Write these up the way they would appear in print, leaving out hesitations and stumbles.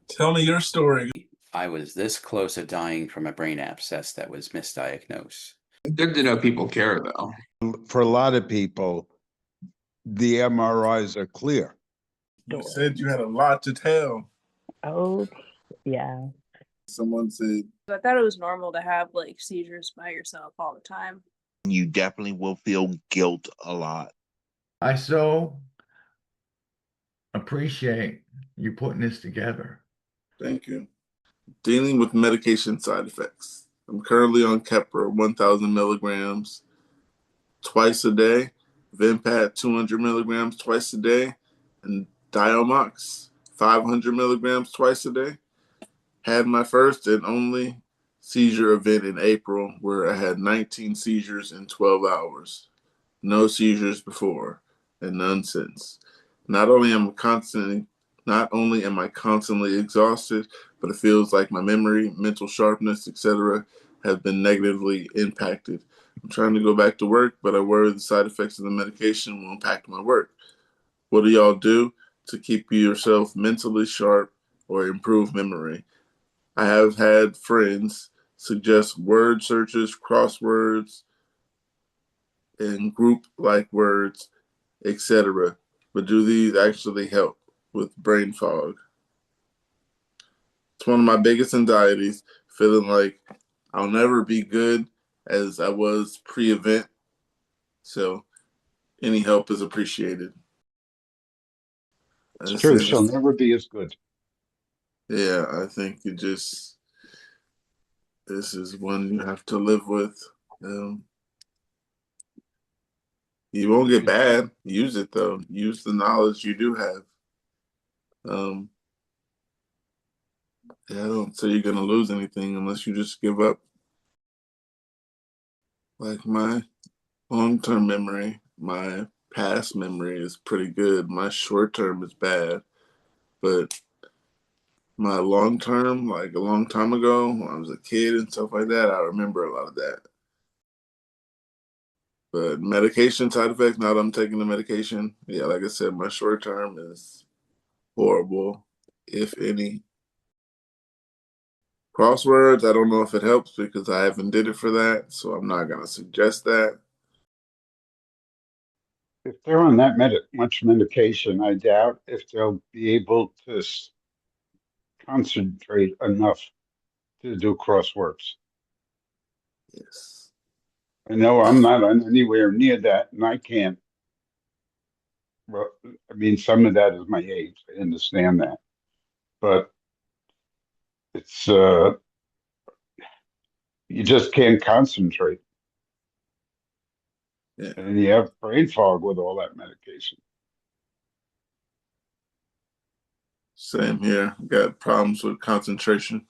Tell me your story. I was this close to dying from a brain abscess that was misdiagnosed. Good to know people care, though. For a lot of people, the MRIs are clear. You said you had a lot to tell. Oh, yeah. Someone said, I thought it was normal to have like seizures by yourself all the time. You definitely will feel guilt a lot. I so appreciate you putting this together. thank you. Dealing with medication side effects. I'm currently on Keppra, 1,000 milligrams twice a day, Vimpat, 200 milligrams twice a day, and Diomox, 500 milligrams twice a day. Had my first and only seizure event in April where I had 19 seizures in 12 hours. No seizures before and none since. Not only am I constantly exhausted, but it feels like my memory, mental sharpness, etc., have been negatively impacted. I'm trying to go back to work, but I worry the side effects of the medication will impact my work. What do y'all do to keep yourself mentally sharp or improve memory? I have had friends suggest word searches, crosswords, and group-like words, etc. But do these actually help with brain fog? It's one of my biggest anxieties, feeling like I'll never be good as I was pre-event. So any help is appreciated. It's true. She'll never be as good. Yeah, I think this is one you have to live with. You won't get bad. Use it though. Use the knowledge you do have. I don't say you're gonna lose anything unless you just give up. Like my long-term memory, my past memory is pretty good. My short-term is bad, but my long-term, like a long time ago when I was a kid and stuff like that, I remember a lot of that. But medication side effects, now that I'm taking the medication, yeah, like I said, my short-term is horrible, if any. Crosswords, I don't know if it helps because I haven't did it for that, so I'm not going to suggest that. If they're on that much medication, I doubt if they'll be able to concentrate enough to do crosswords. Yes. I know I'm not on anywhere near that, and I can't. Well, I mean, some of that is my age. I understand that, but it's you just can't concentrate, Yeah. and you have brain fog with all that medication. Same here. Got problems with concentration.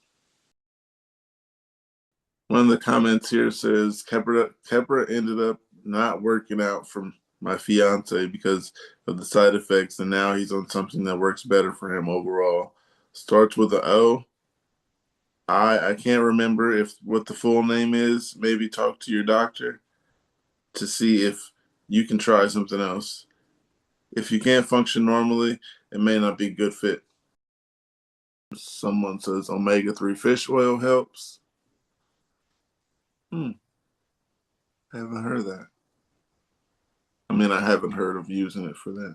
One of the comments here says Kepra ended up not working out for my fiance because of the side effects, and now he's on something that works better for him overall. Starts with an O. I can't remember what the full name is. Maybe talk to your doctor to see if you can try something else. If you can't function normally, it may not be a good fit. Someone says omega-3 fish oil helps. I haven't heard of that. I mean, I haven't heard of using it for that.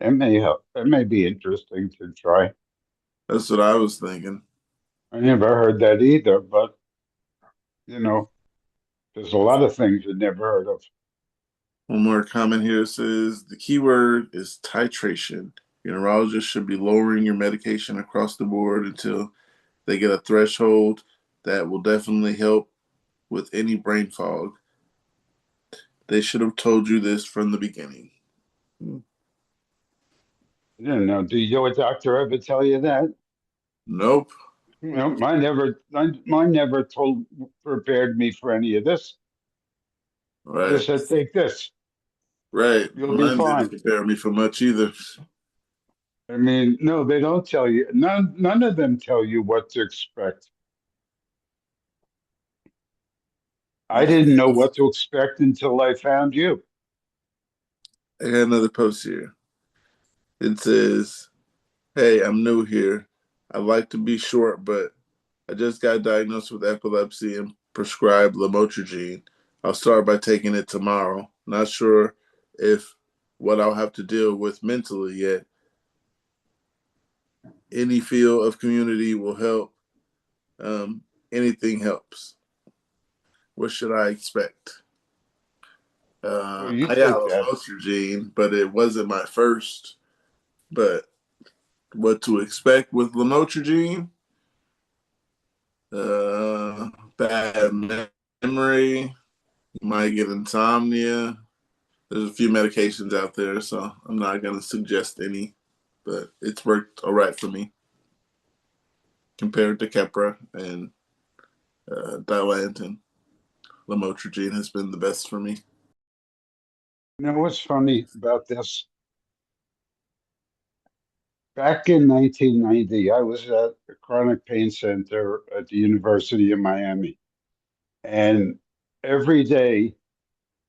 It may help. It may be interesting to try. That's what I was thinking. I never heard that either, but there's a lot of things you never heard of. One more comment here says the key word is titration. Your neurologist should be lowering your medication across the board until they get a threshold that will definitely help with any brain fog. They should have told you this from the beginning. I don't know. Did your doctor ever tell you that? Nope. Mine never prepared me for any of this. Right. Just said, take this. Right. You'll be fine. Didn't prepare me for much either. I mean, no, they don't tell you. None of them tell you what to expect. I didn't know what to expect until I found you. I got another post here. It says, Hey, I'm new here. I like to be short, but I just got diagnosed with epilepsy and prescribed lamotrigine. I'll start by taking it tomorrow. Not sure if what I'll have to deal with mentally yet. Any feel of community will help. Um, Anything helps. What should I expect? Well, you I got take that. lamotrigine, but it wasn't my first. But what to expect with lamotrigine? Uh, Bad memory. You might get insomnia. There's a few medications out there, so I'm not going to suggest any, but it's worked all right for me compared to Keppra and Dilantin. Lamotrigine has been the best for me. You know what's funny about this? Back in 1990, I was at a chronic pain center at the University of Miami. And every day,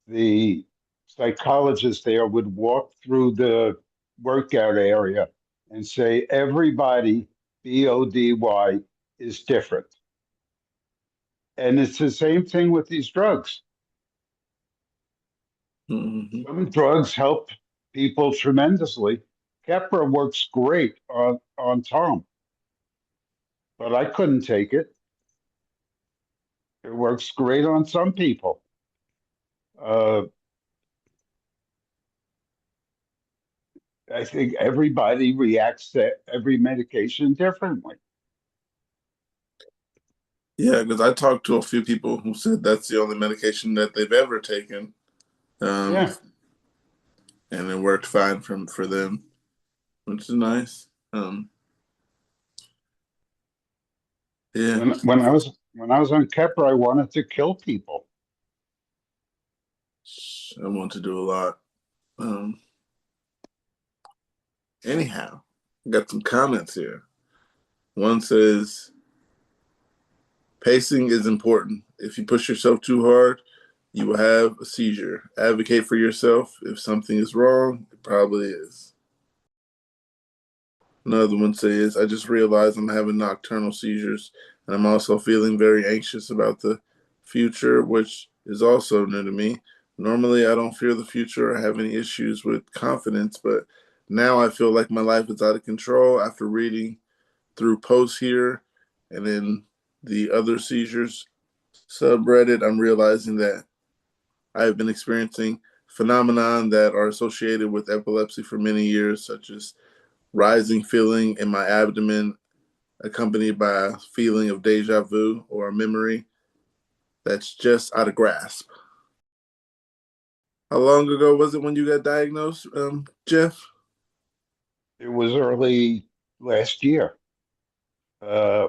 the psychologist there would walk through the workout area and say, everybody, BODY, is different. And it's the same thing with these drugs. Mm-hmm. Some drugs help people tremendously. Keppra works great on Tom, but I couldn't take it. It works great on some people. Uh, I think everybody reacts to every medication differently. Yeah, because I talked to a few people who said that's the only medication that they've ever taken, um, Yeah. and it worked fine for them, which is nice. Yeah, When I was on Keppra, I wanted to kill people. I want to do a lot. Um, Anyhow, I got some comments here. One says, pacing is important. If you push yourself too hard, you will have a seizure. Advocate for yourself. If something is wrong, it probably is. Another one says, I just realized I'm having nocturnal seizures, and I'm also feeling very anxious about the future, which is also new to me. Normally, I don't fear the future or have any issues with confidence, but now I feel like my life is out of control after reading through posts here and in the other seizures subreddit. I'm realizing that I have been experiencing phenomenon that are associated with epilepsy for many years, such as rising feeling in my abdomen, accompanied by a feeling of deja vu or a memory that's just out of grasp. How long ago was it when you got diagnosed, Jeff? It was early last year. Uh,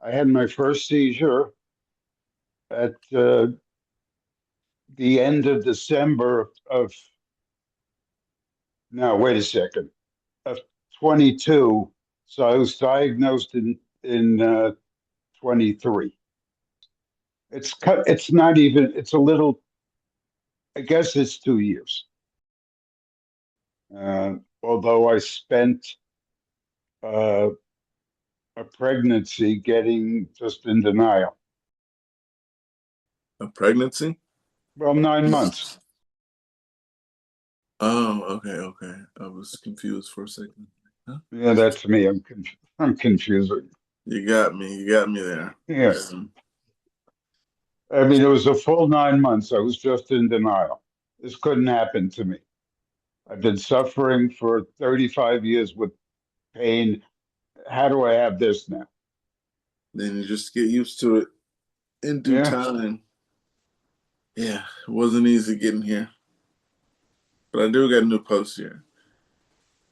I had my first seizure at the end of December of, no, wait a second, of 22. So I was diagnosed in 23. It's not even, it's a little, I guess it's 2 years. Although I spent uh, a pregnancy getting just in denial. A pregnancy? Well, 9 months. Oh, okay. I was confused for a second. Huh? Yeah, that's me. I'm confusing. You got me. You got me there. Yeah. I mean, it was a full 9 months. I was just in denial. This couldn't happen to me. I've been suffering for 35 years with pain. How do I have this now? Then you just get used to it in due Yeah. time. Yeah, it wasn't easy getting here. But I do got a new post here.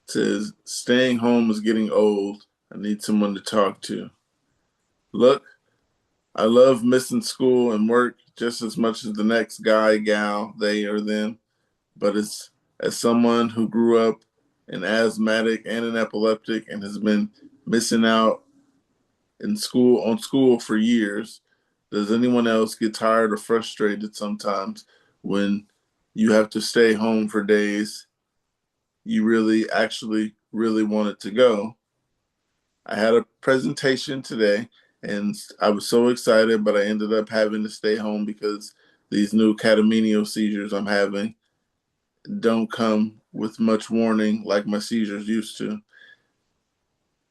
It says, staying home is getting old. I need someone to talk to. Look, I love missing school and work just as much as the next guy, gal, they or them. But it's as someone who grew up an asthmatic and an epileptic and has been missing out in school for years, does anyone else get tired or frustrated sometimes when you have to stay home for days you really actually really wanted to go? I had a presentation today and I was so excited, but I ended up having to stay home because these new catamenial seizures I'm having don't come with much warning like my seizures used to.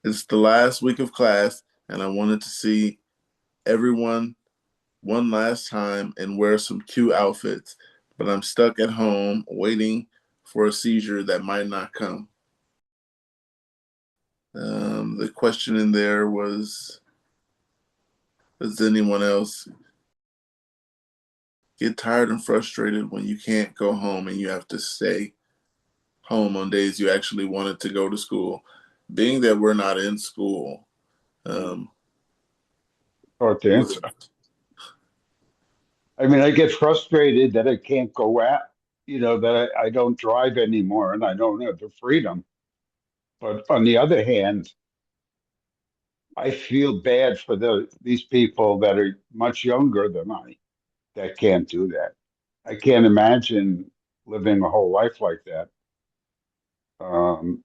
It's the last week of class, and I wanted to see everyone one last time and wear some cute outfits, but I'm stuck at home waiting for a seizure that might not come. The question in there was, does anyone else get tired and frustrated when you can't go home and you have to stay home on days you actually wanted to go to school? Being that we're not in school, Or to with answer. I mean, I get frustrated that I can't go out, that I don't drive anymore and I don't have the freedom. But on the other hand, I feel bad for these people that are much younger than I that can't do that. I can't imagine living a whole life like that. Um,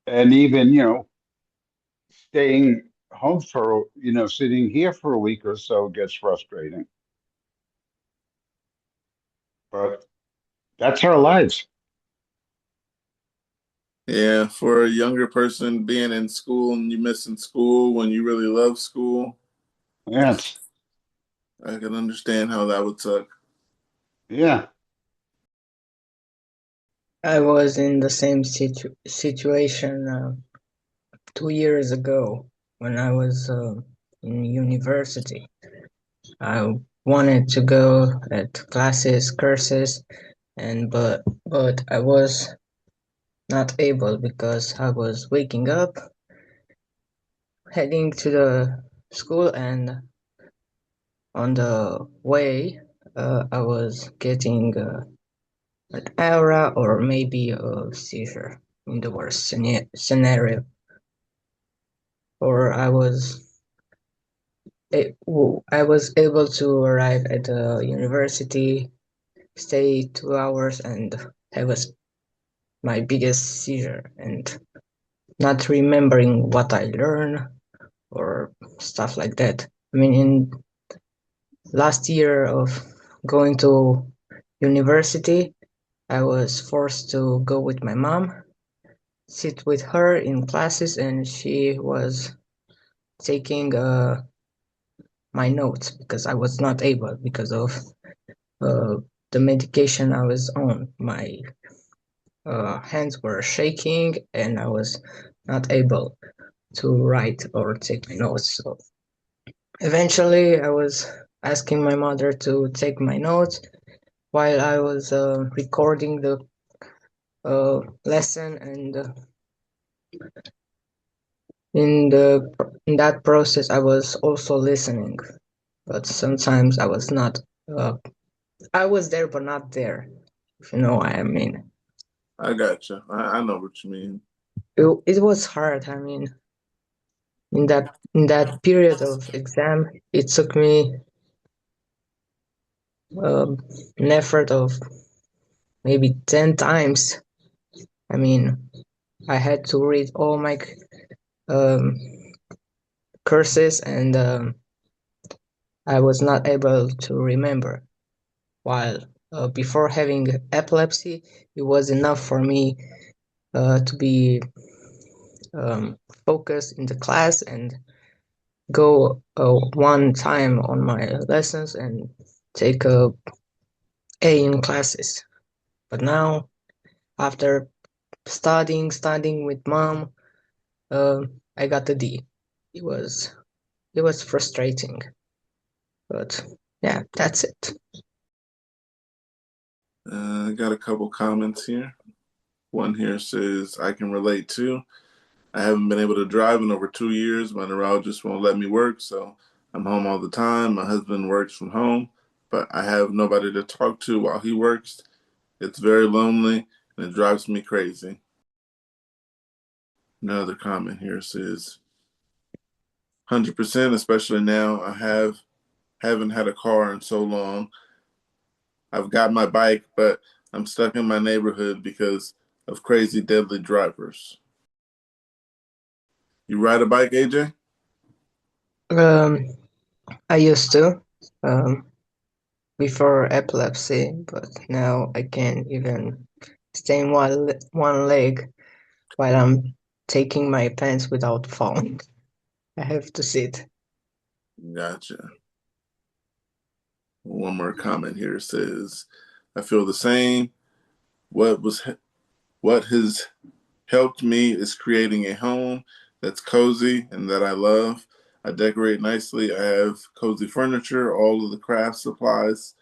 and even, staying home for, sitting here for a week or so gets frustrating. But that's our lives. yeah, for a younger person being in school and you missing school when you really love school, Yes. I can understand how that would suck. Yeah. I was in the same situation 2 years ago when I was in university. I wanted to go at classes, courses, but I was not able because I was waking up, heading to the school, and on the way, I was getting an aura or maybe a seizure in the worst scenario. Or I was able to arrive at the university, stay 2 hours, and have my biggest seizure, and not remembering what I learned or stuff like that. I mean, in last year of going to university, I was forced to go with my mom, sit with her in classes, and she was taking my notes because I was not able because of uh, the medication I was on. My hands were shaking and I was not able to write or take my notes. So eventually, I was asking my mother to take my notes while I was recording the lesson, and in that process, I was also listening, but sometimes I was not. Uh, I was there, but not there. If you know what I mean. I gotcha. I know what you mean. It was hard. I mean, in that period of exam, it took me um, an effort of maybe 10 times. I mean, I had to read all my um, courses, and I was not able to remember. While before having epilepsy, it was enough for me to be focused in the class and go one time on my lessons and take a A in classes. But now, after studying with mom, I got a D. It was frustrating, but yeah, that's it. I got a couple comments here. One here says, I can relate to. I haven't been able to drive in over 2 years. My neurologist won't let me work, so I'm home all the time. My husband works from home, but I have nobody to talk to while he works. It's very lonely, and it drives me crazy. Another comment here says, 100%, especially now. Haven't had a car in so long. I've got my bike, but I'm stuck in my neighborhood because of crazy deadly drivers. You ride a bike, AJ? Um, I used to before epilepsy, but now I can't even stay in one leg while I'm taking my pants without falling. I have to sit. Gotcha. One more comment here says, I feel the same. What has helped me is creating a home that's cozy and that I love. I decorate nicely. I have cozy furniture, all of the craft supplies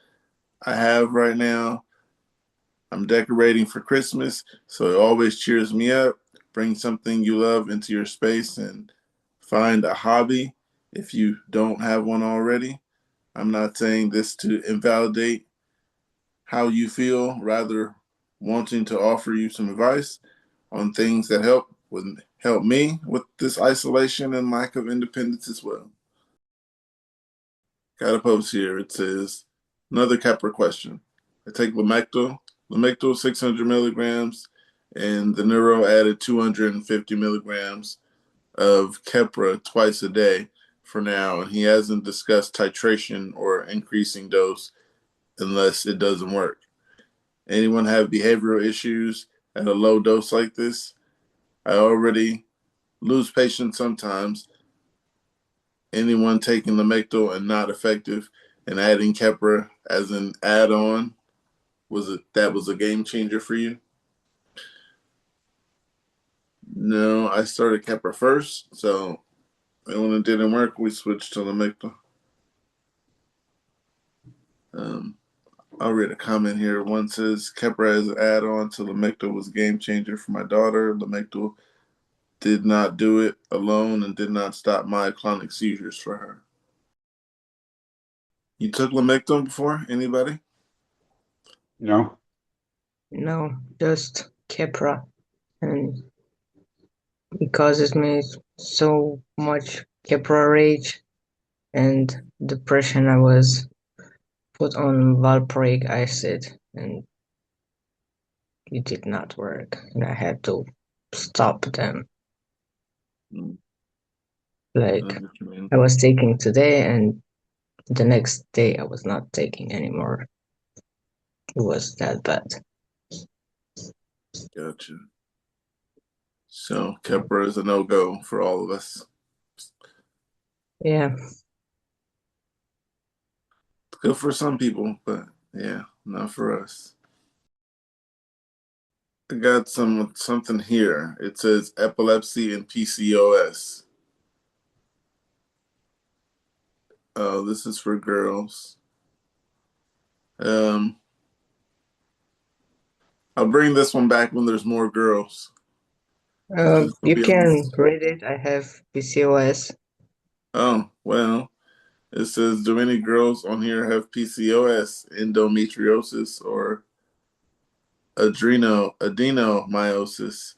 I have right now. I'm decorating for Christmas, so it always cheers me up. Bring something you love into your space and find a hobby if you don't have one already. I'm not saying this to invalidate how you feel, rather wanting to offer you some advice on things that help me with this isolation and lack of independence as well. Got a post here. It says, another Kepler question. I take Lamictal 600 milligrams, and the neuro added 250 milligrams of Keppra twice a day for now, and he hasn't discussed titration or increasing dose unless it doesn't work. Anyone have behavioral issues at a low dose like this? I already lose patience sometimes. Anyone taking Lamictal and not effective and adding Keppra as an add-on, was a game changer for you? No, I started Keppra first, so when it didn't work, we switched to Lamictal. I'll read a comment here. One says Keppra as an add-on to Lamictal was a game changer for my daughter. Lamictal did not do it alone and did not stop myoclonic seizures for her. You took Lamictal before? Anybody? No, No, just Kepra, and it causes me so much Kepra rage and depression. I was put on valproic acid, and it did not work, and I had to stop them. Like, I was taking today, and the next day I was not taking anymore. It was that bad. Gotcha. So Keppra is a no-go for all of us. Yeah. It's good for some people, but yeah, not for us. I got something here. It says epilepsy and PCOS. Oh, this is for girls. I'll bring this one back when there's more girls. You can read it. I have PCOS. Oh, well, it says, do any girls on here have PCOS, endometriosis, or adenomyosis?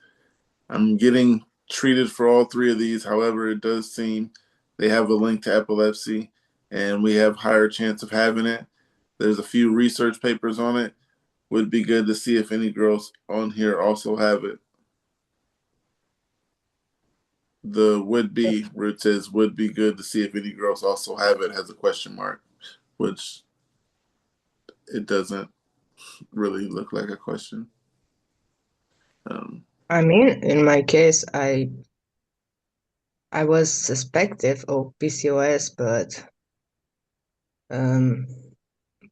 I'm getting treated for all three of these. However, it does seem they have a link to epilepsy, and we have higher chance of having it. There's a few research papers on it. Would be good to see if any girls on here also have it. The would be, where it says would be good to see if any girls also have it, has a question mark, which it doesn't really look like a question. I mean, in my case, I was suspected of PCOS, but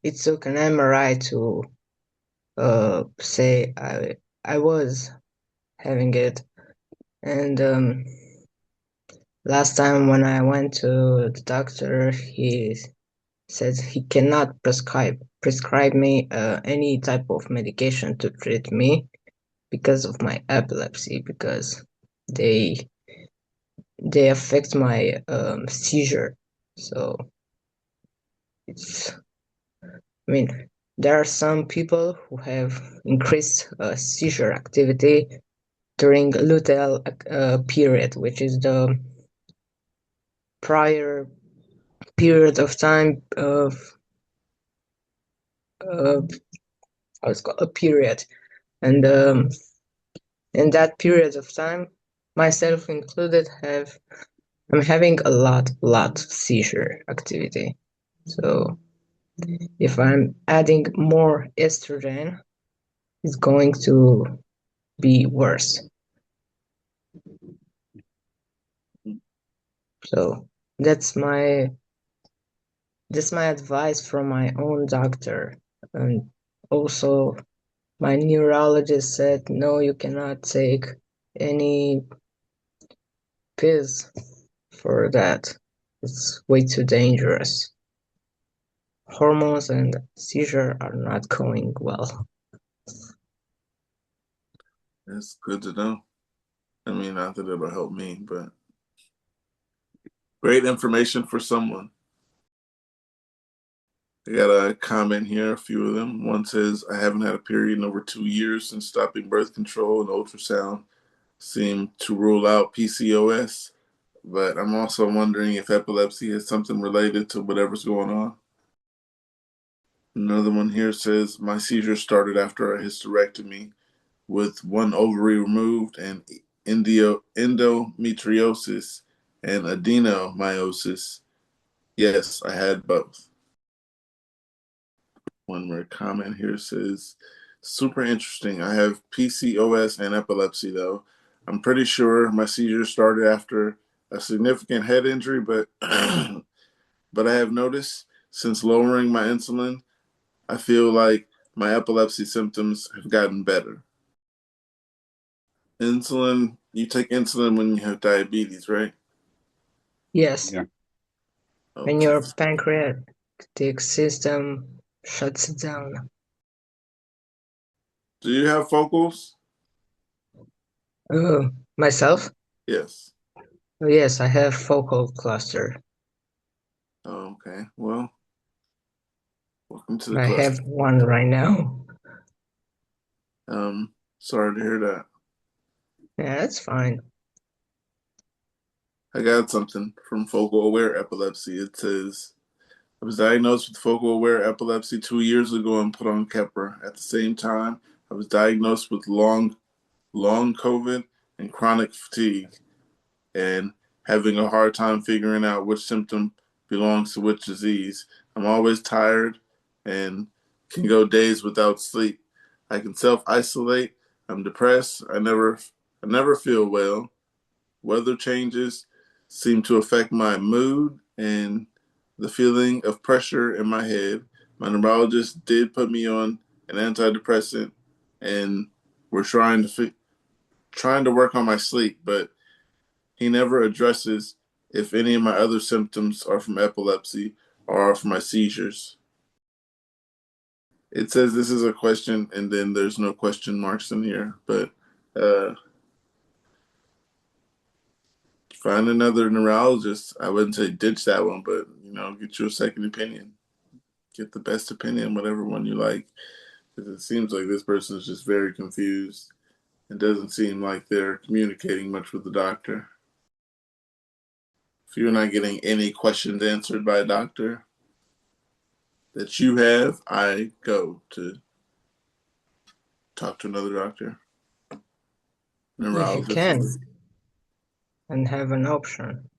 it took an MRI to say I was having it. And last time when I went to the doctor, he said he cannot prescribe me any type of medication to treat me because of my epilepsy, because they affect my seizure. So it's, I mean, there are some people who have increased seizure activity during luteal period, which is the prior period of time of it's called a period, and in that period of time, myself included, I'm having a lot seizure activity. So if I'm adding more estrogen, it's going to be worse. So that's my advice from my own doctor. And also my neurologist said, no, you cannot take any pills for that. It's way too dangerous. Hormones and seizure are not going well. It's good to know. I mean, not that it'll help me, but great information for someone. I got a comment here, a few of them. One says, I haven't had a period in over 2 years since stopping birth control and ultrasound seem to rule out PCOS, but I'm also wondering if epilepsy is something related to whatever's going on. Another one here says, my seizure started after a hysterectomy with one ovary removed and endometriosis and adenomyosis. Yes, I had both. One more comment here says, super interesting. I have PCOS and epilepsy though. I'm pretty sure my seizure started after a significant head injury, but but I have noticed since lowering my insulin, I feel like my epilepsy symptoms have gotten better. Insulin, you take insulin when you have diabetes, right? Yes, Yeah. when Okay. your pancreatic system shuts down. Do you have focals? Oh, myself? Yes. Oh, yes, I have focal cluster. Okay. Well, welcome to the I cluster. have one right now. Sorry to hear that. Yeah, that's fine. I got something from focal aware epilepsy. It says, I was diagnosed with focal aware epilepsy 2 years ago and put on Keppra. At the same time, I was diagnosed with long COVID and chronic fatigue and having a hard time figuring out which symptom belongs to which disease. I'm always tired and can go days without sleep. I can self-isolate. I'm depressed. I never feel well. Weather changes seem to affect my mood and the feeling of pressure in my head. My neurologist did put me on an antidepressant, and we're trying to work on my sleep, but he never addresses if any of my other symptoms are from epilepsy or are from my seizures. It says this is a question, and then there's no question marks in here, but uh, find another neurologist. I wouldn't say ditch that one, but get you a second opinion. Get the best opinion, whatever one you like. Because it seems like this person is just very confused. It doesn't seem like they're communicating much with the doctor. If you're not getting any questions answered by a doctor that you have, I go to talk to another doctor, If you neurologist. can, and have an option.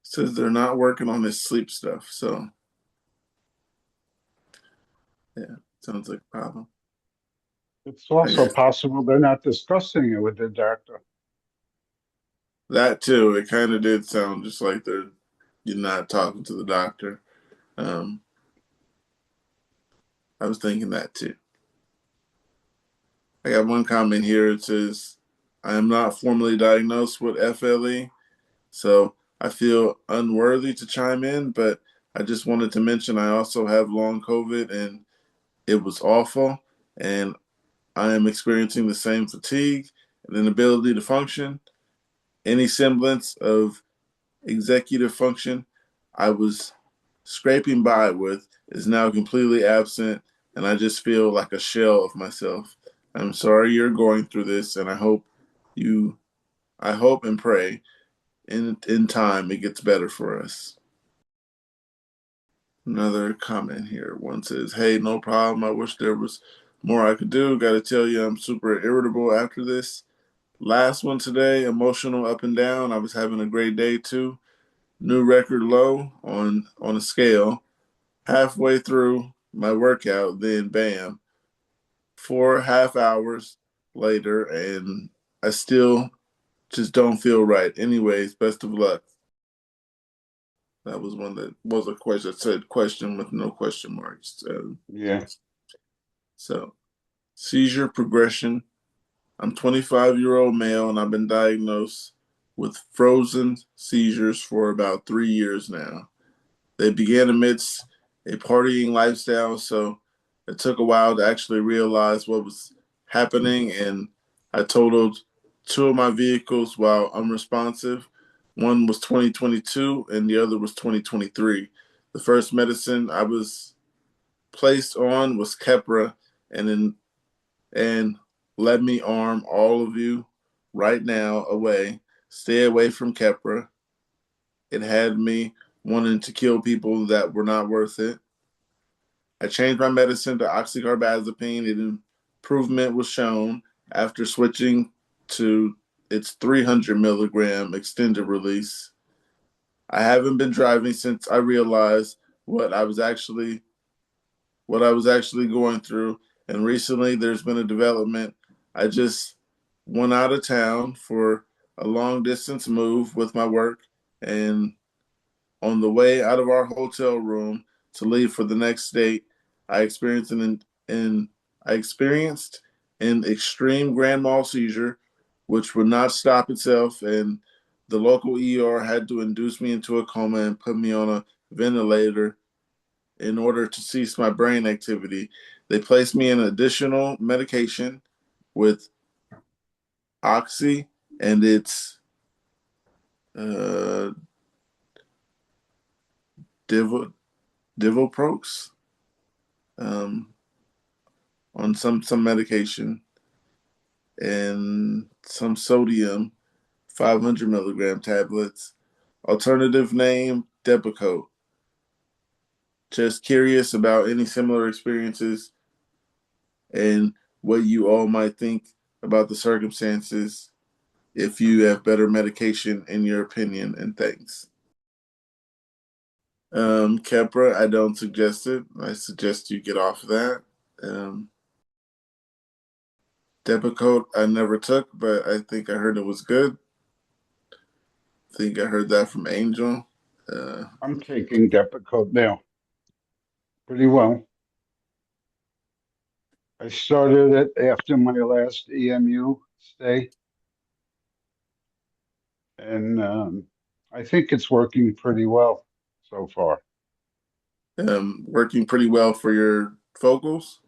Says they're not working on this sleep stuff, so yeah, sounds like a problem. It's also possible they're not discussing it with the doctor. That too, it kind of did sound just like you're not talking to the doctor. I was thinking that too. I got one comment here. It says, I am not formally diagnosed with FLE, so I feel unworthy to chime in, but I just wanted to mention I also have long COVID and it was awful. And I am experiencing the same fatigue and inability to function. Any semblance of executive function I was scraping by with is now completely absent, and I just feel like a shell of myself. I'm sorry you're going through this, and I hope and pray in time it gets better for us. Another comment here. One says, hey, no problem. I wish there was more I could do. Got to tell you, I'm super irritable after this. Last one today, emotional up and down. I was having a great day too. New record low on a scale. Halfway through my workout, then bam, 4.5 hours later, and I still just don't feel right. Anyways, best of luck. That was one that was a question. That said question with no question marks. Yeah. So seizure progression. I'm 25-year-old male, and I've been diagnosed with frozen seizures for about 3 years now. They began amidst a partying lifestyle, so it took a while to actually realize what was happening, and I totaled two of my vehicles while unresponsive. One was 2022, and the other was 2023. The first medicine I was placed on was Keppra, and in, and let me arm all of you right now away. Stay away from Keppra. It had me wanting to kill people that were not worth it. I changed my medicine to oxycarbazepine, and improvement was shown after switching to its 300 milligram extended release. I haven't been driving since I realized what I was actually what I was actually going through, and recently there's been a development. I just went out of town for a long distance move with my work, and on the way out of our hotel room to leave for the next state, I experienced an I experienced an extreme grand mal seizure, which would not stop itself, and the local ER had to induce me into a coma and put me on a ventilator in order to cease my brain activity. They placed me in additional medication with oxy, and it's uh, Divo, Divoprox. Um, on some medication and some sodium 500 milligram tablets. Alternative name Depakote. Just curious about any similar experiences and what you all might think about the circumstances if you have better medication in your opinion, and thanks. Kepra, I don't suggest it. I suggest you get off of that. Um, Depakote I never took, but I think I heard it was good. I think I heard that from Angel. I'm taking Depakote now pretty well. I started it after my last EMU stay, and I think it's working pretty well so far. Working pretty well for your vocals.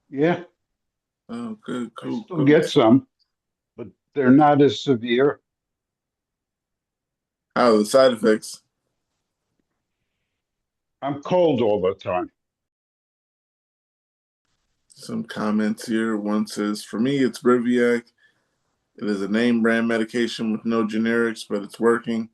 Yeah, Oh, good, I cool, still cool. get some, but they're not as severe. How are the side effects? I'm cold all the time. Some comments here. One says, for me, it's Briviac. It is a name brand medication with no generics, but it's working.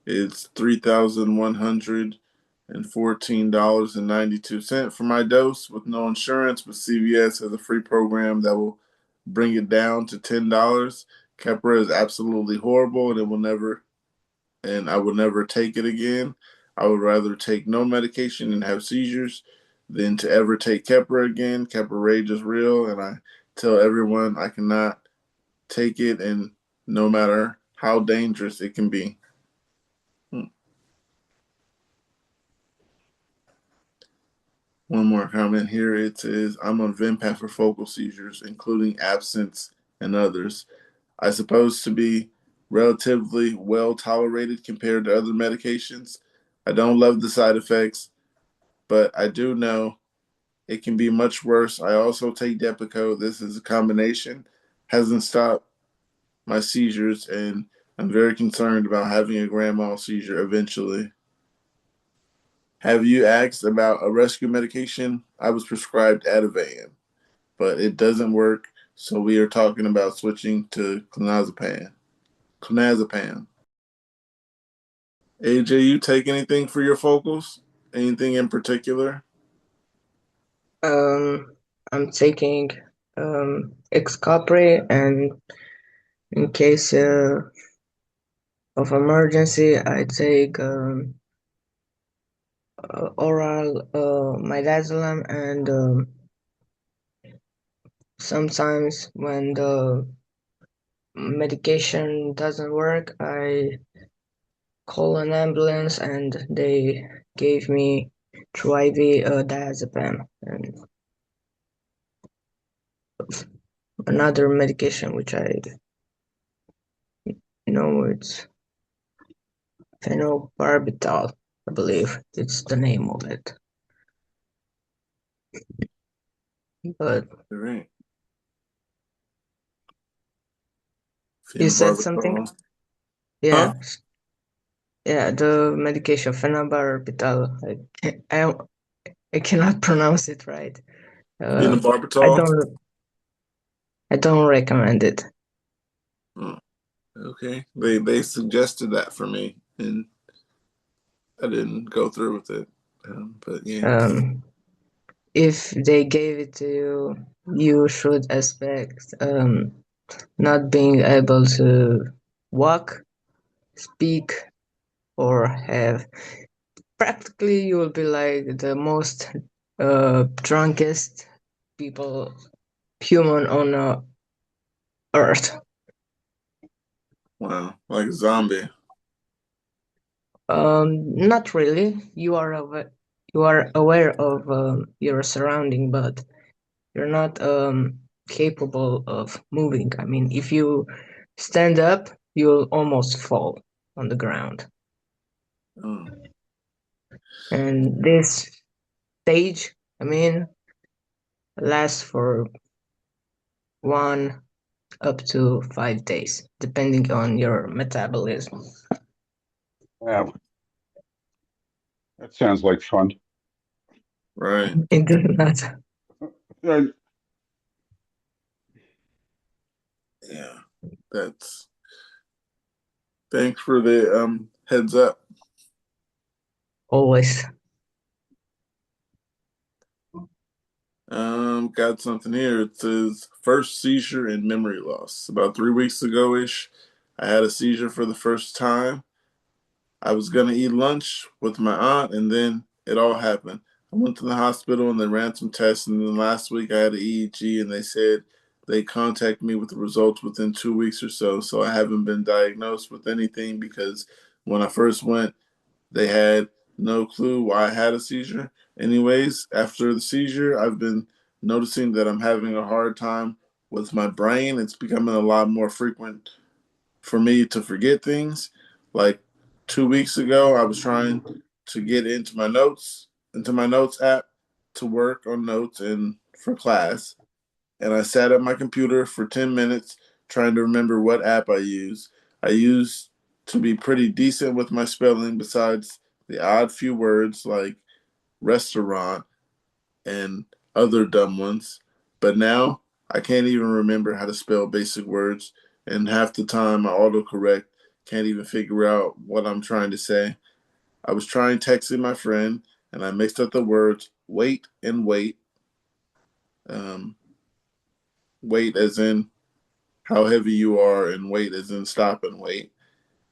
It's $3,114.92 for my dose with no insurance, but CVS has a free program that will bring it down to $10. Keppra is absolutely horrible, and I will never take it again. I would rather take no medication and have seizures than to ever take Keppra again. Keppra rage is real, and I tell everyone I cannot take it, and no matter how dangerous it can be. One more comment here. It says, I'm on Vimpat for focal seizures, including absence and others. I suppose to be relatively well tolerated compared to other medications. I don't love the side effects, but I do know it can be much worse. I also take Depakote. This is a combination. Hasn't stopped my seizures, and I'm very concerned about having a grand mal seizure eventually. Have you asked about a rescue medication? I was prescribed Ativan, but it doesn't work, so we are talking about switching to clonazepam. Clonazepam. AJ, you take anything for your focals? Anything in particular? I'm taking Excapre and In case of emergency, I take oral midazolam, and sometimes when the medication doesn't work, I call an ambulance and they gave me through IV diazepam and another medication which I know it's phenobarbital, I believe it's the name of it. But All right. you said something? Phenobarbital. Yeah. Huh? Yeah, the medication phenobarbital. I cannot pronounce it right. I Phenobarbital. don't recommend it. Oh, okay. They suggested that for me, and I didn't go through with it. But yeah. If they gave it to you, you should expect not being able to walk, speak, or have. Practically, you will be like the most drunkest people, human on Earth. Wow. Like a zombie. Not really. You are aware of your surrounding, but you're not capable of moving. I mean, if you stand up, you'll almost fall on the ground. Oh. And this stage, I mean, lasts for 1 up to 5 days, depending on your metabolism. Wow, that sounds like fun. Right. It does not. Uh, Yeah. That's Thanks for the heads up. Always. Got something here. It says first seizure and memory loss. About 3 weeks ago ish, I had a seizure for the first time. I was gonna eat lunch with my aunt, and then it all happened. I went to the hospital and they ran some tests, and then last week I had an EEG, and they said they contact me with the results within 2 weeks or so. So I haven't been diagnosed with anything because when I first went, they had no clue why I had a seizure. Anyways, after the seizure, I've been noticing that I'm having a hard time with my brain. It's becoming a lot more frequent for me to forget things. Like 2 weeks ago, I was trying to get into my notes app to work on notes and for class. And I sat at my computer for 10 minutes trying to remember what app I use. I used to be pretty decent with my spelling, besides the odd few words like restaurant and other dumb ones. But now I can't even remember how to spell basic words, and half the time my autocorrect can't even figure out what I'm trying to say. I was trying texting my friend, and I mixed up the words wait and wait. Um, Wait as in how heavy you are, and wait as in stop and wait.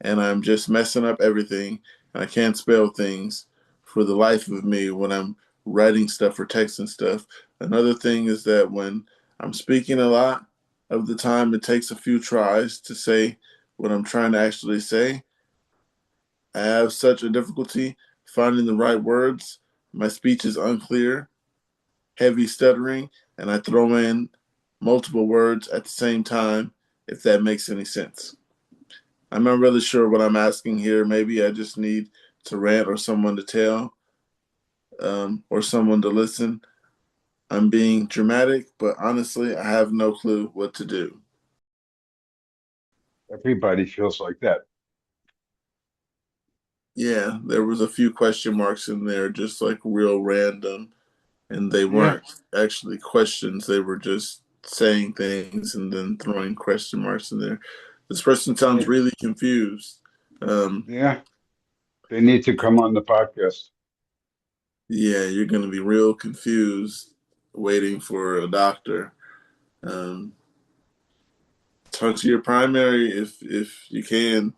And I'm just messing up everything, and I can't spell things for the life of me when I'm writing stuff or texting stuff. Another thing is that when I'm speaking a lot of the time, it takes a few tries to say what I'm trying to actually say. I have such a difficulty finding the right words. My speech is unclear, heavy stuttering, and I throw in multiple words at the same time, if that makes any sense. I'm not really sure what I'm asking here. Maybe I just need to rant or someone to tell, or someone to listen. I'm being dramatic, but honestly, I have no clue what to do. Everybody feels like that. Yeah, there was a few question marks in there, just like real random, and they Yeah, weren't actually questions. They were just saying things and then throwing question marks in there. This person sounds yeah, really confused. Um, yeah. They need to come on the podcast. yeah, you're going to be real confused waiting for a doctor. Um, Talk to your primary if you can.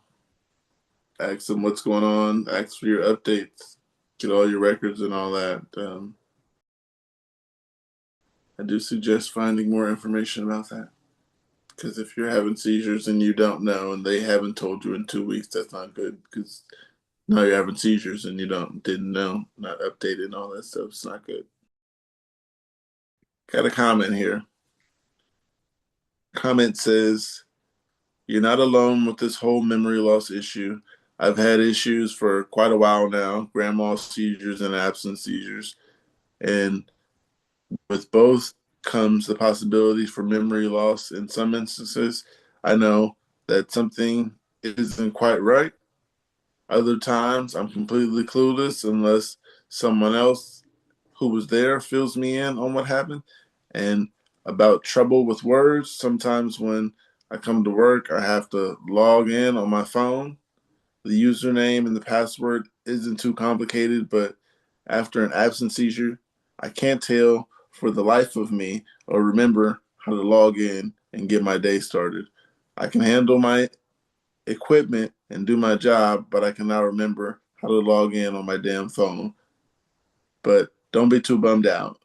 Ask them what's going on. Ask for your updates. Get all your records and all that. I do suggest finding more information about that. Because if you're having seizures and you don't know, and they haven't told you in 2 weeks, that's not good. Because now you're having seizures and you didn't know, not updated, and all that stuff. It's not good. Got a comment here. Comment says, "You're not alone with this whole memory loss issue. I've had issues for quite a while now, grand mal seizures and absence seizures, and with both comes the possibility for memory loss. In some instances, I know that something isn't quite right. Other times, I'm completely clueless unless someone else who was there fills me in on what happened. And about trouble with words, sometimes when I come to work, I have to log in on my phone. The username and the password isn't too complicated, but after an absence seizure, I can't tell for the life of me or remember how to log in and get my day started. I can handle my equipment and do my job, but I cannot remember how to log in on my damn phone. But don't be too bummed out.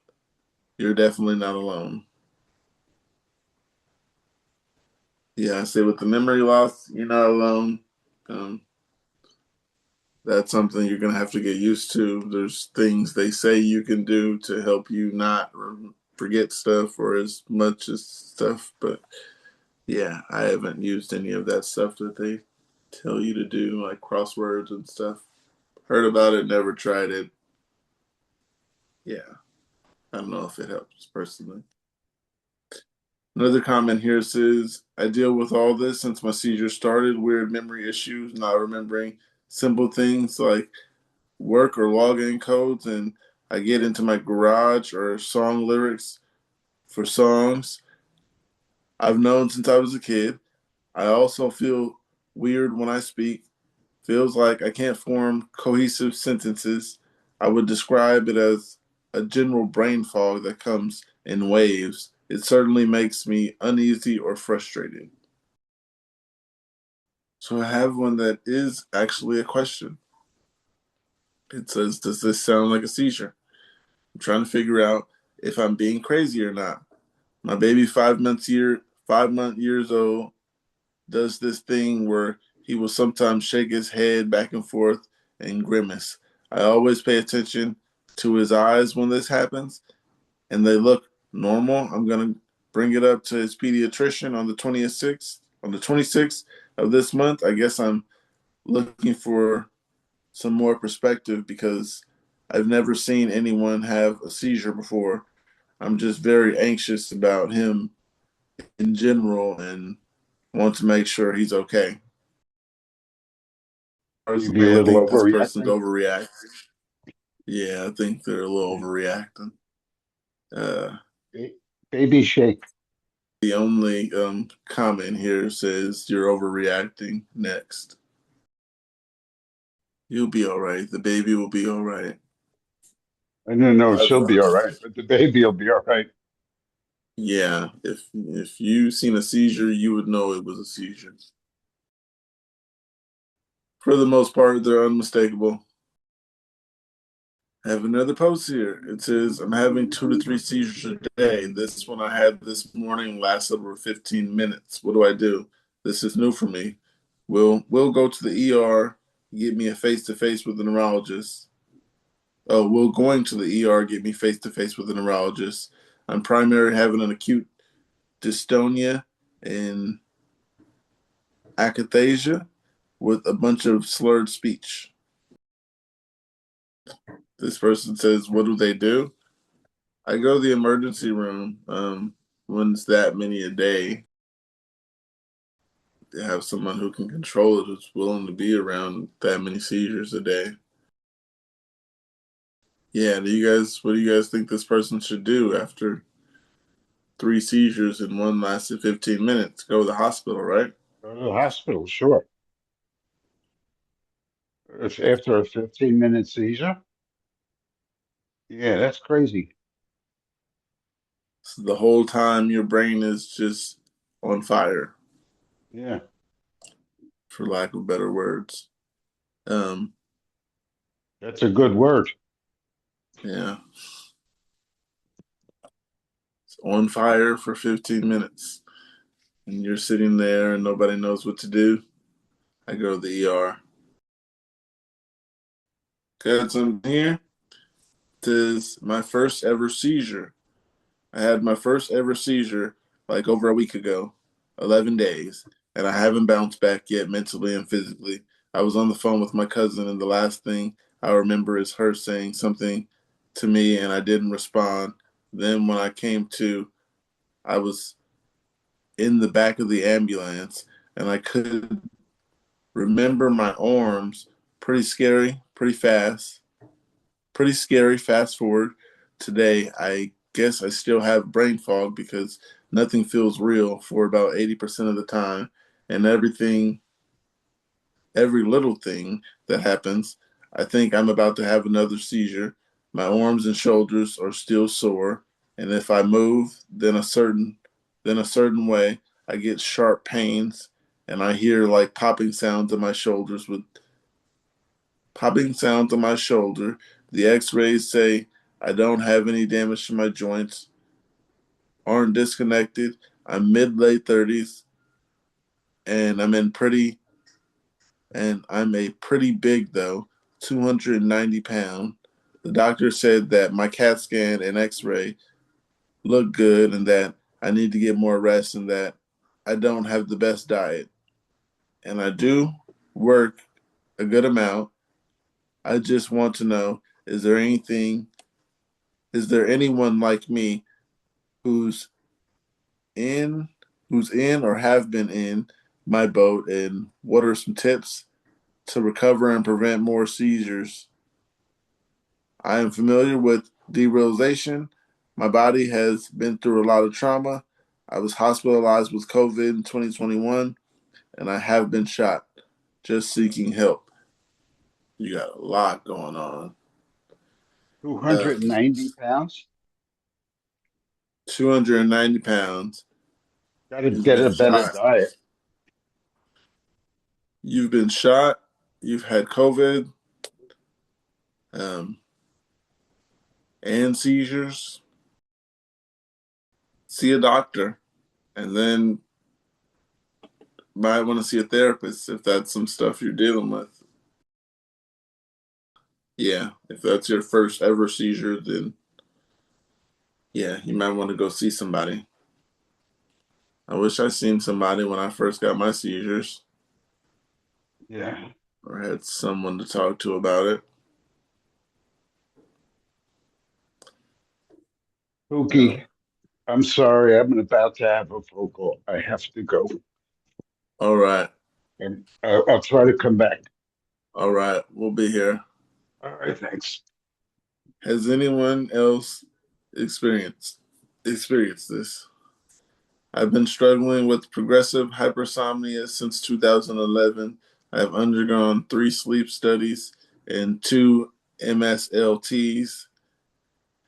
You're definitely not alone." Yeah, I say with the memory loss, you're not alone. Um, that's something you're gonna have to get used to. There's things they say you can do to help you not forget stuff or as much as stuff, but yeah, I haven't used any of that stuff that they tell you to do, like crosswords and stuff. Heard about it, never tried it. Yeah, I don't know if it helps personally. Another comment here says, "I deal with all this since my seizure started, weird memory issues, not remembering simple things like work or login codes, and I get into my garage or song lyrics for songs I've known since I was a kid. I also feel weird when I speak. Feels like I can't form cohesive sentences. I would describe it as a general brain fog that comes in waves. It certainly makes me uneasy or frustrated." So I have one that is actually a question. It says, "Does this sound like a seizure? I'm trying to figure out if I'm being crazy or not. My baby 5 years old does this thing where he will sometimes shake his head back and forth and grimace. I always pay attention to his eyes when this happens, and they look normal. I'm gonna bring it up to his pediatrician on the 26th of this month. I guess I'm looking for some more perspective because I've never seen anyone have a seizure before. I'm just very anxious about him in general and want to make sure he's okay." Maybe a Personally, I little think this person's overreacting. overreacting. Yeah, I think they're a little overreacting. Uh, Baby shake. the only comment here says you're overreacting. Next, you'll be all right. The baby will be all right. I don't know if I've, she'll be all right, but the baby will be all right. yeah, if you seen a seizure, you would know it was a seizure. For the most part, they're unmistakable. I have another post here. It says, "I'm having 2 to 3 seizures a day. This one I had this morning lasted over 15 minutes. What do I do? This is new for me. We'll go to the ER, get me a face to face with a neurologist. Oh, will going to the ER get me face to face with a neurologist. I'm primarily having an acute dystonia and akathisia with a bunch of slurred speech." This person says, "What do they do?" I go to the emergency room when it's that many a day. They have someone who can control it, who's willing to be around that many seizures a day. Yeah, what do you guys think this person should do after 3 seizures and one lasted 15 minutes? Go to the hospital, right? Go to the hospital, sure. It's after a 15-minute seizure. Yeah, that's crazy. So the whole time your brain is just on fire. Yeah. for lack of better words. Um, That's a good word. yeah. It's on fire for 15 minutes. And you're sitting there and nobody knows what to do. I go to the ER. Got something here. This is my first ever seizure. I had my first ever seizure like over a week ago, 11 days, and I haven't bounced back yet mentally and physically. I was on the phone with my cousin, and the last thing I remember is her saying something to me, and I didn't respond. Then, when I came to, I was in the back of the ambulance, and I could remember my arms. Pretty scary, pretty fast. Pretty scary. Fast forward today, I guess I still have brain fog because nothing feels real for about 80% of the time. And every little thing that happens, I think I'm about to have another seizure. My arms and shoulders are still sore. And if I move, then a certain way, I get sharp pains and I hear like popping sounds in my shoulders with popping sounds on my shoulder. The x-rays say I don't have any damage to my joints, aren't disconnected. I'm mid late 30s and I'm a pretty big though, 290 pound. The doctor said that my CAT scan and x-ray look good and that I need to get more rest and that I don't have the best diet. And I do work a good amount. I just want to know, is there anyone like me who's in who's in or have been in my boat, and what are some tips to recover and prevent more seizures? I am familiar with derealization. My body has been through a lot of trauma. I was hospitalized with COVID in 2021 and I have been shot just seeking help. You got a lot going on. 290 pounds? 290 pounds. Got to You've get been a better shot. diet. You've been shot. You've had COVID. Um, and seizures, see a doctor, and then might want to see a therapist if that's some stuff you're dealing with. Yeah, if that's your first ever seizure, then yeah, you might want to go see somebody. I wish I seen somebody when I first got my seizures Yeah. or had someone to talk to about it. Uh, Pookie, I'm sorry. I'm about to have a phone call. I have to go. all right, And I'll try to come back. all right, we'll be here. All right. Thanks. Has anyone else experienced this? I've been struggling with progressive hypersomnia since 2011. I have undergone 3 sleep studies and 2 MSLTs,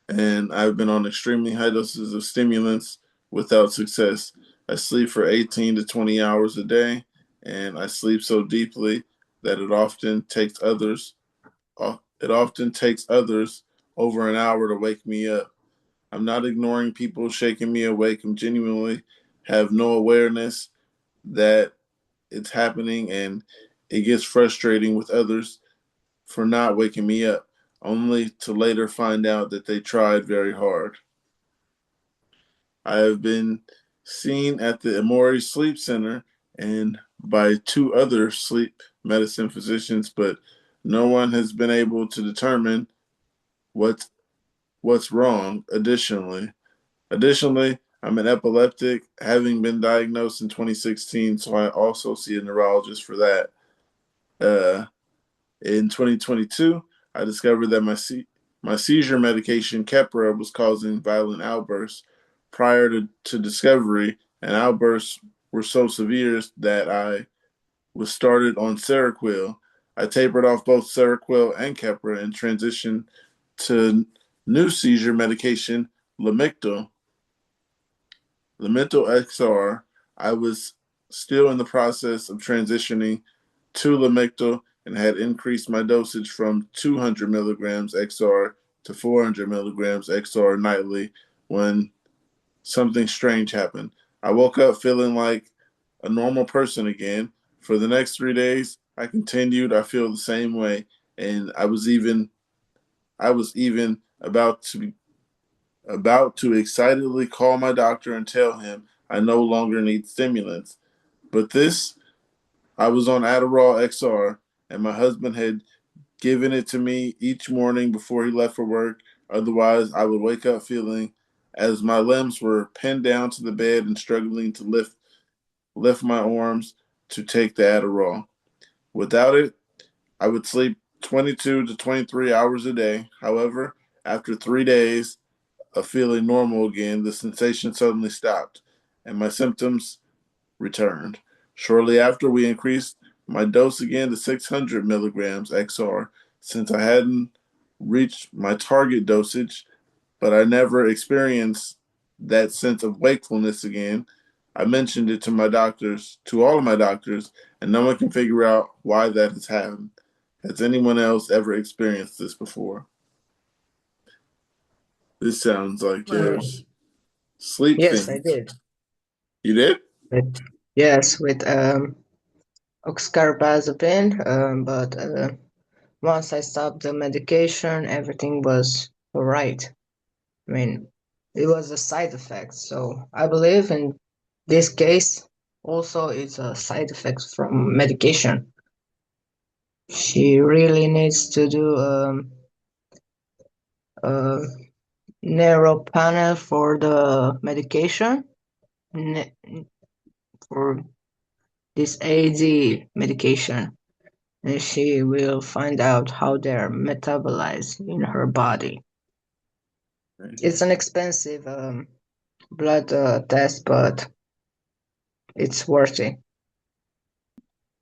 and I've been on extremely high doses of stimulants without success. I sleep for 18 to 20 hours a day, and I sleep so deeply that it often takes others over an hour to wake me up. I'm not ignoring people shaking me awake. I'm genuinely have no awareness that it's happening, and it gets frustrating with others for not waking me up, only to later find out that they tried very hard. I have been seen at the Emory Sleep Center and by 2 other sleep medicine physicians, but no one has been able to determine what what's wrong. Additionally, I'm an epileptic, having been diagnosed in 2016, so I also see a neurologist for that. Uh, in 2022, I discovered that my seizure medication, Keppra, was causing violent outbursts. Prior to discovery, and outbursts were so severe that I was started on Seroquel. I tapered off both Seroquel and Keppra and transitioned to new seizure medication, Lamictal. Lamictal XR. I was still in the process of transitioning to Lamictal and had increased my dosage from 200 milligrams XR to 400 milligrams XR nightly when something strange happened. I woke up feeling like a normal person again. For the next 3 days, I continued. I feel the same way, and I was even about to excitedly call my doctor and tell him I no longer need stimulants. But this, I was on Adderall XR, and my husband had given it to me each morning before he left for work. Otherwise, I would wake up feeling as my limbs were pinned down to the bed and struggling to lift my arms to take the Adderall. Without it, I would sleep 22 to 23 hours a day. However, after 3 days of feeling normal again, the sensation suddenly stopped and my symptoms returned. Shortly after, we increased my dose again to 600 milligrams XR since I hadn't reached my target dosage, but I never experienced that sense of wakefulness again. I mentioned it to all of my doctors, and no one can figure out why that has happened. Has anyone else ever experienced this before? This sounds like there's sleep Yes, I things. did. You did? With, yes, with oxcarbazepine, but once I stopped the medication, everything was all right. I mean, it was a side effect, so I believe in this case also it's a side effect from medication. She really needs to do a narrow panel for the medication for this AD medication, and she will find out how they're metabolized in her body. It's an expensive blood test, but it's worth it.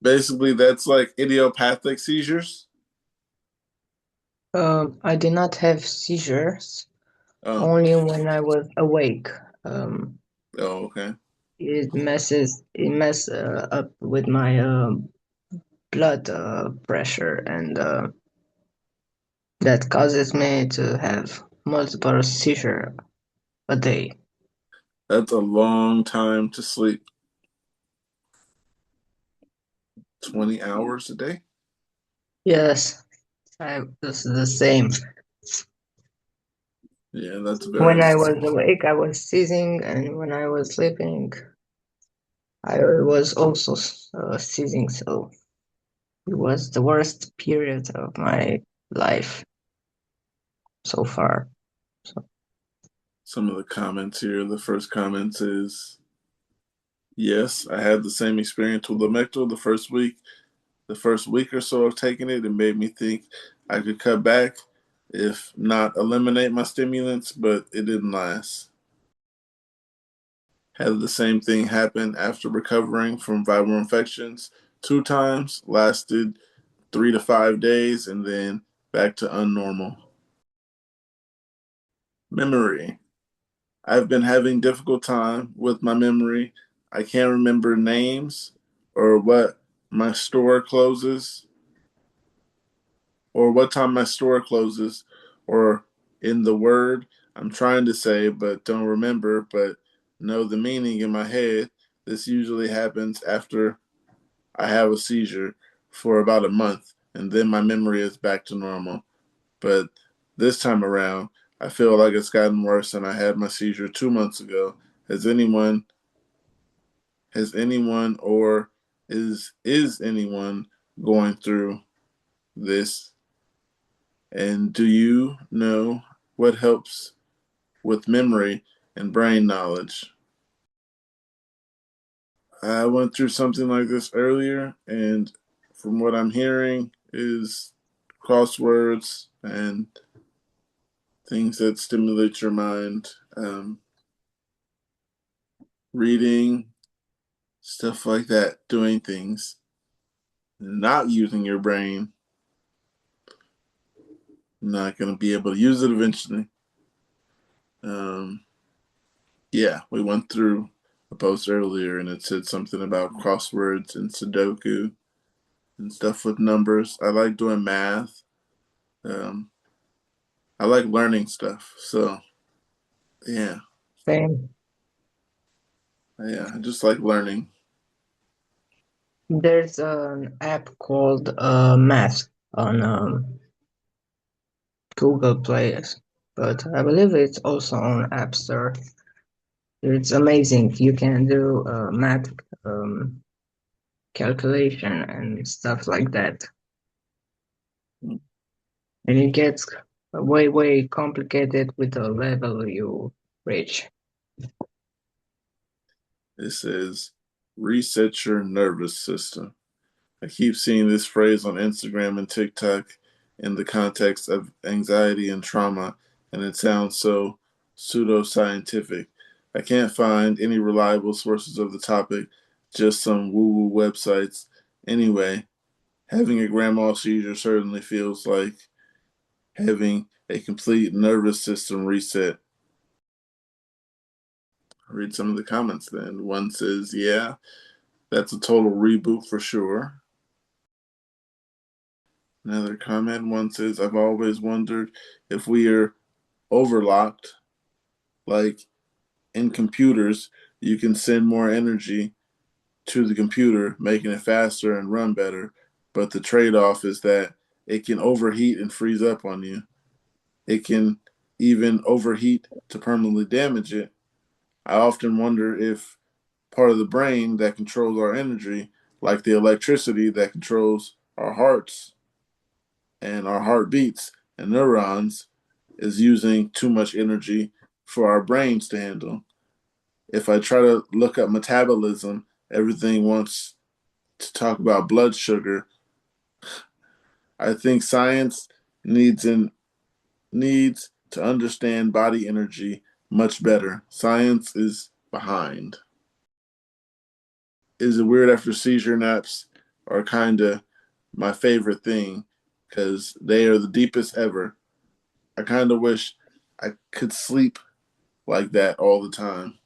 Basically, that's like idiopathic seizures. I did not have seizures, Oh, only when I was awake. oh, okay. It mess up with my blood pressure, and that causes me to have multiple seizures a day. That's a long time to sleep. 20 hours a day? Yes, this is the same. Yeah, that's very When I long. was awake, I was seizing, and when I was sleeping, I was also seizing. So it was the worst period of my life so far. So Some of the comments here. The first comment is, yes, I had the same experience with Lamictal the first week. The first week or so of taking it, it made me think I could cut back, if not eliminate my stimulants, but it didn't last. Had the same thing happen after recovering from viral infections 2 times, lasted 3 to 5 days, and then back to unnormal. Memory. I've been having difficult time with my memory. I can't remember names or my store closes what time my store closes or in the word I'm trying to say but don't remember but know the meaning in my head. This usually happens after I have a seizure for about a month and then my memory is back to normal. But this time around, I feel like it's gotten worse than I had my seizure 2 months ago. Has anyone or is anyone going through this? And do you know what helps with memory and brain knowledge? I went through something like this earlier, and from what I'm hearing is crosswords and things that stimulate your mind, reading, stuff like that, doing things, not using your brain. Not going to be able to use it eventually. Yeah, we went through a post earlier, and it said something about crosswords and Sudoku and stuff with numbers. I like doing math. Um, I like learning stuff. So yeah, Same. I just like learning. There's an app called Math on Google Play, but I believe it's also on App Store. It's amazing. You can do math calculation and stuff like that. And it gets way, way complicated with the level you reach. It says reset your nervous system. I keep seeing this phrase on Instagram and TikTok in the context of anxiety and trauma, and it sounds so pseudoscientific. I can't find any reliable sources of the topic, just some woo woo websites. Anyway, having a grand mal seizure certainly feels like having a complete nervous system reset. I'll read some of the comments then. One says, yeah, that's a total reboot for sure. Another comment, one says, I've always wondered if we are overlocked, like in computers, you can send more energy to the computer, making it faster and run better. But the trade off is that it can overheat and freeze up on you. It can even overheat to permanently damage it. I often wonder if part of the brain that controls our energy, like the electricity that controls our hearts and our heartbeats and neurons, is using too much energy for our brains to handle. If I try to look up metabolism, everything wants to talk about blood sugar. I think science needs to understand body energy much better. Science is behind. Is it weird after seizure naps are kind of my favorite thing because they are the deepest ever. I kind of wish I could sleep like that all the time.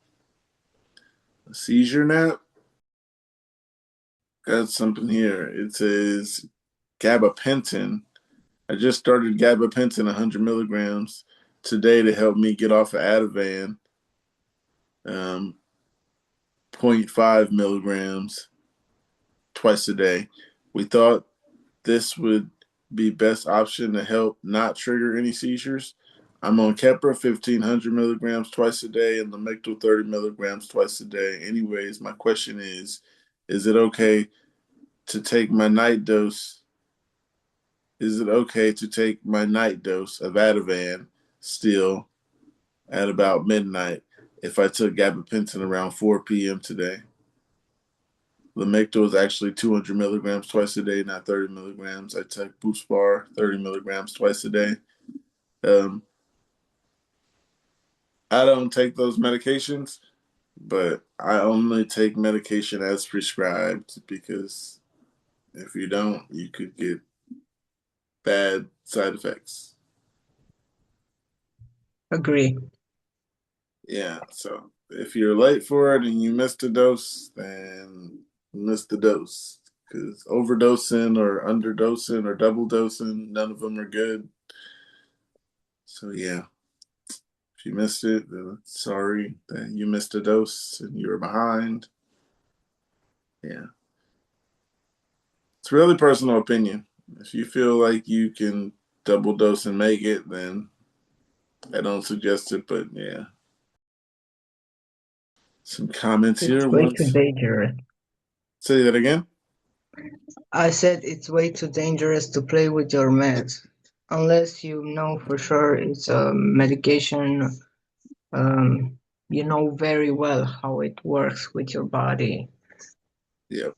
A seizure nap? Got something here. It says gabapentin. I just started gabapentin 100 milligrams today to help me get off of Ativan. Um, zero point 0.5 milligrams twice a day. We thought this would be best option to help not trigger any seizures. I'm on Keppra 1,500 milligrams twice a day and Lamictal 30 milligrams twice a day. Anyways, my question is it okay to take my night dose? Is it okay to take my night dose of Ativan still at about midnight if I took gabapentin around 4 p.m. today? Lamictal is actually 200 milligrams twice a day, not 30 milligrams. I take Boost Bar 30 milligrams twice a day. Um, I don't take those medications, but I only take medication as prescribed because if you don't, you could get bad side effects. Agree. Yeah, so if you're late for it and you missed a dose, then you missed the dose. Because overdosing or underdosing or double dosing, none of them are good. So yeah, if you missed it, then sorry that you missed a dose and you were behind. Yeah, it's really personal opinion. If you feel like you can double dose and make it, then I don't suggest it. But yeah, some comments It's here. way too Once dangerous. say that again. I said it's way too dangerous to play with your meds. Unless you know for sure it's a medication, you know very well how it works with your body. Yep.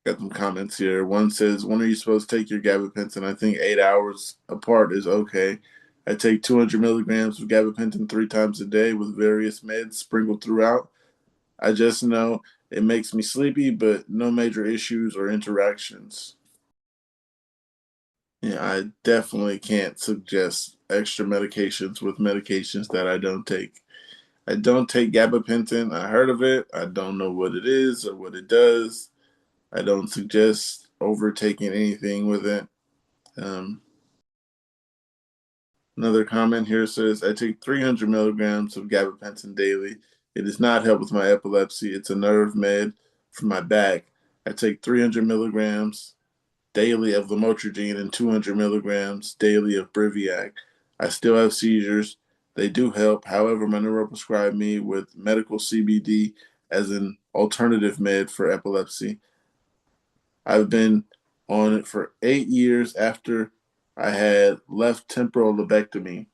Got some comments here. One says, when are you supposed to take your gabapentin? I think 8 hours apart is okay. I take 200 milligrams of gabapentin 3 times a day with various meds sprinkled throughout. I just know it makes me sleepy, but no major issues or interactions. Yeah, I definitely can't suggest extra medications with medications that I don't take. I don't take gabapentin. I heard of it. I don't know what it is or what it does. I don't suggest overtaking anything with it. Um, Another comment here says, I take 300 milligrams of gabapentin daily. It does not help with my epilepsy. It's a nerve med for my back. I take 300 milligrams daily of lamotrigine and 200 milligrams daily of Briviac. I still have seizures. They do help. However, my neuro prescribed me with medical CBD as an alternative med for epilepsy. I've been on it for 8 years after I had left temporal lobectomy.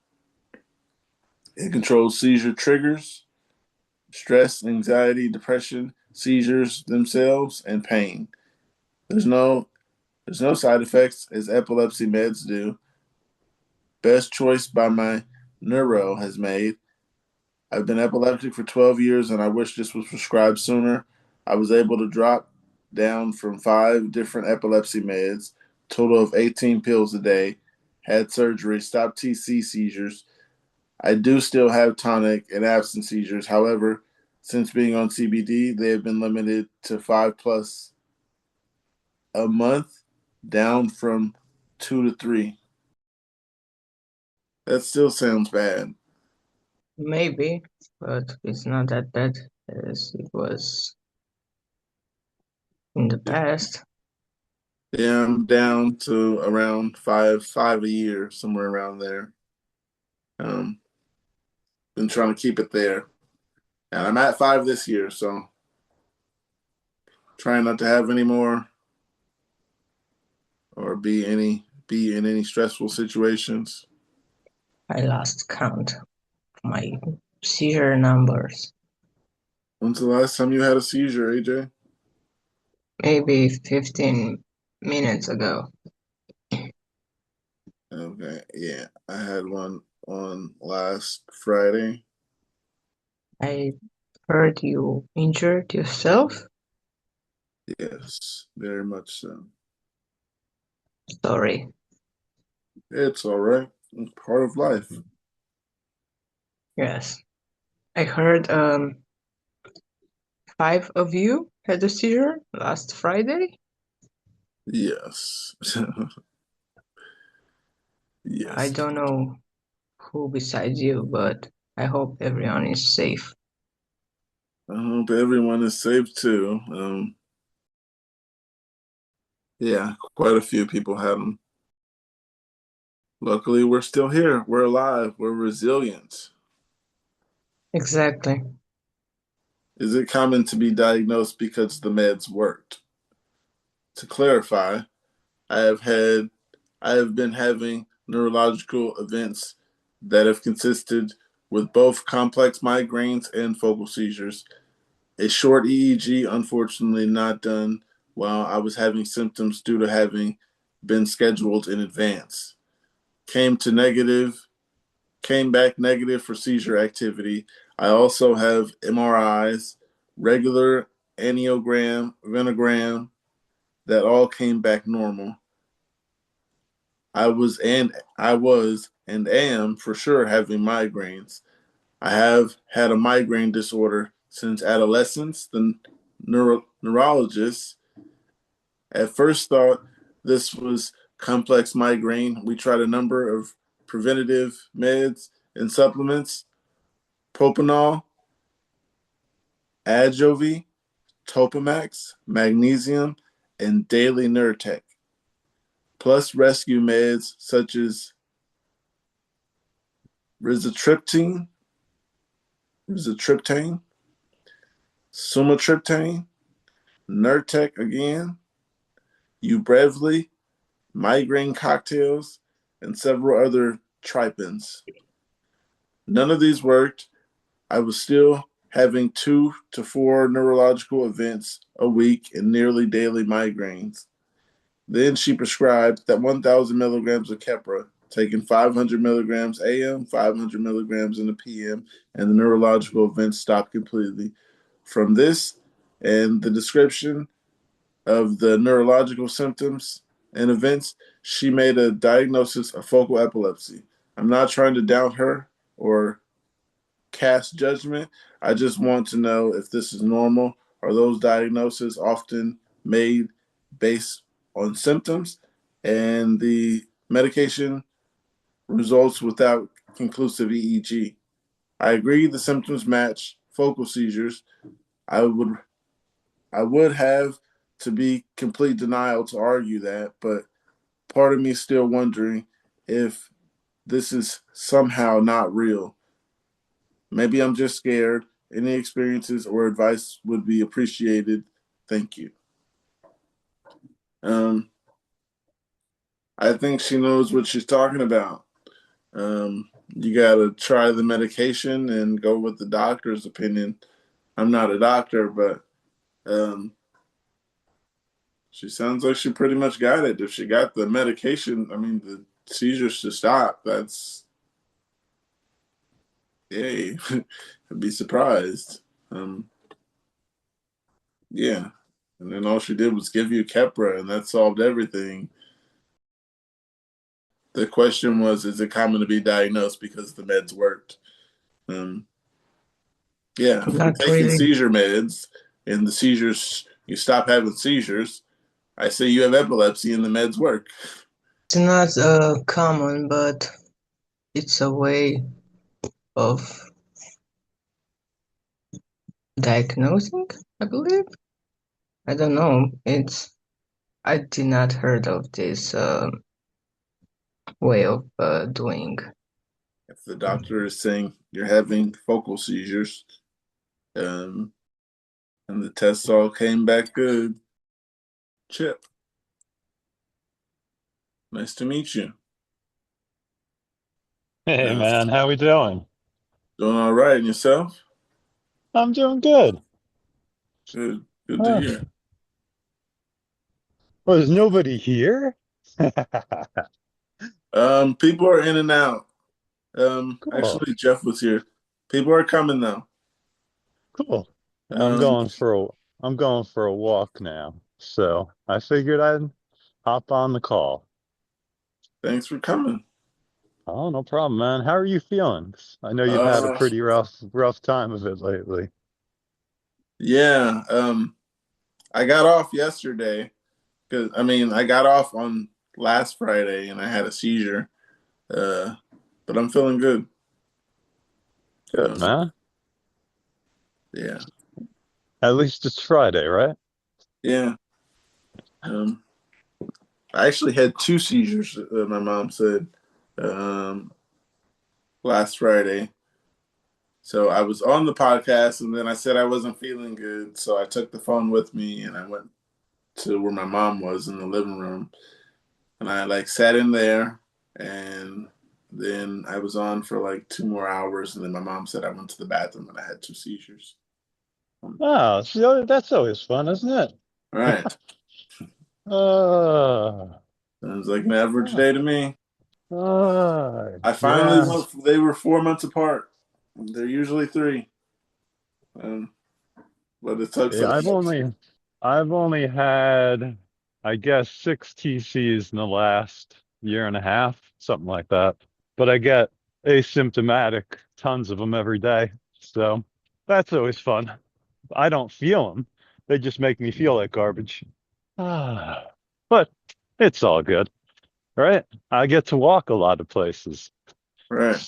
It controls seizure triggers, stress, anxiety, depression, seizures themselves, and pain. There's no side effects as epilepsy meds do. Best choice by my neuro has made. I've been epileptic for 12 years and I wish this was prescribed sooner. I was able to drop down from 5 different epilepsy meds, total of 18 pills a day, had surgery, stopped TC seizures. I do still have tonic and absent seizures. However, since being on CBD, they have been limited to 5+ a month, down from 2 to 3. That still sounds bad. Maybe, but it's not that bad as it was in the past. Yeah, I'm down to around five a year, somewhere around there. Um, been trying to keep it there, and I'm at 5 this year, so trying not to have any more or be in any stressful situations. I lost count of my seizure numbers. When's the last time you had a seizure, AJ? Maybe 15 minutes ago. Okay, yeah, I had one on last Friday. I heard you injured yourself. Yes, very much so. Sorry. It's all right. It's part of life. Yes. I heard 5 of you had a seizure last Friday. Yes. I Yes. don't know who besides you, but I hope everyone is safe. I hope everyone is safe too. Yeah, quite a few people had them. Luckily, we're still here. We're alive. We're resilient. Exactly. Is it common to be diagnosed because the meds worked? To clarify, I have had I have been having neurological events that have consisted with both complex migraines and focal seizures. A short EEG, unfortunately, not done while I was having symptoms due to having been scheduled in advance. Came to negative, Came back negative for seizure activity. I also have MRIs, regular angiogram, venogram, that all came back normal. I was and am for sure having migraines. I have had a migraine disorder since adolescence. The neurologist at first thought this was complex migraine. We tried a number of preventative meds and supplements, propanol, Adjovy, Topamax, magnesium, and daily Nurtec, plus rescue meds such as rizatriptane, sumatriptane, Nurtec again, Ubrevely, migraine cocktails, and several other tripens. None of these worked. I was still having 2 to 4 neurological events a week and nearly daily migraines. Then she prescribed that 1,000 milligrams of Keppra, taking 500 milligrams AM, 500 milligrams in the PM, and the neurological events stopped completely. From this and the description of the neurological symptoms and events, she made a diagnosis of focal epilepsy. I'm not trying to doubt her or cast judgment. I just want to know if this is normal. Are those diagnoses often made based on symptoms and the medication results without conclusive EEG? I agree the symptoms match focal seizures. I would have to be complete denial to argue that, but part of me is still wondering if this is somehow not real. Maybe I'm just scared. Any experiences or advice would be appreciated. Thank you. Um, I think she knows what she's talking about. You got to try the medication and go with the doctor's opinion. I'm not a doctor, but she sounds like she pretty much got it. If she got the medication, I mean, the seizures to stop, that's, yay. I'd be surprised. Yeah. And then all she did was give you Keppra, and that solved everything. The question was, is it common to be diagnosed because the meds worked? Yeah, if you're Not taking really. seizure meds and the seizures, you stop having seizures, I say you have epilepsy and the meds work. It's not common, but it's a way of diagnosing, I believe. I don't know. I did not heard of this way of doing. If the doctor is saying you're having focal seizures, and the tests all came back good, Chip, nice to meet you. Hey man, how we doing? Doing all right, and yourself? I'm doing good. Good, good to Huh. hear. Well, there's nobody here? People are in and out. Cool, Actually, Jeff was here. People are coming now. cool. I'm Um, going for I'm going for a walk now. So I figured I'd hop on the call. thanks for coming. Oh, no problem, man. How are you feeling? I know you've had a Uh, pretty rough time of it lately. yeah. I got off yesterday because I got off on last Friday and I had a seizure. But I'm feeling good. Good, Um, man. yeah, At least it's Friday, right? yeah. Um, I actually had two seizures. My mom said um, last Friday. So I was on the podcast, and then I said I wasn't feeling good. So I took the phone with me, and I went to where my mom was in the living room, and I like sat in there, and then I was on for like 2 more hours, and then my mom said I went to the bathroom and I had two seizures. Oh, so that's always fun, isn't it? All right, Uh, sounds like an average uh, day to me. I finally yeah. went. They were 4 months apart. They're usually three, um, but it took Yeah, so. I've only had, I guess, six TCs in the last year and a half, something like that. But I get asymptomatic, tons of them every day. So that's always fun. I don't feel them. They just make me feel like garbage. Ah, but it's all good, right? I get to walk a lot of places. Right.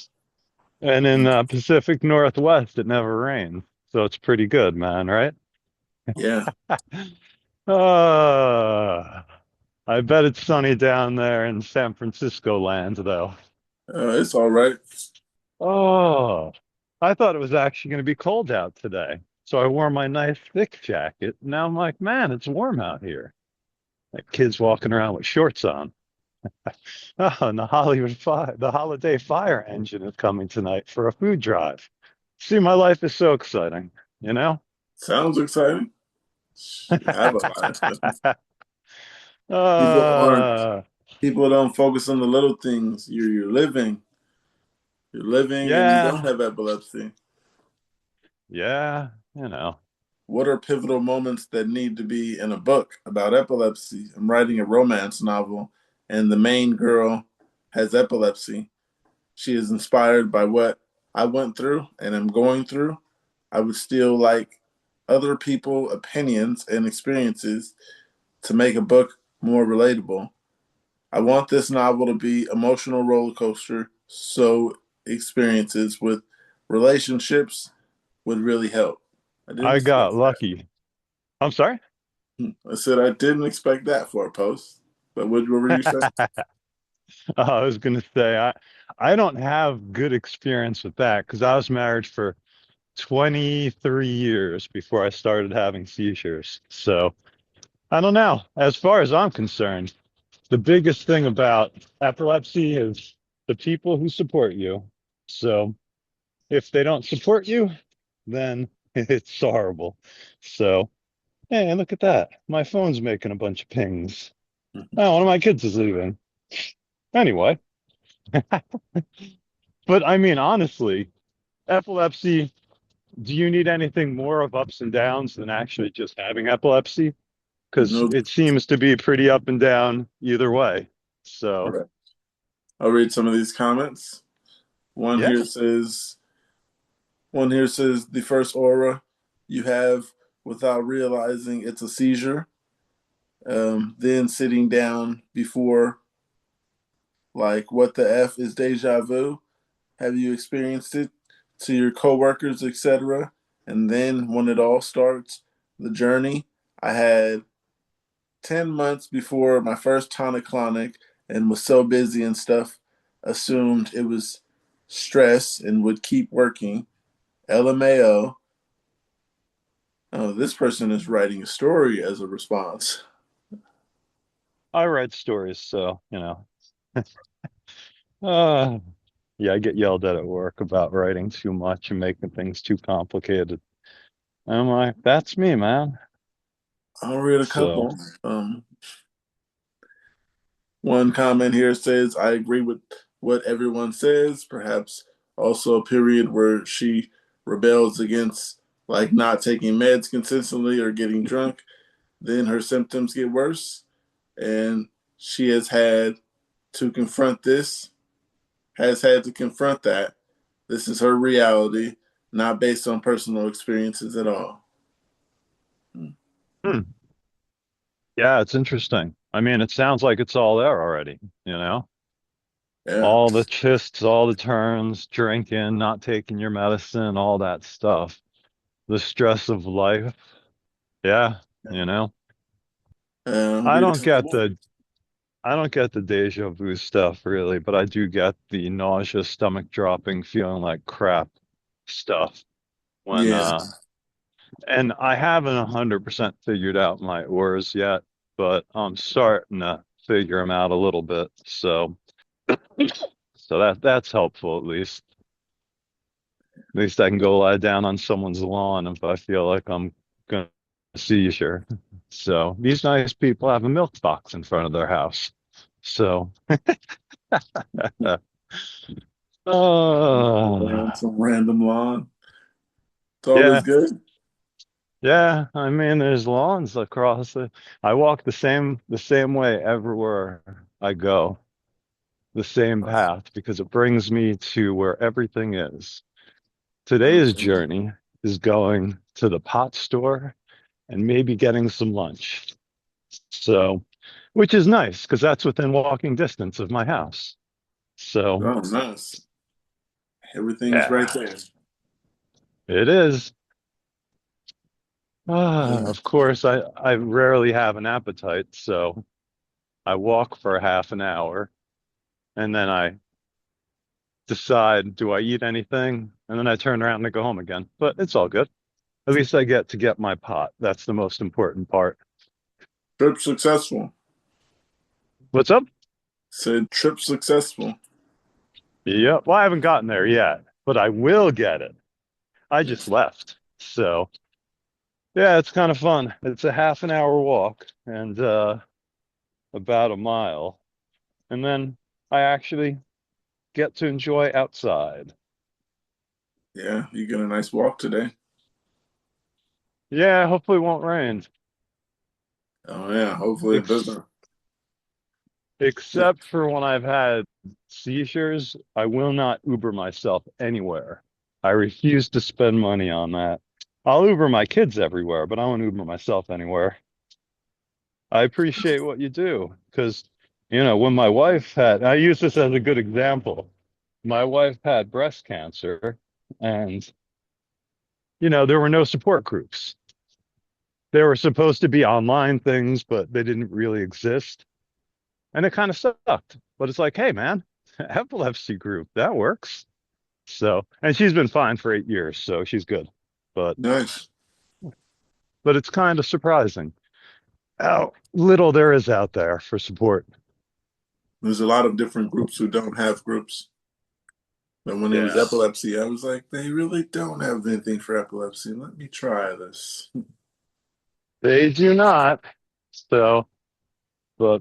And in Pacific Northwest, it never rains. So it's pretty good, man, right? Yeah. Uh, I bet it's sunny down there in San Francisco land, though. It's all right. Oh, I thought it was actually going to be cold out today. So I wore my nice thick jacket. Now I'm like, man, it's warm out here. Like kids walking around with shorts on. Oh, and the holiday fire engine is coming tonight for a food drive. See, my life is so exciting, you know? Sounds exciting. You have a life. People aren't. uh, People don't focus on the little things. You're living. You're living, and you don't yeah, have epilepsy. yeah, you know. What are pivotal moments that need to be in a book about epilepsy? I'm writing a romance novel, and the main girl has epilepsy. She is inspired by what I went through and am going through, I would still like other people' opinions and experiences to make a book more relatable. I want this novel to be emotional roller coaster, so experiences with relationships would really help. I didn't I expect got that. lucky. I'm sorry? I said I didn't expect that for a post. But what were you saying? I was gonna say I don't have good experience with that because I was married for 23 years before I started having seizures. So I don't know. As far as I'm concerned, the biggest thing about epilepsy is the people who support you. So if they don't support you, then it's horrible. So, hey, look at that. My phone's making a bunch of pings. Oh, one of my kids is leaving. Anyway, but I mean, honestly, epilepsy, do you need anything more of ups and downs than actually just having epilepsy? Because No, it seems to be pretty up and down either way. So, correct. I'll read some of these comments. One yeah. here says, one here says the first aura you have without realizing it's a seizure. Then sitting down before, like, what the F is deja vu? Have you experienced it to your coworkers, etc.? And then when it all starts, the journey, I had 10 months before my first tonic-clonic and was so busy and stuff, assumed it was stress and would keep working. LMAO. Oh, this person is writing a story as a response. I write stories, so, uh, yeah, I get yelled at work about writing too much and making things too complicated. And I'm like, that's me, man. I'll read a So, couple. One comment here says, I agree with what everyone says, perhaps also a period where she rebels against like not taking meds consistently or getting drunk. Then her symptoms get worse, and she to confront this, has had to confront that. This is her reality, not based on personal experiences at all. hmm. Yeah, it's interesting. I mean, it sounds like it's all there already, you know? Yeah, All the twists, all the turns, drinking, not taking your medicine, all that stuff. The stress of life. Yeah, yeah. you know. I Read a don't couple get more. the I don't get the deja vu stuff really, but I do get the nausea, stomach dropping, feeling like crap stuff when Yeah, and I haven't 100% figured out my auras yet, but I'm starting to figure them out a little bit. So that's helpful at least. At least I can go lie down on someone's lawn if I feel like I'm gonna seizure. So these nice people have a milk box in front of their house. So on oh some random lawn. It's always yeah. good. Yeah, I mean there's lawns across the I walk the same way everywhere I go, the same path because it brings me to where everything is. Today's Okay. journey is going to the pot store and maybe getting some lunch. So, which is nice because that's within walking distance of my house. So, Oh, nice. Everything's right yeah, there. it is. Yeah. Of course, I rarely have an appetite, so I walk for half an hour and then I decide, do I eat anything? And then I turn around and I go home again. But it's all good. At least I get to get my pot. That's the most important part. Trip successful. What's up? Said trip successful. Yeah, well, I haven't gotten there yet, but I will get it. I just Yes. left. So, yeah, it's kind of fun. It's a half an hour walk and about a mile. And then I actually get to enjoy outside. Yeah, you get a nice walk today. Yeah, hopefully it won't rain. Oh yeah, hopefully it Ex doesn't. Except for when I've had seizures, I will not Uber myself anywhere. I refuse to spend money on that. I'll Uber my kids everywhere, but I won't Uber myself anywhere. I appreciate what you do because, when my wife I use this as a good example. My wife had breast cancer and, there were no support groups. There were supposed to be online things, but they didn't really exist. And it kind of sucked. But it's like, hey, man, epilepsy group, that works. So, and she's been fine for 8 years, so she's good. But, Nice. but it's kind of surprising how little there is out there for support. There's a lot of different groups who don't have groups. But when it was epilepsy, I was like, they really don't have anything for epilepsy. Let me try this. They do not. So, but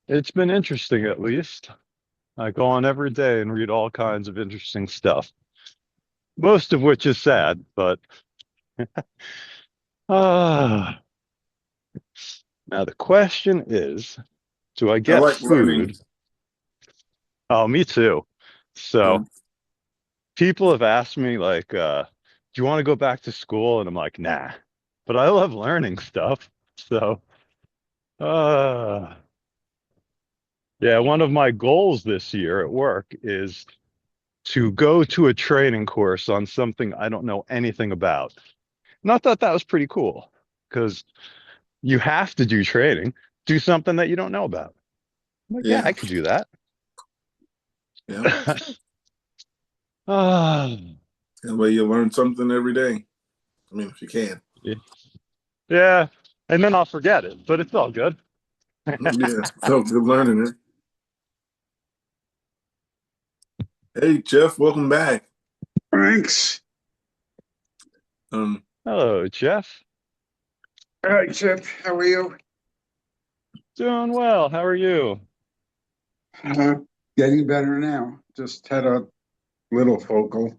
it's been interesting at least. I go on every day and read all kinds of interesting stuff, most of which is sad, but ah. Now the question is, do I I get like learning. food? Oh, me too. Yeah. So people have asked me like, do you want to go back to school? And I'm like, nah. But I love learning stuff. So uh yeah, one of my goals this year at work is to go to a training course on something I don't know anything about. And I thought that was pretty cool because you have to do training, do something that you don't know about. I'm like, yeah, Yeah. I could do that. Yeah. Ah, That way you learn something every day. I mean, if you can. yeah. And then I'll forget it, but it's all good. Yeah. So good learning it. Hey, Jeff, welcome back. Thanks. Hello, Jeff. All right, Chip, how are you? Doing well. How are you? Uh, Getting better now. Just had a little focal,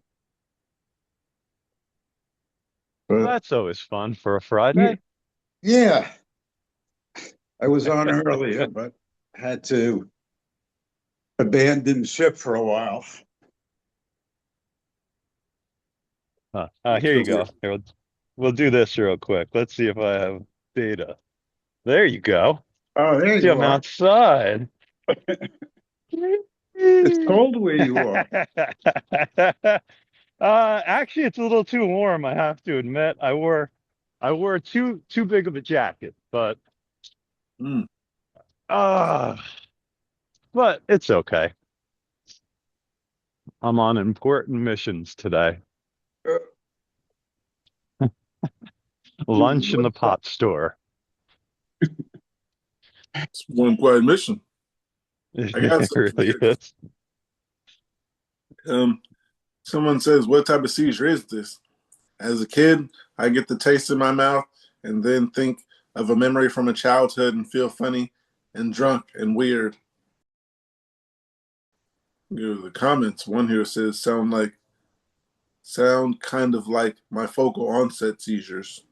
Well, but that's always fun for a Friday. yeah, I was on earlier, but had to abandon ship for a while. Here you go. Here, we'll do this real quick. Let's see if I have data. There you go. Oh, there See, you I'm are. outside. It's cold where you are. Actually, it's a little too warm, I have to admit. I wore too big of a jacket, but Mm. uh but it's okay. I'm on important missions today. Lunch in the pot store. It's one quiet mission. I got It something really here. is. Someone says, what type of seizure is this? As a kid, I get the taste in my mouth and then think of a memory from a childhood and feel funny and drunk and weird. The comments, one here says, sound kind of like my focal onset seizures.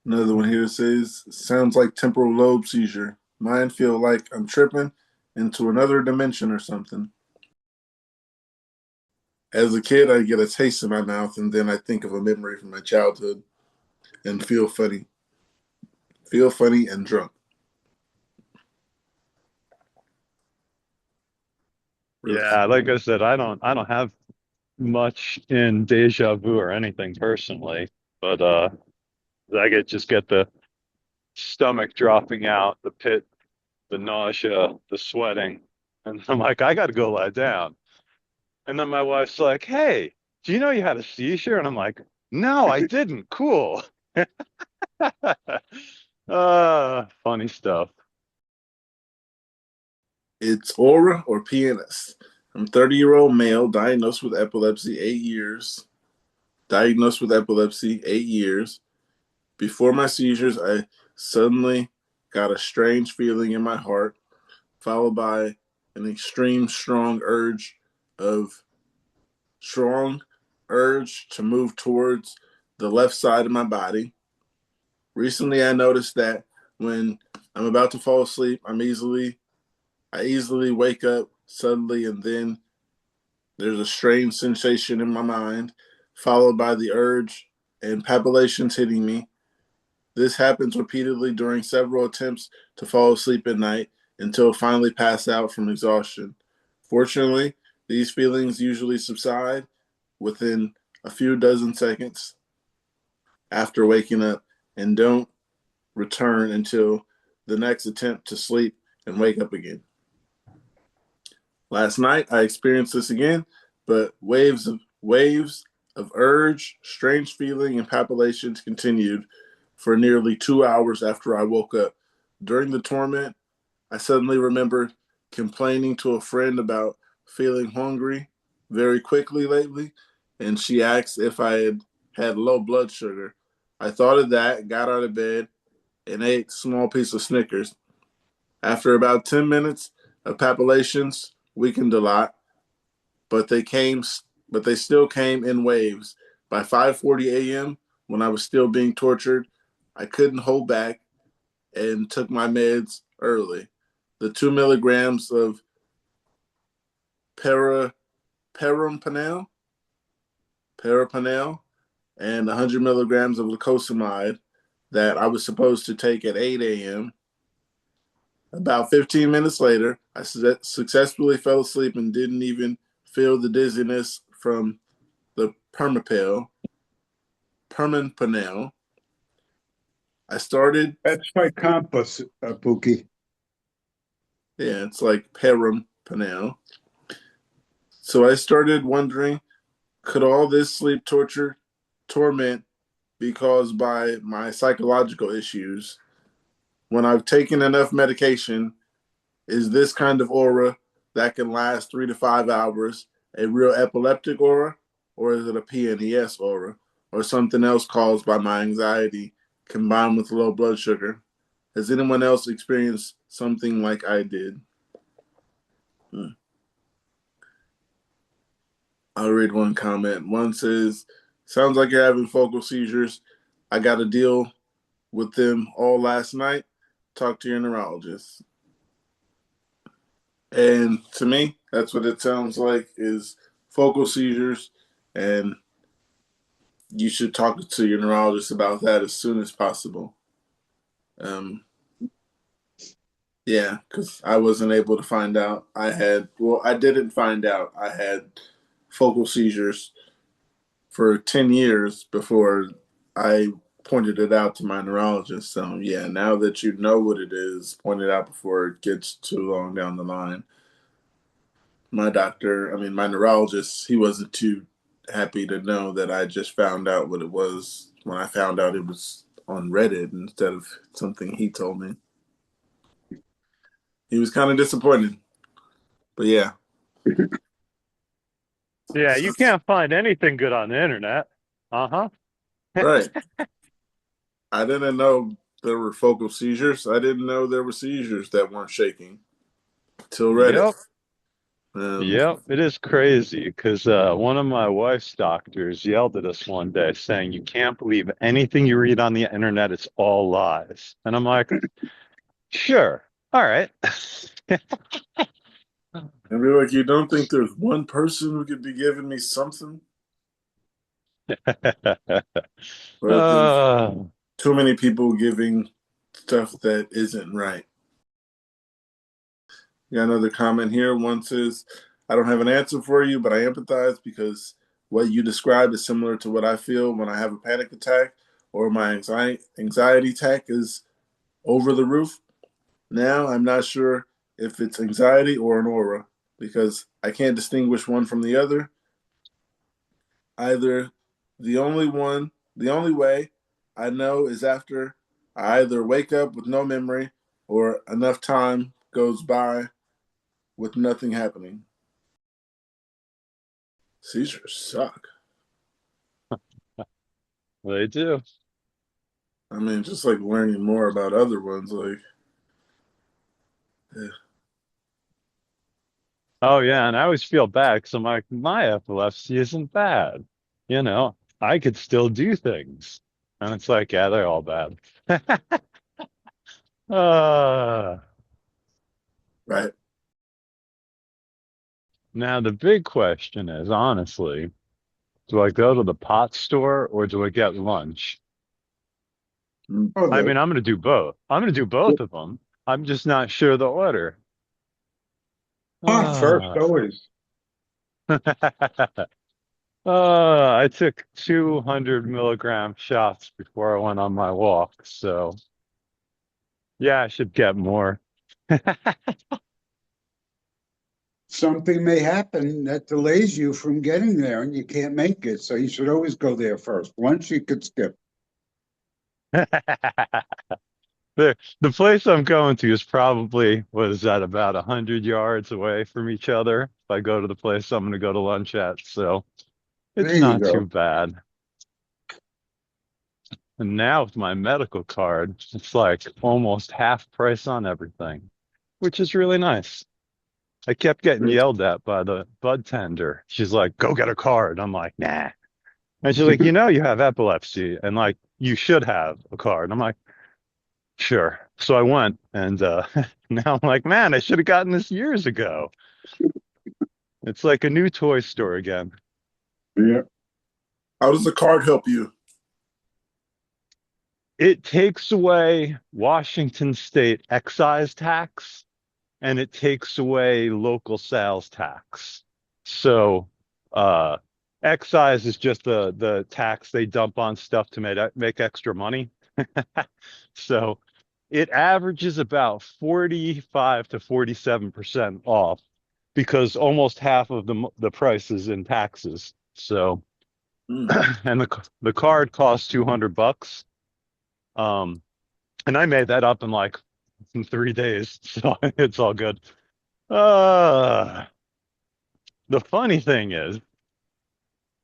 Another one here says, sounds like temporal lobe seizure. Mine feel like I'm tripping into another dimension or something. As a kid, I get a taste in my mouth and then I think of a memory from my childhood and feel funny and drunk. Yeah, like I said, I don't have much in deja vu or anything personally, but I just get the stomach dropping out, the pit, the nausea, the sweating, and I'm like, I gotta go lie down. And then my wife's like, "Hey, do you know you had a seizure?" And I'm like, "No, I didn't. Cool." Funny stuff. It's aura or pianist. I'm 30-year-old male, diagnosed with epilepsy, 8 years. Diagnosed with epilepsy, 8 years. Before my seizures, I suddenly got a strange feeling in my heart, followed by an of strong urge to move towards the left side of my body. Recently, I noticed that when I'm about to fall asleep. I easily wake up suddenly, and then there's a strange sensation in my mind, followed by the urge and palpitations hitting me. This happens repeatedly during several attempts to fall asleep at night until finally pass out from exhaustion. Fortunately, these feelings usually subside within a few dozen seconds after waking up and don't return until the next attempt to sleep and wake up again. Last night I experienced this again, but waves of urge, strange feeling, and palpitations continued for nearly 2 hours after I woke up. During the torment, I suddenly remembered complaining to a friend about feeling hungry very quickly lately, and she asked if I had low blood sugar. I thought of that, got out of bed, and ate a small piece of Snickers. After about 10 minutes of palpitations weakened a lot, but they came, but they still came in waves. By 5:40 a.m., when I was still being tortured, I couldn't hold back and took my meds early. The 2 milligrams of para, perampanel, parapanel, and 100 milligrams of lacosamide that I was supposed to take at 8 a.m. About 15 minutes later, I successfully fell asleep and didn't even feel the dizziness from the permanpanel. I started. That's my compass, Pookie. Yeah, it's like perampanel. So I started wondering, could all this sleep torment be caused by my psychological issues? When I've taken enough medication, is this kind of aura that can last 3 to 5 hours a real epileptic aura, or is it a PNES aura, or something else caused by my anxiety combined with low blood sugar? Has anyone else experienced something like I did? I'll read one comment. One says, sounds like you're having focal seizures. I got to deal with them all last night. Talk to your neurologist. And to me, that's what it sounds like is focal seizures. And you should talk to your neurologist about that as soon as possible. Yeah, because I wasn't able to find out I didn't find out I had focal seizures for 10 years before I pointed it out to my neurologist. So, yeah, now that you know what it is, point it out before it gets too long down the line. My neurologist, he wasn't too happy to know that I just found out what it was when I found out it was on Reddit instead of something he told me. He was kind of disappointed. But yeah. Yeah, you can't find anything good on the internet. Uh-huh. Right. I didn't know there were focal seizures. I didn't know there were seizures that weren't shaking till Reddit. Yep. Yep, it is crazy because one of my wife's doctors yelled at us one day saying, you can't believe anything you read on the internet, it's all lies. And I'm like, sure, all right. And be like, you don't think there's one person who could be giving me something? Or there's too many people giving stuff that isn't right. Got another comment here. One says, I don't have an answer for you, but I empathize because what you describe is similar to what I feel when I have a panic attack or my anxiety attack is over the roof. Now I'm not sure if it's anxiety or an aura because I can't distinguish one from the other. Either the only way I know is after I either wake up with no memory or enough time goes by with nothing happening. Seizures suck. They do. I mean, just like learning more about other ones, like, yeah. Oh, yeah, and I always feel bad because I'm like, my epilepsy isn't bad. You know, I could still do things. And it's like, yeah, they're all bad. Uh, Right. Now the big question is, honestly, do I go to the pot store or do I get lunch? Mm. Oh, I mean, I'm going to do both. I'm going to do both of them. I'm just not sure the order. first Ah. always. I took 200 milligram shots before I went on my walk. So, yeah, I should get more. Something may happen that delays you from getting there and you can't make it. So you should always go there first. Once you could skip. The place I'm going to is probably was at about 100 yards away from each other. If I go to the place I'm going to go to lunch at, so There it's you not too go. bad. And now with my medical card, it's like almost half price on everything, which is really nice. I kept getting yelled at by the bud tender. She's like, "Go get a card." I'm like, "Nah." And she's like, "You have epilepsy, and like you should have a card." I'm like, "Sure." So I went, and now I'm like, "Man, I should have gotten this years ago." It's like a new toy store again. Yeah. How does the card help you? It takes away Washington state excise tax and it takes away local sales tax. So, uh, excise is just the tax they dump on stuff to make extra money. So it averages about 45 to 47% off because almost half of the price is in taxes. So, Mm. and the card costs $200. Um, and I made that up in 3 days, so it's all good. Uh, the funny thing is,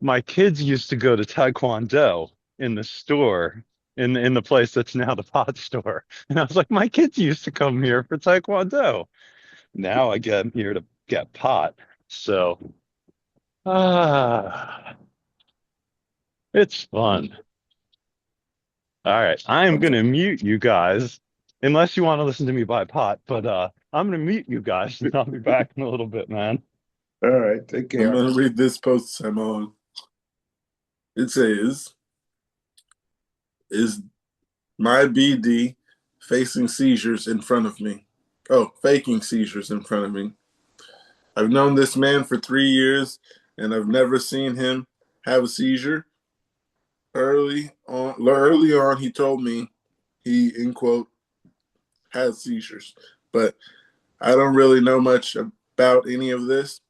my kids used to go to Taekwondo in the store, in the place that's now the pot store. And I was like, my kids used to come here for Taekwondo. Now I get here to get pot. So, ah, it's fun. All right, I am gonna mute you guys, unless you want to listen to me buy pot. But I'm gonna mute you guys, and I'll be back in a little bit, man. All right. Take I'm care. going to read this post I'm on. It says, "Is my BD facing seizures in front of me? Oh, faking seizures in front of me. I've known this man for 3 years, and I've never seen him have a seizure. Early on, he told me he, in quote, has seizures, but I don't really know much about any of this.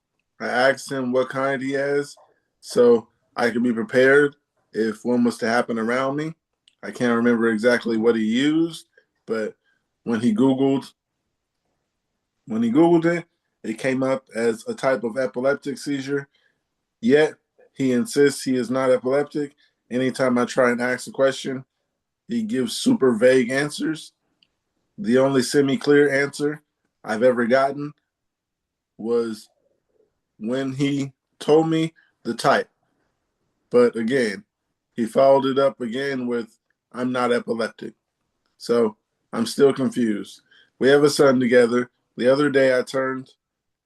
I asked him what kind he has so I can be prepared if one was to happen around me. I can't remember exactly what he used, but when he Googled it, it came up as a type of epileptic seizure. Yet he insists he is not epileptic. Anytime I try and ask a question, he gives super vague answers. The only semi-clear answer I've ever gotten was when he told me the type. But again, he followed it up again with, I'm not epileptic. So I'm still confused. We have a son together. The other day I turned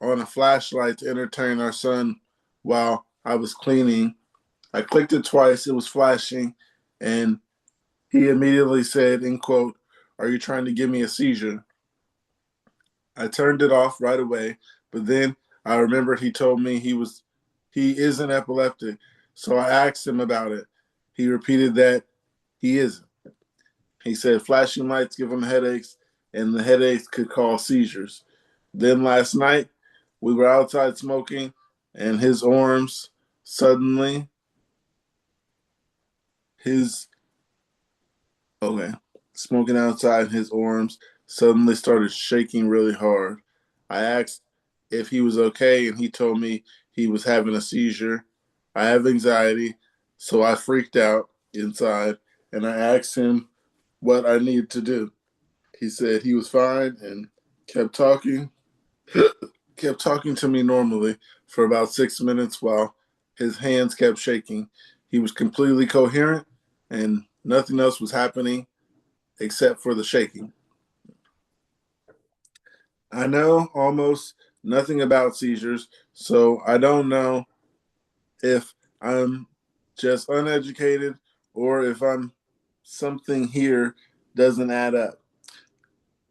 on a flashlight to entertain our son while I was cleaning. I clicked it twice, it was flashing, and he immediately said, in quote, "Are you trying to give me a seizure?" I turned it off right away, but then I remembered he told me he isn't epileptic. So I asked him about it. He repeated that he isn't. He said flashing lights give him headaches and the headaches could cause seizures. Then last night we were outside smoking and suddenly his okay, smoking outside, his arms suddenly started shaking really hard. I asked if he was okay, and he told me he was having a seizure. I have anxiety, so I freaked out inside, and I asked him what I needed to do. He said he was fine and kept talking, kept talking to me normally for about 6 minutes while his hands kept shaking. He was completely coherent, and nothing else was happening except for the shaking. I know almost nothing about seizures, so I don't know if I'm just uneducated or if I'm something here doesn't add up.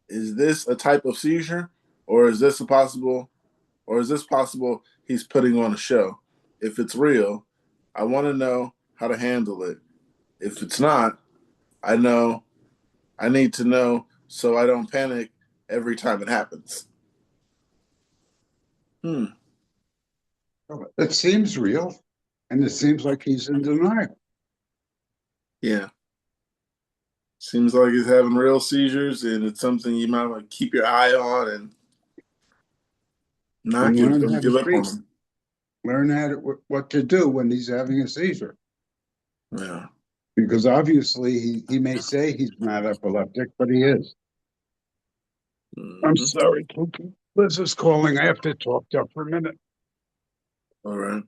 Is this a type of seizure, or is this a possible, or is this possible he's putting on a show? If it's real, I want to know how to handle it. If it's not, I know I need to know so I don't panic every time it happens. It seems real, and it seems like he's in denial. Yeah. Seems like he's having real seizures, and it's something you might want to keep your eye on and not And learn how to give up on treat, him. learn how to, what to do when he's having a seizure. Yeah. Because obviously he may say he's not epileptic, but he is. I'm Mhm. sorry, Cookie. Liz is calling. I have to talk to her for a minute. All right.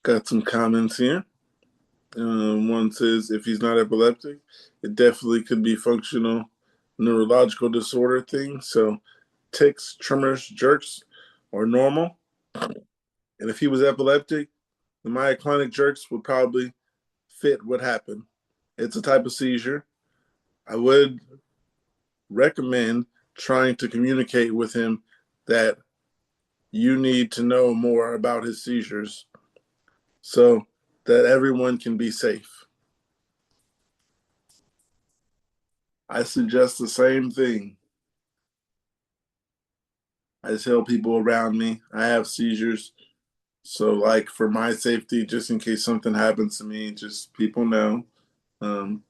Got some comments here. One says if he's not epileptic, it definitely could be functional neurological disorder thing. So tics, tremors, jerks are normal. And if he was epileptic, the myoclonic jerks would probably fit what happened. It's a type of seizure. I would recommend trying to communicate with him that you need to know more about his seizures so that everyone can be safe. I suggest the same thing. I tell people around me I have seizures. So, like, for my safety, just in case something happens to me, just people know. Um,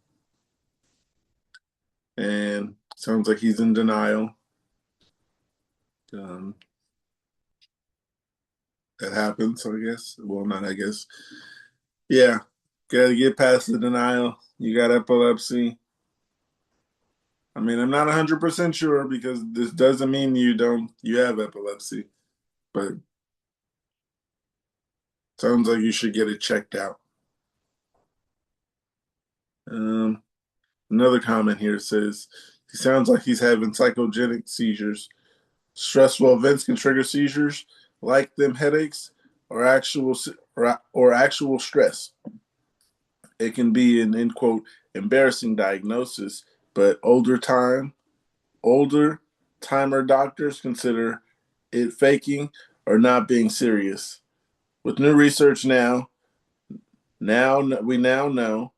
and sounds like he's in denial. Um, that happens, I guess. Well, not, I guess. Yeah, got to get past the denial. You got epilepsy. I mean, I'm not 100% sure because this doesn't mean you have epilepsy, but sounds like you should get it checked out. Um, Another comment here says he sounds like he's having psychogenic seizures. Stressful events can trigger seizures, like them headaches or actual stress. It can be an end quote embarrassing diagnosis, but older timer doctors consider it faking or not being serious. With new research we now know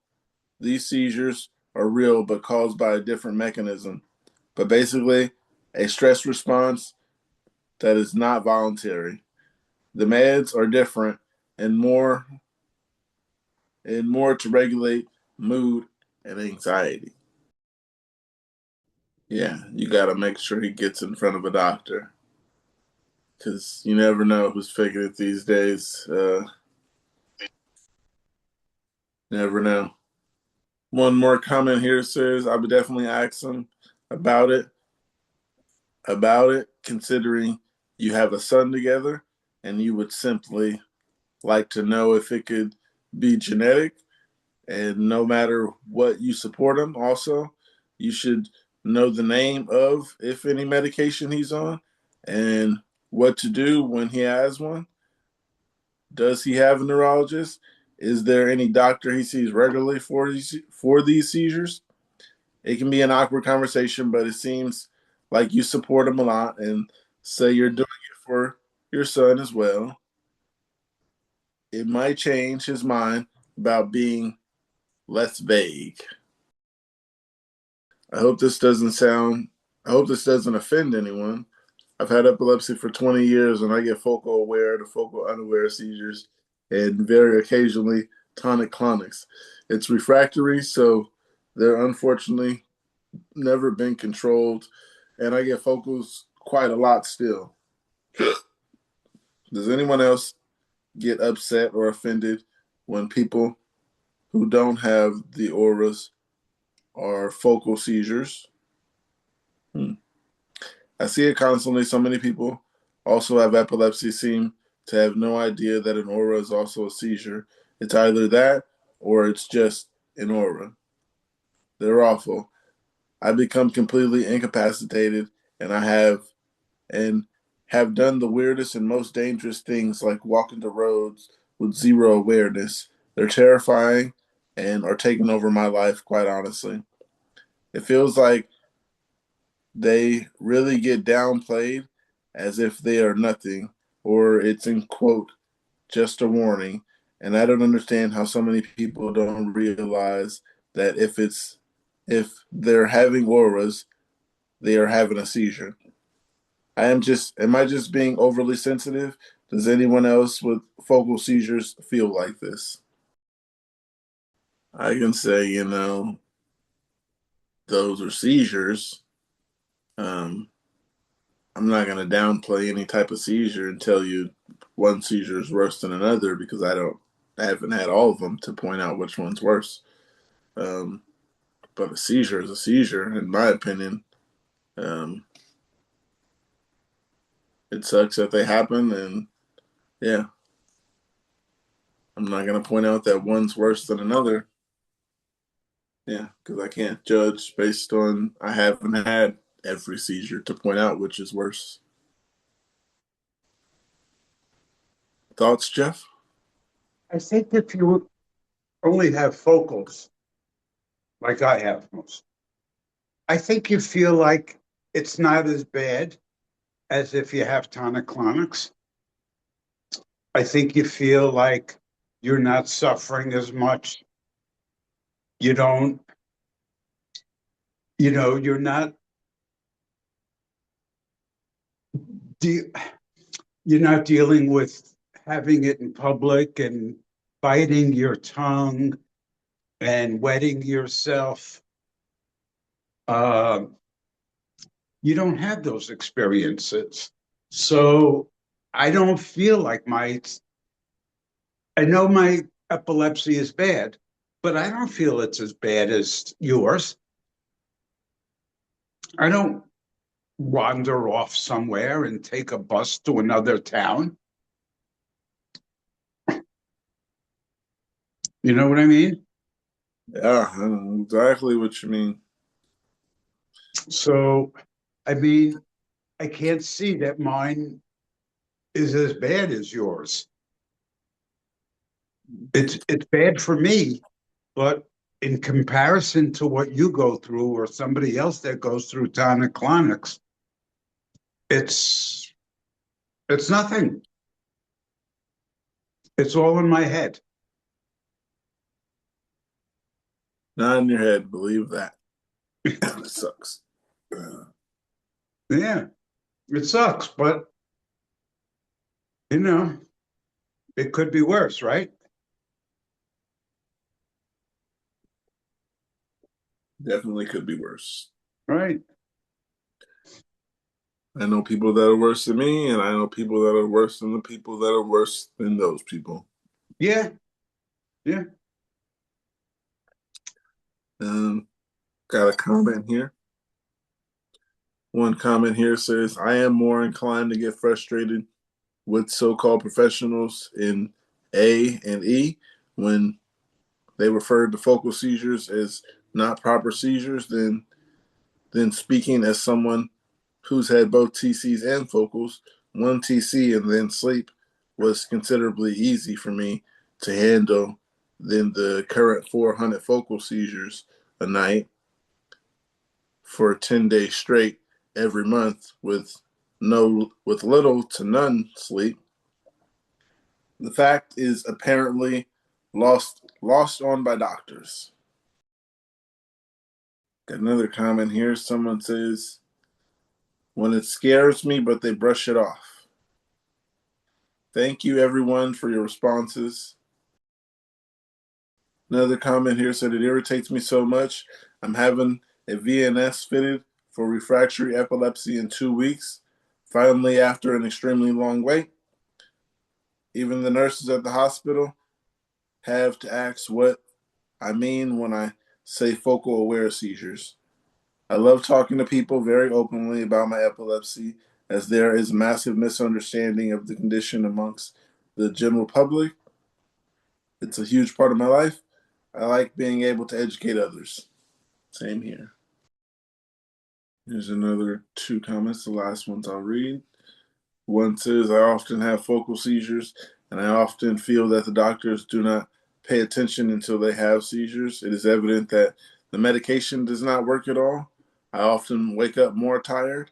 these seizures are real but caused by a different mechanism. But basically, a stress response that is not voluntary. The meds are different and more to regulate mood and anxiety. Yeah, you got to make sure he gets in front of a doctor because you never know who's faking it these days. Never know. One more comment here says I would definitely ask him about it. Considering you have a son together, and you would simply like to know if it could be genetic. And no matter what you support him, also, you should know the name of, if any, medication he's on and what to do when he has one. Does he have a neurologist? Is there any doctor he sees regularly for these seizures? It can be an awkward conversation, but it seems like you support him a lot and say you're doing it for your son as well. It might change his mind about being less vague. I hope this doesn't sound, I hope this doesn't offend anyone. I've had epilepsy for 20 years and I get focal aware to focal unaware seizures and very occasionally tonic clonics. It's refractory, so they're unfortunately never been controlled, and I get focals quite a lot still. Does anyone else get upset or offended when people who don't have the auras are focal seizures? I see it constantly. So many people also have epilepsy seem to have no idea that an aura is also a seizure. It's either that or it's just an aura. They're awful. I become completely incapacitated and and have done the weirdest and most dangerous things like walking the roads with zero awareness. They're terrifying and are taking over my life, quite honestly. It feels like they really get downplayed as if they are nothing, or it's in quote, just a warning. And I don't understand how so many people don't realize that if they're having auras, they are having a seizure. Am I just being overly sensitive? Does anyone else with focal seizures feel like this? I can say, those are seizures. Um, I'm not going to downplay any type of seizure and tell you one seizure is worse than another because I haven't had all of them to point out which one's worse. Um, but a seizure is a seizure, in my opinion. Um, it sucks that they happen, and yeah, I'm not going to point out that one's worse than another. Yeah, because I can't judge based on I haven't had every seizure to point out which is worse. Thoughts, Jeff? I think if you only have focals, like I have most, I think you feel like it's not as bad as if you have tonic-clonics. I think you feel like you're not suffering as much. You don't, you're not, de- you're not dealing with having it in public and biting your tongue and wetting yourself. Uh, you don't have those experiences. So I don't feel like I know my epilepsy is bad, but I don't feel it's as bad as yours. I don't wander off somewhere and take a bus to another town. You know what I mean? Yeah, I know exactly what you mean. So, I mean, I can't see that mine is as bad as yours. It's bad for me, but in comparison to what you go through or somebody else that goes through tonic-clonics, it's it's nothing. It's all in my head. Not in your head, believe that. It sucks. Yeah, it sucks, but you know, it could be worse, right? Definitely could be worse. Right. I know people that are worse than me, and I know people that are worse than the people that are worse than those people. Yeah. Yeah. Got a comment here. One comment here says, I am more inclined to get frustrated with so-called professionals in A and E when they refer to focal seizures as not proper seizures than speaking as someone who's had both TCs and focals. One TC and then sleep was considerably easy for me to handle than the current 400 focal seizures a night for 10 days straight every month with little to none sleep. The fact is apparently lost on by doctors. Got another comment here. Someone says, when it scares me, but they brush it off. Thank you, everyone, for your responses. Another comment here said, it irritates me so much. I'm having a VNS fitted for refractory epilepsy in 2 weeks. Finally, after an extremely long wait, even the nurses at the hospital have to ask what I mean when I say focal aware seizures. I love talking to people very openly about my epilepsy, as there is massive misunderstanding of the condition amongst the general public. It's a huge part of my life. I like being able to educate others. Same here. Here's another 2 comments. The last ones I'll read. One says, I often have focal seizures, and I often feel that the doctors do not pay attention until they have seizures. It is evident that the medication does not work at all. I often wake up more tired.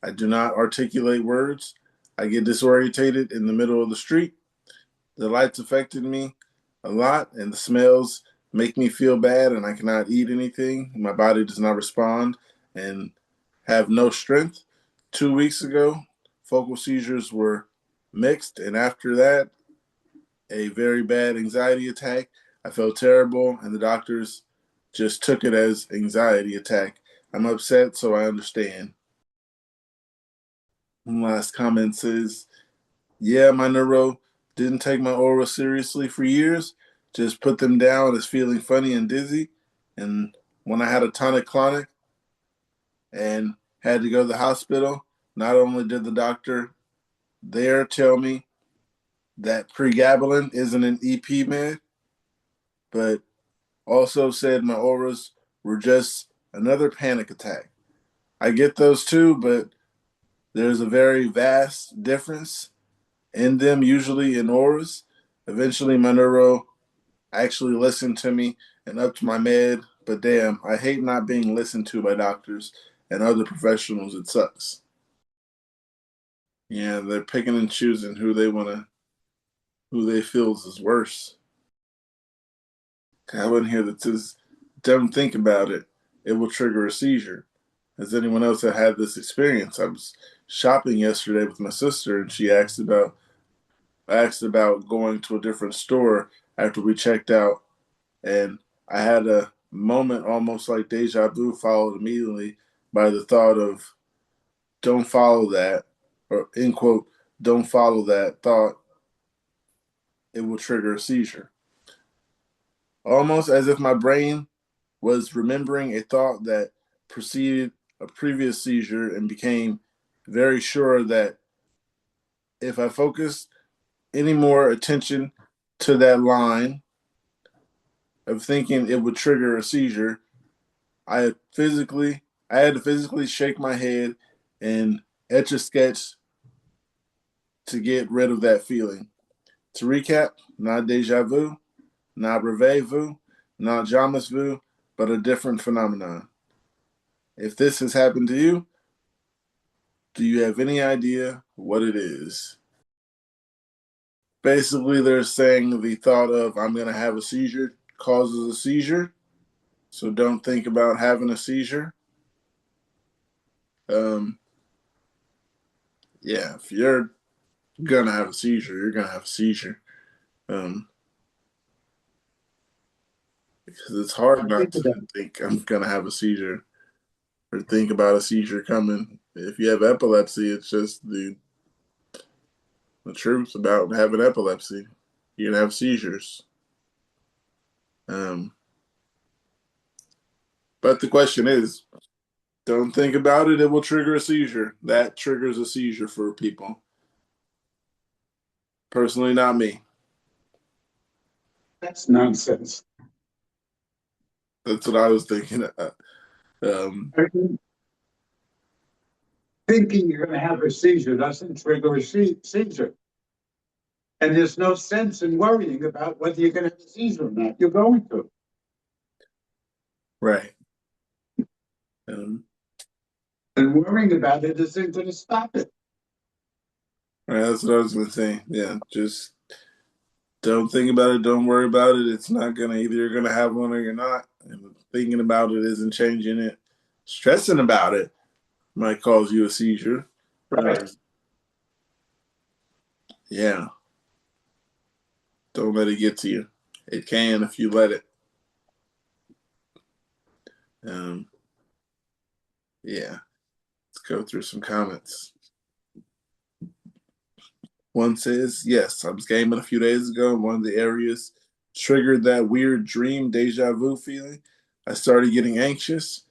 I do not articulate words. I get disorientated in the middle of the street. The lights affected me a lot, and the smells make me feel bad, and I cannot eat anything. My body does not respond and have no strength. 2 weeks ago, focal seizures were mixed, and after that, a very bad anxiety attack. I felt terrible, and the doctors just took it as anxiety attack. I'm upset, so I understand. Last comment says, yeah, my neuro didn't take my aura seriously for years, just put them down as feeling funny and dizzy. And when I had a tonic-clonic and had to go to the hospital, not only did the doctor there tell me that pregabalin isn't an EP med, but also said my auras were just another panic attack. I get those too, but there's a very vast difference in them, usually in auras. Eventually, my neuro actually listened to me and upped my med, but damn, I hate not being listened to by doctors and other professionals. It sucks. Yeah, they're picking and choosing who they feel is worse. I wouldn't hear that says, don't think about it. It will trigger a seizure. Has anyone else that had this experience? I was shopping yesterday with my sister, and she asked about going to a different store after we checked out, and I had a moment almost like deja vu, followed immediately by the thought of don't follow that, or end quote, don't follow that thought. It will trigger a seizure. Almost as if my brain was remembering a thought that preceded a previous seizure and became very sure that if I focused any more attention to that line of thinking it would trigger a seizure, I had to physically shake my head and etch a sketch to get rid of that feeling. To recap, not deja vu, not brevet vu, not jamis vu, but a different phenomenon. If this has happened to you, do you have any idea what it is? Basically, they're saying the thought of I'm going to have a seizure causes a seizure, so don't think about having a seizure. Yeah, if you're gonna have a seizure, you're gonna have a seizure. Because it's hard not to think I'm gonna have a seizure or think about a seizure coming. If you have epilepsy, it's just the truth about having epilepsy. You're gonna have seizures. But the question is, don't think about it, it will trigger a seizure. That triggers a seizure for people. Personally, not me. That's nonsense. That's what I was thinking. Thinking you're going to have a seizure doesn't trigger a seizure. And there's no sense in worrying about whether you're going to have a seizure or not. You're going to. Right. And worrying about it isn't going to stop it. Right, that's what I was gonna say. Yeah, just don't think about it. Don't worry about it. It's not gonna either you're gonna have one or you're not. And thinking about it isn't changing it. Stressing about it might cause you a seizure. Right. Yeah. Don't let it get to you. It can if you let it. Yeah. Let's go through some comments. One says, yes, I was gaming a few days ago. One of the areas triggered that weird dream deja vu feeling. I started getting anxious.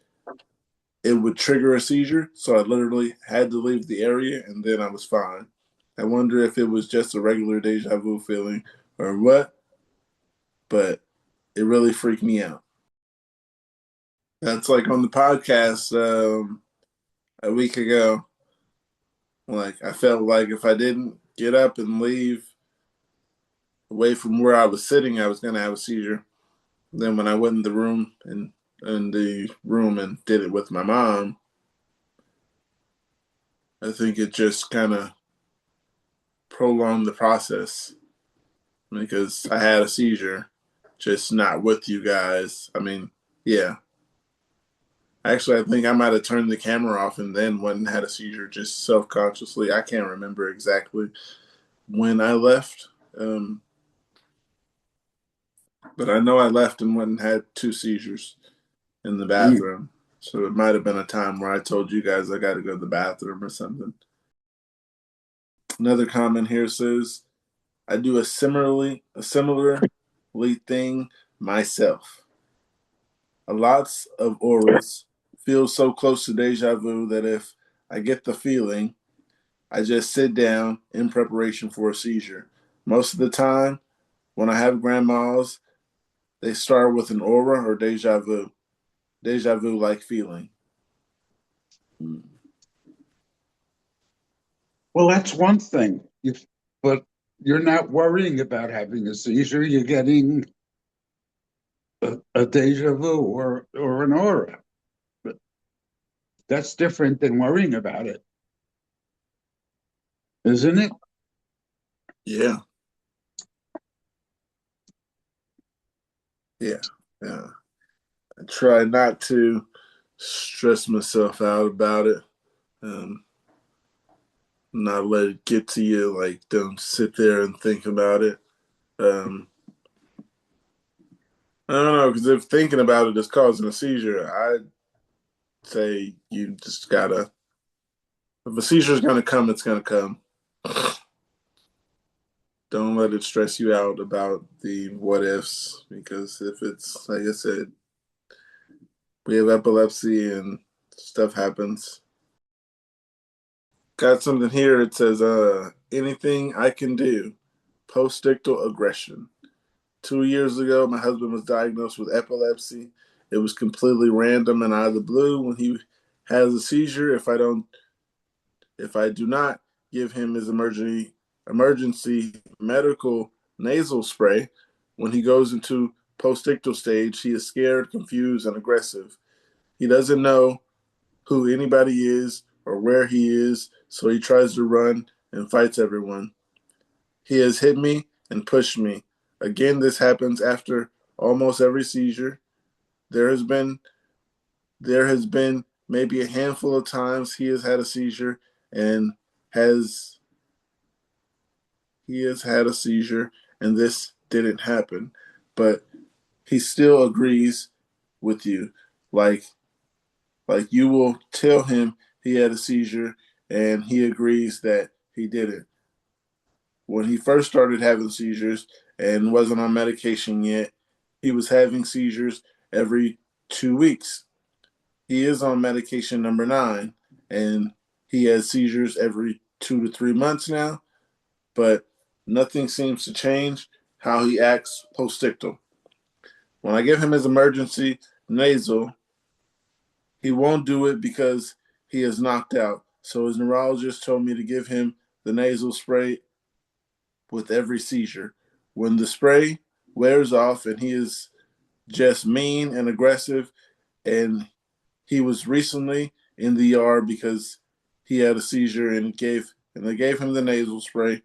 It would trigger a seizure, so I literally had to leave the area, and then I was fine. I wonder if it was just a regular deja vu feeling or what, but it really freaked me out. That's like on the podcast. a week ago. Like, I felt like if I didn't get up and leave away from where I was sitting, I was going to have a seizure. Then when I went in the room and did it with my mom, I think it just kind of prolonged the process because I had a seizure, just not with you guys. I mean, yeah. Actually, I think I might have turned the camera off and then went and had a seizure just self consciously. I can't remember exactly when I left. But I know I left and went and had 2 seizures in the bathroom. So it might have been a time where I told you guys I got to go to the bathroom or something. Another comment here says, I do a similarly thing myself. A lots of auras feel so close to deja vu that if I get the feeling, I just sit down in preparation for a seizure. Most of the time, when I have grandmas, they start with an aura or deja vu like feeling. Well, that's one thing. But you're not worrying about having a seizure. You're getting a deja vu or an aura. But that's different than worrying about it, isn't it? Yeah. Yeah. Yeah. I try not to stress myself out about it. Not let it get to you. Like, don't sit there and think about it. I don't know, because if thinking about it is causing a seizure, I'd say you just gotta. If a seizure is gonna come, it's gonna come. Don't let it stress you out about the what ifs, because if it's like I said, we have epilepsy and stuff happens. Got something here. It says, anything I can do, post-ictal aggression. 2 years ago, my husband was diagnosed with epilepsy. It was completely random and out of the blue. When he has a seizure, if I do not give him his emergency medical nasal spray, when he goes into post-ictal stage, he is scared, confused, and aggressive. He doesn't know who anybody is or where he is, so he tries to run and fights everyone. He has hit me and pushed me. Again, this happens after almost every seizure. There has been maybe a handful of times he has had a seizure and has he has had a seizure and this didn't happen. But he still agrees with you. Like you will tell him he had a seizure and he agrees that he didn't. When he first started having seizures and wasn't on medication yet, he was having seizures every 2 weeks. He is on medication number 9, and he has seizures every 2 to 3 months now, but nothing seems to change how he acts post-ictal. When I give him his emergency nasal, he won't do it because he is knocked out. So his neurologist told me to give him the nasal spray with every seizure. When the spray wears off and he is just mean and aggressive, and he was recently in the ER because he had a seizure and they gave him the nasal spray.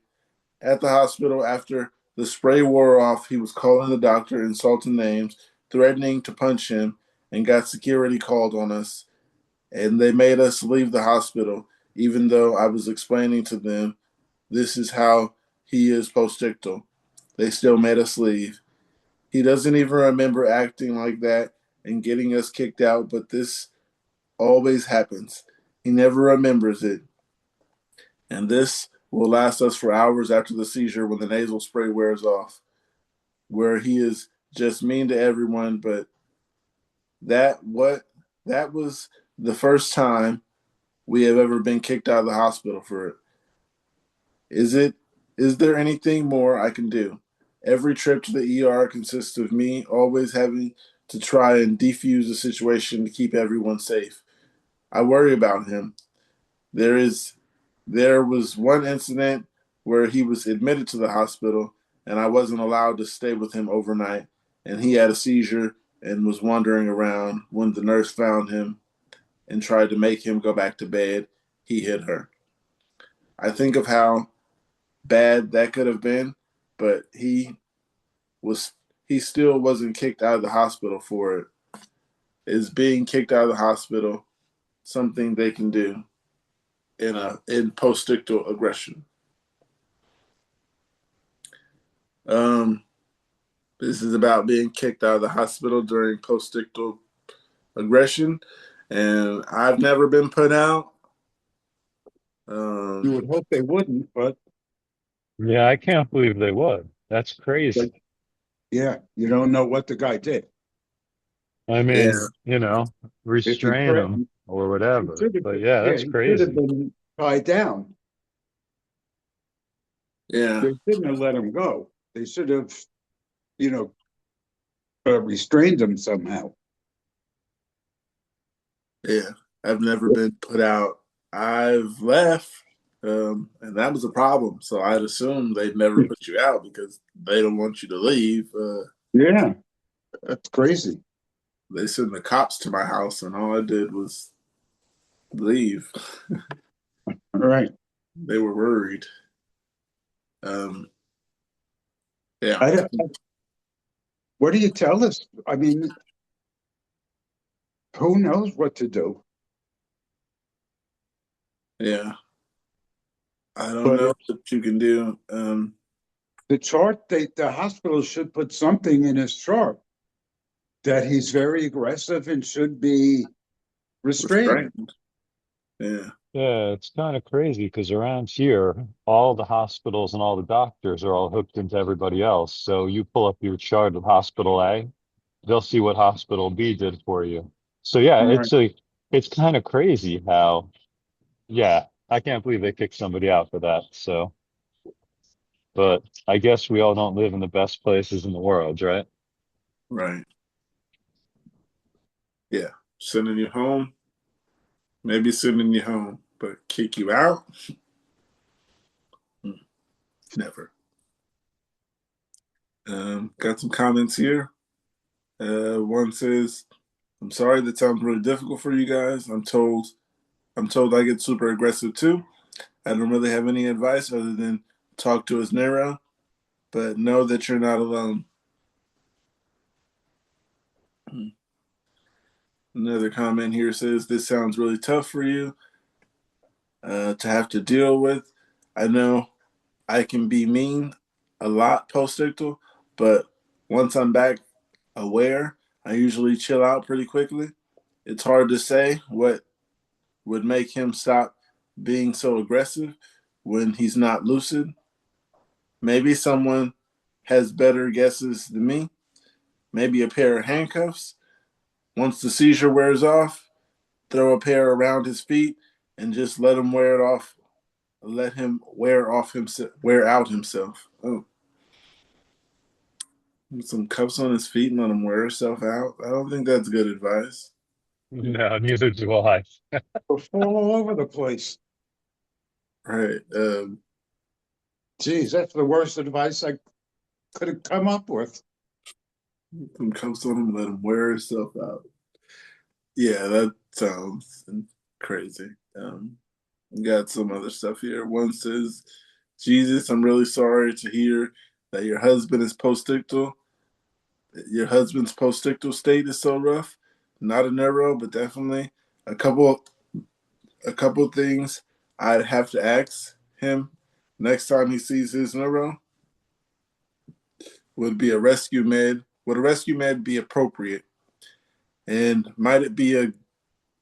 At the hospital, after the spray wore off, he was calling the doctor, insulting names, threatening to punch him, and got security called on us. And they made us leave the hospital, even though I was explaining to them this is how he is post-ictal. They still made us leave. He doesn't even remember acting like that and getting us kicked out, but this always happens. He never remembers it. And this will last us for hours after the seizure when the nasal spray wears off, where he is just mean to everyone, but that was the first time we have ever been kicked out of the hospital for it. Is there anything more I can do? Every trip to the ER consists of me always having to try and defuse the situation to keep everyone safe. I worry about him. There was one incident where he was admitted to the hospital and I wasn't allowed to stay with him overnight, and he had a seizure and was wandering around. When the nurse found him and tried to make him go back to bed, he hit her. I think of how bad that could have been, but was he still wasn't kicked out of the hospital for it. Is being kicked out of the hospital something they can do in postictal aggression? Um, this is about being kicked out of the hospital during postictal aggression, and I've never been put out. You would hope they wouldn't, but Yeah, I can't believe they would. That's crazy. yeah, you don't know what the guy did. I Yeah, mean, If he restrain them threatened, or he whatever. should have But been, yeah, yeah, that's he should have crazy. been tied down. yeah, They shouldn't have let him go. They should have, you know, restrained him somehow. yeah. I've never been put out. I've left, and that was a problem. So I'd assume they'd never put you out because they don't want you to leave. Yeah, that's crazy. They sent the cops to my house, and all I did was leave. All right. They were worried. Um, yeah, I don't, what do you tell us? I mean, who knows what to do? yeah. I don't But know it's what you can do. the chart, the hospital should put something in his chart that he's very aggressive and should be restrained. Restrained. Yeah, Yeah, it's kind of crazy because around here, all the hospitals and all the doctors are all hooked into everybody else. So you pull up your chart of hospital A, they'll see what hospital B did for you. So yeah, All right. it's kind of crazy how, yeah, I can't believe they kicked somebody out for that. So, but I guess we all don't live in the best places in the world, right? right. Yeah, sending you home. Maybe sending you home, but kick you out? Never. Got some comments here. One says, "I'm sorry that sounds really difficult for you guys. I'm told I get super aggressive too. I don't really have any advice other than talk to his neuro, but know that you're not alone." Another comment here says, "This sounds really tough for you to have to deal with. I know I can be mean a lot post-ictal, but once I'm back aware, I usually chill out pretty quickly. It's hard to say what would make him stop being so aggressive when he's not lucid. Maybe someone has better guesses than me. Maybe a pair of handcuffs. Once the seizure wears off, throw a pair around his feet and just let him wear it off. Let him wear out himself. Oh, with some cuffs on his feet and let him wear himself out. I don't think that's good advice. No, neither do I. They'll fall all over the place. Right. Geez, that's the worst advice I could have come up with. Some cuffs on him and let him wear himself out. Yeah, that sounds crazy. Got some other stuff here. One says, "Jesus, I'm really sorry to hear that your husband is postictal. Your husband's postictal state is so rough. Not a neuro, but definitely a couple a couple things I'd have to ask him next time he sees his neuro would be a rescue med. Would a rescue med be appropriate? And might it be a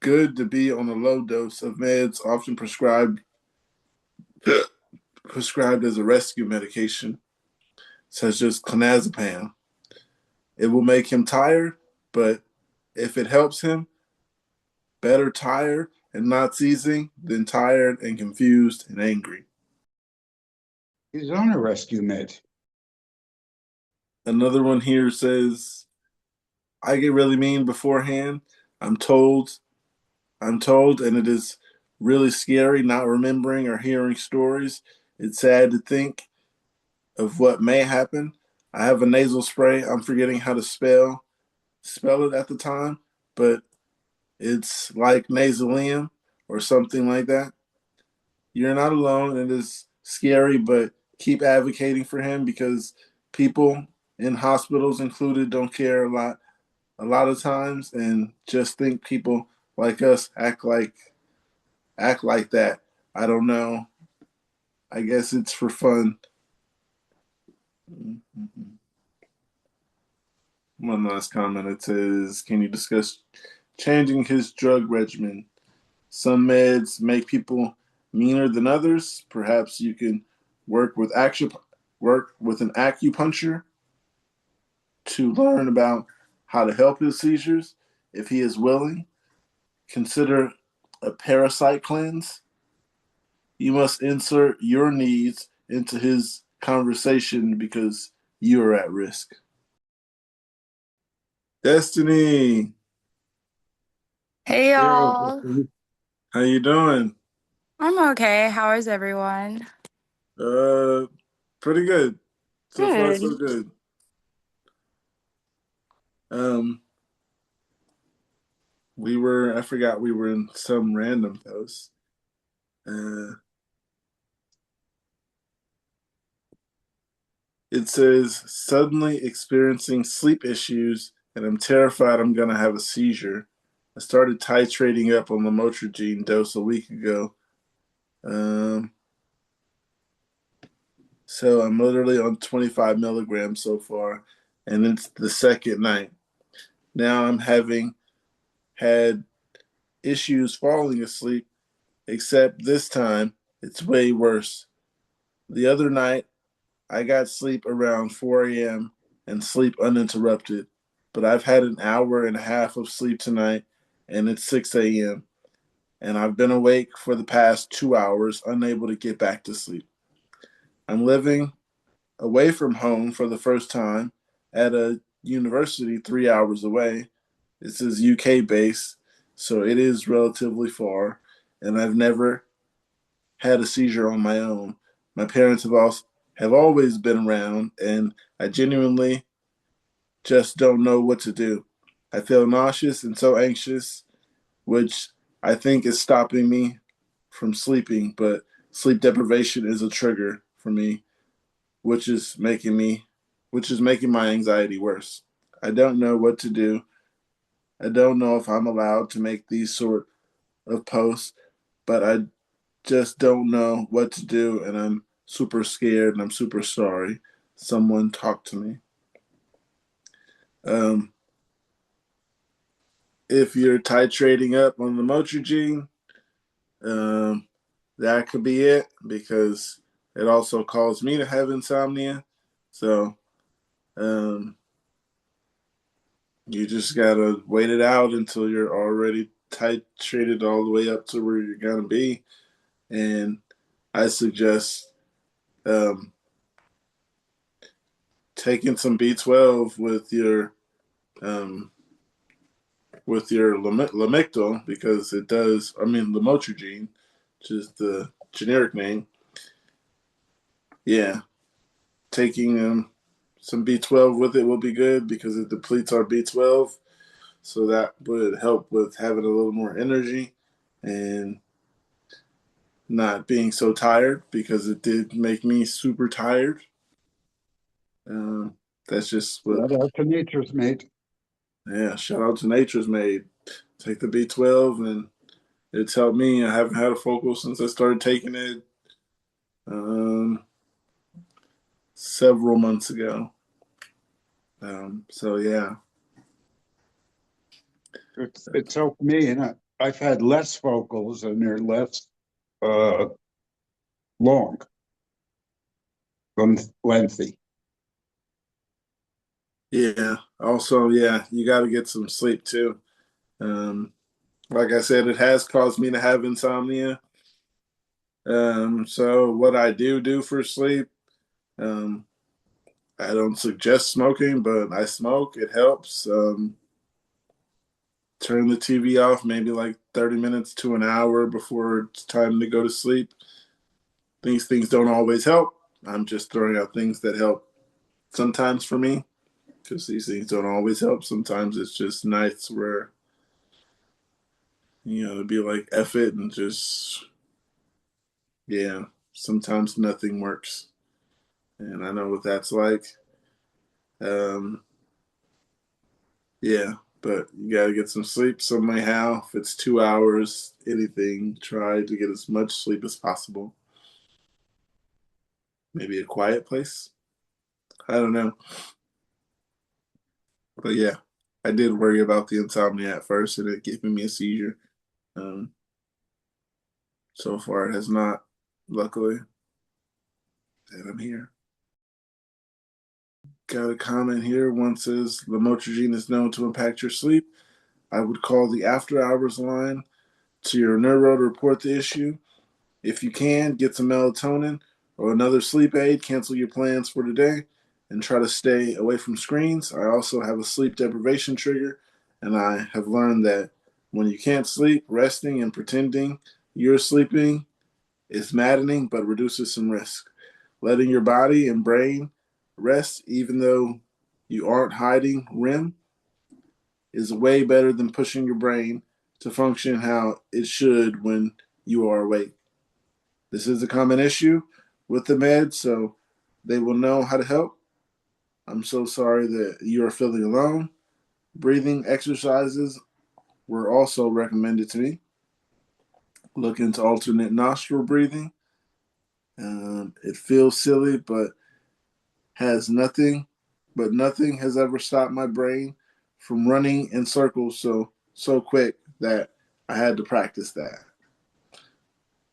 good to be on a low dose of meds often prescribed as a rescue medication, such as clonazepam? It will make him tired, but if it helps him, better tired and not seizing than tired and confused and angry." He's on a rescue med. Another one here says, "I get really mean beforehand. I'm told I'm told, and it is really scary not remembering or hearing stories. It's sad to think of what may happen. I have a nasal spray. I'm forgetting how to spell it at the time, but it's like nasalium or something like that. You're not alone. It is scary, but keep advocating for him because people in hospitals included don't care a lot of times and just think people like us act like that. I don't know. I guess it's for fun. One last comment. It says, "Can you discuss changing his drug regimen? Some meds make people meaner than others. Perhaps you can work with action, work with an acupuncture to learn about how to help his seizures. If he is willing, consider a parasite cleanse. You must insert your needs into his conversation because you are at risk." Destiny, Hey Yeah, y'all. how you doing? I'm okay. How is everyone? Uh, pretty good. So far, so Good. good. Um, I forgot we were in some random post. Uh, it says, suddenly experiencing sleep issues, and I'm terrified I'm gonna have a seizure. I started titrating up on lamotrigine dose a week ago. Um, so I'm literally on 25 milligrams so far, and it's the second night. Now I'm having had issues falling asleep, except this time it's way worse. The other night, I got sleep around 4 a.m. and sleep uninterrupted, but I've had an hour and a half of sleep tonight, and it's 6 a.m., and I've been awake for the past 2 hours, unable to get back to sleep. I'm living away from home for the first time at a university 3 hours away. This is UK based, so it is relatively far, and I've never had a seizure on my own. My parents have always been around, and I genuinely just don't know what to do. I feel nauseous and so anxious, which I think is stopping me from sleeping, but sleep deprivation is a trigger for me, which is making me which is making my anxiety worse. I don't know what to do. I don't know if I'm allowed to make these sort of posts, but I just don't know what to do, and I'm super scared and I'm super sorry. Someone talk to me. Um, if you're titrating up on the Motrigine, um, that could be it because it also caused me to have insomnia. So um, you just gotta wait it out until you're already titrated all the way up to where you're gonna be. And I suggest um, taking some B12 um, with your lamictal because it does. I mean, lamotrigine, which is the generic name. Yeah, taking some B12 with it will be good because it depletes our B12. So that would help with having a little more energy and not being so tired because it did make me super tired. Um, that's just what. shout out to Nature's Mate. Yeah, shout out to Nature's Made. Take the B12 and it's helped me. I haven't had a focal since I started taking it um, several months ago. So yeah, It's helped me, and I've had less vocals, and they're less uh, long, lengthy. yeah. Also, yeah, you got to get some sleep too. Um, like I said, it has caused me to have insomnia. So what I do for sleep, um, I don't suggest smoking, but I smoke. It helps. turn the TV off maybe like 30 minutes to an hour before it's time to go to sleep. These things don't always help. I'm just throwing out things that help sometimes for me because these things don't always help. Sometimes it's just nights where, to be like, F it and just, yeah, sometimes nothing works. And I know what that's like. Um, yeah, but you got to get some sleep some way how. If it's 2 hours, anything, try to get as much sleep as possible. Maybe a quiet place. I don't know. But yeah, I did worry about the insomnia at first and it gave me a seizure. Um, so far, it has not, luckily. And I'm here. Got a comment here. One says lamotrigine is known to impact your sleep. I would call the after hours line to your neuro to report the issue. If you can, get some melatonin or another sleep aid, cancel your plans for today, and try to stay away from screens. I also have a sleep deprivation trigger, and I have learned that when you can't sleep, resting and pretending you're sleeping is maddening but reduces some risk. Letting your body and brain rest, even though you aren't hiding REM, is way better than pushing your brain to function how it should when you are awake. This is a common issue with the meds, so they will know how to help. I'm so sorry that you are feeling alone. Breathing exercises were also recommended to me. Look into alternate nostril breathing. It feels silly, but has nothing, but nothing has ever stopped my brain from running in circles so quick that I had to practice that.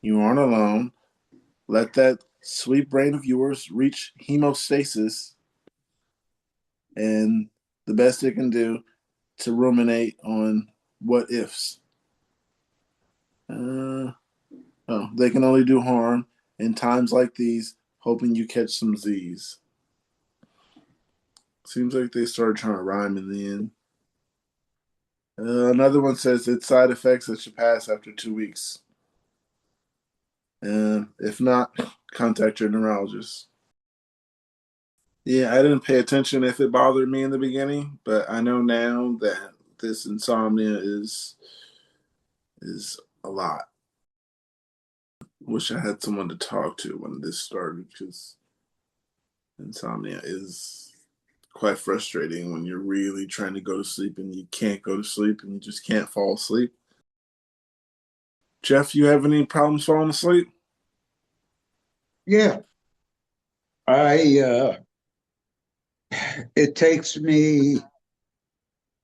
You aren't alone. Let that sweet brain of yours reach hemostasis, and the best it can do to ruminate on what ifs. They can only do harm in times like these, hoping you catch some Z's. Seems like they started trying to rhyme in the end. Another one says it's side effects that should pass after 2 weeks. If not, contact your neurologist. Yeah, I didn't pay attention if it bothered me in the beginning, but I know now that this insomnia is a lot. Wish I had someone to talk to when this started because insomnia is quite frustrating when you're really trying to go to sleep and you can't go to sleep and you just can't fall asleep. Jeff, you have any problems falling asleep? Yeah. I it takes me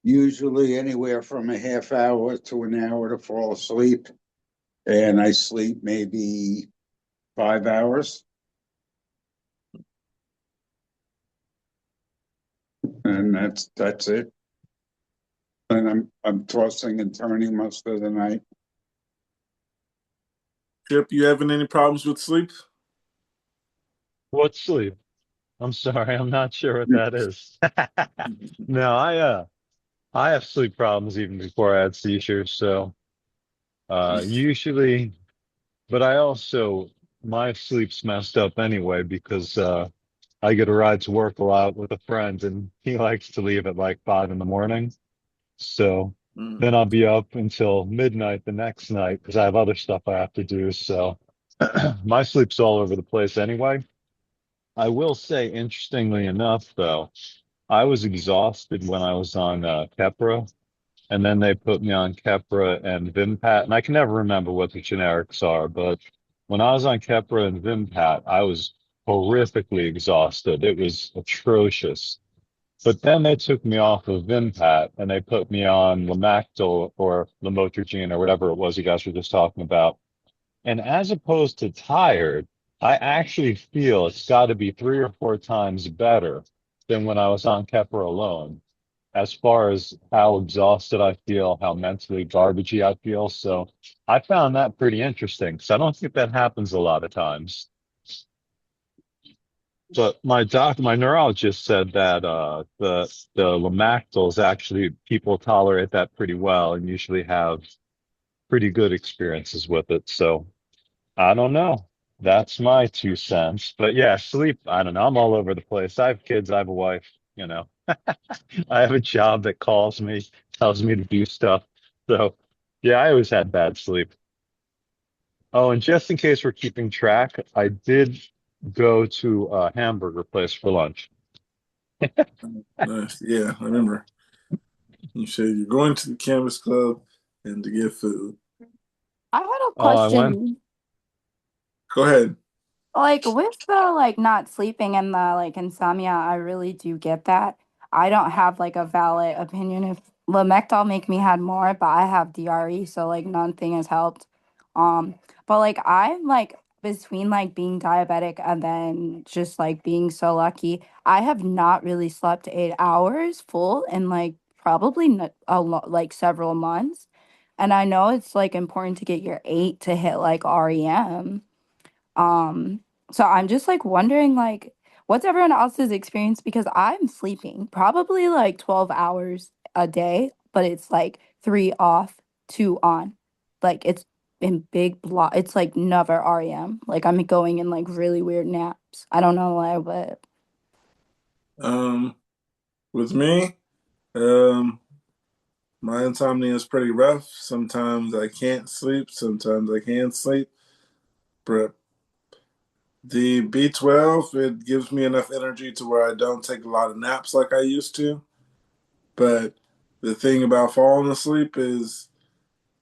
usually anywhere from a half hour to an hour to fall asleep, and I sleep maybe 5 hours, and that's it. And I'm tossing and turning most of the night. Chip, you having any problems with sleep? What sleep? I'm sorry, I'm not sure what that is. No, I have sleep problems even before I had seizures, so usually, but I also my sleep's messed up anyway because I get a ride to work a lot with a friend and he likes to leave at like 5 in the morning. So then I'll be up until midnight the next night because I have other stuff I have to do. So my sleep's all over the place anyway. I will say, interestingly enough, though, I was exhausted when I was on Keppra, and then they put me on Keppra and Vimpat, and I can never remember what the generics are, but when I was on Keppra and Vimpat, I was horrifically exhausted. It was atrocious. But then they took me off of Vimpat and they put me on Lamictal or lamotrigine or whatever it was you guys were just talking about. And as opposed to tired, I actually feel it's got to be 3 or 4 times better than when I was on Keppra alone, as far as how exhausted I feel, how mentally garbagey I feel. So I found that pretty interesting because I don't think that happens a lot of times. But my neurologist said that the Lamictals actually people tolerate that pretty well and usually have pretty good experiences with it. So I don't know. That's my 2 cents. But yeah, sleep, I don't know. I'm all over the place. I have kids, I have a wife, you know. I have a job that calls me, tells me to do stuff. So yeah, I always had bad sleep. Oh, and just in case we're keeping track, I did go to a hamburger place for lunch. Nice. Yeah, I remember. You said you're going to the Canvas Club and to get food. I had a Oh, I went. question. Go ahead. Like with the not sleeping and the insomnia, I really do get that. I don't have like a valid opinion if Lamictal make me had more, but I have DRE, so nothing has helped. But I'm between being diabetic and then just being so lucky. I have not really slept 8 hours full in probably several months. And I know it's important to get your 8 to hit REM. Um, so I'm just wondering what's everyone else's experience because I'm sleeping probably 12 hours a day, but it's 3 off, 2 on. It's in big block. It's never REM. I'm going in really weird naps. I don't know why, but Um, with me, um, my insomnia is pretty rough. Sometimes I can't sleep, sometimes I can sleep. But the B12, it gives me enough energy to where I don't take a lot of naps like I used to. But the thing about falling asleep is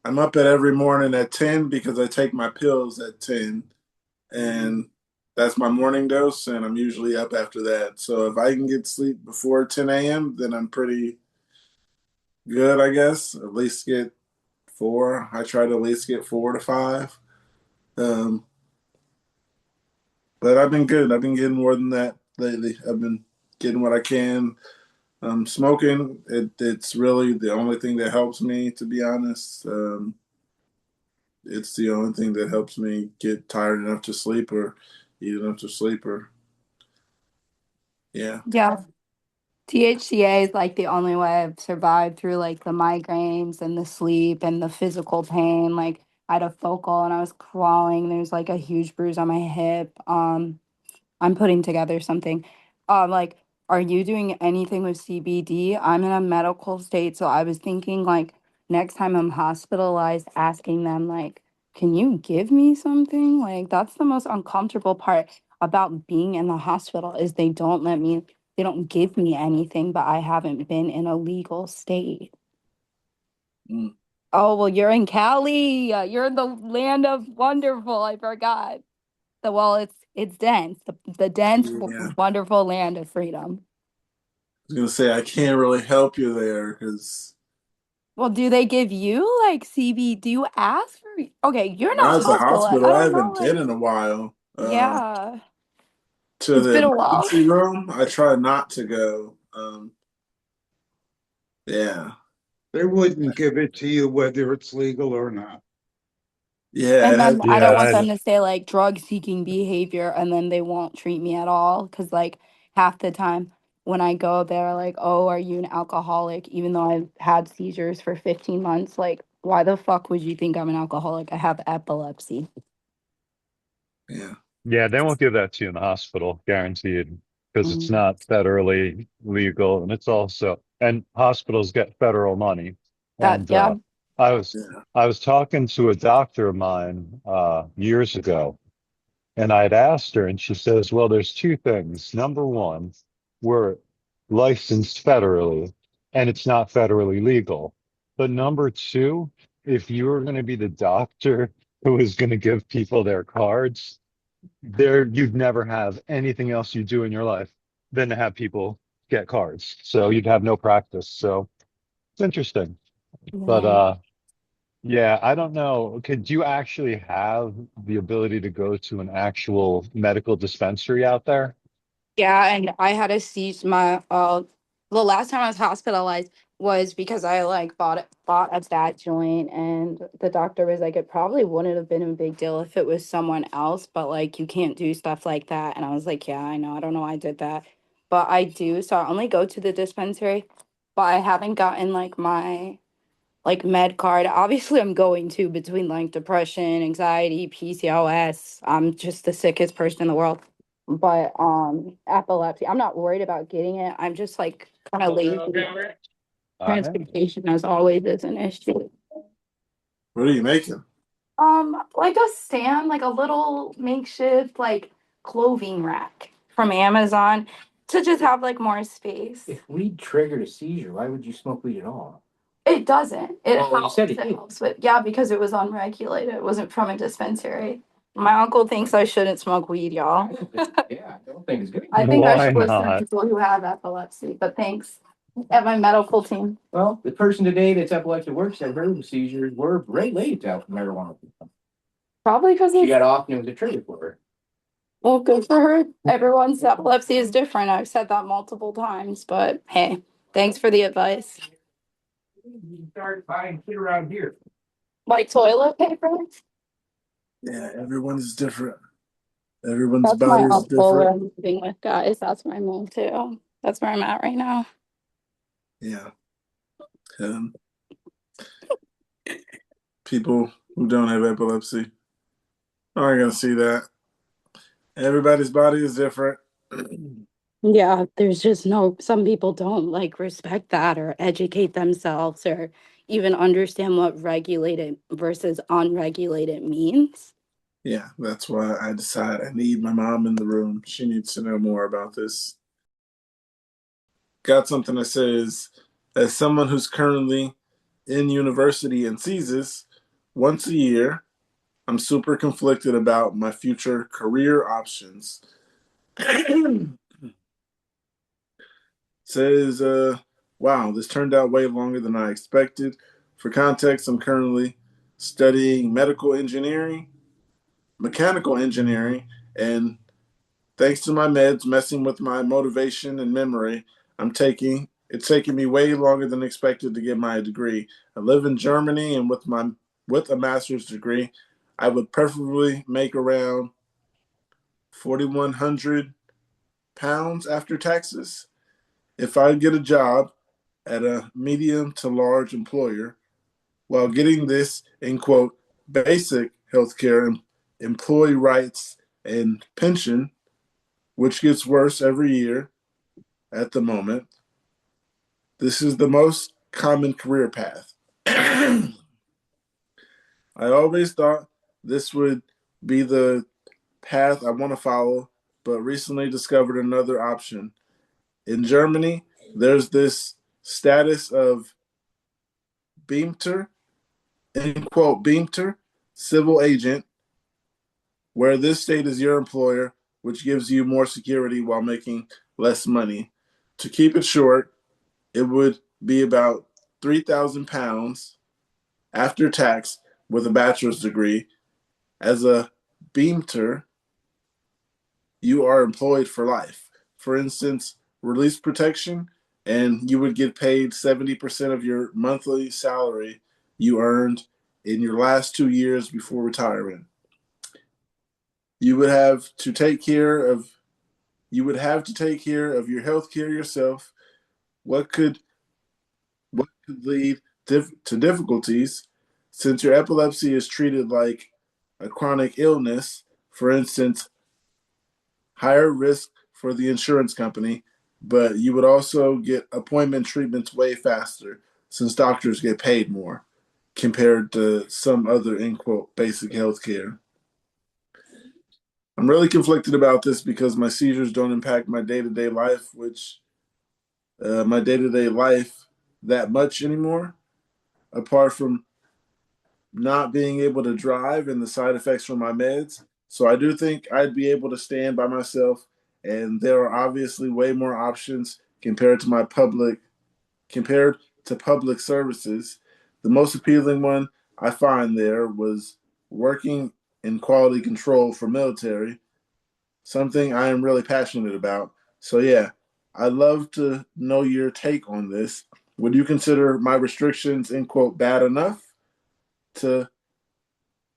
I'm up at every morning at 10 because I take my pills at 10. And that's my morning dose, and I'm usually up after that. So if I can get sleep before 10 a.m., then I'm pretty good, I guess. At least get 4. I try to at least get 4 to 5. Um, but I've been good. I've been getting more than that lately. I've been getting what I can. Smoking, it's really the only thing that helps me, to be honest. It's the only thing that helps me get tired enough to sleep or eat enough to sleep or, yeah. yeah. THCA is the only way I've survived through the migraines and the sleep and the physical pain. I had a focal and I was crawling. There's a huge bruise on my hip. I'm putting together something. Are you doing anything with CBD? I'm in a medical state, so I was thinking next time I'm hospitalized, asking them can you give me something? That's the most uncomfortable part about being in the hospital is they don't give me anything, but I haven't been in a legal state. Mm. Oh, well, you're in Cali. You're in the land of wonderful. I forgot. It's dense. The dense, Yeah. wonderful land of freedom. I was gonna say I can't really help you there because Well, do they give you CB? Do you ask for? Okay, you're not not at the hospital. I hospital. I don't know. haven't been in a while. Yeah, To it's the been a while. emergency room, I try not to go. Yeah, They wouldn't give it to you whether it's legal or not. yeah, And it has. then I Yeah, don't want I them to say drug seeking behavior and then they won't treat me at all. Cause half the time when I go, they're oh, are you an alcoholic? Even though I've had seizures for 15 months. Why the fuck would you think I'm an alcoholic? I have epilepsy. Yeah, Yeah, they won't give that to you in the hospital, guaranteed, because it's Mm, not federally legal, and it's also and hospitals get federal money. that, And yeah. I was yeah. I was talking to a doctor of mine years ago, and I'd asked her, and she says, "Well, there's 2 things. Number one, we're licensed federally, and it's not federally legal. But number two, if you were going to be the doctor who is going to give people their cards." There you'd never have anything else you do in your life than to have people get cards. So you'd have no practice. So it's interesting. But Yeah. yeah, I don't know. Could you actually have the ability to go to an actual medical dispensary out there? Yeah, and I had a seize my the last time I was hospitalized, was because I like bought a that joint, and the doctor was like, it probably wouldn't have been a big deal if it was someone else, but like you can't do stuff like that. And I was like, yeah, I know, I don't know why I did that. But I do, so I only go to the dispensary, but I haven't gotten like my like med card. Obviously I'm going to between like depression, anxiety, PCOS. I'm just the sickest person in the world. But epilepsy, I'm not worried about getting it. I'm just like kind of lazy. Transportation as always is an issue. What are you making? Like a stand, like a little makeshift like clothing rack from Amazon to just have like more space. If weed triggered a seizure, why would you smoke weed at all? It doesn't. It Well, you helps. said it It did. helps, but yeah, because it was unregulated. It wasn't from a dispensary. My uncle thinks I shouldn't smoke weed, y'all. Yeah, I don't think it's good. I think I Why should listen to not? people who have epilepsy, but thanks. At my medical team. Well, the person today that's epileptic works said her seizures were related to marijuana. Probably because She it's got off and it was a trigger for her. well, good for her. Everyone's epilepsy is different. I've said that multiple times, but hey, thanks for the advice. You start buying shit around here. Like toilet paper? Yeah, everyone's different. Everyone's That's my body is uncle where different. I'm living with, guys. That's where I moved to. That's where I'm at right now. Yeah. People who don't have epilepsy aren't going to see that. Everybody's body is different. Yeah, there's just no, some people don't like respect that or educate themselves or even understand what regulated versus unregulated means. Yeah, that's why I decided I need my mom in the room. She needs to know more about this. Got something that says, as someone who's currently in university and Seizures once a year, I'm super conflicted about my future career options. Says, wow, this turned out way longer than I expected. For context, I'm currently studying mechanical engineering, and thanks to my meds messing with my motivation and memory, it's taking me way longer than expected to get my degree. I live in Germany, and with a master's degree, I would preferably make around 4,100 pounds after taxes. If I get a job at a medium to large employer while getting this in quote basic healthcare, employee rights, and pension, which gets worse every year at the moment. This is the most common career path. I always thought this would be the path I want to follow, but recently discovered another option. In Germany, there's this status of Beamter, in quote, Beamter, civil agent, where this state is your employer, which gives you more security while making less money. To keep it short, it would be about 3,000 pounds after tax with a bachelor's degree. As a Beamter, you are employed for life. For instance, release protection, and you would get paid 70% of your monthly salary you earned in your last 2 years before retirement. You would have to take care of your health care yourself. What could lead to difficulties since your epilepsy is treated like a chronic illness, for instance, higher risk for the insurance company, but you would also get appointment treatments way faster since doctors get paid more compared to some other, in quote, basic health care. I'm really conflicted about this because my seizures don't impact my day-to-day life, that much anymore, apart from not being able to drive and the side effects from my meds. So I do think I'd be able to stand by myself, and there are obviously way more options compared to public services. The most appealing one I find there was working in quality control for military, something I am really passionate about. So yeah, I'd love to know your take on this. Would you consider my restrictions, in quote, bad enough to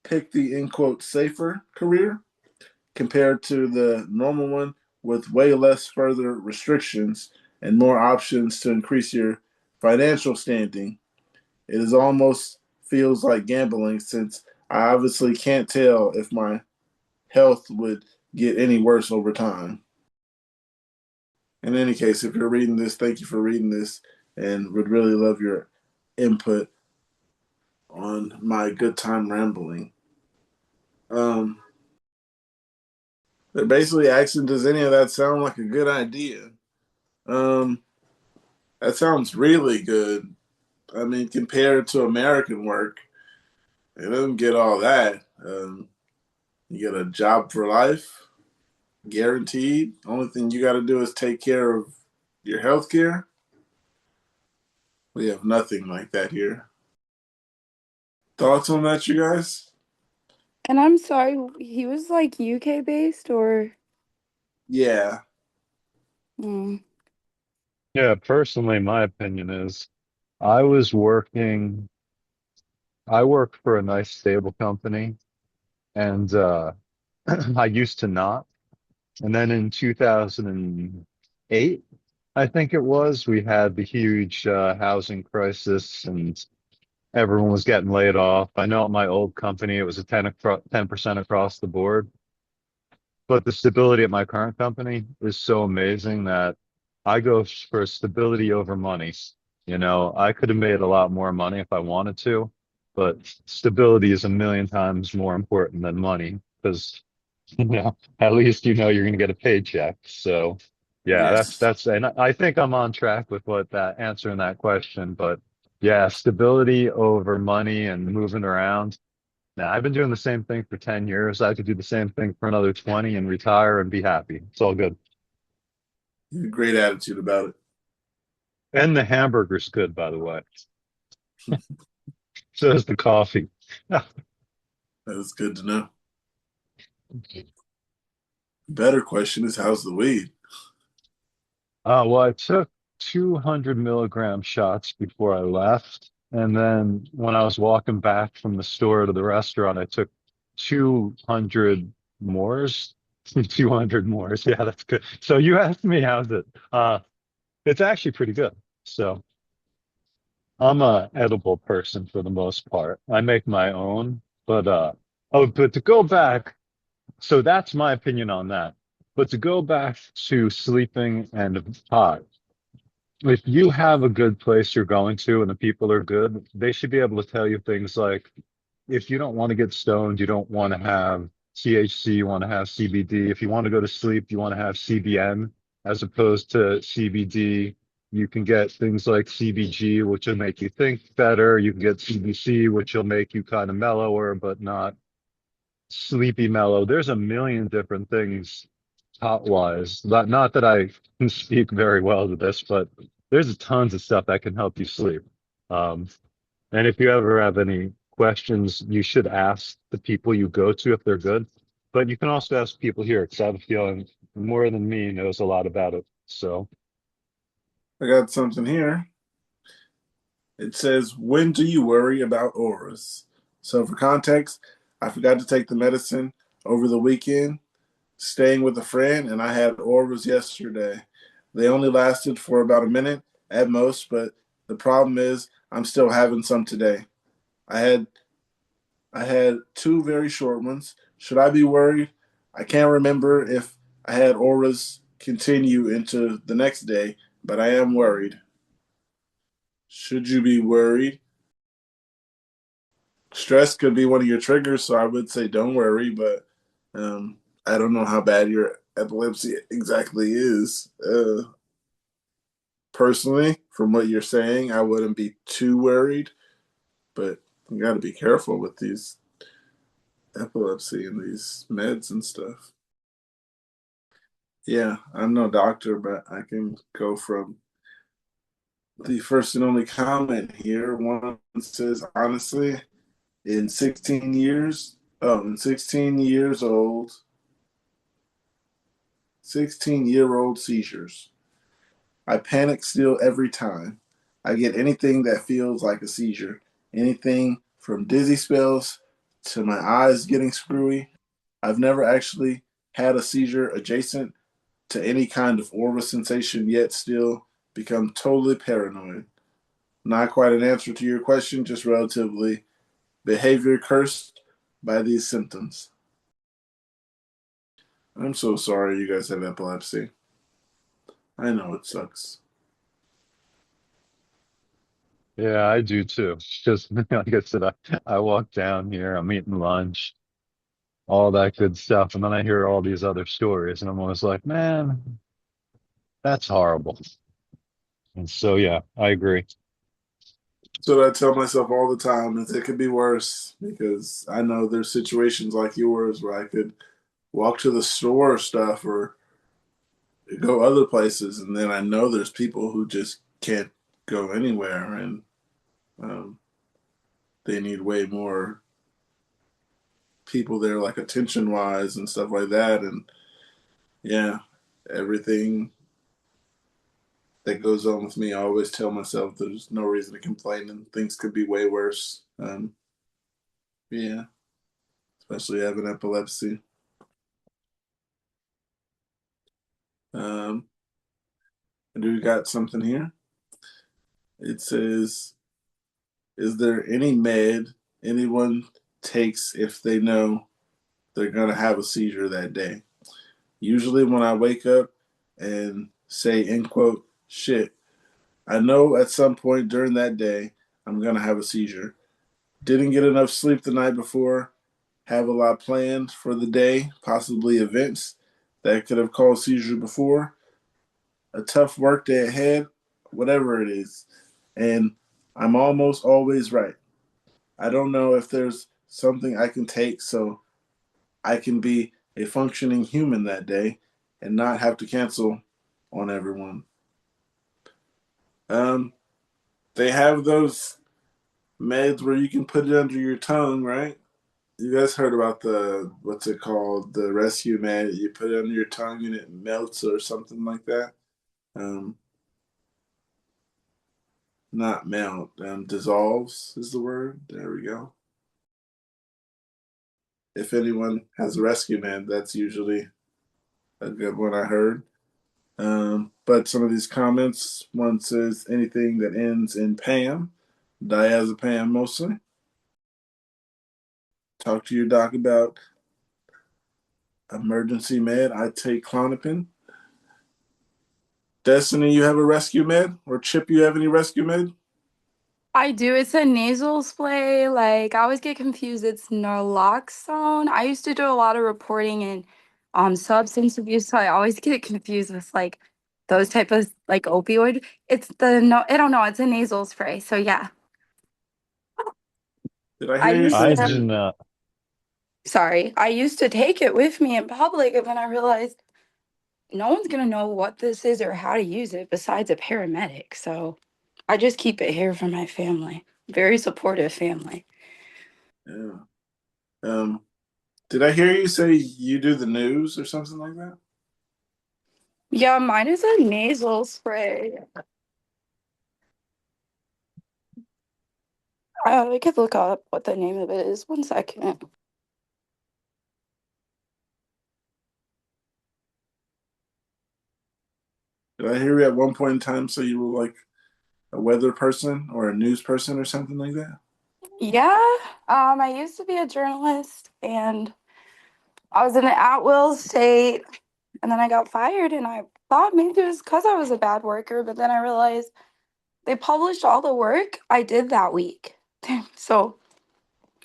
pick the, in quote, safer career compared to the normal one with way less further restrictions and more options to increase your financial standing? It is almost feels like gambling since I obviously can't tell if my health would get any worse over time. In any case, if you're reading this, thank you for reading this and would really love your input on my good time rambling. They're basically asking, does any of that sound like a good idea? Um, that sounds really good. I mean, compared to American work, it doesn't get all that. You get a job for life, guaranteed. Only thing you got to do is take care of your health care. We have nothing like that here. Thoughts on that, you guys? And I'm sorry, he was like UK based or? Yeah. Mm. Yeah, personally, my opinion is I was working, I work for a nice stable company and I used to not. And then in 2008, I think it was, we had the huge housing crisis and everyone was getting laid off. I know at my old company, it was a 10% across the board. But the stability at my current company is so amazing that I go for stability over money. You know, I could have made a lot more money if I wanted to, but stability is a million times more important than money because, at least you know you're going to get a paycheck. So, yeah, Yes. and I think I'm on track with what that answering that question. But yeah, stability over money and moving around. Now, I've been doing the same thing for 10 years. I could do the same thing for another 20 and retire and be happy. It's all good. You have a great attitude about it. And the hamburger's good, by the way. So is the coffee. That is good to know. Better question is, how's the weed? Well, I took 200 milligram shots before I left. And then when I was walking back from the store to the restaurant, I took 200 mores. 200 mores. Yeah, that's good. So you asked me, how's it? It's actually pretty good. So I'm a edible person for the most part. I make my own, but but to go back, so that's my opinion on that. But to go back to sleeping and pot, if you have a good place you're going to and the people are good, they should be able to tell you things like if you don't want to get stoned, you don't want to have THC, you want to have CBD. If you want to go to sleep, you want to have CBN as opposed to CBD. You can get things like CBG, which will make you think better. You can get CBC, which will make you kind of mellower, but not sleepy mellow. There's a million different things thought wise. Not that I can speak very well to this, but there's tons of stuff that can help you sleep. Um, and if you ever have any questions, you should ask the people you go to if they're good. But you can also ask people here because I have a feeling more than me knows a lot about it. So, I got something here. It says, when do you worry about auras? So, for context, I forgot to take the medicine over the weekend, staying with a friend, and I had auras yesterday. They only lasted for about a minute at most, but the problem is I'm still having some today. I had I had two very short ones. Should I be worried? I can't remember if I had auras continue into the next day, but I am worried. Should you be worried? Stress could be one of your triggers, so I would say don't worry, but I don't know how bad your epilepsy exactly is. Personally, from what you're saying, I wouldn't be too worried, but you got to be careful with these epilepsy and these meds and stuff. Yeah, I'm no doctor, but I can go from the first and only comment here. One says, honestly, in 16 years, in 16 years old, 16-year-old seizures. I panic still every time. I get anything that feels like a seizure. Anything from dizzy spells to my eyes getting screwy. I've never actually had a seizure adjacent to any kind of oral sensation, yet still become totally paranoid. Not quite an answer to your question, just relatively behavior cursed by these symptoms. I'm so sorry you guys have epilepsy. I know it sucks. Yeah, I do too. Just like I said, I walk down here, I'm eating lunch, all that good stuff, and then I hear all these other stories, and I'm always like, man, that's horrible. And so, yeah, I agree. So I tell myself all the time is it could be worse because I know there's situations like yours where I could walk to the store or stuff or go other places, and then I know there's people who just can't go anywhere, and um, they need way more people there, like attention wise and stuff like that. And yeah, everything that goes on with me, I always tell myself there's no reason to complain, and things could be way worse. Yeah, especially having epilepsy. Um, I do got something here. It says, "Is there any med anyone takes if they know they're gonna have a seizure that day? Usually, when I wake up and say, end quote, shit, I know at some point during that day I'm gonna have a seizure. Didn't get enough sleep the night before, have a lot planned for the day, possibly events that could have caused seizure before, a tough work day ahead, whatever it is. And I'm almost always right. I don't know if there's something I can take so I can be a functioning human that day and not have to cancel on everyone." Um, they have those meds where you can put it under your tongue, right? You guys heard about the what's it called? The rescue med. You put it under your tongue and it melts or something like that. Um, Not melt. Dissolves is the word. There we go. If anyone has a rescue med, that's usually a good one I heard. But some of these comments, one says anything that ends in Pam, diazepam mostly. Talk to your doc about emergency med. I take Clonopin. Destiny, you have a rescue med? Or Chip, you have any rescue med? I do. It's a nasal spray. Like I always get confused. It's naloxone. I used to do a lot of reporting in substance abuse, so I always get confused with like those type of like opioid. It's the no, I don't know. It's a nasal spray. So yeah, Did I I hear you used I say? do to. not. Sorry, I used to take it with me in public, and then I realized no one's gonna know what this is or how to use it besides a paramedic. So I just keep it here for my family. Very supportive family. Yeah. Um, did I hear you say you do the news or something like that? Yeah, mine is a nasal spray. I could look up what the name of it is. One second. Did I hear you at one point in time say you were like a weather person or a news person or something like that? Yeah, I used to be a journalist and I was in the at-will state and then I got fired and I thought maybe it was because I was a bad worker, but then I realized they published all the work I did that week. So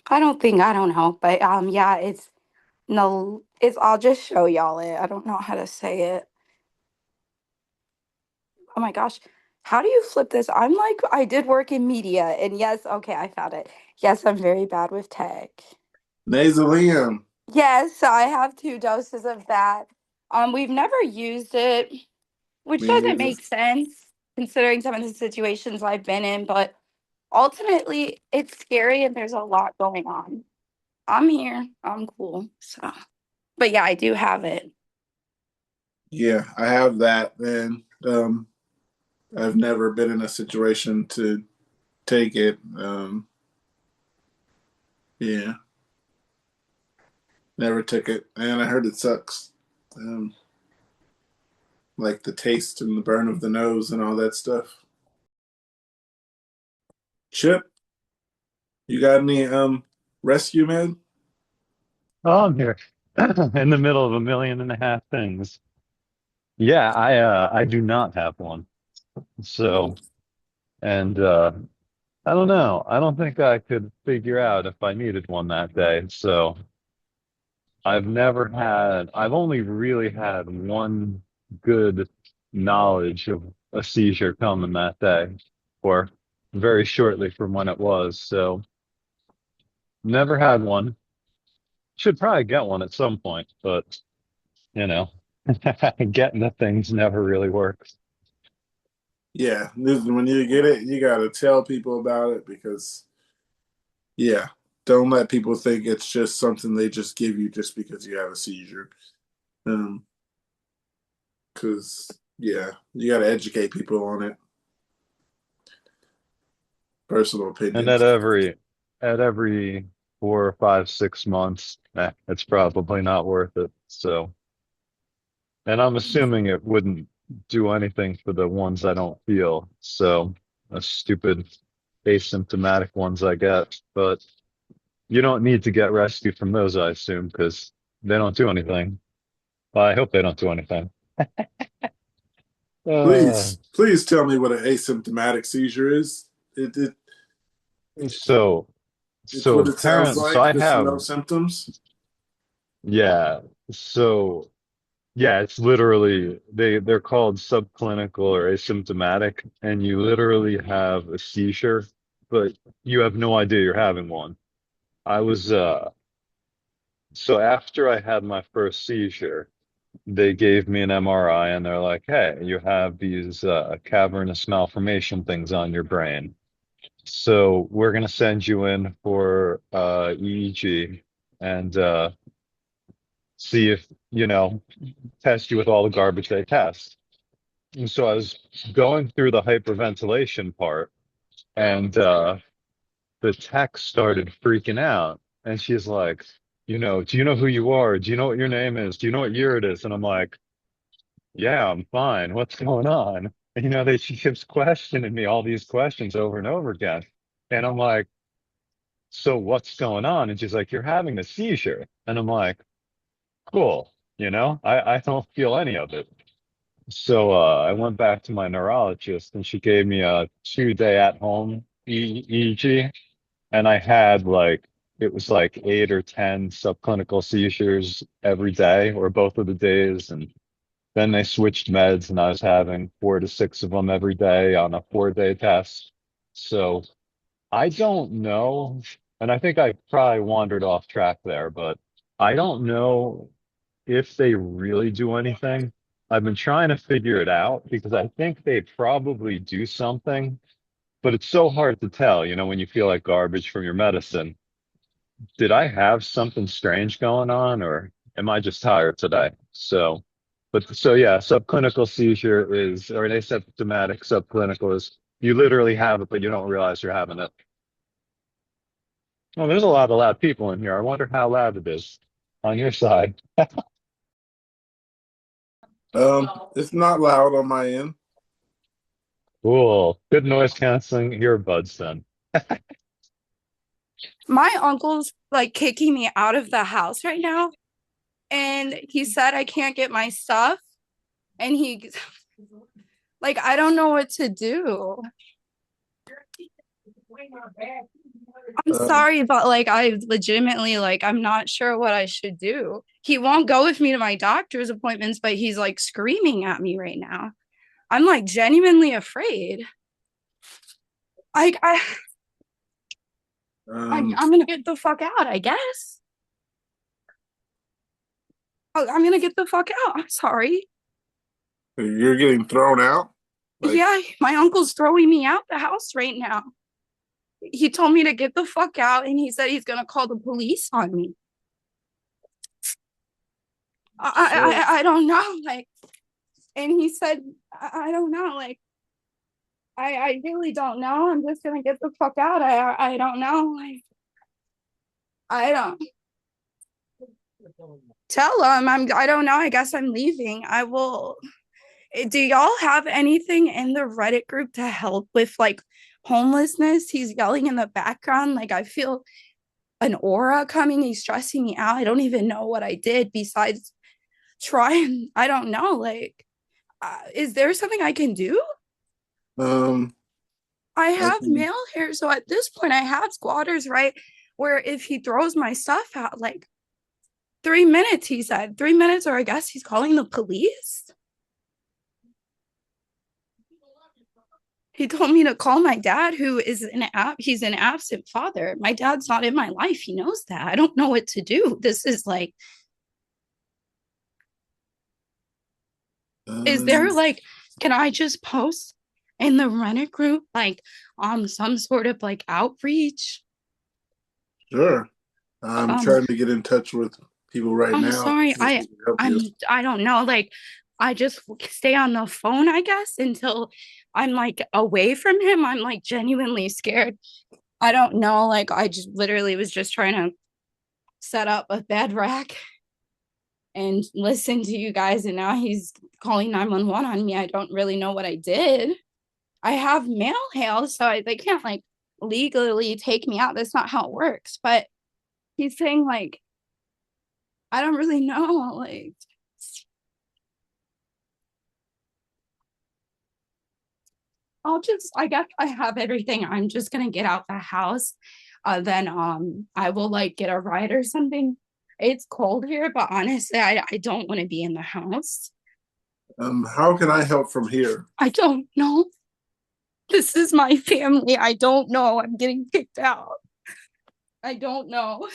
I don't know, but yeah, it's no, it's I'll just show y'all it. I don't know how to say it. Oh my gosh. How do you flip this? I'm like, I did work in media, and yes, okay, I found it. Yes, I'm very bad with tech. Nasalium. Yes, I have 2 doses of that. We've never used it, which Me doesn't neither. make sense considering some of the situations I've been in, but ultimately it's scary and there's a lot going on. I'm here. I'm cool. So, but yeah, I do have it. Yeah, I have that. And I've never been in a situation to take it. Yeah, never took it, and I heard it sucks. Um, like the taste and the burn of the nose and all that stuff. Chip, you got any rescue med? Oh, I'm here in the middle of 1.5 million things. Yeah, I do not have one. So, and I don't know. I don't think I could figure out if I needed one that day. So I've only really had one good knowledge of a seizure coming that day, or very shortly from when it was. So never had one. Should probably get one at some point, but you know, getting the things never really works. Yeah, when you get it, you got to tell people about it because, yeah, don't let people think it's just something they just give you just because you have a seizure. Because, yeah, you got to educate people on it. Personal And opinions. at every 4 or 5, 6 months, it's probably not worth it. So, and I'm assuming it wouldn't do anything for the ones I don't feel. So, the stupid asymptomatic ones I get, but you don't need to get rescued from those, I assume, because they don't do anything. Well, I hope they don't do anything. Uh, Please tell me what an asymptomatic seizure is. It so, it's so what it sounds apparent, so like. I Just have, no symptoms. yeah. So yeah, it's literally they're called subclinical or asymptomatic, and you literally have a seizure, but you have no idea you're having one. I was so after I had my first seizure, they gave me an MRI and they're like, "Hey, you have these cavernous malformation things on your brain. So we're gonna send you in for EEG and see if, test you with all the garbage they test." And so I was going through the hyperventilation part, and the tech started freaking out. And she's like, do you know who you are? Do you know what your name is? Do you know what year it is? And I'm like, yeah, I'm fine. What's going on? And she keeps questioning me all these questions over and over again. And I'm like, so what's going on? And she's like, you're having a seizure. And I'm like, cool. I don't feel any of it. So I went back to my neurologist and she gave me a 2-day at home EEG. And I had it was like 8 or 10 subclinical seizures every day or both of the days. And then they switched meds and I was having 4 to 6 of them every day on a 4-day test. So I don't know. And I think I probably wandered off track there, but I don't know if they really do anything. I've been trying to figure it out because I think they probably do something, but it's so hard to tell, when you feel like garbage from your medicine. Did I have something strange going on or am I just tired today? So yeah, subclinical seizure is, or an asymptomatic subclinical is you literally have it, but you don't realize you're having it. Well, there's a lot of loud people in here. I wonder how loud it is on your side. It's not loud on my end. Cool. Good noise canceling earbuds then. My uncle's like kicking me out of the house right now. And he said I can't get my stuff. And he, like, I don't know what to do. I'm sorry, but like, I legitimately, like, I'm not sure what I should do. He won't go with me to my doctor's appointments, but he's like screaming at me right now. I'm like genuinely afraid. Like, I'm gonna get the fuck out, I guess. I'm gonna get the fuck out. I'm sorry. You're getting thrown out? Yeah, my uncle's throwing me out the house right now. He told me to get the fuck out and he said he's gonna call the police on me. I don't know, like, and he said I don't know, like, I really don't know. I'm just gonna get the fuck out. I don't know. I don't tell him I don't know. I guess I'm leaving. I will. Do y'all have anything in the Reddit group to help with like homelessness? He's yelling in the background. Like I feel an aura coming. He's stressing me out. I don't even know what I did besides try and I don't know. Like, is there something I can do? I have mail here, so at this point, I have squatters right where if he throws my stuff out, like 3 minutes, he said 3 minutes, or I guess he's calling the police. He told me to call my dad, who is he's an absent father. My dad's not in my life. He knows that. I don't know what to do. This is like, is there like, can I just post in the Reddit group like some sort of like outreach? Sure. I'm trying to get in touch with people right now. I'm sorry. I don't know. Like I just stay on the phone, I guess, until I'm like away from him. I'm like genuinely scared. I don't know. Like I just literally was just trying to set up a bed rack and listen to you guys, and now he's calling 911 on me. I don't really know what I did. I have mail hail, so they can't like legally take me out. That's not how it works. But he's saying like, I don't really know. Like, I guess I have everything. I'm just gonna get out the house. Then I will like get a ride or something. It's cold here, but honestly, I don't want to be in the house. How can I help from here? I don't know. This is my family. I don't know. I'm getting kicked out. I don't know.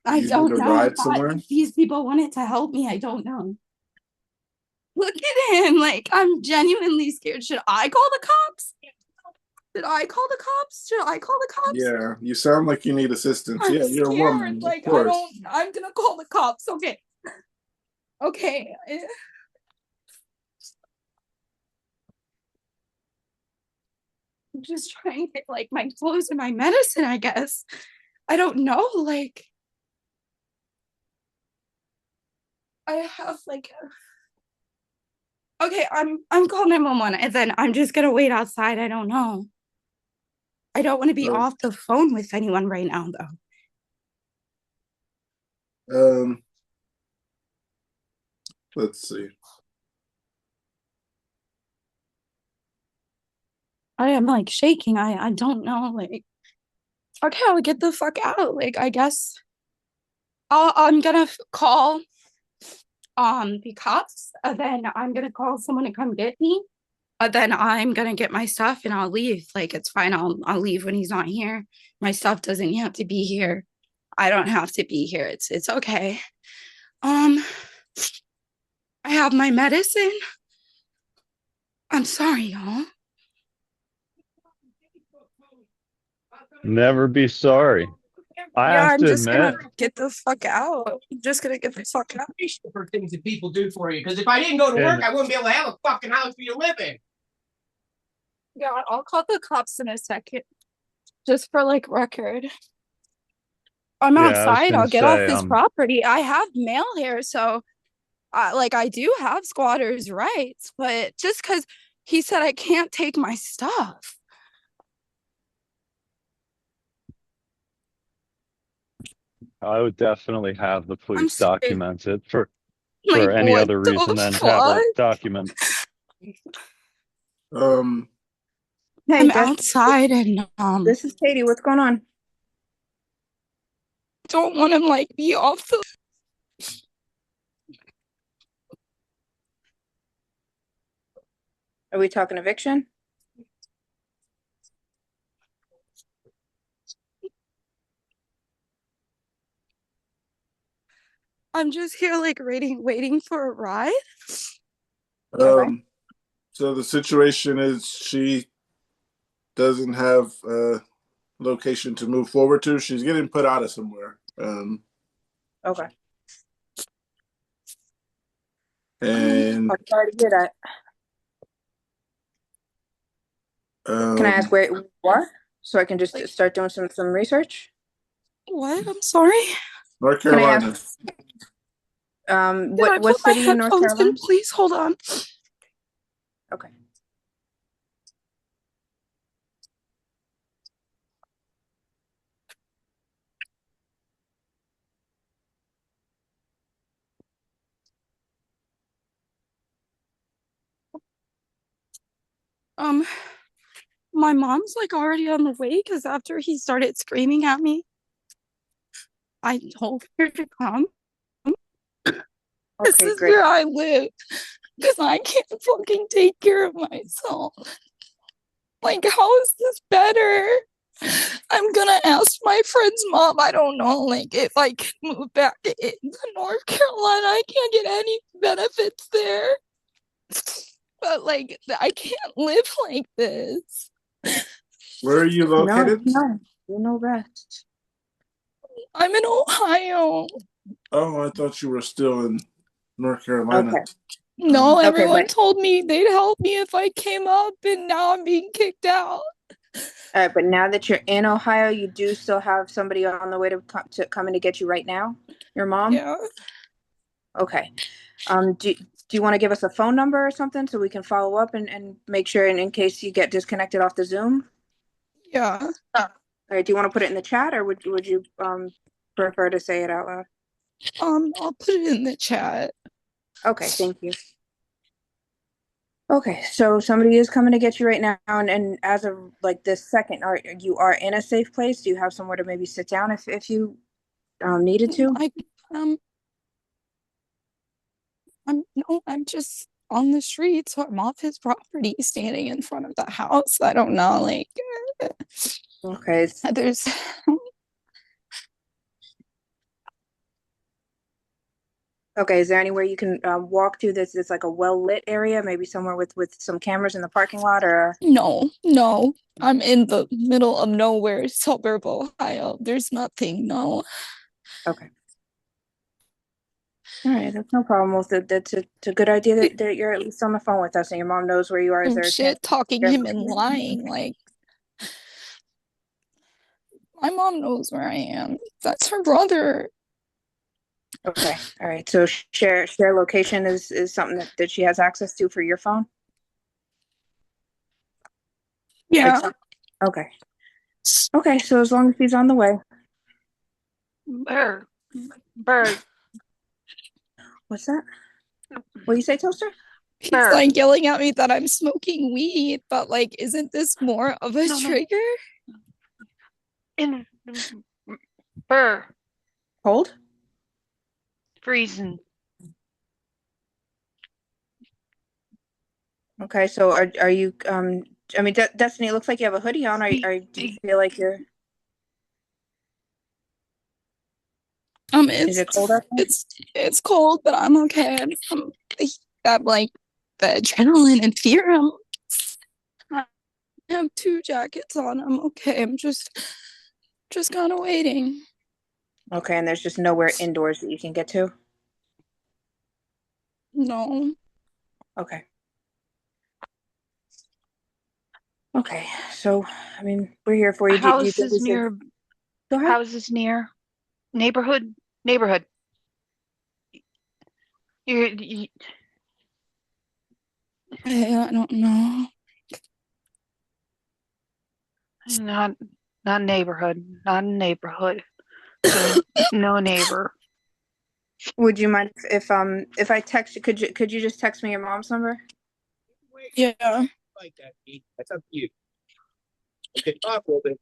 I don't know. If these people wanted to help me, I don't know. Look at him. Like, I'm genuinely scared. Should I call the cops? Should I call the cops? Should I call the cops? Yeah, you sound like you need assistance. I'm yeah, you're scared. a woman. Like, of I'm gonna call the cops. Okay. Okay. I'm just trying to get like my clothes and my medicine, I guess. I don't know. Like, I have like okay, I'm calling 911 and then I'm just gonna wait outside. I don't know. I don't want to be off the phone with anyone right now though. Let's see. I am like shaking. I don't know. Like, okay, I'll get the fuck out. Like, I guess I'm gonna call the cops, and then I'm gonna call someone to come get me. Then I'm gonna get my stuff and I'll leave. Like, it's fine. I'll leave when he's not here. My stuff doesn't have to be here. I don't have to be here. It's okay. I have my medicine. I'm sorry, y'all. Never be sorry. I have I'm to just admit, gonna get the fuck out. I'm just gonna get the fuck out. For things that people do for you. Because if I didn't go to work, I wouldn't be able to have a fucking house for you to live in. Yeah, I'll call the cops in a second. Just for like record. I'm outside. I'll get off this property. I have mail here, so I do have squatters' rights, but just because he said I can't take my stuff. I would definitely have the police scared. document it for Like, any what other the reason than have fuck? it document. Hey, I'm outside and This is Katie. What's going on? don't want to like be off the. Are we talking eviction? I'm just here like waiting for a ride. So the situation is she doesn't have a location to move forward to. She's getting put out of somewhere. Okay. And I'm sorry to hear that. Can I ask where you are so I can just start doing some research? What? I'm sorry. North Can I Carolina. ask Did I what put my city in North headphones in? Carolina? Please hold on. Okay. My mom's like already on the way because after he started screaming at me, I told her to come. This Okay, is great. where I live because I can't fucking take care of myself. Like, how is this better? I'm gonna ask my friend's mom. I don't know, like, if I can move back into North Carolina. I can't get any benefits there. But, like, I can't live like this. Where are you located? No, you know best. I'm in Ohio. Oh, I thought you were still in North Carolina. Okay. No, Okay, everyone but told me they'd help me if I came up, and now I'm being kicked out. all right, but now that you're in Ohio, you do still have somebody on the way to coming to get you right now? Your mom? Yeah. Okay. Do you want to give us a phone number or something so we can follow up and make sure in case you get disconnected off the Zoom? Yeah. All right, do you want to put it in the chat or would you prefer to say it out loud? I'll put it in the chat. Okay, thank you. Okay, so somebody is coming to get you right now, and as of like this second, you are in a safe place? Do you have somewhere to maybe sit down if you needed to? I'm just on the street, so I'm off his property, standing in front of the house. I don't know, like. Okay. There's. Okay, is there anywhere you can walk to this? It's like a well-lit area, maybe somewhere with some cameras in the parking lot, or? No. I'm in the middle of nowhere, suburb Ohio. There's nothing, no. Okay. All right, that's no problem. Well, that's a good idea that you're at least on the phone with us and your mom knows where you are. Is there a chance? Talking him and lying, like. My mom knows where I am. That's her brother. Okay, all right. So share location is something that she has access to for your phone? Yeah. Like, okay. Okay, so as long as he's on the way. Bird. What's that? What do you say, Toaster? He's like yelling at me that I'm smoking weed, but like, isn't this more of a trigger? In Burr. Cold? Freezing. Okay, so are you I mean Destiny, it looks like you have a hoodie on. Do you feel like you're Is it cold out there? It's cold, but I'm okay. I have like the adrenaline and fear. I have 2 jackets on. I'm okay. I'm just kind of waiting. Okay, and there's just nowhere indoors that you can get to? No. Okay. Okay, so I mean we're here for you. Do you think we should... Go ahead. Houses near neighborhood. You I don't know. Not neighborhood. So no neighbor. Would you mind if I text you? Could you just text me your mom's number? Yeah. Like that, Pete. That's up to you. Okay, talk a little bit.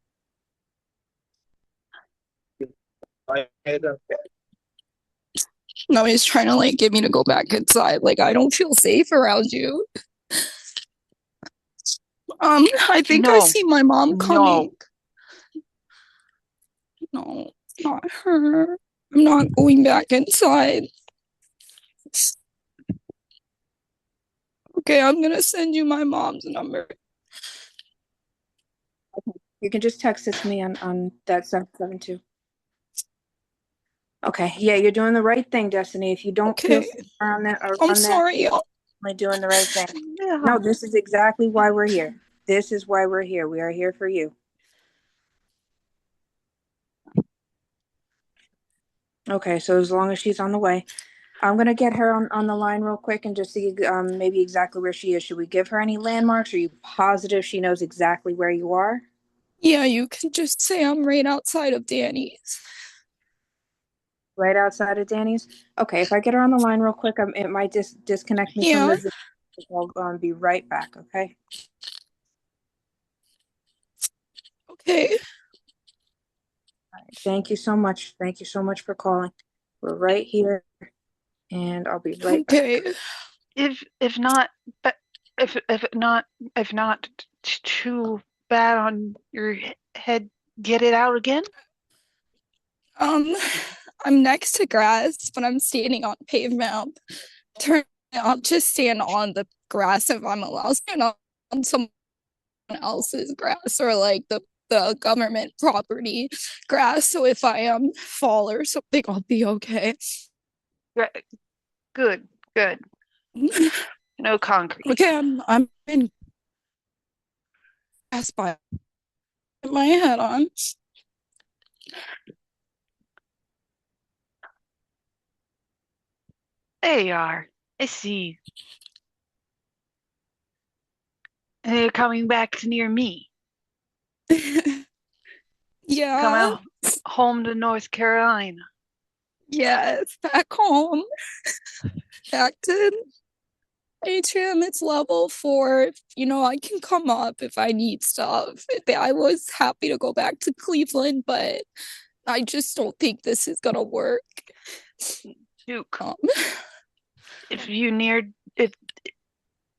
No, he's trying to like get me to go back inside. Like, I don't feel safe around you. I think I see my mom coming. No, it's not her. I'm not going back inside. Okay, I'm gonna send you my mom's number. Okay. You can just text it to me on that 772. Okay, yeah, you're doing the right thing, Destiny. If you don't feel safe around that, I'm sorry, y'all. you're doing the right thing. No, this is exactly why we're here. This is why we're here. We are here for you. Okay, so as long as she's on the way, I'm gonna get her on the line real quick and just see maybe exactly where she is. Should we give her any landmarks? Are you positive she knows exactly where you are? Yeah, you can just say I'm right outside of Danny's. Right outside of Danny's? Okay, if I get her on the line real quick, it might disconnect me from Yeah. the Zoom. I'll be right back, okay? Okay. All right, thank you so much. Thank you so much for calling. We're right here, and I'll be right back. Okay. If not, but if not too bad on your head, get it out again. I'm next to grass, but I'm standing on pavement. I'll just stand on the grass if I'm allowed to stand on someone else's grass or like the government property grass. So if I fall or something, I'll be okay. Good. No concrete. Okay, I'm in grass by my head on. There you are. I see. And you're coming back to near me. Yeah. Come out home to North Carolina. Yes, back home. Back to Atrium, it's level 4. You know, I can come up if I need stuff. I was happy to go back to Cleveland, but I just don't think this is gonna work. Duke. If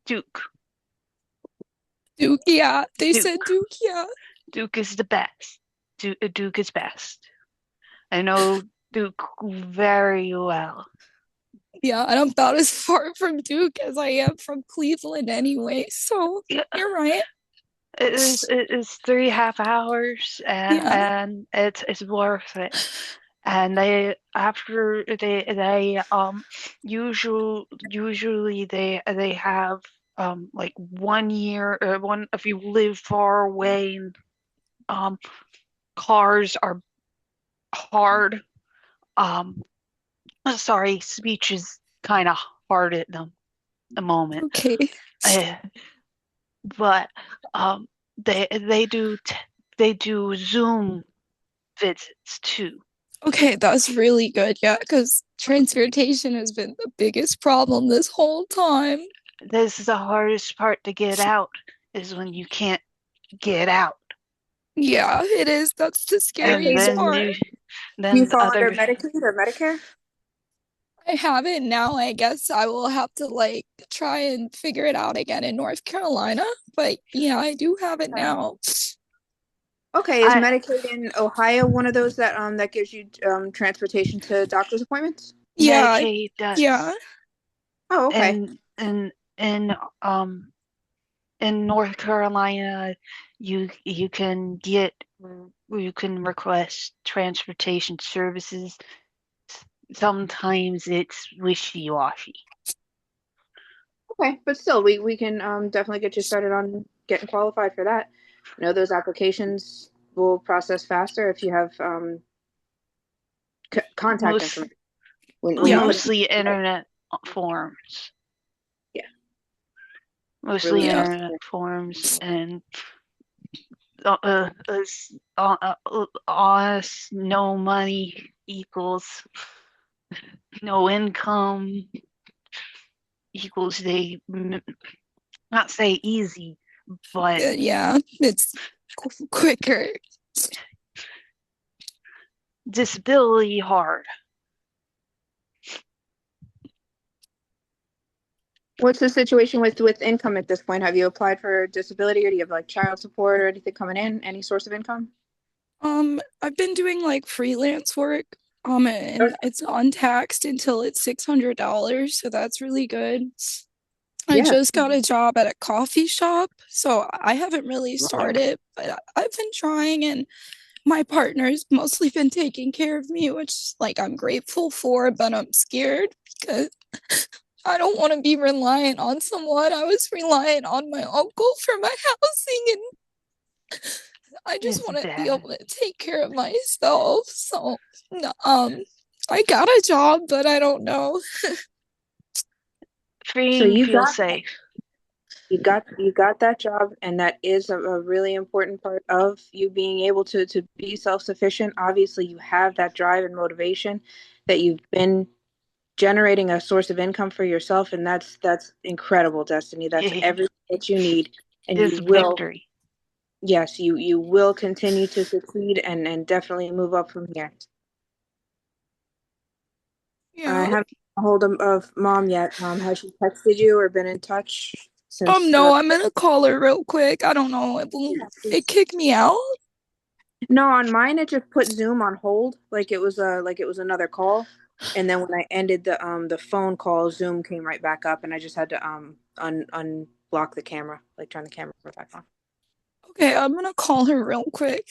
Duke. Duke, yeah. They said Duke, yeah. Duke is the best. Duke is best. I know Duke very well. Yeah, and I'm about as far from Duke as I am from Cleveland anyway, so you're right. It is 3.5 hours and it's worth it. And they usually they have like 1 year or one if you live far away, cars are hard. Sorry, speech is kind of hard at the moment. Okay. But they do Zoom visits too. Okay, that's really good. Yeah, because transportation has been the biggest problem this whole time. This is the hardest part to get out, is when you can't get out. Yeah, it is. That's the scariest part. You fall under Medicaid or Medicare? I have it now. I guess I will have to like try and figure it out again in North Carolina. But yeah, I do have it now. Okay, is Medicaid in Ohio one of those that gives you transportation to doctor's appointments? Yeah, Medicaid does. yeah. Oh, okay. And in North Carolina, you can request transportation services. Sometimes it's wishy-washy. Okay, but still, we can definitely get you started on getting qualified for that. You know, those applications will process faster if you have contact information. Mostly internet forms. Yeah. Mostly internet forms and honest, no money equals no income equals they not say easy, but yeah, it's quicker. Disability hard. What's the situation with income at this point? Have you applied for disability, or do you have like child support or anything coming in? Any source of income? I've been doing like freelance work. And it's untaxed until it's $600, so that's really good. I just got a job at a coffee shop, so I haven't really started, but I've been trying, and my partner's mostly been taking care of me, which like I'm grateful for, but I'm scared because I don't want to be reliant on someone. I was reliant on my uncle for my housing, and I just want to be able to take care of myself. So, I got a job, but I don't know. Freeing feels safe. You got that job, and that is a really important part of you being able to be self-sufficient. Obviously, you have that drive and motivation that you've been generating a source of income for yourself, and that's incredible, Destiny. That's everything that you need, and It's you will. victory. Yes, you will continue to succeed and definitely move up from here. I haven't got a hold of Mom yet. Has she texted you or been in touch since? No, I'm gonna call her real quick. I don't know. It kicked me out. No, on mine it just put Zoom on hold, like it was another call, and then when I ended the phone call, Zoom came right back up, and I just had to unblock the camera, like turn the camera back on. Okay, I'm gonna call her real quick.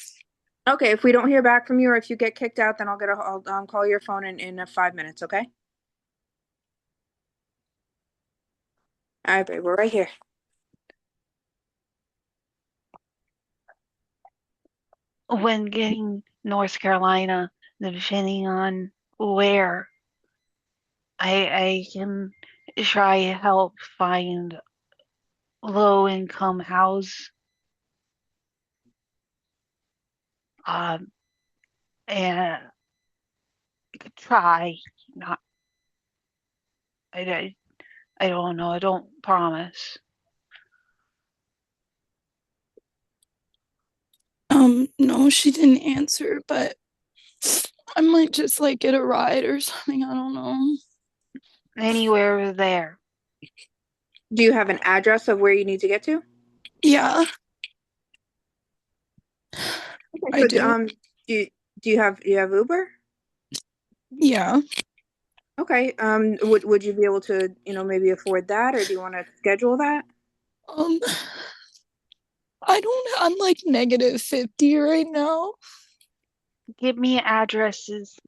Okay, if we don't hear back from you or if you get kicked out, then I'll call your phone in 5 minutes. Okay. All right, babe, we're right here. When getting North Carolina, depending on where, I can try to help find low income house. And try not. I don't know. I don't promise. No, she didn't answer, but I might just like get a ride or something. I don't know. Anywhere there. Do you have an address of where you need to get to? Yeah. Okay, so do you have Uber? Yeah. Okay. Would you be able to, maybe afford that, or do you want to schedule that? I'm like -50 right now. Give me addresses.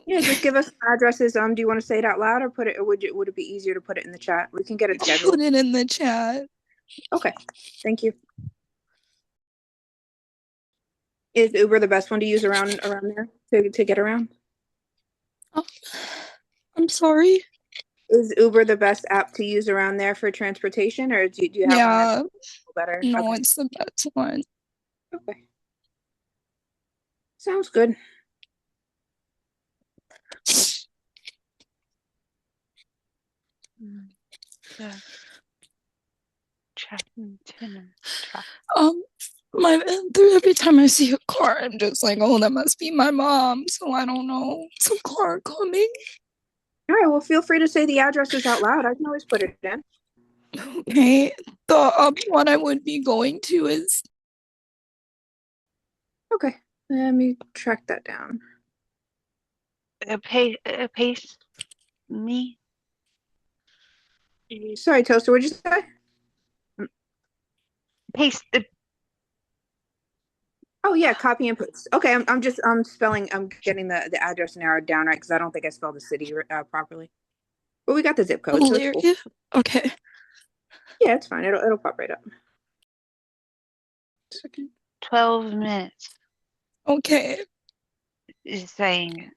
Yeah, just give us addresses. Do you want to say it out loud or put it, or would it be easier to put it in the chat? We can get it scheduled. Put it in the chat. Okay. Thank you. Is Uber the best one to use around there to get around? I'm sorry. Is Uber the best app to use around there for transportation, or do you have one that's better? No, Okay. it's the best one. Okay. Sounds good. Yeah. Every time I see a car, I'm just like, oh, that must be my mom. So I don't know. Some car coming. All right. Well, feel free to say the addresses out loud. I can always put it in. Okay. The one I would be going to is. Okay. Let me track that down. Paste me. Sorry, Toaster. What'd you say? Paste. Oh yeah, copy and paste. Okay, I'm getting the address narrowed down right because I don't think I spelled the city properly. But we got the zip code, so it's cool. Okay. Yeah, it's fine. It'll pop right up. Second. 12 minutes. Okay. Is saying.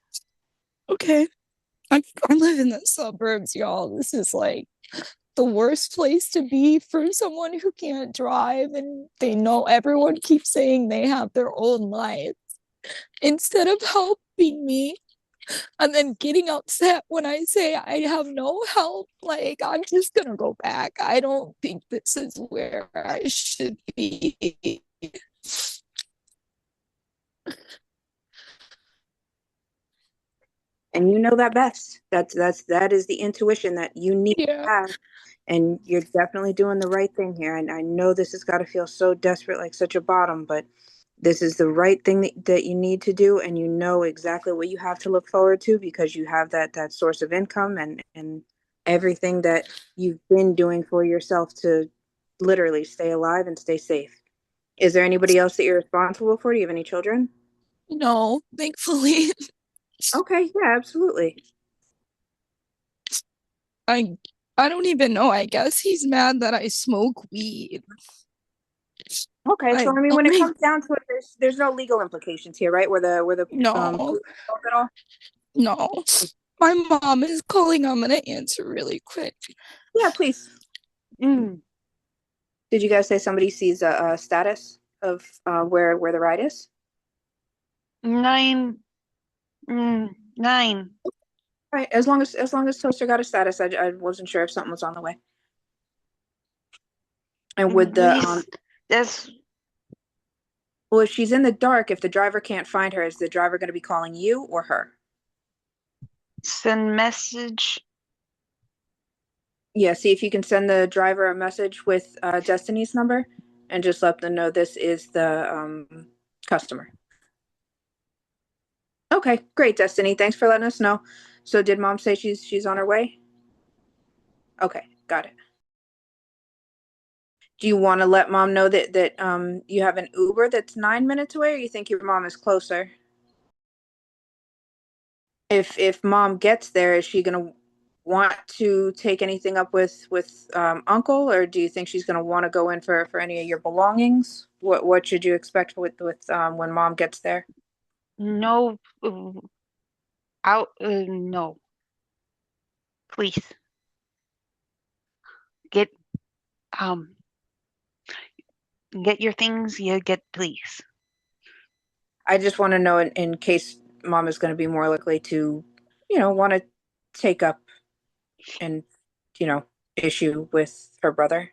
Okay. I live in the suburbs, y'all. This is like the worst place to be for someone who can't drive, and they know everyone keeps saying they have their own lives instead of helping me, and then getting upset when I say I have no help. Like, I'm just gonna go back. I don't think this is where I should be. And you know that best. That is the intuition that you need to have. And you're definitely doing the right thing here. And I know this has got to feel so desperate, like such a bottom, but this is the right thing that you need to do. And you know exactly what you have to look forward to because you have that source of income and everything that you've been doing for yourself to literally stay alive and stay safe. Is there anybody else that you're responsible for? Do you have any children? No, thankfully. Okay, yeah, absolutely. I don't even know. I guess he's mad that I smoke weed. Okay, so I mean, Oh when it my, comes down to it, there's no legal implications here, right? Where the no, police involved at all? no. My mom is calling. I'm gonna answer really quick. Yeah, please. Mm, Did you guys say somebody sees a status of where the ride is? 9, 9. All right, as long as Toaster got a status, I wasn't sure if something was on the way. And would the Please, that's well, if she's in the dark, if the driver can't find her, is the driver going to be calling you or her? send message. Yeah, see if you can send the driver a message with Destiny's number and just let them know this is the customer. Okay, great, Destiny. Thanks for letting us know. So did mom say she's on her way? Okay, got it. Do you want to let mom know that you have an Uber that's 9 minutes away, or you think your mom is closer? If mom gets there, is she gonna want to take anything up with uncle, or do you think she's gonna want to go in for any of your belongings? What should you expect with when mom gets there? No, out. No, please get um get your things. You get, please. I just want to know in case mom is going to be more likely to, want to take up and, issue with her brother.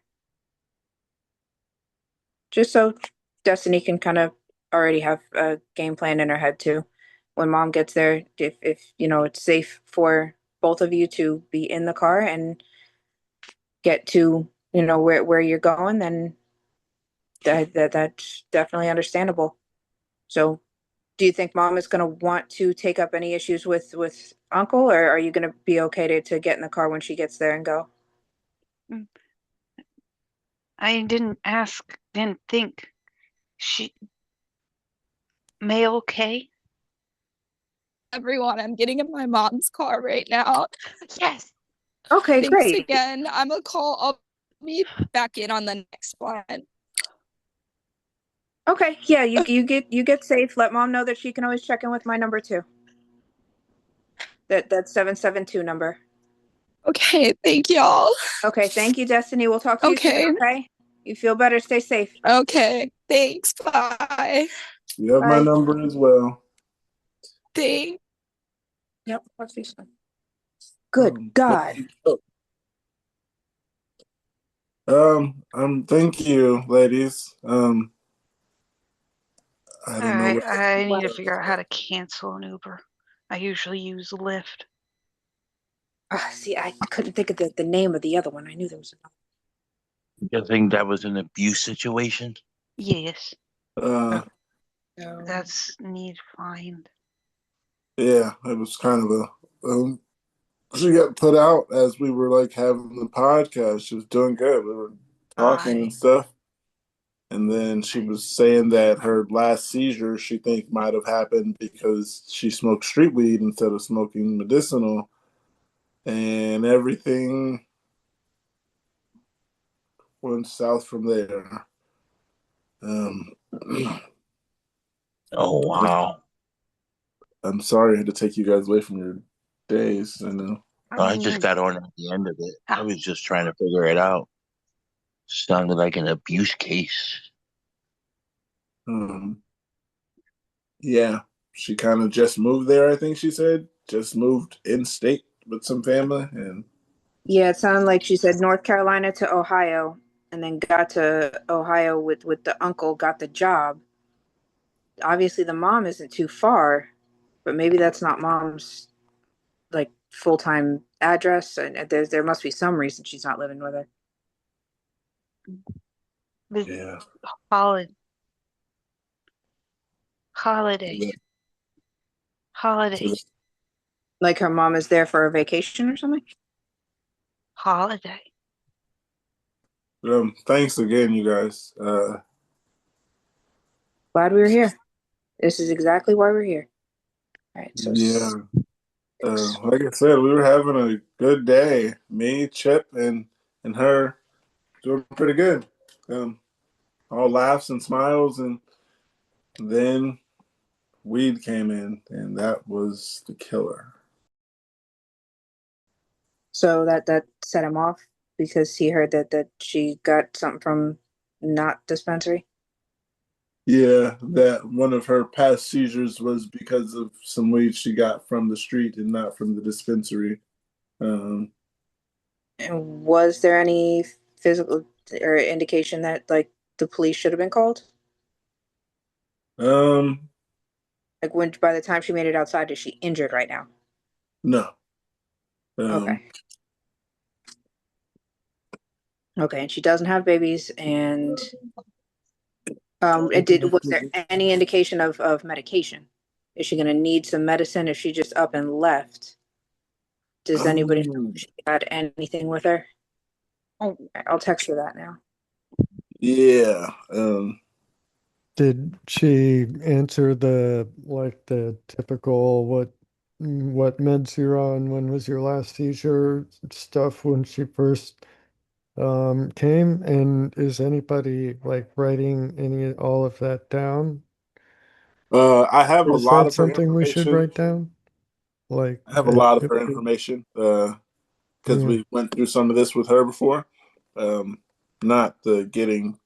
Just so Destiny can kind of already have a game plan in her head too. When mom gets there, if it's safe for both of you to be in the car and get to, where you're going, then that's definitely understandable. So do you think mom is going to want to take up any issues with uncle, or are you going to be okay to get in the car when she gets there and go? I didn't ask. Didn't think. She May okay? Everyone, I'm getting in my mom's car right now. Yes. Okay, Thanks great. again. I'm gonna call. I'll be back in on the next one. Okay, yeah, you get safe. Let mom know that she can always check in with my number too. That's 772 number. Okay, thank y'all. Okay, thank you, Destiny. We'll talk to you soon, Okay. okay? You feel better, stay safe. Okay, thanks. Bye. You have my Bye. number as well. Thanks. Yep, talk to you soon. Good God. Thank you, ladies. I All don't know right, what. I need to figure out how to cancel an Uber. I usually use Lyft. See, I couldn't think of the name of the other one. I knew there was another. You think that was an abuse situation? Yes, Uh, No. that's need find. yeah, it was kind of a. She got put out as we were like having the podcast. She was doing good. We were talking and stuff. And then she was saying that her last seizure she think might have happened because she smoked street weed instead of smoking medicinal, and everything went south from there. Um, Oh wow! I'm sorry I had to take you guys away from your days. I know. I just got on at the end of it. I was just trying to figure it out. Sounded like an abuse case. Um, yeah, she kind of just moved there. I think she said just moved in state with some family, and Yeah, it sounded like she said North Carolina to Ohio, and then got to Ohio with the uncle, got the job. Obviously, the mom isn't too far, but maybe that's not mom's like full-time address, and there must be some reason she's not living with her. yeah. Holiday. So Holiday. Like her mom is there for a vacation or something? Holiday. Thanks again, you guys. Glad we were here. This is exactly why we're here. All right, so Yeah. Like I said, we were having a good day. Me, Chip, and her doing pretty good. Um, all laughs and smiles, and then weed came in, and that was the killer. So that set him off because he heard that she got something from not dispensary. Yeah, that one of her past seizures was because of some weed she got from the street and not from the dispensary. Um, And was there any physical or indication that like the police should have been called? um, Like when by the time she made it outside, is she injured right now? no. Okay. Okay, and she doesn't have babies, and was there any indication of medication? Is she going to need some medicine if she just up and left? Does anybody know if she had anything with her? Oh, I'll text her that now. Yeah. Did she answer the typical what meds you're on, when was your last seizure stuff when she first came? And is anybody like writing all of that down? I have a Is lot that of her something we should information. write down? Like I have a lot of her information because yeah. we went through some of this with her before. Not the getting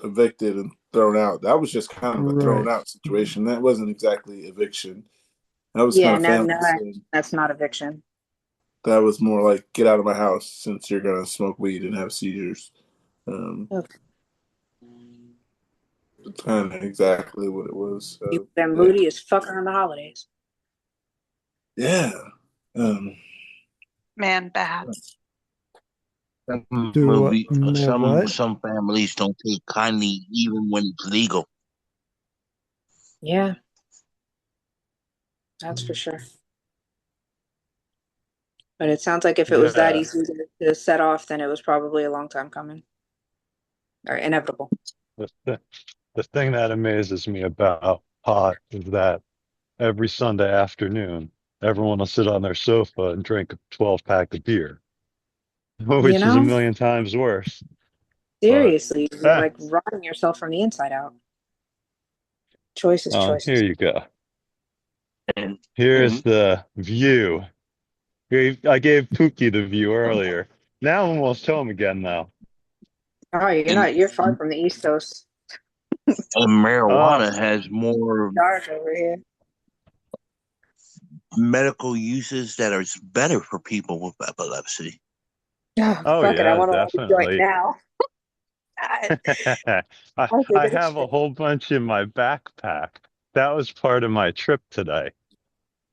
evicted and thrown out. That was just kind of a thrown Right. out situation. That wasn't exactly eviction. That was kind Yeah, of no, family no, saying that's not eviction. that was more like get out of my house since you're gonna smoke weed and have seizures. Okay. Kind of exactly what it was. You been Yeah. moody as fuck around the holidays. Yeah. Um, Man, bad. Some what? some families don't take kindly even when it's legal. Yeah, that's for sure. But it sounds like if it was that Yeah. easy to set off, then it was probably a long time coming or inevitable. The, the thing that amazes me about pot is that every Sunday afternoon, everyone will sit on their sofa and drink a 12 pack of beer, You which is a know, million times worse. But seriously, you're like rotting yourself from the inside out. Choices, here choices. you go. And Here's the view. I gave Pookie the view earlier. Now I'm almost home again, though. Oh, you're far from the East Coast. Uh, marijuana has more Dark over here. medical uses that are better for people with epilepsy. Oh, oh fuck it. I yeah, want to roll the joint definitely. now. I, I'll take I it. have a whole bunch in my backpack. That was part of my trip today.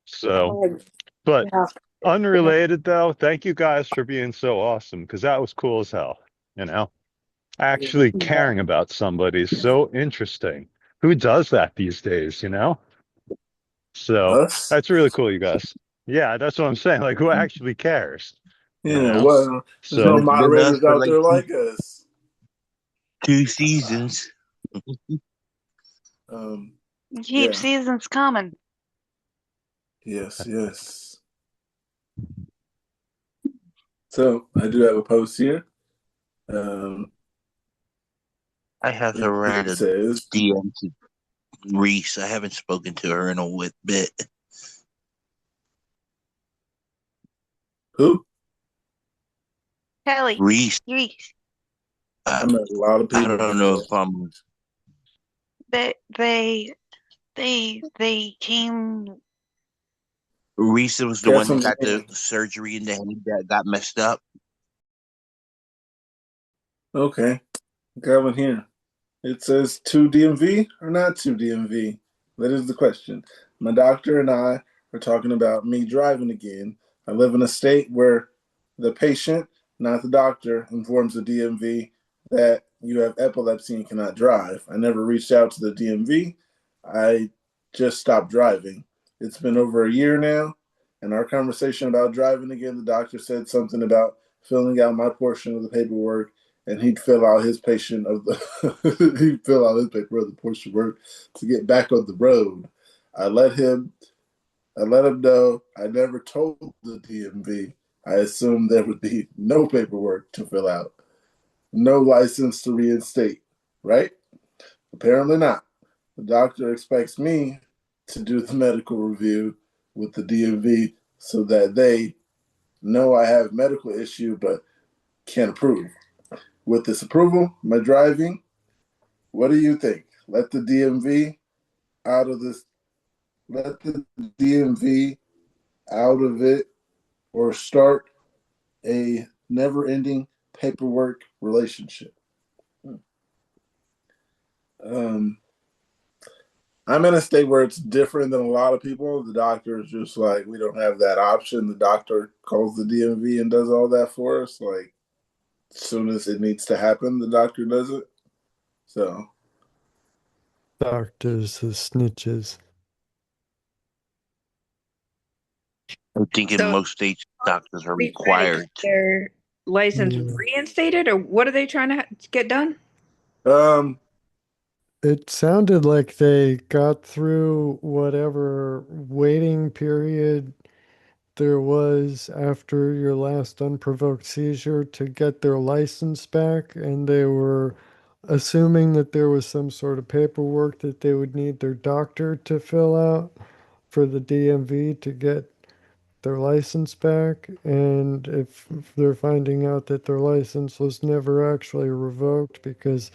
So, Oh, but yeah. unrelated though, thank you guys for being so awesome because that was cool as hell. You know, actually caring about somebody is so interesting. Who does that these days, you know? So us? that's really cool, you guys. Yeah, that's what I'm saying. Like, who actually cares? You Yeah. know? Well, there's no So, It's been us moderators for out like there like us. 2 seasons. Keep Yeah. seasons coming. Yes. Yes. So I do have a post here. I have to write It a says, DM to Reese. I haven't spoken to her in a bit. "Who?" Kelly, Reese. Reese. I met a lot of I people don't know today. if I'm. They came. Reese was the Got one that some got the names. surgery in the head that got messed up. Okay. Got one here. It says to DMV or not to DMV? That is the question. My doctor and I are talking about me driving again. I live in a state where the patient, not the doctor, informs the DMV that you have epilepsy and cannot drive. I never reached out to the DMV. I just stopped driving. It's been over a year now. In our conversation about driving again, the doctor said something about filling out my portion of the paperwork and he'd fill out his patient of the he'd fill out his paper of the portion work to get back on the road. I let him I let him know I never told the DMV. I assumed there would be no paperwork to fill out, no license to reinstate, right? Apparently not. The doctor expects me to do the medical review with the DMV so that they know I have medical issue but can't approve. With this approval, my driving, what do you think? Let the DMV out of this, let the DMV out of it, or start a never ending paperwork relationship? Um, I'm in a state where it's different than a lot of people. The doctor is just like, we don't have that option. The doctor calls the DMV and does all that for us. Like, as soon as it needs to happen, the doctor does it. So, Doctors as snitches. I think in So most states, doctors are be trying to get required. their license Yeah. reinstated, or what are they trying to get done? um, It sounded like they got through whatever waiting period there was after your last unprovoked seizure to get their license back, and they were assuming that there was some sort of paperwork that they would need their doctor to fill out for the DMV to get their license back. And if they're finding out that their license was never actually revoked because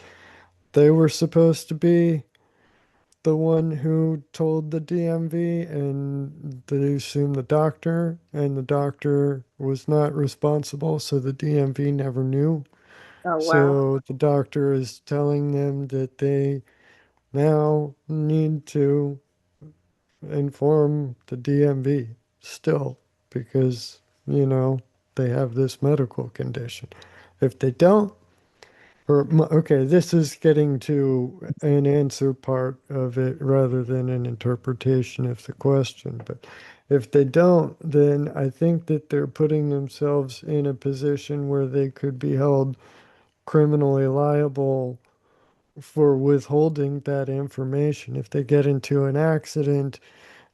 they were supposed to be the one who told the DMV, and they assumed the doctor, and the doctor was not responsible, so the DMV never knew. Oh wow. So the doctor is telling them that they now need to inform the DMV still because, they have this medical condition. If they don't, okay, this is getting to an answer part of it rather than an interpretation of the question. But if they don't, then I think that they're putting themselves in a position where they could be held criminally liable for withholding that information. If they get into an accident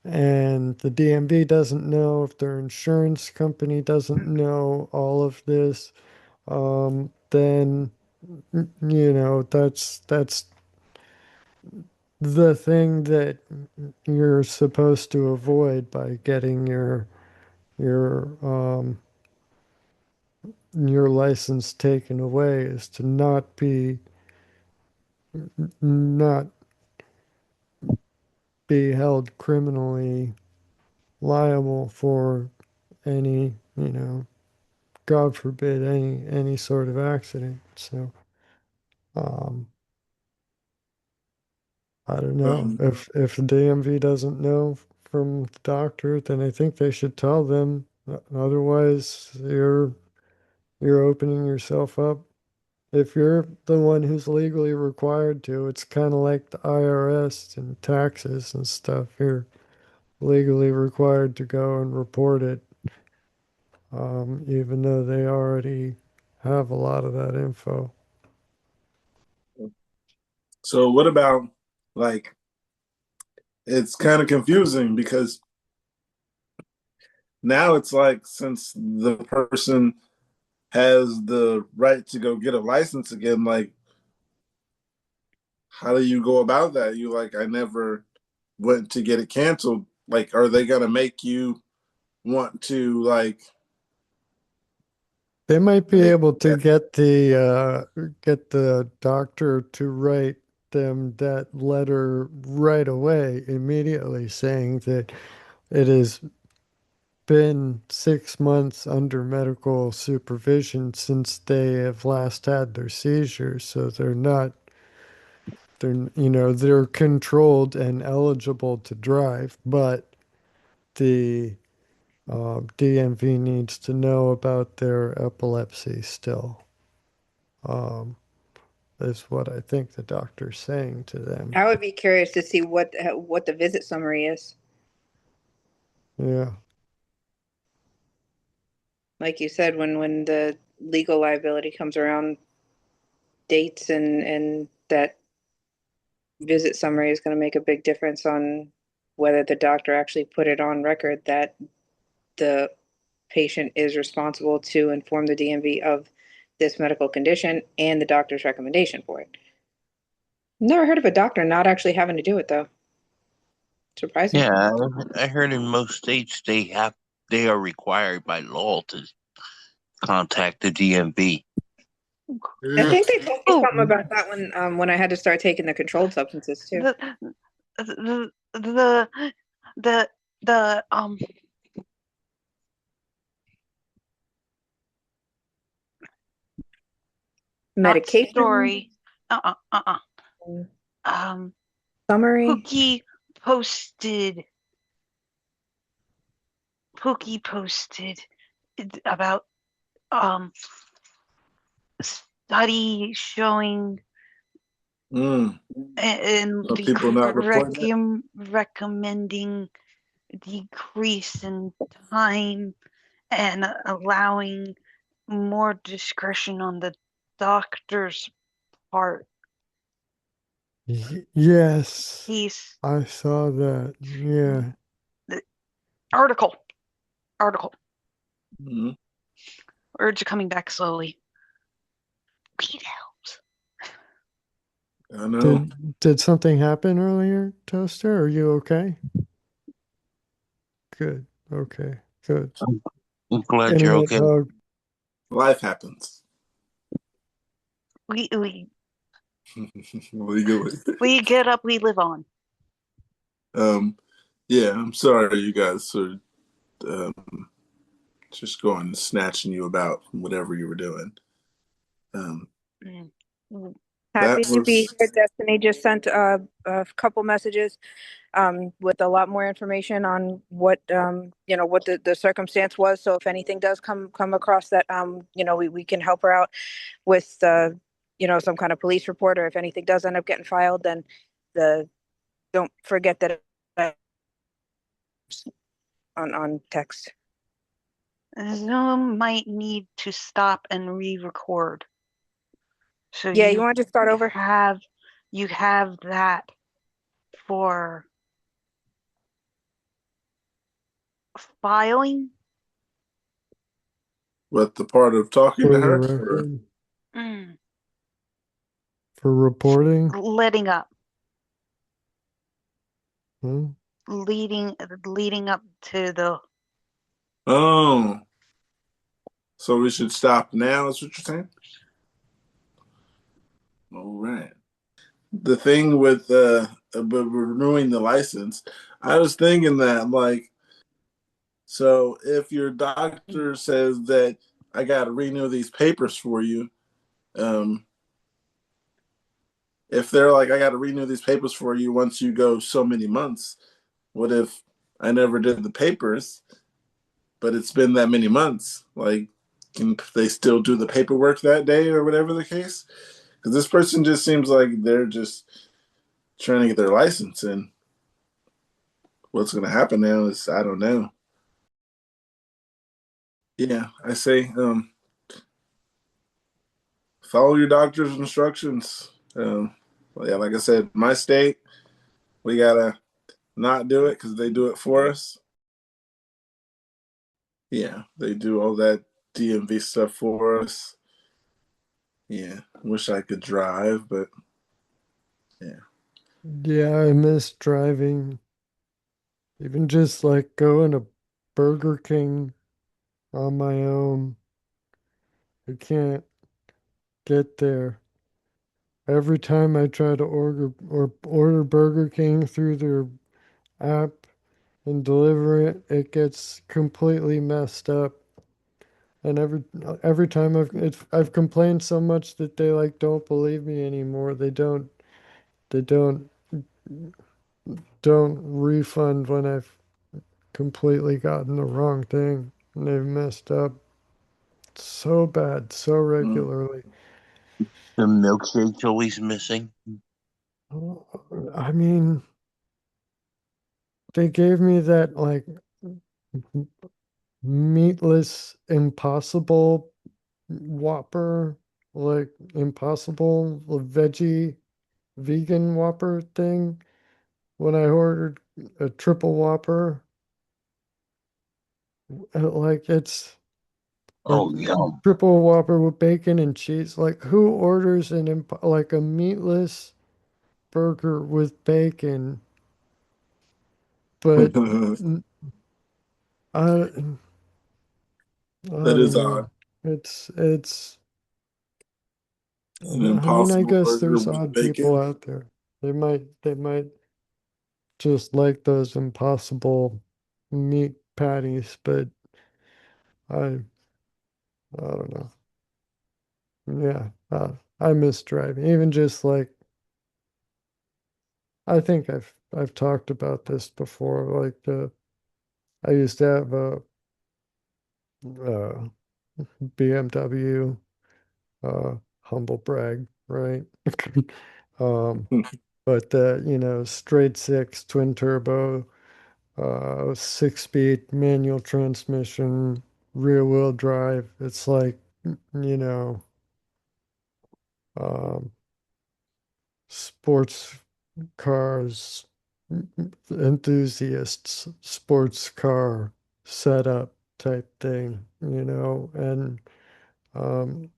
and the DMV doesn't know, if their insurance company doesn't know all of this, then that's the thing that you're supposed to avoid by getting your your license taken away is to not be held criminally liable for any, God forbid, any sort of accident. So, um, I don't know um, if the DMV doesn't know from the doctor, then I think they should tell them. Otherwise, you're opening yourself up. If you're the one who's legally required to, it's kind of like the IRS and taxes and stuff. You're legally required to go and report it, even though they already have a lot of that info. so what about, like, it's kind of confusing because now it's like, since the person has the right to go get a license again, like, how do you go about that? You like, I never went to get it canceled. Like, are they gonna make you want to They might be like able to get the doctor to write them that letter right away, immediately, saying that it has been 6 months under medical supervision since they have last had their seizures, so they're controlled and eligible to drive, but the DMV needs to know about their epilepsy still. Um, is what I think the doctor's saying to them. I would be curious to see what the visit summary is. Yeah. Like you said, when the legal liability comes around, dates and that visit summary is going to make a big difference on whether the doctor actually put it on record that the patient is responsible to inform the DMV of this medical condition and the doctor's recommendation for it. Never heard of a doctor not actually having to do it though. Surprising. Yeah, I heard in most states they are required by law to contact the DMV. I think they told me Oh. something about that when I had to start taking the controlled substances too. The not Medication story. Summary. Pookie posted about study showing Mm. and So people not reporting recommending decrease in time and allowing more discretion on the doctor's part. Yes, He's I saw that. Yeah. the article. Mhm. Words are coming back slowly. Read helps. I know. Did something happen earlier, Toaster? Are you okay? Good. Okay. Good. I'm glad you're Internet okay. hug. Life happens. We Legally. we get up, we live on. Yeah, I'm sorry you guys are just going and snatching you about from whatever you were doing. Happy That to be was here. Destiny just sent a couple messages with a lot more information on what what the circumstance was. So if anything does come across that we can help her out with some kind of police report, or if anything does end up getting filed, then don't forget that on text. Zoom might need to stop and re-record. So Yeah, you want to just start over? You have that for filing. what the part of talking For to the her? record. For reporting. Letting up. Hmm? Leading up to the. Oh, so we should stop now? Is what you're saying? All right. The thing with renewing the license, I was thinking that so if your doctor says that I got to renew these papers for you, if they're like I got to renew these papers for you once you go so many months, what if I never did the papers, but it's been that many months? Like, can they still do the paperwork that day or whatever the case? Because this person just seems like they're just trying to get their license, and what's going to happen now is I don't know. Yeah, I say follow your doctor's instructions. Yeah, like I said, my state, we gotta not do it because they do it for us. Yeah, they do all that DMV stuff for us. Yeah, wish I could drive, but yeah. Yeah, I miss driving. Even just like going to Burger King on my own. I can't get there. Every time I try to order Burger King through their app and deliver it, it gets completely messed up. And every time I've complained so much that they like don't believe me anymore. They don't refund when I've completely gotten the wrong thing and they've messed up so bad, so regularly. The milkshake's always missing. I mean, they gave me that like meatless impossible Whopper, like impossible veggie vegan Whopper thing when I ordered a triple Whopper, like it's or Oh, yum. triple Whopper with bacon and cheese. Like who orders like a meatless burger with bacon? But n- I I That don't is odd. know. It's. An I mean, I impossible guess burger there's with odd people bacon. out there. They might just like those impossible meat patties, but I I don't know. Yeah, I miss driving. Even just like I think I've talked about this before. Like I used to have a uh, BMW, humble brag, right? Um, but straight six twin turbo, 6 speed manual transmission, rear wheel drive. It's like, you know, um, sports cars enthusiasts, sports car setup type thing, and um,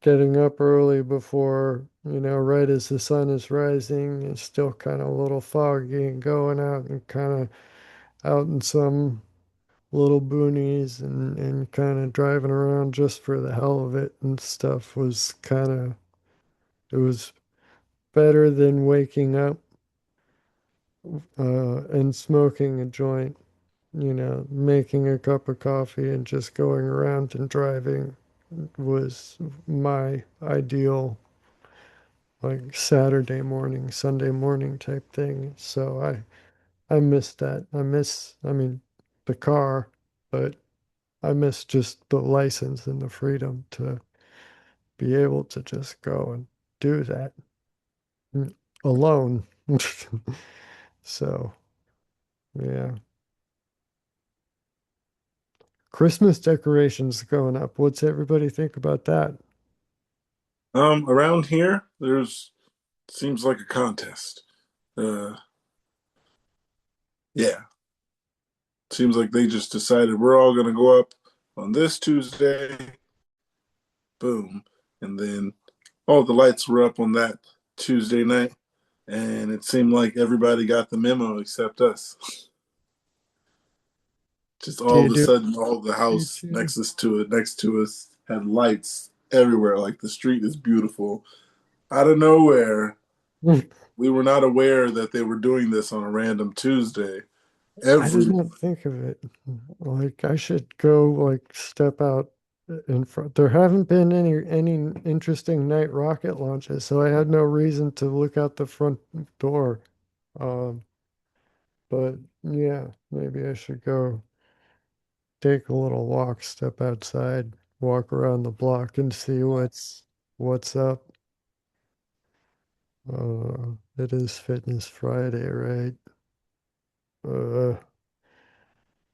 getting up early before, right as the sun is rising, it's still kind of a little foggy, and going out and kind of out in some little boonies and kind of driving around just for the hell of it and stuff it was better than waking up and smoking a joint, making a cup of coffee and just going around and driving was my ideal, like Saturday morning, Sunday morning type thing. So I miss that. I mean, the car, but I miss just the license and the freedom to be able to just go and do that alone. So, yeah. Christmas decorations going up. What's everybody think about that? Around here, there's seems like a contest. Uh, yeah, seems like they just decided we're all gonna go up on this Tuesday. Boom, and then all the lights were up on that Tuesday night, and it seemed like everybody got the memo except us. Just Do all you of a do sudden, all the you house too? next to us had lights everywhere. Like the street is beautiful. Out of nowhere, we were not aware that they were doing this on a random Tuesday. I did Every not think of it. Like I should go like step out in front. There haven't been any interesting night rocket launches, so I had no reason to look out the front door. Um, but yeah, maybe I should go take a little walk, step outside, walk around the block and see what's up. It is Fitness Friday, right? Uh, oh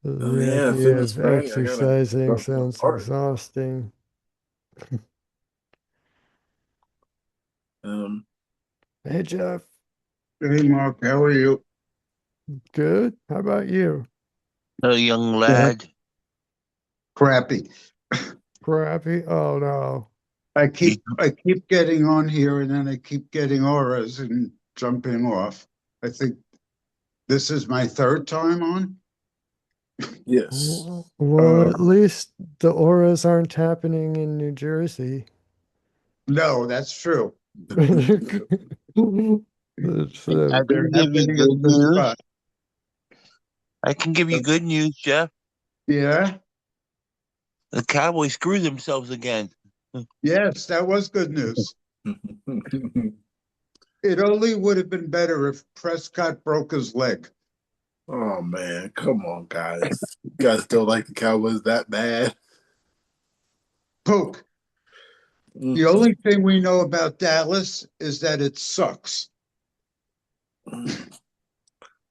the yeah, idea Fitness of Friday. I gotta exercising go to the sounds park. exhausting. Um, Hey, Jeff. Hey, Mark, how are you? Good. How about you? A young Yeah. lad. Crappy. Crappy? Oh no. I keep getting on here and then I keep getting auras and jumping off. I think this is my third time on. yes. Well, Uh, at least the auras aren't happening in New Jersey. no, that's true. It's, I There can have give you been good good news. spots. I can give you good news, Jeff. Yeah, The Cowboys screwed themselves again. yes, that was good news. It only would have been better if Prescott broke his leg. Oh man, come on, guys. You guys don't like the Cowboys that bad? Poke. The only thing we know about Dallas is that it sucks.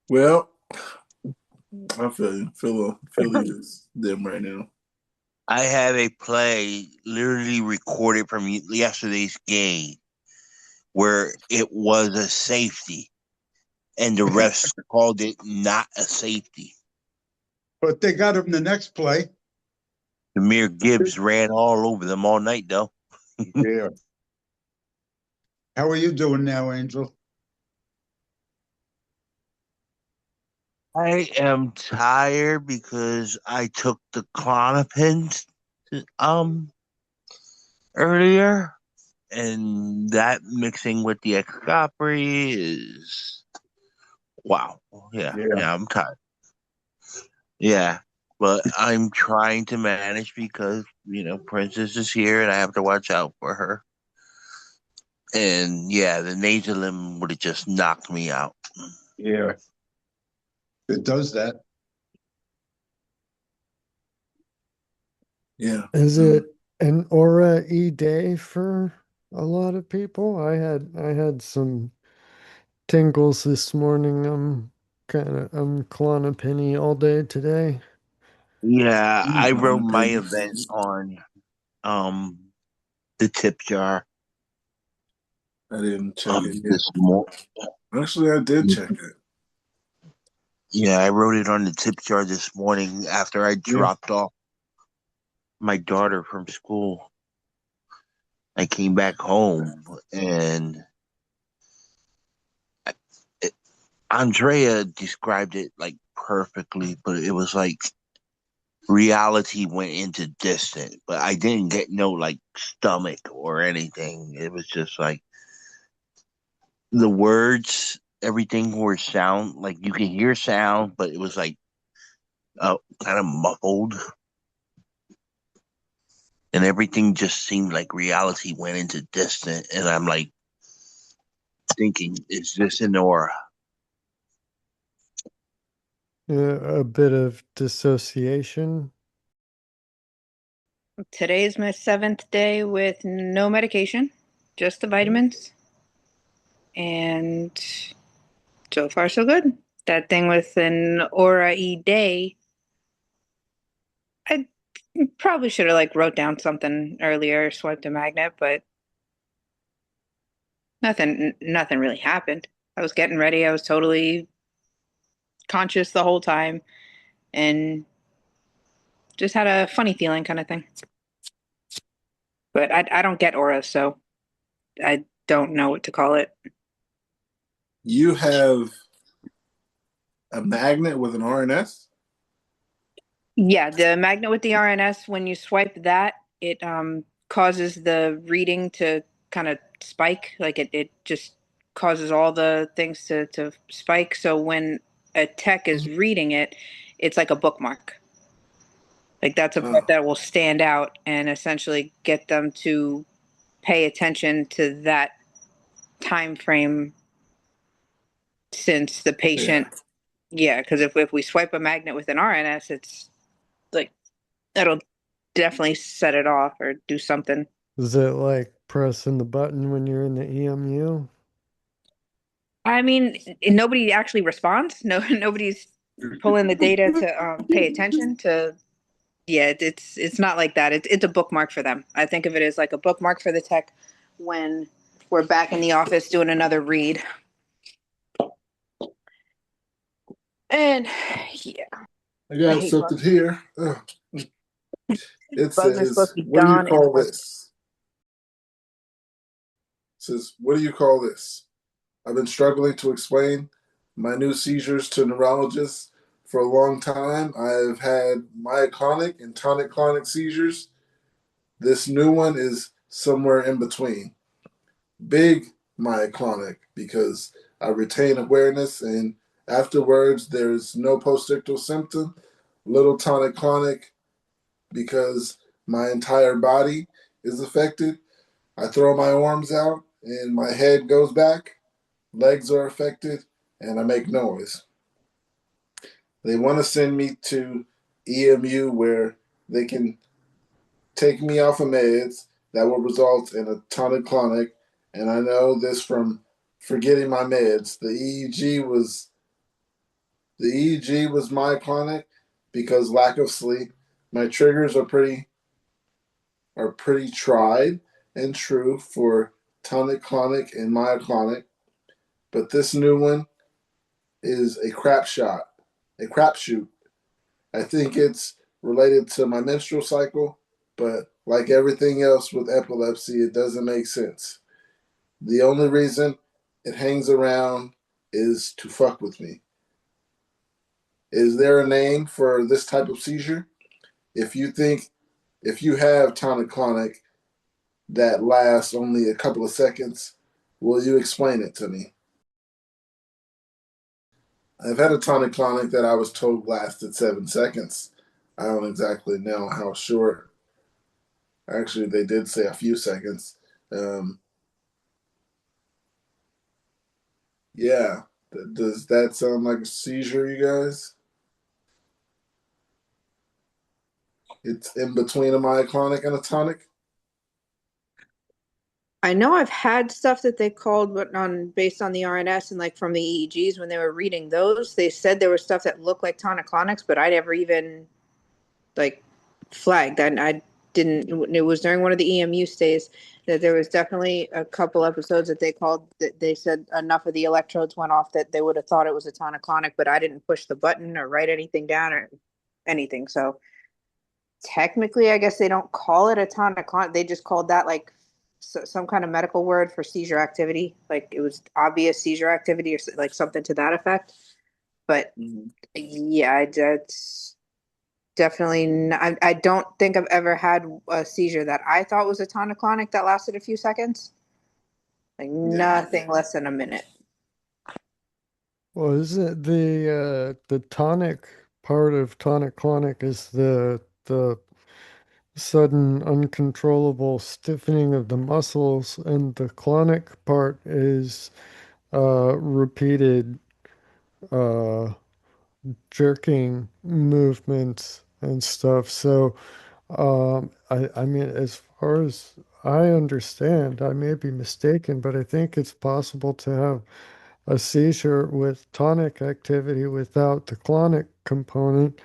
Well, I feel you. Philly is them right now. I have a play literally recorded from yesterday's game where it was a safety and the refs called it not a safety. But they got him the next play. Jameer Gibbs ran all over them all night, though. Yeah. How are you doing now, Angel? I am tired because I took the Clonopin earlier, and that mixing with the Excopri is wow. Yeah, I'm tired. Yeah, but I'm trying to manage because Princess is here and I have to watch out for her. And yeah, the nasal would have just knocked me out. Yeah. It does that. Yeah. Is it an aura day for a lot of people? I had some tingles this morning. I'm Klonopin all day today. Yeah, I wrote my Okay. event on the tip jar. I didn't check it yet. This morning. Actually, I did check it. Yeah, I wrote it on the tip jar this morning after I dropped off my daughter from school. I came back home and Andrea described it like perfectly, but it was like reality went into distant, but I didn't get no like stomach or anything. It was just like the words, everything were sound, like you can hear sound, but it was like kind of muffled. And everything just seemed like reality went into distant. And I'm like thinking, is this an aura? A bit of dissociation. Today's my 7th day with no medication, just the vitamins. And so far, so good. That thing with an aura day, I probably should have wrote down something earlier, swiped a magnet, but nothing really happened. I was getting ready. I was totally conscious the whole time and just had a funny feeling kind of thing. But I don't get auras, so I don't know what to call it. You have a magnet with an RNS? Yeah, the magnet with the RNS, when you swipe that, it causes the reading to kind of spike. It just causes all the things to spike. So when a tech is reading it, it's like a bookmark. That's a part that will stand out and essentially get them to pay attention to that time frame since the patient. Yeah, because if we swipe a magnet with an RNS, it's like that'll definitely set it off or do something. Is it like pressing the button when you're in the EMU? I mean, nobody actually responds. No, nobody's pulling the data to pay attention to. Yeah, it's not like that. It's a bookmark for them. I think of it as like a bookmark for the tech when we're back in the office doing another read. And yeah, I got hate something bugs. here. It Bugs are supposed says, to be what do you gone in call like this? It says, what do you call this? I've been struggling to explain my new seizures to neurologists for a long time. I've had myoclonic and tonic-clonic seizures. This new one is somewhere in between. Big myoclonic because I retain awareness and afterwards there's no postictal symptom. Little tonic-clonic because my entire body is affected. I throw my arms out and my head goes back, legs are affected, and I make noise. They want to send me to EMU where they can take me off of meds that will result in a tonic-clonic, and I know this from forgetting my meds. The EEG was myoclonic because lack of sleep. My triggers are pretty tried and true for tonic-clonic and myoclonic, but this new one is a crap shot, a crapshoot. I think it's related to my menstrual cycle, but like everything else with epilepsy, it doesn't make sense. The only reason it hangs around is to fuck with me. Is there a name for this type of seizure? If you think, if you have tonic-clonic that lasts only a couple of seconds, will you explain it to me? I've had a tonic-clonic that I was told lasted 7 seconds. I don't exactly know how short. Actually, they did say a few seconds. Um, yeah. Does that sound like a seizure, you guys? It's in between a myoclonic and a tonic? I know I've had stuff that they called, but on based on the RNS and like from the EEGs when they were reading those, they said there was stuff that looked like tonic-clonics, but I never even like flagged. I didn't. It was during one of the EMU stays that there was definitely a couple episodes that they called that they said enough of the electrodes went off that they would have thought it was a tonic-clonic, but I didn't push the button or write anything down or anything. So technically, I guess they don't call it a tonic-clonic. They just called that like some kind of medical word for seizure activity. Like it was obvious seizure activity or like something to that effect. But yeah, that's definitely not, I don't think I've ever had a seizure that I thought was a tonic-clonic that lasted a few seconds. Like nothing less than a minute. Well, isn't the tonic part of tonic-clonic is the sudden uncontrollable stiffening of the muscles, and the clonic part is repeated uh jerking movements and stuff. So I mean, as far as I understand, I may be mistaken, but I think it's possible to have a seizure with tonic activity without the clonic component,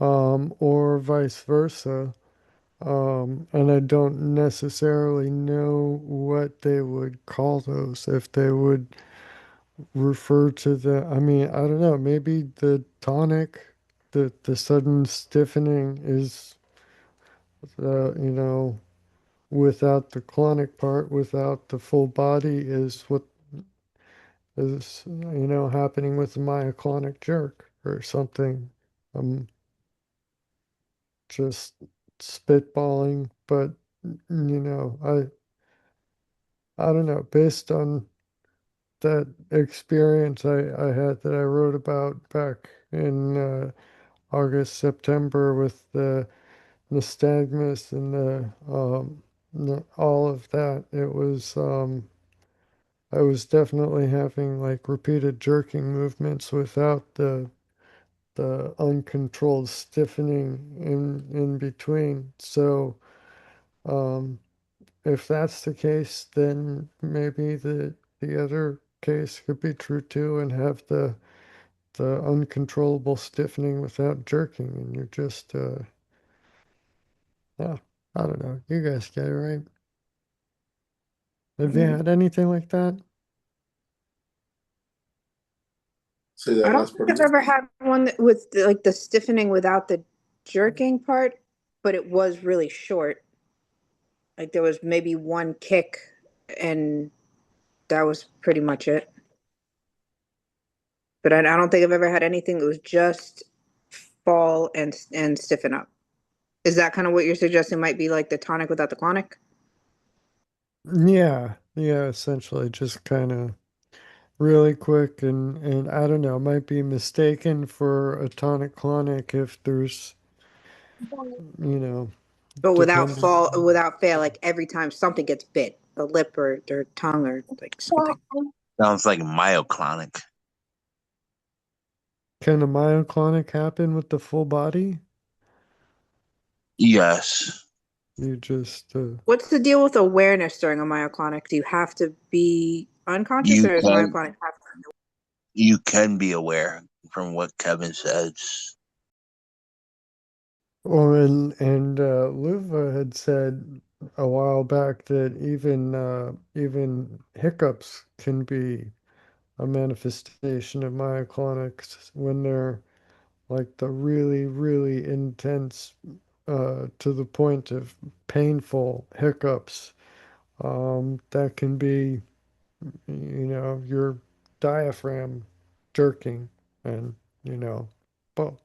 or vice versa. And I don't necessarily know what they would call those, if they would refer to the, I mean, I don't know, maybe the tonic, the sudden stiffening is, you know, without the clonic part, without the full body, is what is, you know, happening with the myoclonic jerk or something. I'm just spitballing, but you know, I don't know, based on that experience I had that I wrote about back in August, September with the nystagmus and all of that. It was I was definitely having like repeated jerking movements without the uncontrolled stiffening in between. So um, if that's the case, then maybe the other case could be true too, and have the uncontrollable stiffening without jerking, and you're just yeah, I don't know. You guys get it right. Have you had anything like that? Say I that don't last think part I've again. ever had one that with like the stiffening without the jerking part, but it was really short. Like there was maybe one kick and that was pretty much it. But I don't think I've ever had anything that was just fall and stiffen up. Is that kind of what you're suggesting might be like the tonic without the clonic? Yeah, yeah, essentially just kind of really quick, and I don't know, might be mistaken for a tonic clonic if there's, you know, But without depending. fall, without fail, like every time something gets bit, the lip or their tongue or like something. Sounds like myoclonic. Can a myoclonic happen with the full body? Yes, You just What's the deal with awareness during a myoclonic? Do you have to be unconscious, you or is a can myoclonic happen? you can be aware from what Kevin says. Well, and Luva had said a while back that even hiccups can be a manifestation of myoclonics when they're like the really, really intense to the point of painful hiccups. That can be, your diaphragm jerking and, well,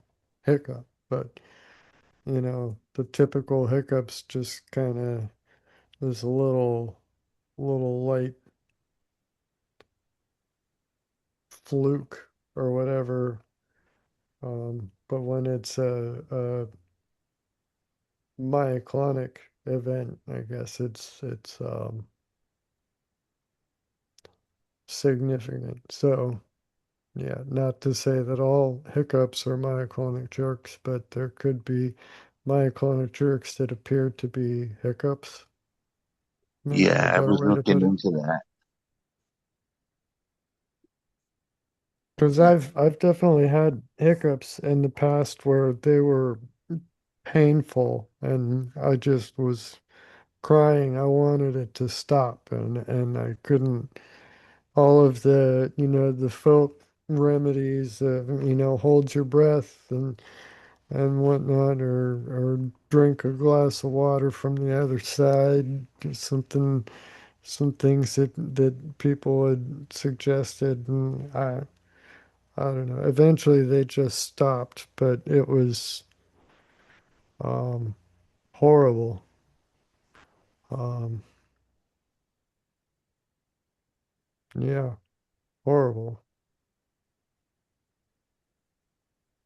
hiccup. But, the typical hiccups just kind of is a little light fluke or whatever. But when it's a myoclonic event, I guess it's significant. So yeah, not to say that all hiccups are myoclonic jerks, but there could be myoclonic jerks that appear to be hiccups. Maybe a Yeah, I better was way to looking put it. into that. Because I've definitely had hiccups in the past where they were painful and I just was crying. I wanted it to stop and I couldn't. All of the folk remedies, hold your breath and whatnot, or drink a glass of water from the other side, some things that people had suggested, and I don't know. Eventually, they just stopped, but it was um, horrible. Um, yeah, horrible.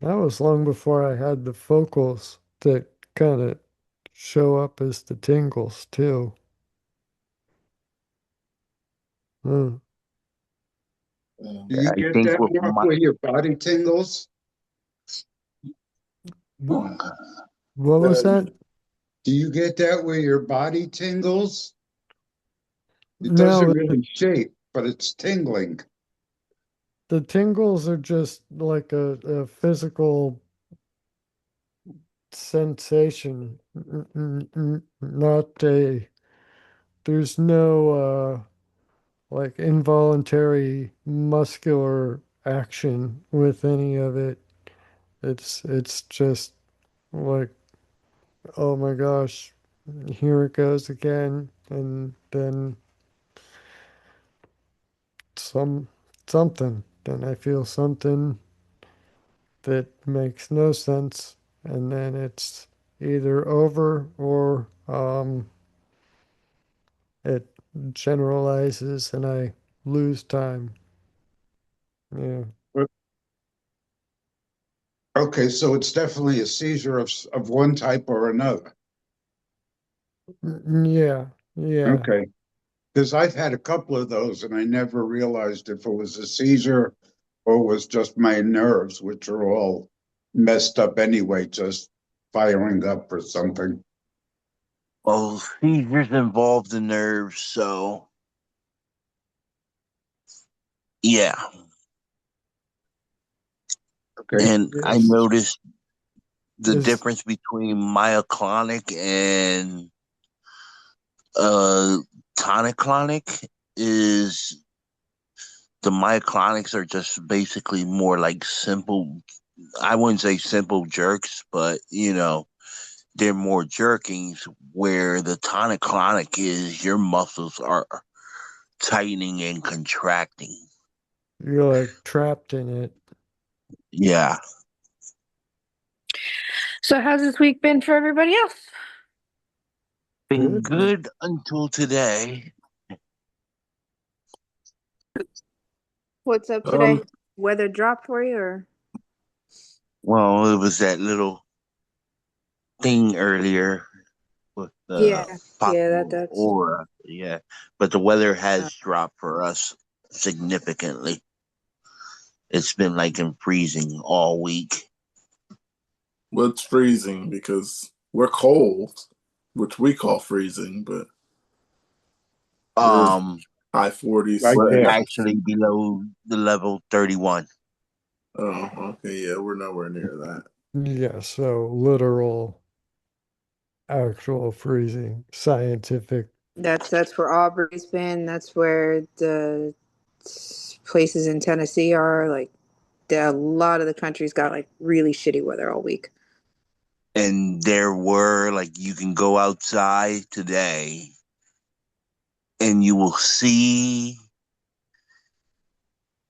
That was long before I had the focals that kind of show up as the tingles too. Mm. Do you I get think that with Mark, my where your body tingles? What was that? Do you get that where your body tingles? It doesn't No, really shake, but it's tingling. the tingles are just like a physical sensation, not there's no like involuntary muscular action with any of it. It's just like, oh my gosh, here it goes again, and then some something. Then I feel something that makes no sense, and then it's either over or it generalizes and I lose time. Yeah. Okay, so it's definitely a seizure of one type or another. Yeah. Yeah. Okay, because I've had a couple of those and I never realized if it was a seizure or was just my nerves, which are all messed up anyway, just firing up or something. well, seizures involve the nerves, so yeah. Okay. And I Yes. noticed the Is difference between myoclonic and uh tonic-clonic is the myoclonics are just basically more like simple, I wouldn't say simple jerks, but they're more jerkings, where the tonic-clonic is your muscles are tightening and contracting. you're like trapped in it. Yeah. So how's this week been for everybody else? Been Good. good until today. What's up today? Um, Weather drop for you or Well, it was that little thing earlier with the yeah, possible that's aura. Yeah. But the weather has dropped for us significantly. It's been like in freezing all week. well, it's freezing because we're cold, which we call freezing, but we're Um, high 40s Right we're there. slash. actually below the level 31. Oh, okay, yeah, we're nowhere near that. Yeah, so literal actual freezing, scientific. That's where Aubrey's been. That's where the places in Tennessee are. Like, a lot of the country's got like really shitty weather all week. And there were, like, you can go outside today and you will see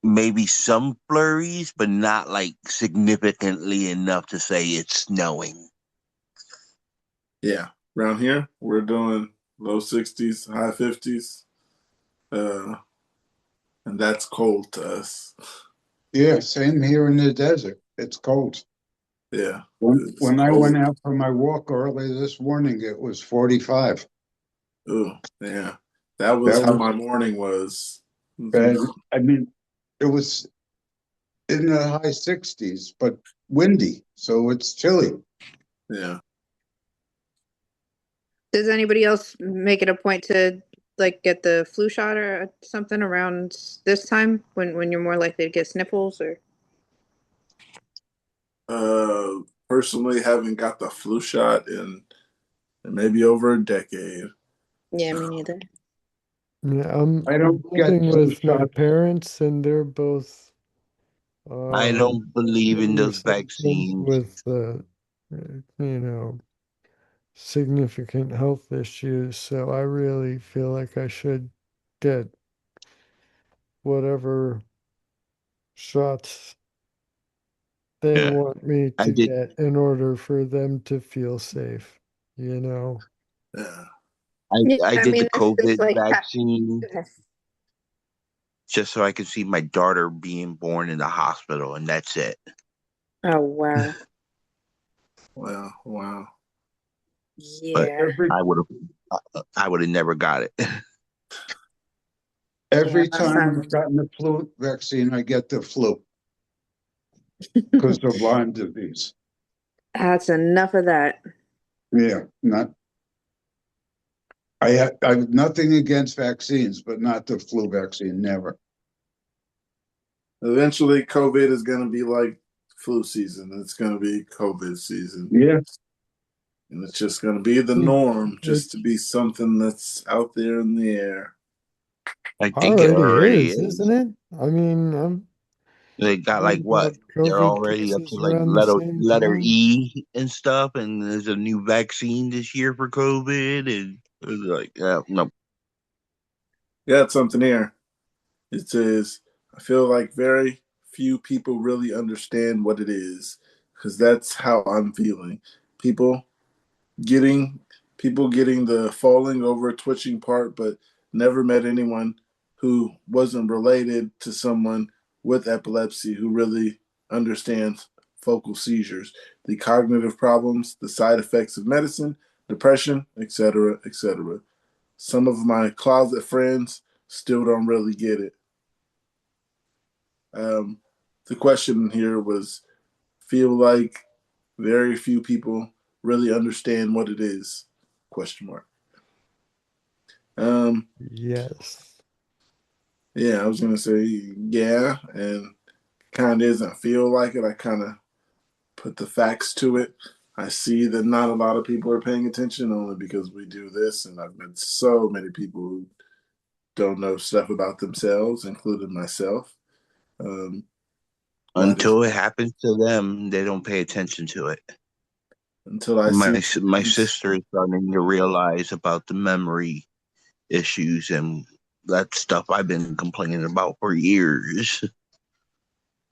maybe some flurries, but not like significantly enough to say it's snowing. Yeah, around here we're doing low 60s, high 50s, and that's cold to us. Yeah, same here in the desert. It's cold. Yeah, it's When I cold. went out for my walk early this morning, it was 45. Oh, yeah, that was That how was my morning was. bad. I mean, it was in the high 60s, but windy, so it's chilly. Yeah. Does anybody else make it a point to like get the flu shot or something around this time when you're more likely to get sniffles or? Personally, haven't got the flu shot in maybe over a decade. Yeah, me neither. Yeah, I I'm don't get living flu with my shots. parents, and they're both I don't believe in senior those citizens vaccines. with you know, significant health issues. So I really feel like I should get whatever shots they Yeah. want me I to did get in order for them to feel safe, you know. Yeah. Yeah, I I did the mean, it's just COVID like, vaccine just so I could see my daughter being born in the hospital, and that's it. oh wow, Wow. Wow. But yeah, I would have never got it. yeah. Every Last time time, I've gotten the flu vaccine, I get the flu because of Lyme disease. that's enough of that. Yeah, not. I have nothing against vaccines, but not the flu vaccine. Never. Eventually, COVID is going to be like flu season. It's going to be COVID season. Yeah. And it's just going to be the norm, just to be something that's out there in the air. I think it Already already is, is. isn't it? I mean, I'm They got like heard what? about They're COVID already up to cases like around the same letter time. E and stuff, and there's a new vaccine this year for COVID, and it was like, no, Got something here. It says, I feel like very few people really understand what it is because that's how I'm feeling. People getting getting the falling over twitching part, but never met anyone who wasn't related to someone with epilepsy who really understands focal seizures, the cognitive problems, the side effects of medicine, depression, etc., etc. Some of my closet friends still don't really get it. Um, the question here was feel like very few people really understand what it is? Question mark. Yes. Yeah, I was gonna say yeah, and kind of doesn't feel like it. I kind of put the facts to it. I see that not a lot of people are paying attention only because we do this, and I've met so many people who don't know stuff about themselves, including myself. Um, but if, until it happens to them, they don't pay attention to it. until I see My things, sister is starting to realize about the memory issues and that stuff I've been complaining about for years.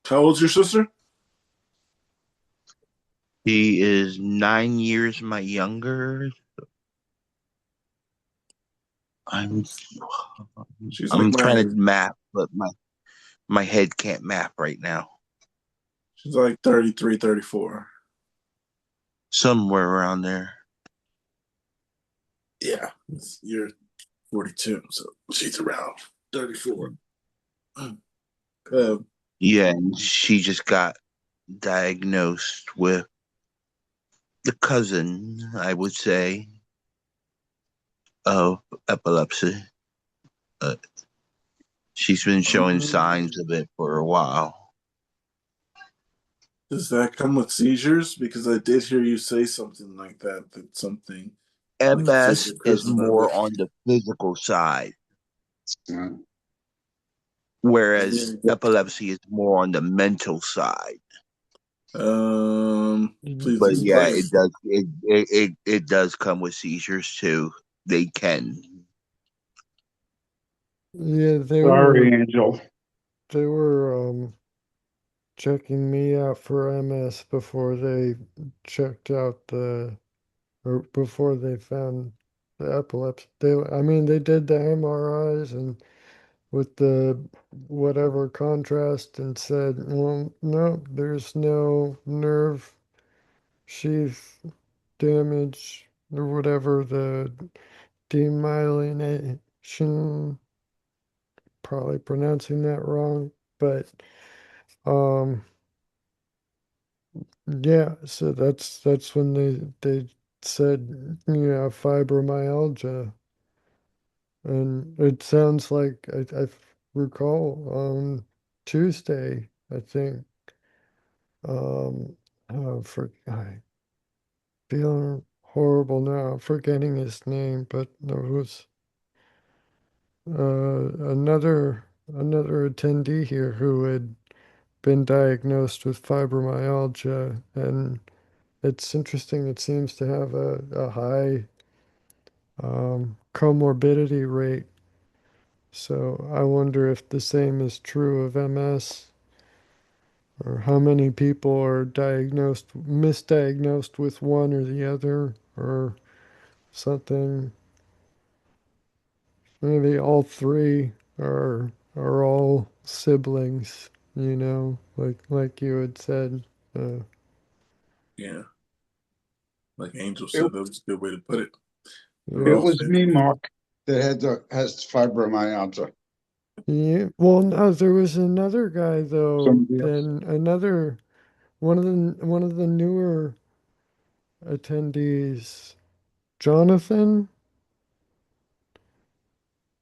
how old's your sister? He is 9 years my younger. I'm She's like I'm my trying to age. math, but my head can't math right now. She's like 33, 34. Somewhere around there. Yeah, you're 42, so she's around 34. Yeah, and she just got diagnosed with the cousin, I would say, of epilepsy. Uh, she's been showing signs of it for a while. Does that come with seizures? Because I did hear you say something like that, that something like it's like MS a is cousin of more it. on the physical side. whereas epilepsy is more on the mental side. Please But yeah, explain. it does come with seizures too. They can. Yeah, Sorry, Angel. they were checking me out for MS before they checked out or before they found the epilepsy. I mean, they did the MRIs and with the whatever contrast and said, well, no, there's no nerve sheath damage or whatever the demyelination, probably pronouncing that wrong, but um yeah, so that's when they said, yeah, fibromyalgia. And it sounds like I recall on Tuesday, I think, I feeling horrible now, I'm forgetting his name, but there was another attendee here who had been diagnosed with fibromyalgia, and it's interesting. It seems to have a high comorbidity rate. So I wonder if the same is true of MS, or how many people are misdiagnosed with one or the other, or something. Maybe all three are all siblings, like you had said. Yeah, like Angel It, said, that was a good way to put it. They're it all was me, siblings. Mark, that has fibromyalgia. Yeah. Well, no, there was another guy though. Somebody else. Then another one of the newer attendees, Jonathan.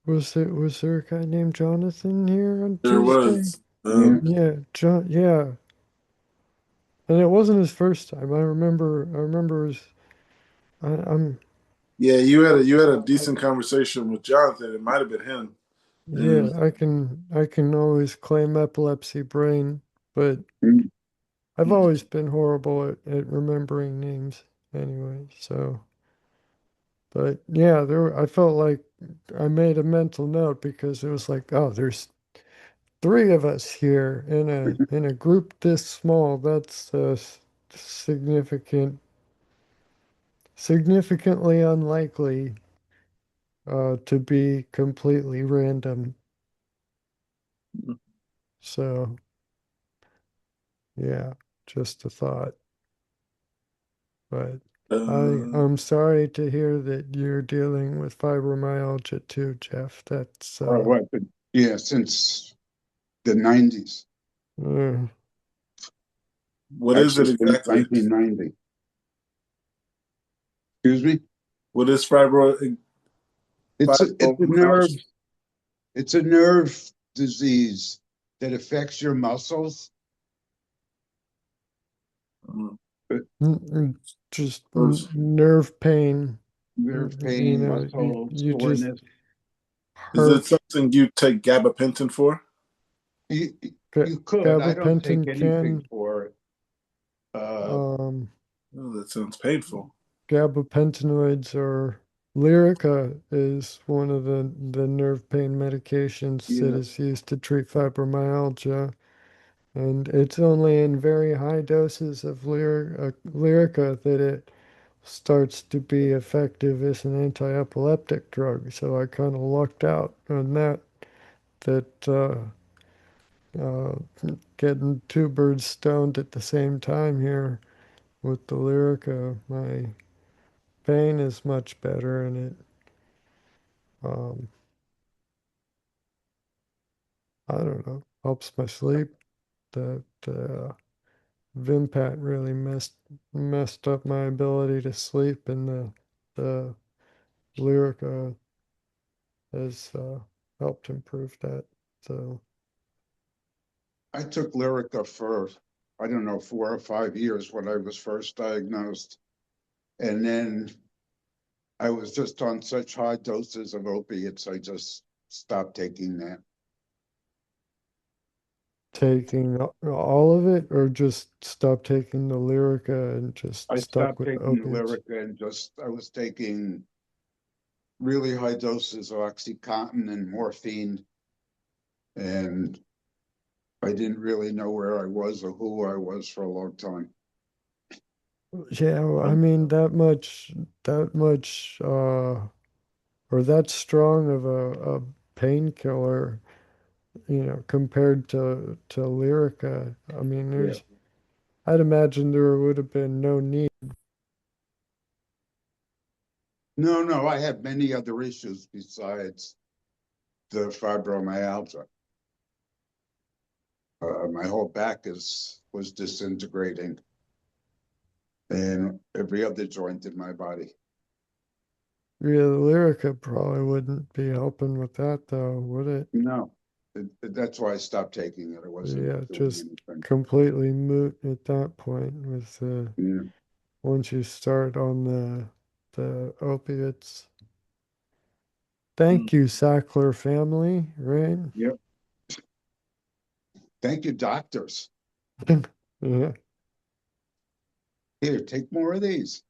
Was there a guy named Jonathan here on There Tuesday? was. Yeah. Yeah, yeah. And it wasn't his first time. I remember I'm Yeah, you had a decent conversation with Jonathan. It might have been him. yeah, And I can always claim epilepsy brain, but Mm. I've always been horrible at remembering names anyway, so but yeah, I felt like I made a mental note because it was like, oh, there's three of us here in a group this small. That's significant significantly unlikely to be completely random. So yeah, just a thought. But uh, I'm sorry to hear that you're dealing with fibromyalgia too, Jeff. That's What? Yeah, since the 90s. uh, what is it Actually, since exactly? 1990. Excuse me? What is It's fibromyalgia? it's a nerve disease that affects your muscles. Mm. just Those- nerve pain. Nerve You pain, know, muscle you just soreness. Is it hurt. something you take gabapentin for? You, you could. I don't take Gabapentin anything can. for it. Um, Oh, that sounds painful. Gabapentinoids or Lyrica is one of the nerve pain medications that Yeah, is used to treat fibromyalgia. And it's only in very high doses of Lyrica that it starts to be effective as an anti-epileptic drug. So I kind of lucked out on that uh, getting two birds stoned at the same time here with the Lyrica. My pain is much better, and it um, I don't know, helps my sleep. That Vimpat really messed up my ability to sleep, and the Lyrica has helped improve that. So I took Lyrica for, I don't know, 4 or 5 years when I was first diagnosed. And then I was just on such high doses of opiates, I just stopped taking that. taking all of it, or just stop taking the Lyrica and just I stuck stopped with taking the opiates? Lyrica and I was taking really high doses of Oxycontin and morphine, and I didn't really know where I was or who I was for a long time. Yeah, well, I mean or that strong of a painkiller, compared to Lyrica. I mean, Yeah. I'd imagine there would have been no need. No, I had many other issues besides the fibromyalgia. My whole back was disintegrating, and every other joint in my body. Yeah, the Lyrica probably wouldn't be helping with that though, would it? No, that's why I stopped taking it. It wasn't Yeah, doing just anything. completely moot at that point with Yeah. once you start on the opiates. Thank you, Sackler family, right? Yep. Thank you, doctors. Yeah. Here, take more of these.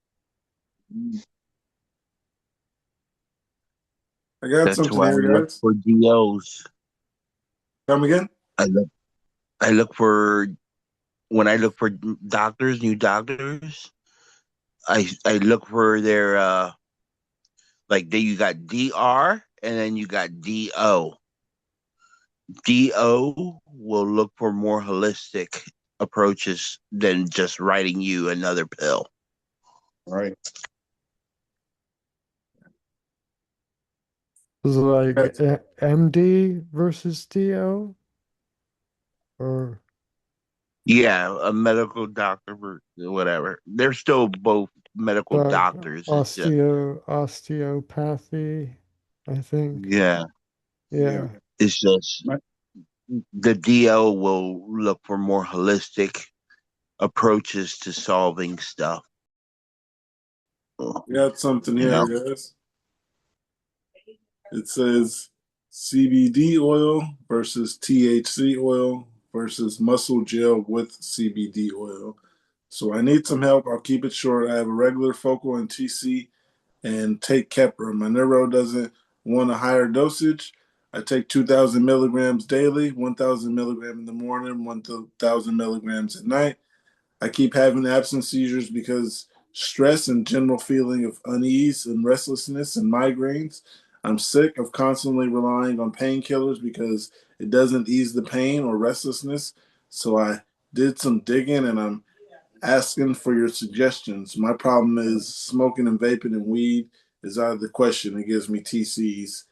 I got That's something why I here, look guys. for DOs. Come again? I look for when I look for doctors, new doctors. I look for their like you got DR and then you got DO. DO will look for more holistic approaches than just writing you another pill. Right. Was it like Yes. MD versus DO? Or Yeah, a medical doctor or whatever. They're still both medical like doctors. It's just osteopathy, I think. yeah, Yeah. Yeah. it's just My, the DO will look for more holistic approaches to solving stuff. I got something You here, know, guys. It says CBD oil versus THC oil versus muscle gel with CBD oil. So I need some help. I'll keep it short. I have a regular focal and TC and take Keppra. My neuro doesn't want a higher dosage. I take 2,000 milligrams daily, 1,000 milligrams in the morning, 1,000 milligrams at night. I keep having absent seizures because stress and general feeling of unease and restlessness and migraines. I'm sick of constantly relying on painkillers because it doesn't ease the pain or restlessness. So I did some digging and I'm asking for your suggestions. My problem is smoking and vaping and weed is out of the question. It gives me TCs.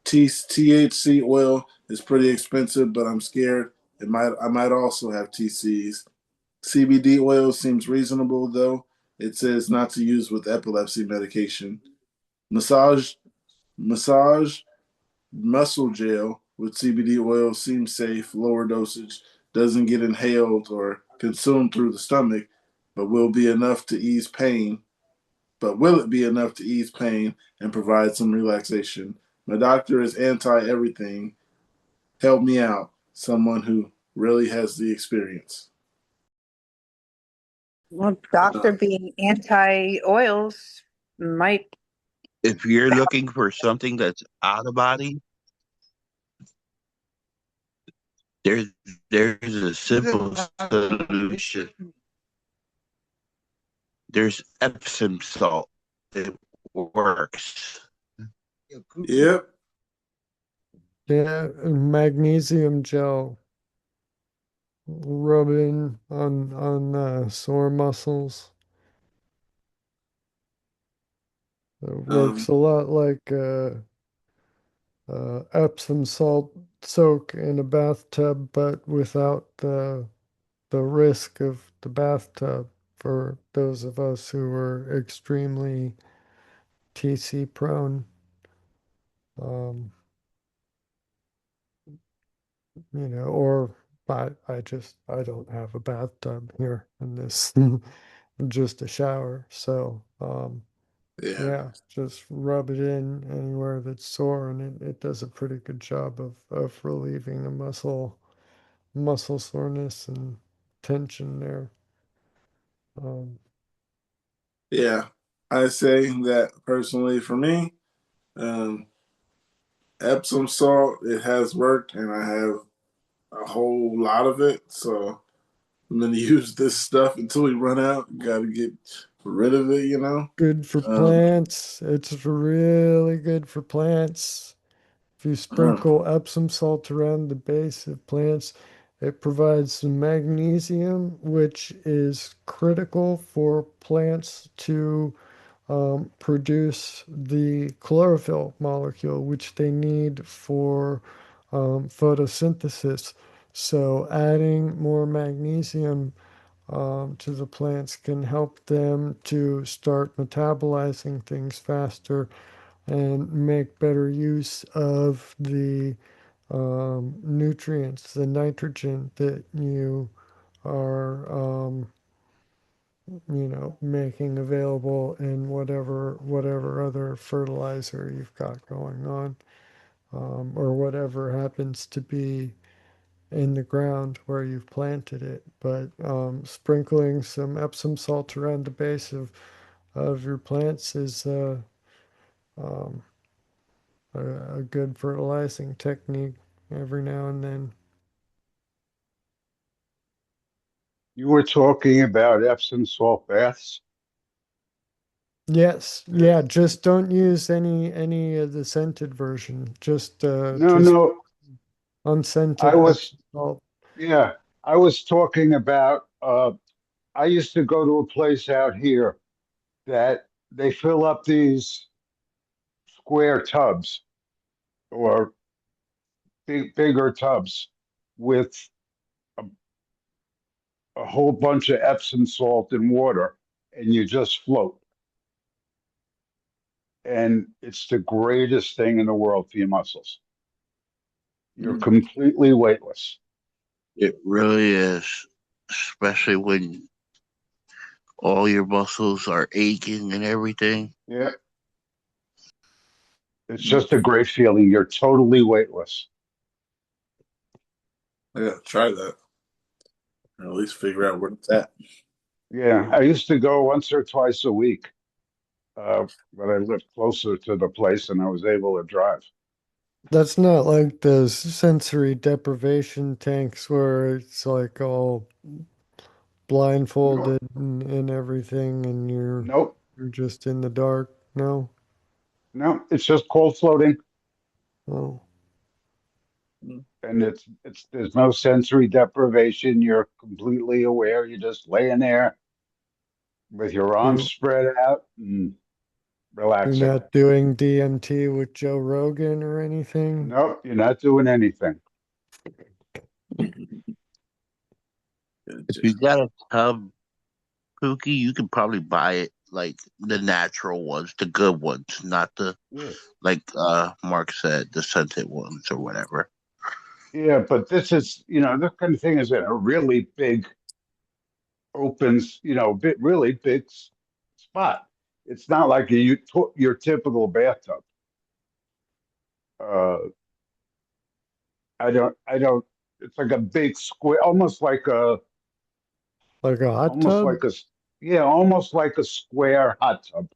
THC oil is pretty expensive, but I'm scared I might also have TCs. CBD oil seems reasonable, though. It says not to use with epilepsy medication. Massage, massage, muscle gel with CBD oil seems safe, lower dosage, doesn't get inhaled or consumed through the stomach, but will be enough to ease pain. But will it be enough to ease pain and provide some relaxation? My doctor is anti everything. Help me out. Someone who really has the experience. Well, doctor being anti-oils might. if you're looking for something that's out of body, there's there's a simple solution. There's Epsom salt. It works. Yep. Yeah, and magnesium gel rubbing on sore muscles. It works Um, a lot like Epsom salt soak in a bathtub, but without the risk of the bathtub for those of us who are extremely TC prone. Um, or I don't have a bathtub here in this, just a shower. So, yeah. yeah, just rub it in anywhere that's sore, and it does a pretty good job of relieving the muscle muscle soreness and tension there. Yeah, I say that personally for me, um, Epsom salt, it has worked, and I have a whole lot of it. So I'm going to use this stuff until we run out. Got to get rid of it, you know? Good for Um, plants. It's really good for plants. If you uh, sprinkle Epsom salt around the base of plants, it provides some magnesium, which is critical for plants to produce the chlorophyll molecule, which they need for photosynthesis. So, adding more magnesium to the plants can help them to start metabolizing things faster and make better use of the nutrients, the nitrogen that you are, making available in whatever other fertilizer you've got going on, or whatever happens to be in the ground where you've planted it. But sprinkling some Epsom salt around the base of your plants is um, a good fertilizing technique every now and then. You were talking about Epsom salt baths. Yes, yeah, just don't use any of the scented version. Just No, just no, I unscented was, Epsom salt. yeah, I was talking about, I used to go to a place out here that they fill up these square tubs or bigger tubs with a, a whole bunch of Epsom salt and water, and you just float. And it's the greatest thing in the world for your muscles. You're completely weightless. It really is, especially when all your muscles are aching and everything. Yeah. It's just a great feeling. You're totally weightless. I got to try that. Or at least figure out where it's at. Yeah. I used to go once or twice a week, but I lived closer to the place and I was able to drive. That's not like those sensory deprivation tanks where it's like all No, blindfolded and everything, and nope, you're just in the dark. No. no. It's just cold floating, Oh. and it's there's no sensory deprivation. You're completely aware. You're just laying there with your arms You're spread out and you're relaxing. not doing DMT with Joe Rogan or anything? Nope, you're not doing anything. If you got a tub, Pookie, you can probably buy it like the natural ones, the good ones, not the Yeah. like Mark said, the scented ones or whatever. Yeah, but this is, this kind of thing is in a really big opens, really big spot. It's not like your typical bathtub. Uh, I don't. It's like a big square, Like a hot almost tub? like a, yeah, almost like a square hot tub,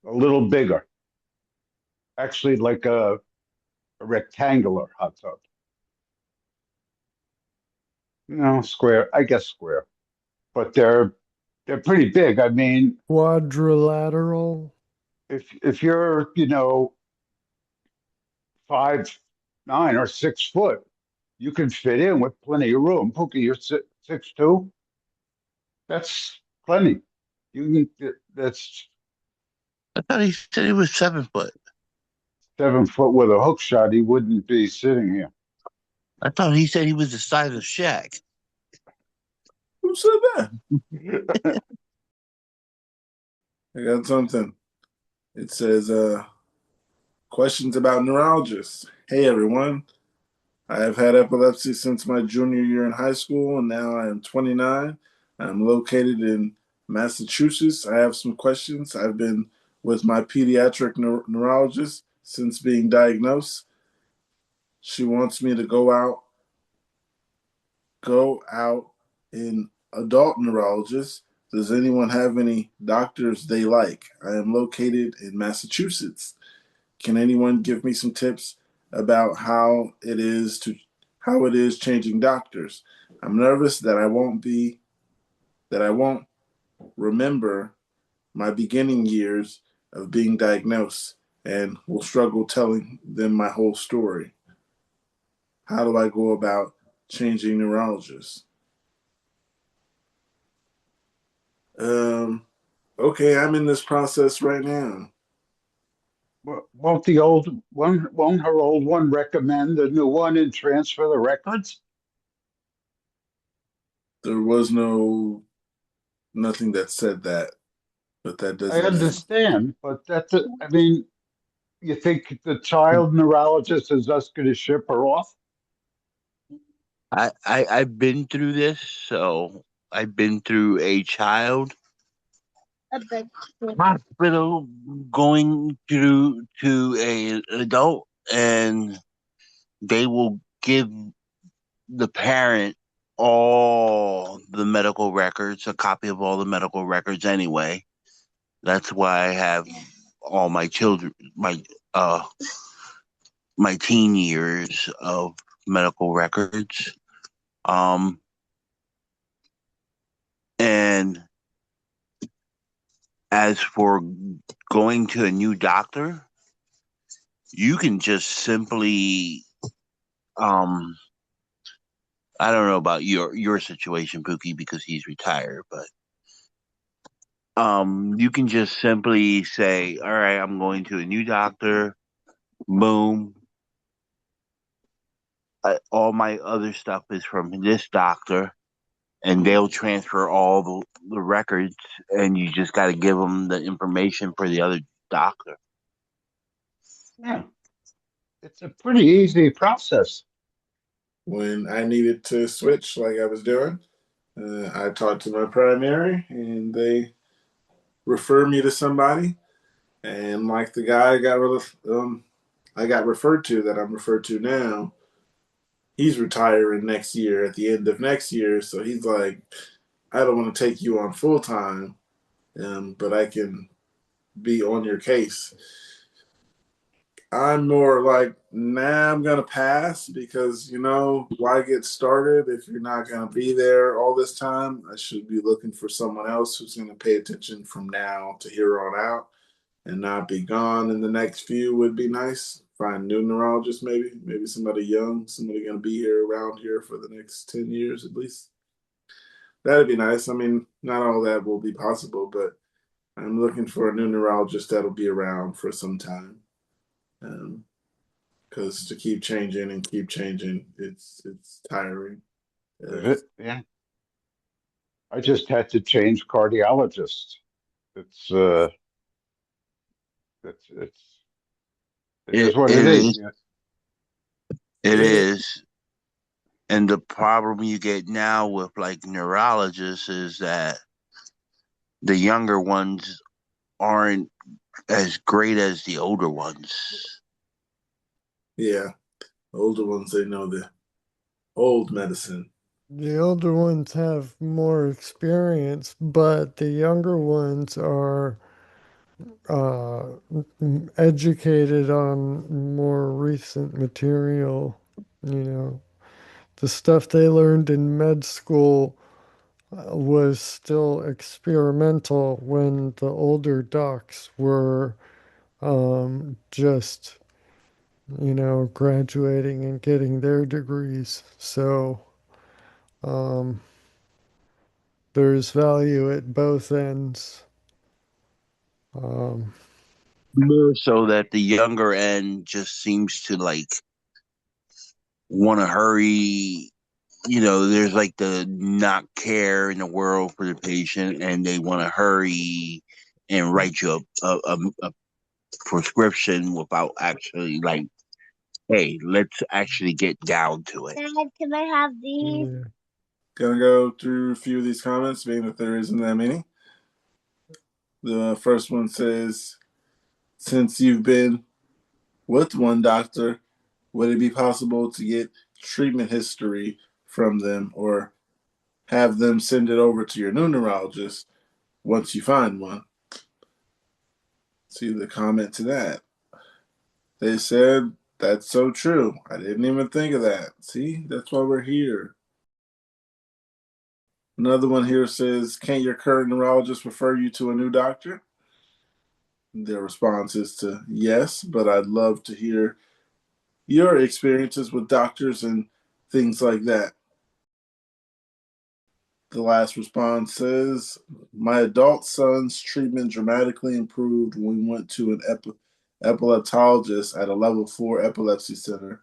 a little bigger. Actually, like a rectangular hot tub. Square. I guess square, but they're pretty big. I mean, Quadrilateral? if you're 5'9" or 6 foot, you can fit in with plenty of room. Pookie, you're 6'2". That's plenty. That's I thought he said he was 7 foot. 7 foot with a hook shot. He wouldn't be sitting here. I thought he said he was the size of Shaq. Who said that? I got something. It says, questions about neurologists. Hey, everyone. I have had epilepsy since my junior year in high school, and now I am 29. I'm located in Massachusetts. I have some questions. I've been with my pediatric neurologist since being diagnosed. She wants me to go out go out in adult neurologists. Does anyone have any doctors they like? I am located in Massachusetts. Can anyone give me some tips about how it is changing doctors? I'm nervous that I won't remember my beginning years of being diagnosed and will struggle telling them my whole story. How do I go about changing neurologists? Um, okay, I'm in this process right now. Won't the old one, won't her old one recommend the new one and transfer the records? There was nothing that said that, but that I doesn't mean understand, but I mean, you think the child neurologist is just going to ship her off? I've been through this, so I've been through a child hospital going through to an adult, and they will give the parent all the medical records, a copy of all the medical records anyway. That's why I have all my children, uh my teen years of medical records. Um and as for going to a new doctor, you can just simply um I don't know about your situation, Pookie, because he's retired, but you can just simply say, all right, I'm going to a new doctor. Boom. All my other stuff is from this doctor, and they'll transfer all the records, and you just got to give them the information for the other doctor. Yeah, it's a pretty easy process. when I needed to switch, like I was doing, I talked to my primary and they refer me to somebody. And like the guy I got referred to that I'm referred to now, he's retiring next year at the end of next year. So he's like, I don't want to take you on full time, but I can be on your case. I'm more like, nah, I'm gonna pass because why get started if you're not gonna be there all this time? I should be looking for someone else who's gonna pay attention from now to here on out and not be gone in the next few would be nice. Find new neurologists maybe somebody young, somebody gonna be here around here for the next 10 years at least. That'd be nice. I mean, not all that will be possible, but I'm looking for a new neurologist that'll be around for some time. Because to keep changing and keep changing, it's tiring. Yeah, I just had to change cardiologists. It's it's it is what It it is. is. Yeah. It is. And the problem you get now with like neurologists is that the younger ones aren't as great as the older ones. Yeah, older ones they know the old medicine. The older ones have more experience, but the younger ones are uh, educated on more recent material. You know, the stuff they learned in med school was still experimental when the older docs were just, graduating and getting their degrees. So um, there's value at both ends. Um, More so that the younger end just seems to like want to hurry. There's like the not care in the world for the patient, and they want to hurry and write you a prescription without actually like, hey, let's actually get down to it. Dad, can I have these? yeah. Gonna go through a few of these comments, being that there isn't that many. The first one says, since you've been with one doctor, would it be possible to get treatment history from them or have them send it over to your new neurologist once you find one. See the comment to that. They said, that's so true. I didn't even think of that. See, that's why we're here. Another one here says, can't your current neurologist refer you to a new doctor? Their response is to yes, but I'd love to hear your experiences with doctors and things like that. The last response says, my adult son's treatment dramatically improved when we went to an epileptologist at a level 4 epilepsy center.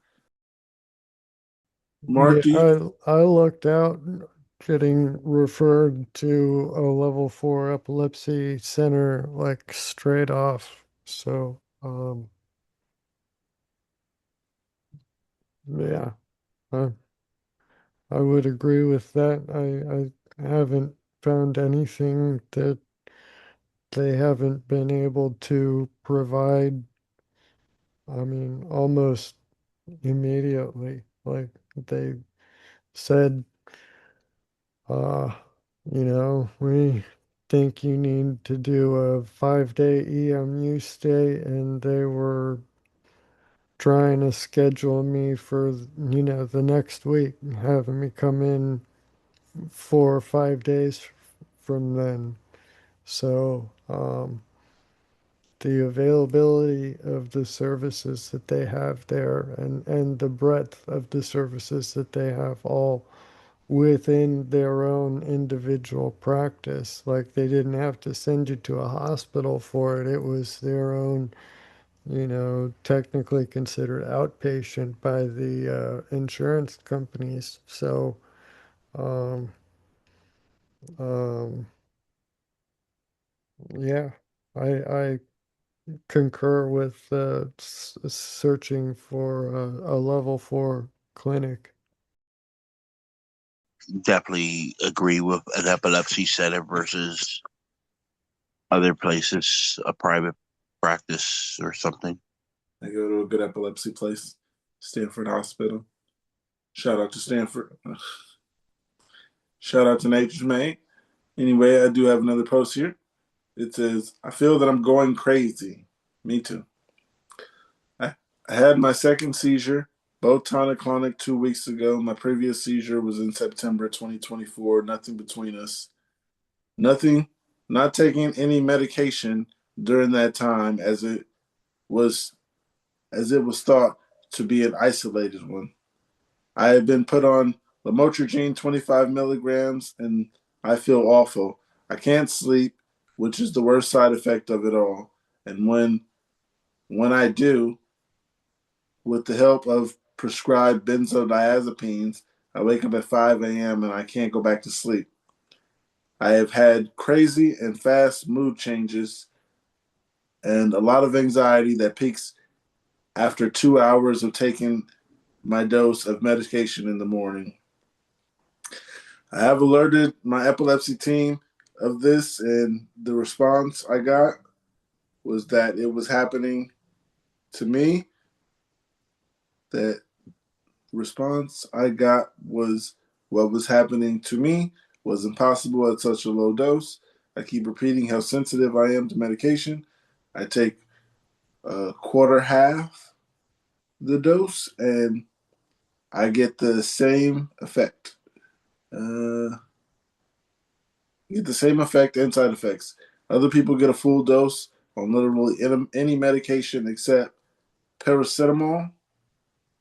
Mark, Yeah, I lucked out getting referred to a level 4 epilepsy center like straight off. So, yeah, I, I would agree with that. I haven't found anything that they haven't been able to provide, I mean, almost immediately. Like they said, uh, we think you need to do a 5-day EMU stay, and they were trying to schedule me for, the next week, having me come in 4 or 5 days from then. So, the availability of the services that they have there and the breadth of the services that they have all within their own individual practice. Like they didn't have to send you to a hospital for it. It was their own, technically considered outpatient by the insurance companies. So, um, um, yeah, I concur with searching for a level 4 clinic. Definitely agree with an epilepsy center versus other places, a private practice or something. I go to a good epilepsy place, Stanford Hospital. Shout out to Stanford. Shout out to Nature's Made. Anyway, I do have another post here. It says, I feel that I'm going crazy. Me too. I had my second seizure, both tonic-clonic 2 weeks ago. My previous seizure was in September 2024. Nothing between us. Nothing, not taking any medication during that time was as it was thought to be an isolated one. I have been put on lamotrigine 25 milligrams and I feel awful. I can't sleep, which is the worst side effect of it all. And when I do, with the help of prescribed benzodiazepines, I wake up at 5 a.m. and I can't go back to sleep. I have had crazy and fast mood changes and a lot of anxiety that peaks after 2 hours of taking my dose of medication in the morning. I have alerted my epilepsy team of this, and the response I got was that it was happening to me. That response I got was what was happening to me was impossible at such a low dose. I keep repeating how sensitive I am to medication. I take a quarter half the dose, and I get the same effect. Uh, get the same effect and side effects. Other people get a full dose on literally any medication except paracetamol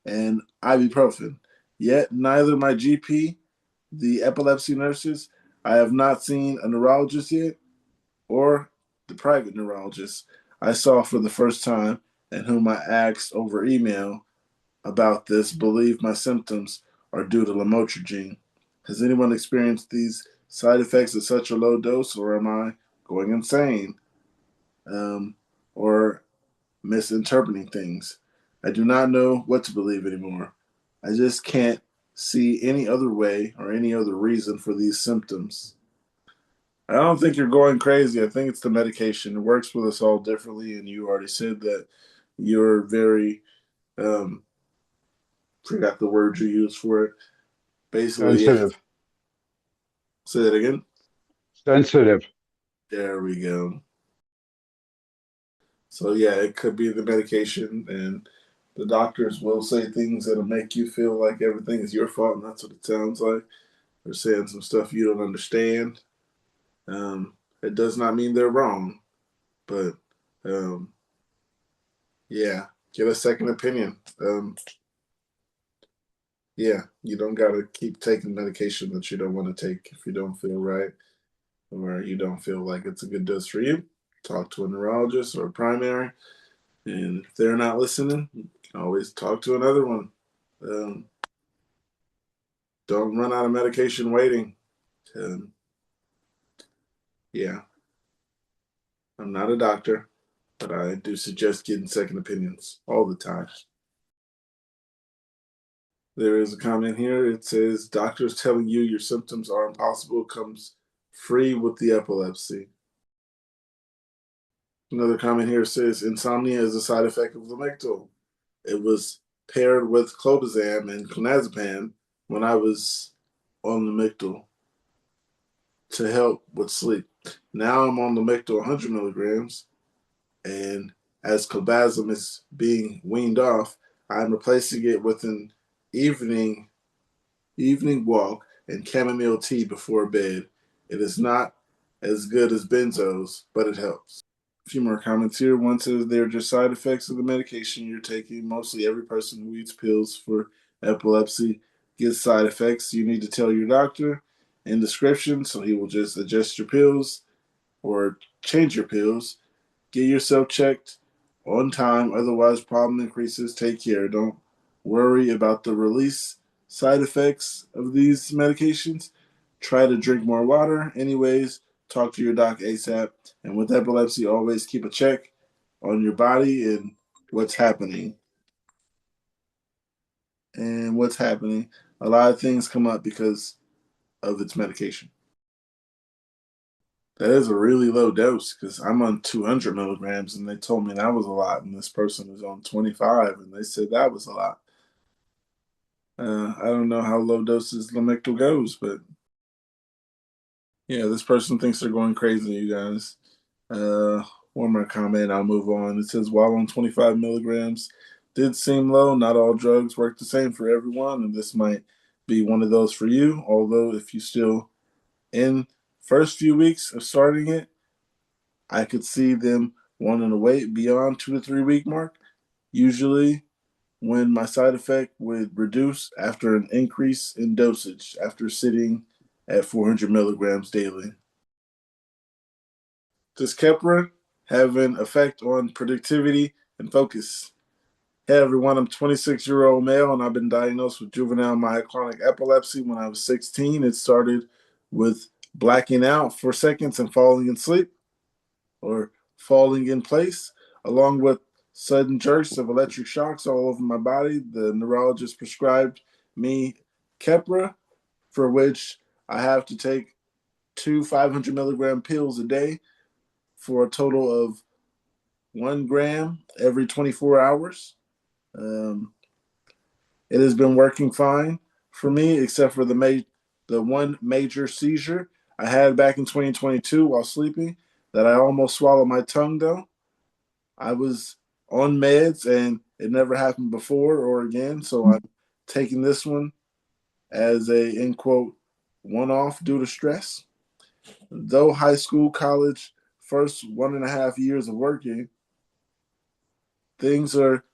and ibuprofen. Yet neither my GP, the epilepsy nurses, I have not seen a neurologist yet, or the private neurologist I saw for the first time and whom I asked over email about this believe my symptoms are due to lamotrigine. Has anyone experienced these side effects at such a low dose, or am I going insane or misinterpreting things? I do not know what to believe anymore. I just can't see any other way or any other reason for these symptoms. I don't think you're going crazy. I think it's the medication. It works with us all differently, and you already said that you're very, forgot the word you used for it, Basically, yeah. Sensitive. Say that again. Sensitive. There we go. So yeah, it could be the medication, and the doctors will say things that'll make you feel like everything is your fault, and that's what it sounds like. They're saying some stuff you don't understand. It does not mean they're wrong, but um, yeah, get a second opinion. Yeah, you don't gotta keep taking medication that you don't want to take if you don't feel right or you don't feel like it's a good dose for you. Talk to a neurologist or a primary, and if they're not listening, you can always talk to another one. Um, don't run out of medication waiting. Um, yeah, I'm not a doctor, but I do suggest getting second opinions all the time. There is a comment here. It says, doctors telling you your symptoms are impossible comes free with the epilepsy. Another comment here says, insomnia is a side effect of Lamictal. It was paired with clobazam and clonazepam when I was on Lamictal to help with sleep. Now I'm on Lamictal 100 milligrams, and as clobazam is being weaned off, I'm replacing it with an evening walk and chamomile tea before bed. It is not as good as benzos, but it helps. A few more comments here. One says they're just side effects of the medication you're taking. Mostly every person who eats pills for epilepsy gets side effects. You need to tell your doctor in description so he will just adjust your pills or change your pills. Get yourself checked on time, otherwise problem increases. Take care. Don't worry about the release side effects of these medications. Try to drink more water. Anyways, talk to your doc ASAP. And with epilepsy, always keep a check on your body and what's happening. And what's happening. A lot of things come up because of its medication. That is a really low dose because I'm on 200 milligrams and they told me that was a lot, and this person is on 25 and they said that was a lot. I don't know how low doses Lamictal goes, but yeah, this person thinks they're going crazy, you guys. One more comment, I'll move on. It says, while on 25 milligrams did seem low, not all drugs work the same for everyone, and this might be one of those for you. Although if you still in first few weeks of starting it, I could see them wanting to wait beyond 2 to 3 week mark. Usually, when my side effect would reduce after an increase in dosage after sitting at 400 milligrams daily. Does Keppra have an effect on productivity and focus? Hey everyone, I'm a 26-year-old male and I've been diagnosed with juvenile myoclonic epilepsy when I was 16. It started with blacking out for seconds and falling asleep or falling in place, along with sudden jerks of electric shocks all over my body. The neurologist prescribed me Keppra, for which I have to take 2 500 milligram pills a day for a total of 1 gram every 24 hours. It has been working fine for me, except for the one major seizure I had back in 2022 while sleeping that I almost swallowed my tongue, though. I was on meds and it never happened before or again, so I'm taking this one as a, end quote, one-off due to stress. Though high school, college, first 1.5 years of working, things are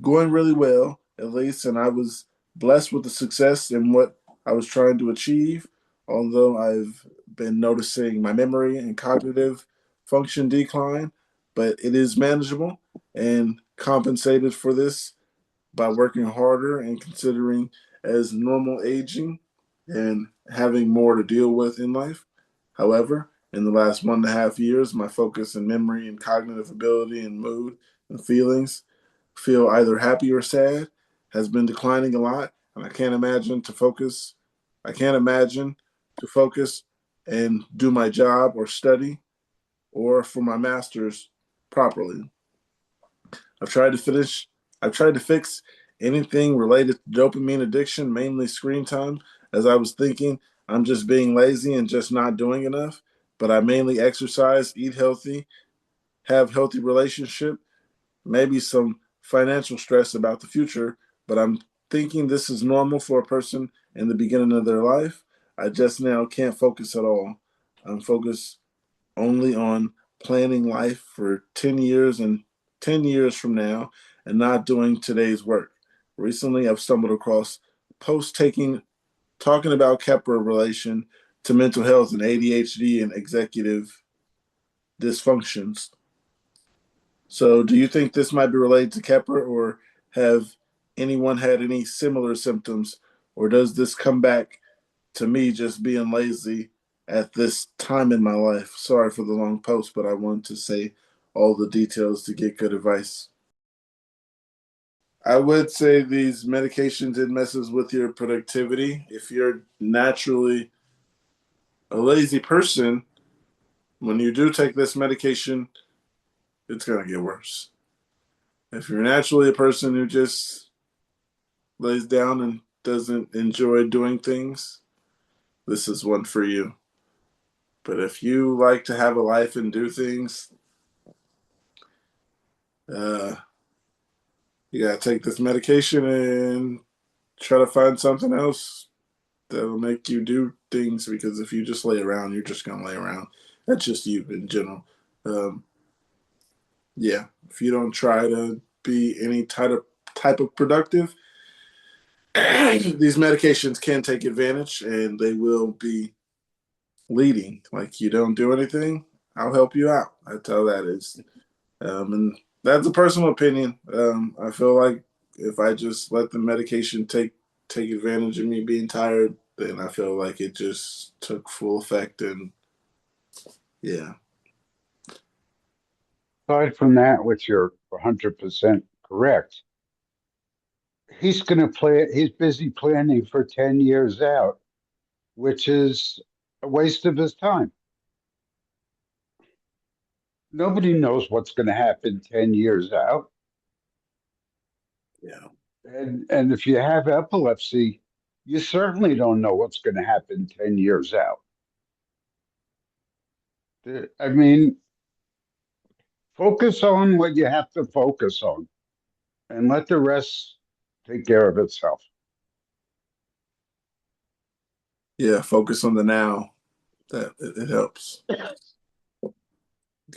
going really well, at least, and I was blessed with the success in what I was trying to achieve, although I've been noticing my memory and cognitive function decline, but it is manageable and compensated for this by working harder and considering as normal aging and having more to deal with in life. However, in the last 1.5 years, my focus and memory and cognitive ability and mood and feelings feel either happy or sad has been declining a lot, and I can't imagine to focus and do my job or study or for my masters properly. I've tried to finish I've tried to fix anything related to dopamine addiction, mainly screen time. As I was thinking, I'm just being lazy and just not doing enough. But I mainly exercise, eat healthy, have healthy relationship, maybe some financial stress about the future. But I'm thinking this is normal for a person in the beginning of their life. I just now can't focus at all. I'm focused only on planning life for 10 years and 10 years from now and not doing today's work. Recently, I've stumbled across posts talking about Kepler relation to mental health and ADHD and executive dysfunctions. So, do you think this might be related to Kepler, or have anyone had any similar symptoms, or does this come back to me just being lazy at this time in my life? Sorry for the long post, but I want to say all the details to get good advice. I would say these medications, it messes with your productivity. If you're naturally a lazy person, when you do take this medication, it's going to get worse. If you're naturally a person who just lays down and doesn't enjoy doing things, this is one for you. But if you like to have a life and do things, uh, you got to take this medication and try to find something else that'll make you do things, because if you just lay around, you're just going to lay around. That's just you in general. Um, yeah, if you don't try to be any type of productive, these medications can take advantage and they will be leading. Like, you don't do anything, I'll help you out. That's how that is. And that's a personal opinion. I feel like if I just let the medication take advantage of me being tired, then I feel like it just took full effect. And yeah, Aside from that, which you're 100% correct, he's busy planning for 10 years out, which is a waste of his time. Nobody knows what's going to happen 10 years out. yeah, And if you have epilepsy, you certainly don't know what's going to happen 10 years out. I mean, focus on what you have to focus on and let the rest take care of itself. yeah. Focus on the now. That it helps.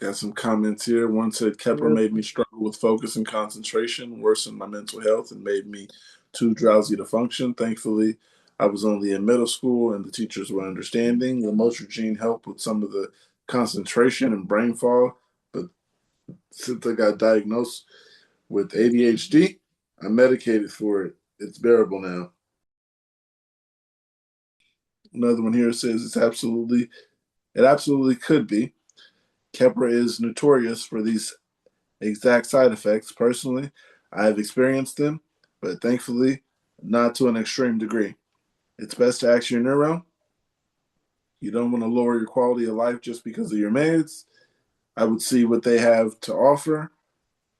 Got some comments here. One said Kepler Yep. made me struggle with focus and concentration, worsened my mental health, and made me too drowsy to function. Thankfully, I was only in middle school and the teachers were understanding. Lamotrigine helped with some of the concentration and brain fog, but since I got diagnosed with ADHD, I'm medicated for it. It's bearable now. Another one here says it absolutely could be. Kepler is notorious for these exact side effects. Personally, I have experienced them, but thankfully not to an extreme degree. It's best to ask your neuro. You don't want to lower your quality of life just because of your meds. I would see what they have to offer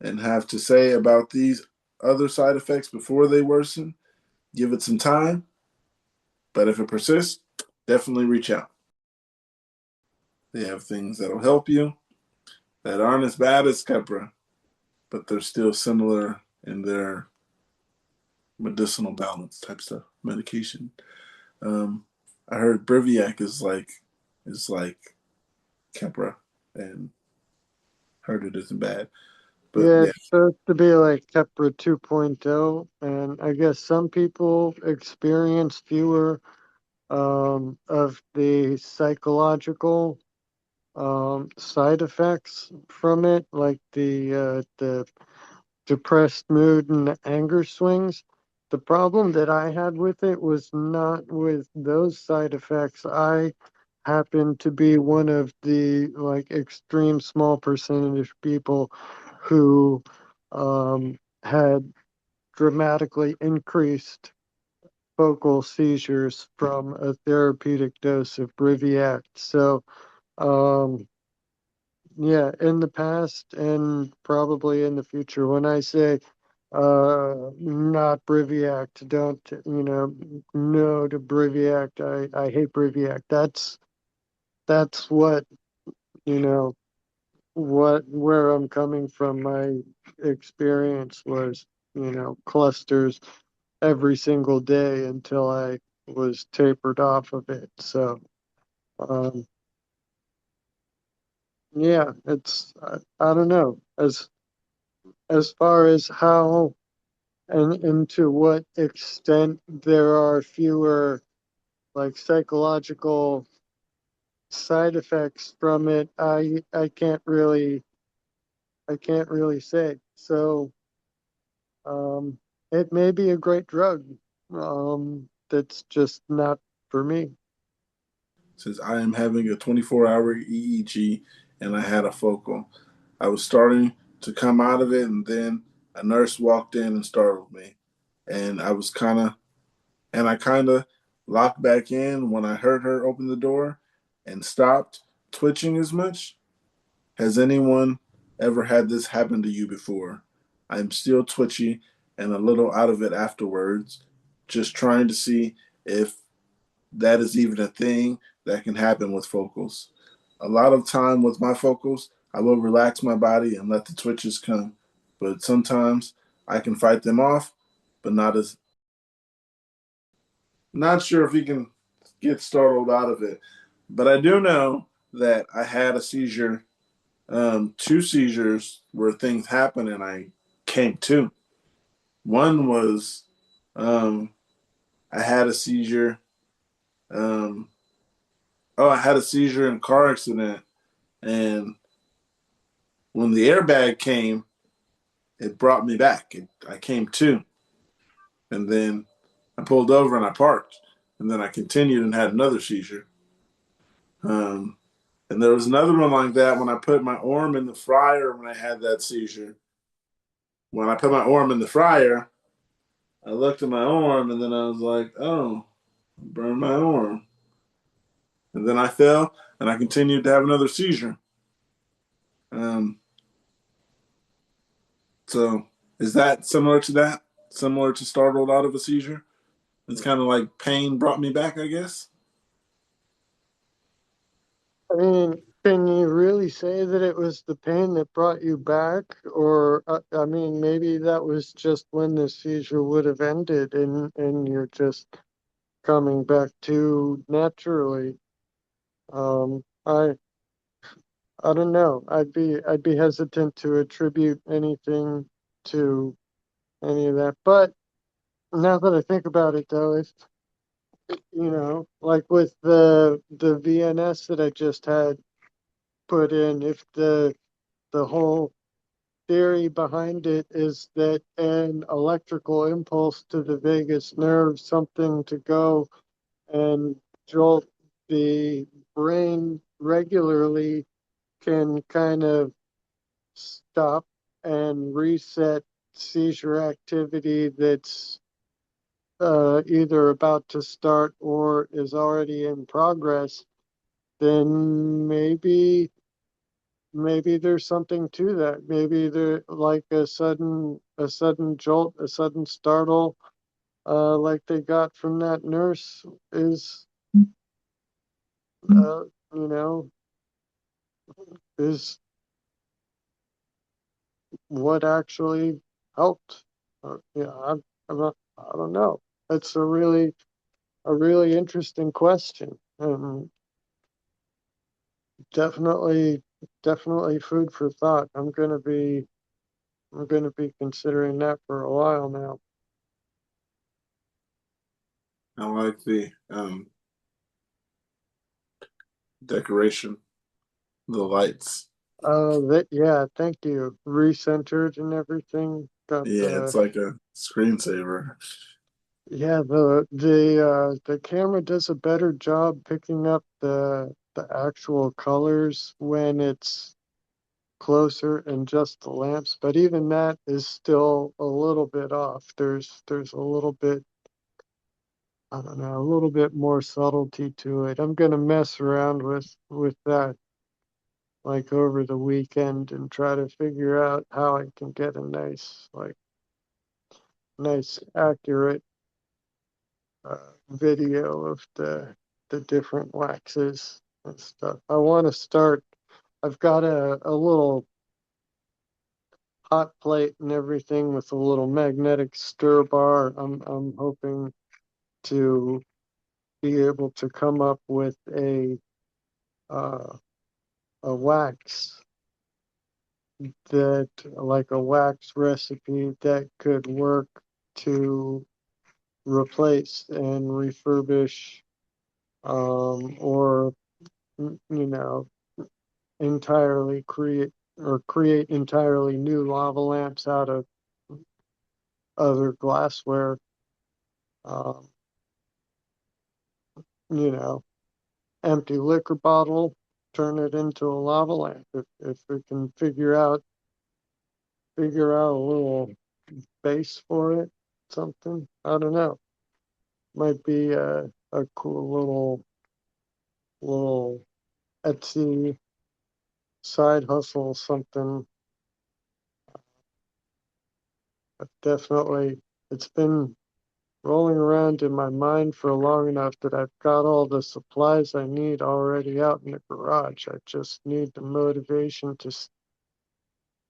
and have to say about these other side effects before they worsen. Give it some time, but if it persists, definitely reach out. They have things that'll help you that aren't as bad as Keppra, but they're still similar in their medicinal balance type stuff, medication. I heard Briviac is like Keppra, and heard it isn't bad. But Yeah, yeah, it's supposed to be like Kepler 2.0, and I guess some people experience fewer of the psychological side effects from it, like the depressed mood and anger swings. The problem that I had with it was not with those side effects. I happen to be one of the like extreme small percentage of people who had dramatically increased focal seizures from a therapeutic dose of Briviact. So, um, yeah, in the past and probably in the future, when I say Not Briviact. Don't, no to Briviact. I hate Briviact. That's what, you know, where I'm coming from. My experience was, clusters every single day until I was tapered off of it. So, um, yeah, I don't know. As far as how and to what extent there are fewer like psychological side effects from it, I can't really say. So it may be a great drug. That's just not for me. Since I am having a 24-hour EEG and I had a focal. I was starting to come out of it, and then a nurse walked in and startled me. And I kind of locked back in when I heard her open the door and stopped twitching as much. Has anyone ever had this happen to you before? I'm still twitchy and a little out of it afterwards, just trying to see if that is even a thing that can happen with focals. A lot of time with my focals, I will relax my body and let the twitches come, but sometimes I can fight them off, but not sure if you can get startled out of it. But I do know that I had a seizure, two seizures where things happened and I came to. One was I had a seizure. Um, I had a seizure in a car accident, and when the airbag came, it brought me back. I came to, and then I pulled over and I parked, and then I continued and had another seizure. Um, and there was another one like that when I put my arm in the fryer when I had that seizure. When I put my arm in the fryer, I looked at my arm and then I was like, oh, I burned my arm. And then I fell and I continued to have another seizure. Um, so is that similar to that? Similar to startled out of a seizure? It's kind of like pain brought me back, I guess. I mean, can you really say that it was the pain that brought you back? Or, I mean, maybe that was just when the seizure would have ended and you're just coming back to naturally. Um, I, I don't know. I'd be hesitant to attribute anything to any of that. But now that I think about it, though, if, like with the VNS that I just had put in, if the whole theory behind it is that an electrical impulse to the vagus nerve, something to go and jolt the brain regularly, can kind of stop and reset seizure activity that's either about to start or is already in progress, then maybe there's something to that. Maybe there like a sudden jolt, a sudden startle, like they got from that nurse is uh, you know, is what actually helped. Yeah, I don't know. It's a really interesting question, and definitely definitely food for thought. I'm gonna be considering that for a while now. I like the decoration, the lights. Yeah, thank you. Recentered and everything. Got Yeah, it's the like a screensaver. Yeah, the camera does a better job picking up the actual colors when it's closer and just the lamps, but even that is still a little bit off. There's a little bit, I don't know, a little bit more subtlety to it. I'm gonna mess around with that like over the weekend and try to figure out how I can get a nice like nice, accurate video of the different waxes and stuff. I want to start. I've got a little hot plate and everything with a little magnetic stir bar. I'm hoping to be able to come up with uh, a wax that, like a wax recipe that could work to replace and refurbish, or entirely create entirely new lava lamps out of other glassware. Um, you know, empty liquor bottle, turn it into a lava lamp. If we can figure out a little base for it, something. I don't know. Might be a cool little Etsy side hustle, something. Definitely, it's been rolling around in my mind for long enough that I've got all the supplies I need already out in the garage. I just need the motivation to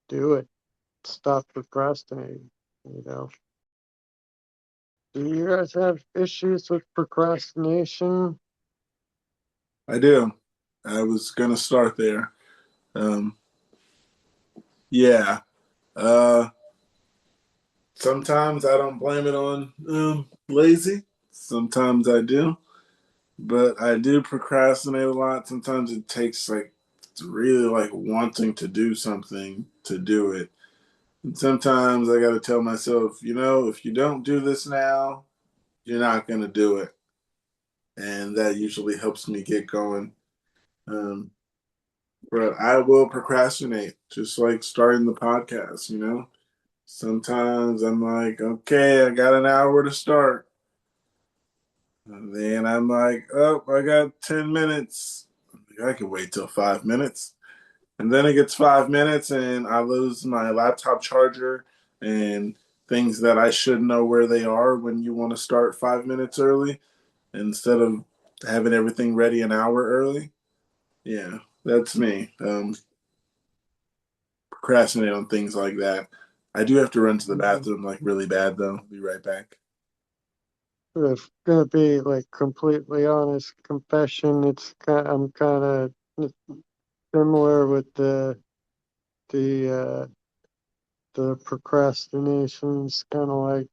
do it. Stop procrastinating, you know. Do you guys have issues with procrastination? I do. I was gonna start there. Um, yeah. Uh, Sometimes I don't blame it on lazy. Sometimes I do, but I do procrastinate a lot. Sometimes it takes like really like wanting to do something to do it. And sometimes I got to tell myself, if you don't do this now, you're not going to do it. And that usually helps me get going. Um, but I will procrastinate, just like starting the podcast. Sometimes I'm like, okay, I got an hour to start. And then I'm like, oh, I got 10 minutes. I can wait till 5 minutes. And then it gets 5 minutes and I lose my laptop charger and things that I should know where they are when you want to start 5 minutes early instead of having everything ready an hour early. Yeah, that's me. Procrastinate on things like that. I do have to run to the bathroom like really bad though. Be right back. If gonna be like completely honest, confession, I'm kind of similar with the the procrastinations, kind of like,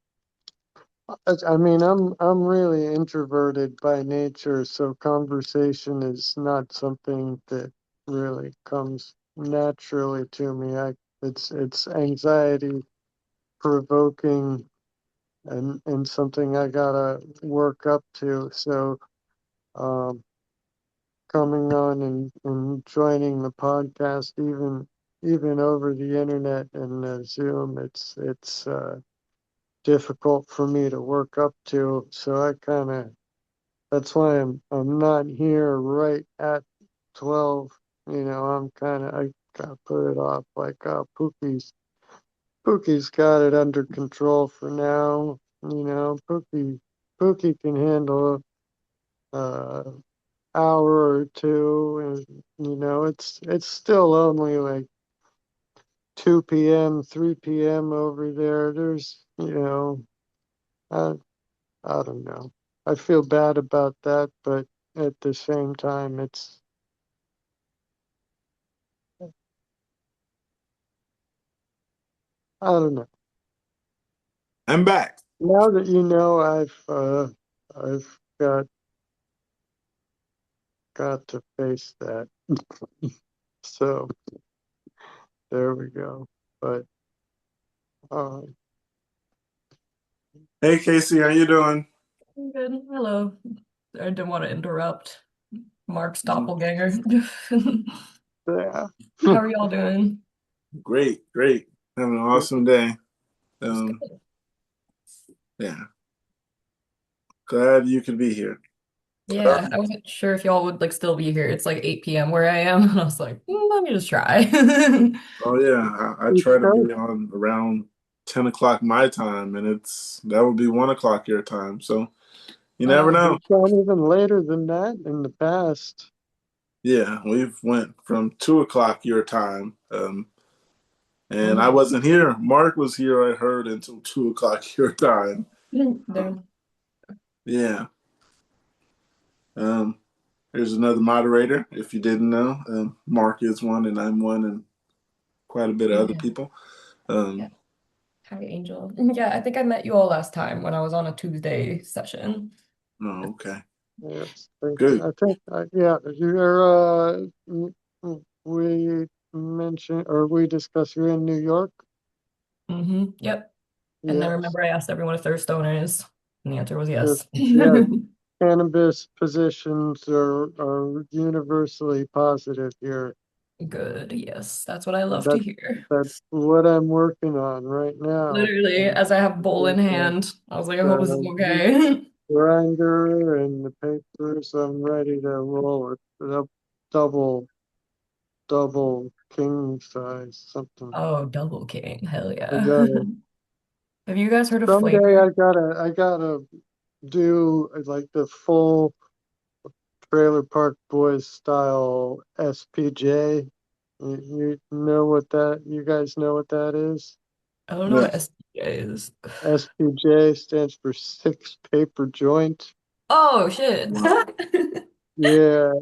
I mean, I'm really introverted by nature, so conversation is not something that really comes naturally to me. It's anxiety provoking and something I gotta work up to. So um, coming on and joining the podcast, even over the internet and Zoom, it's difficult for me to work up to. So that's why I'm not here right at 12. I gotta put it off like Pookie's got it under control for now. Pookie can handle a hour or two, and it's still only like 2 p.m., 3 p.m. over there. I, I don't know. I feel bad about that, but at the same time, I don't know. I'm back. Now that you know, I've got to face that. So there we go. But um, Hey Casey, how you doing? I'm good. Hello. I didn't want to interrupt Mark's doppelganger. yeah. How are y'all doing? Great, great. Having an awesome day. Yeah. Glad you could be here. Yeah, I wasn't sure if y'all would like still be here. It's like 8 p.m. where I am, and I was like, let me just try. Oh yeah, I It's try to so be on around 10 o'clock my time, and that would be 1 o'clock your time. So you never Oh, know. We've gone even later than that in the past. Yeah, we've went from 2 o'clock your time, and I oh, wasn't here. Mark was here. I heard until 2 o'clock your time. damn. Yeah. Um, There's another moderator. If you didn't know, Mark is one, and I'm one, and quite a bit of other Yeah. people. Yeah. Um, Hi, Angel. Yeah, I think I met you all last time when I was on a Tuesday session. oh, okay, Yes, good. I think, yeah, we mentioned, or we discussed you're in New York? Yep. And I Yes. remember I asked everyone if they're stoners, and the answer was yes. Yeah, cannabis positions are universally positive here. Good, yes. That's what I love to That hear. that's what I'm working on right now. Literally, as I have bowl in The, hand, I was like, I hope this is the okay. grinder and the papers, I'm ready to roll it. Double, double king size, something. Oh, Double King. Hell I yeah. gotta, Have you guys heard of someday Flavor? I gotta do like the full Trailer Park Boys style SPJ. You know what that, you guys know what that is? I don't know what Yes. SPJ is. SPJ stands for six paper joint. Oh, shit. Wow. Yeah,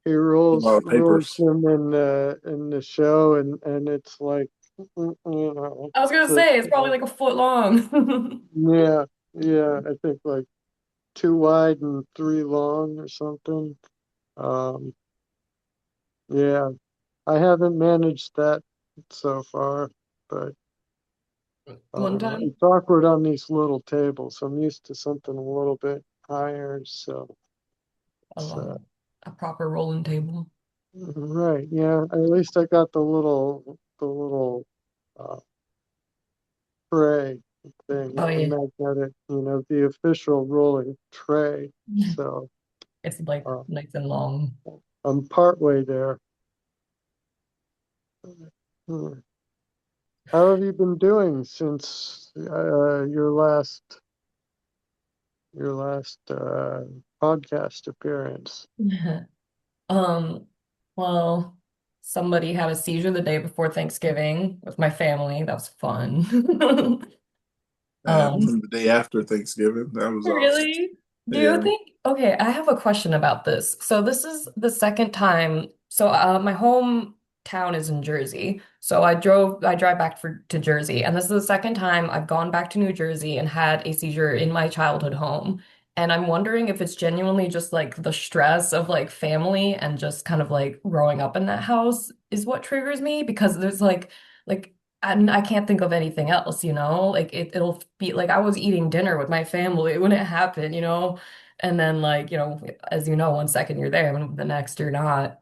he A lot of rolls papers. them in the show, and it's like, I was gonna the, say, it's probably like a foot long. yeah, yeah, I think like two wide and three long or something. Um, yeah, I haven't managed that so far, but One time, it's awkward on these little tables. I'm used to something a little bit higher, so it's a proper rolling table. right. Yeah, at least I got the little uh, tray thing, Oh, the yeah. magnetic, the official rolling tray. So It's like uh, nice and long. I'm partway there. Hmm. How have you been doing since your last podcast appearance? Um, well, somebody had a seizure the day before Thanksgiving with my family. That was fun. I had Um, one the day after Thanksgiving. That was awesome. Really? Do you Yeah. think? Okay, I have a question about this. So this is the second time. So my hometown is in Jersey. So I drive back to Jersey, and this is the second time I've gone back to New Jersey and had a seizure in my childhood home. And I'm wondering if it's genuinely just like the stress of like family and just kind of like growing up in that house is what triggers me because there's like and I can't think of anything else, Like it'll be like I was eating dinner with my family when it happened. And then like, as you know, 1 second you're there and the next you're not.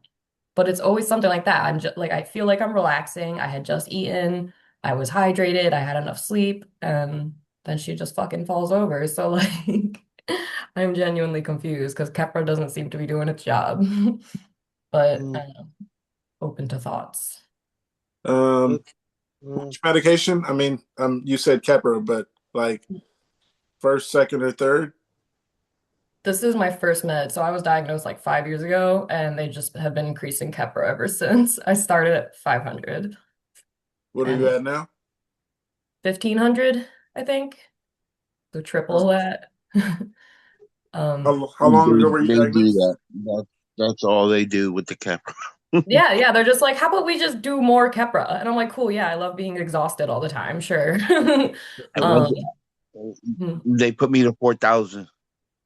But it's always something like that. I'm just like I feel like I'm relaxing. I had just eaten, I was hydrated, I had enough sleep, and then she just fucking falls over. So like I'm genuinely confused because Kepra doesn't seem to be doing its job. But I Mm, don't know, open to thoughts. Um, that's, yeah. which medication? I mean, you said Keppra, but like first, second, or third? This is my first med. So I was diagnosed like 5 years ago, and they just have been increasing Keppra ever since. I started at 500 What are you and at now? 1500, I think. So triple Oh, that. Um, how long ago were you They do diagnosed? that. That's all they do with the camera. yeah, they're just like, how about we just do more Keppra? And I'm like, cool, yeah, I love being exhausted all the time, sure. Once Um, hmm. they put me to 4,000.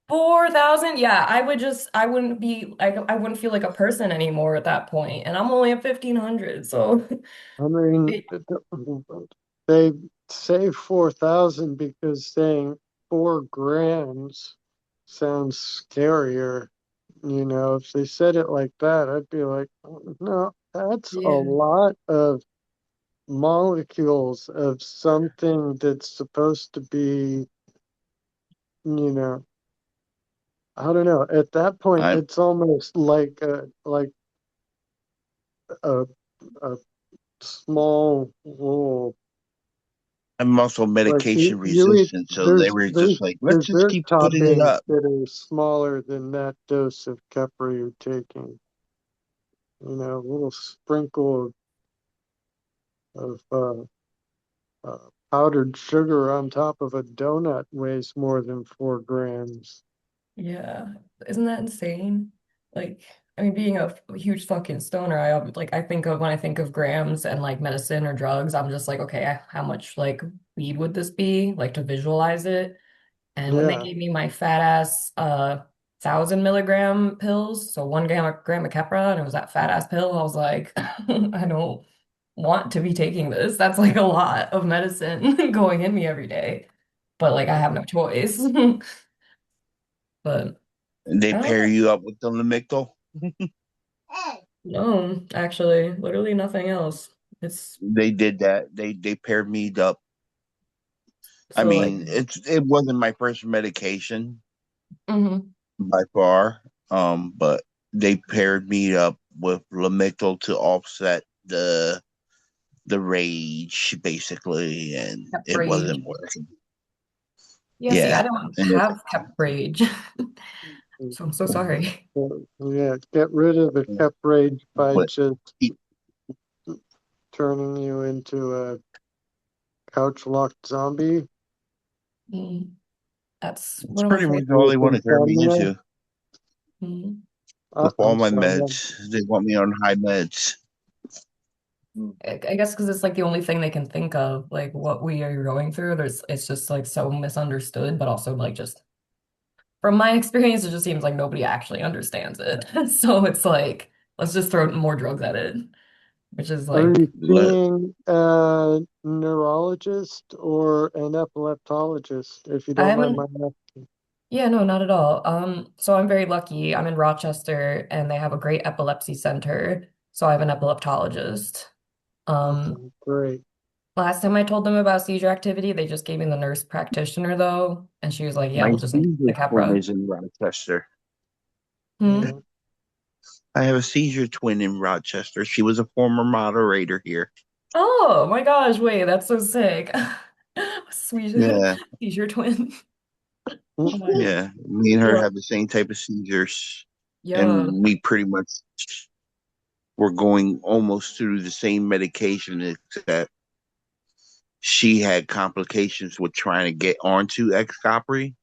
4,000, yeah, I wouldn't be like, I wouldn't feel like a person anymore at that point, and I'm only at 1500, so I mean, it, they say 4,000 because saying 4 grams sounds scarier. If they said it like that, I'd be like, "Oh, no, that's a yeah. lot of molecules of something that's supposed to be, you know, I don't know. At that point, I it's almost a, a small little I'm also Like medication you eat, resistant, so they were there's just like, let's just dessert keep putting it toppings up. that are smaller than that dose of Keppra you're taking. You know, a little sprinkle of powdered sugar on top of a donut weighs more than 4 grams. Yeah, isn't that insane? Like, I mean, being a huge fucking stoner, I think of when I think of grams and like medicine or drugs, I'm just like, okay, how much like weed would this be? Like to visualize it. And when they Yeah. gave me my fat ass 1,000 milligram pills, so 1 gram of Keppra, and it was that fat ass pill, I was like, I don't want to be taking this. That's like a lot of medicine going in me every day. But like I have no choice. But They I don't pair know. you up with the Lamictal. No, actually, literally nothing else. It's They did that. They paired me up. I so like, mean, it wasn't my first medication mhm. by far, but they paired me up with Lamictal to offset the rage, basically, and Kept it rage. wasn't working. Yeah, see, I Yeah, don't and have kept rage. So I'm so sorry. Yeah, get rid of the Kep rage by but just turning you into a couch locked zombie. That's it's one of my pretty much favorite. all With they want to turn me insomnia. into. With all I'm my sorry. meds, they want me on high meds. I guess because it's like the only thing they can think of, like what we are going through. It's just like so misunderstood, but also like just from my experience, it just seems like nobody actually understands it. So it's like, let's just throw more drugs at it, which is Are like, you seeing a neurologist or an epileptologist, if you I don't mind my haven't, asking? yeah, no, not at all. So I'm very lucky. I'm in Rochester and they have a great epilepsy center. So I have an epileptologist. Um, Okay, great. Last time I told them about seizure activity, they just gave me the nurse practitioner though, and she was like, "Yeah, My we'll just need the seizure twin Keppra." is in Rochester. Hmm? I have a seizure twin in Rochester. She was a former moderator here. Oh my gosh, wait, that's so sick. Sweet Yeah, seizure twin. Oh my, yeah. Me and her well, have the same type of seizures, yeah. and we pretty much were going almost through the same medication, except she had complications with trying to get onto Xcopri,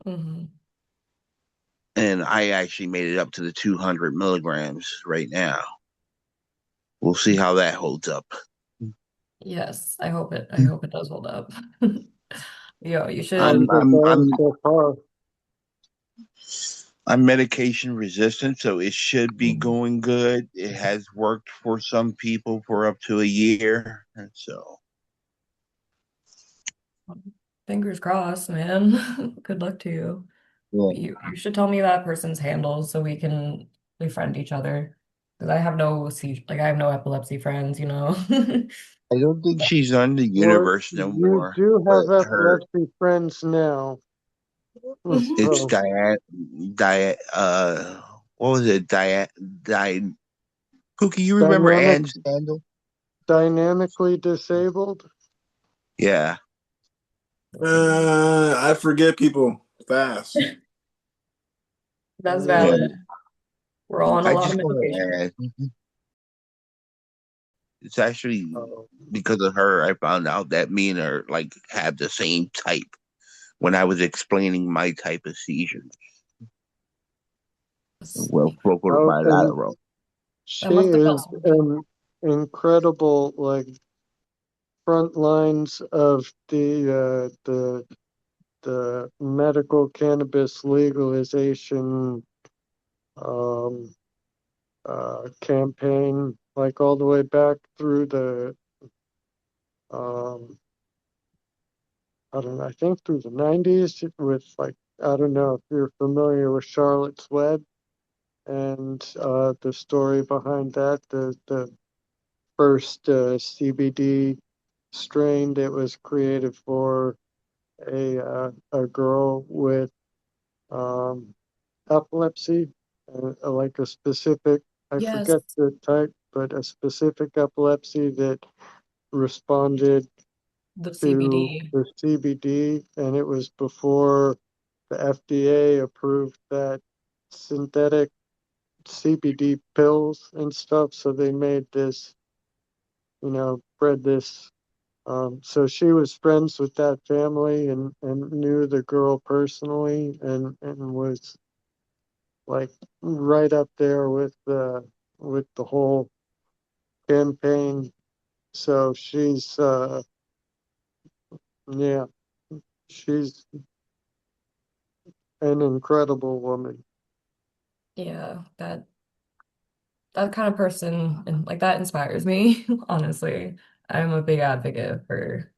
Hmm. and I actually made it up to the 200 milligrams right now. We'll see how that holds up. Yes, I hope it does hold up. Yo, you How's should. it going so far? I'm medication resistant, so it should be going good. It has worked for some people for up to a year, and so Fingers crossed, man. Good luck to you. yeah. You should tell me that person's handle so we can befriend each other. Because I have no epilepsy friends, you know. I don't think she's on the Well, universe no you more, do but have her epilepsy friends now. it's So, diet what was it? Diet Pookie, you remember dynamic, Anne's handle? dynamically disabled? Yeah. I forget people fast. That's Yeah. valid. We're all on a I lot of just want medication. to add it's actually Oh, because of her I found out that me and her like have the same type when I was explaining my type of seizure. Well, focal oh, and bilateral. That she must have is felt so good. an incredible, like, front lines of the medical cannabis legalization um, campaign, like all the way back through the um, I don't know, I think through the 90s with, like, I don't know if you're familiar with Charlotte's Web and the story behind that, the first CBD strain that was created for a girl with um, epilepsy, like a specific, I Yes. forget the type, but a specific epilepsy that responded The to CBD. the CBD, and it was before the FDA approved that synthetic CBD pills and stuff. So they made this, bred this. So she was friends with that family and knew the girl personally and was like right up there with the whole campaign. So yeah, she's an incredible woman. Yeah, that kind of person and like that inspires me, honestly. I'm a big advocate for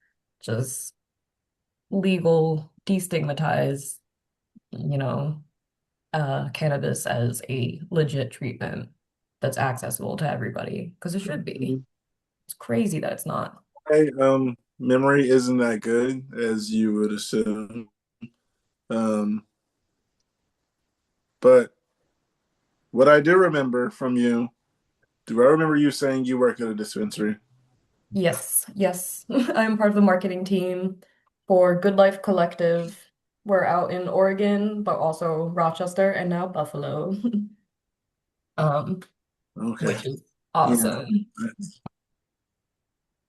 just legal destigmatize, you know, cannabis as a legit treatment that's accessible to everybody because it should be. It's crazy that it's not. My memory isn't that good as you would assume. Um, but what I do remember from you, do I remember you saying you work at a dispensary? Yes, yes. I'm part of the marketing team for Good Life Collective. We're out in Oregon, but also Rochester and now Buffalo. Um, Okay. which is Yeah. awesome.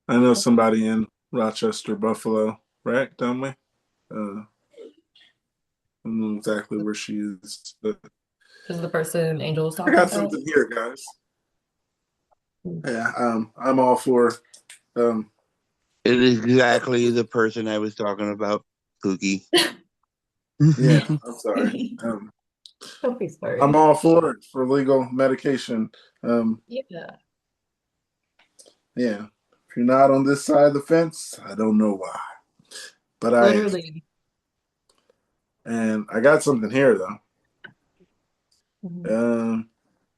I know somebody in Rochester, Buffalo, right? Don't we? I don't know exactly where she is, but Is the person Angel was I talking got about? something here, guys. Yeah, I'm all for It is exactly the person I was talking about, Cookie. yeah, I'm sorry. Don't be I'm sorry. all for it for legal medication. Yeah. Yeah. If you're not on this side of the fence, I don't know why. But I am. Literally. And I got something here though. Mhm.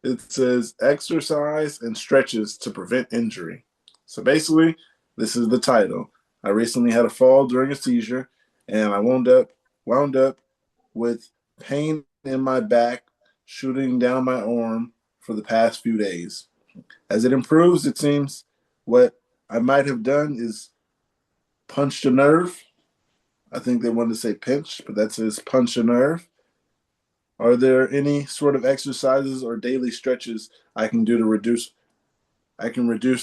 It says exercise and stretches to prevent injury. So basically, this is the title. I recently had a fall during a seizure, and I wound up with pain in my back, shooting down my arm for the past few days. As it improves, it seems what I might have done is punched a nerve. I think they wanted to say pinch, but that says punch a nerve. Are there any sort of exercises or daily stretches I can do to reduce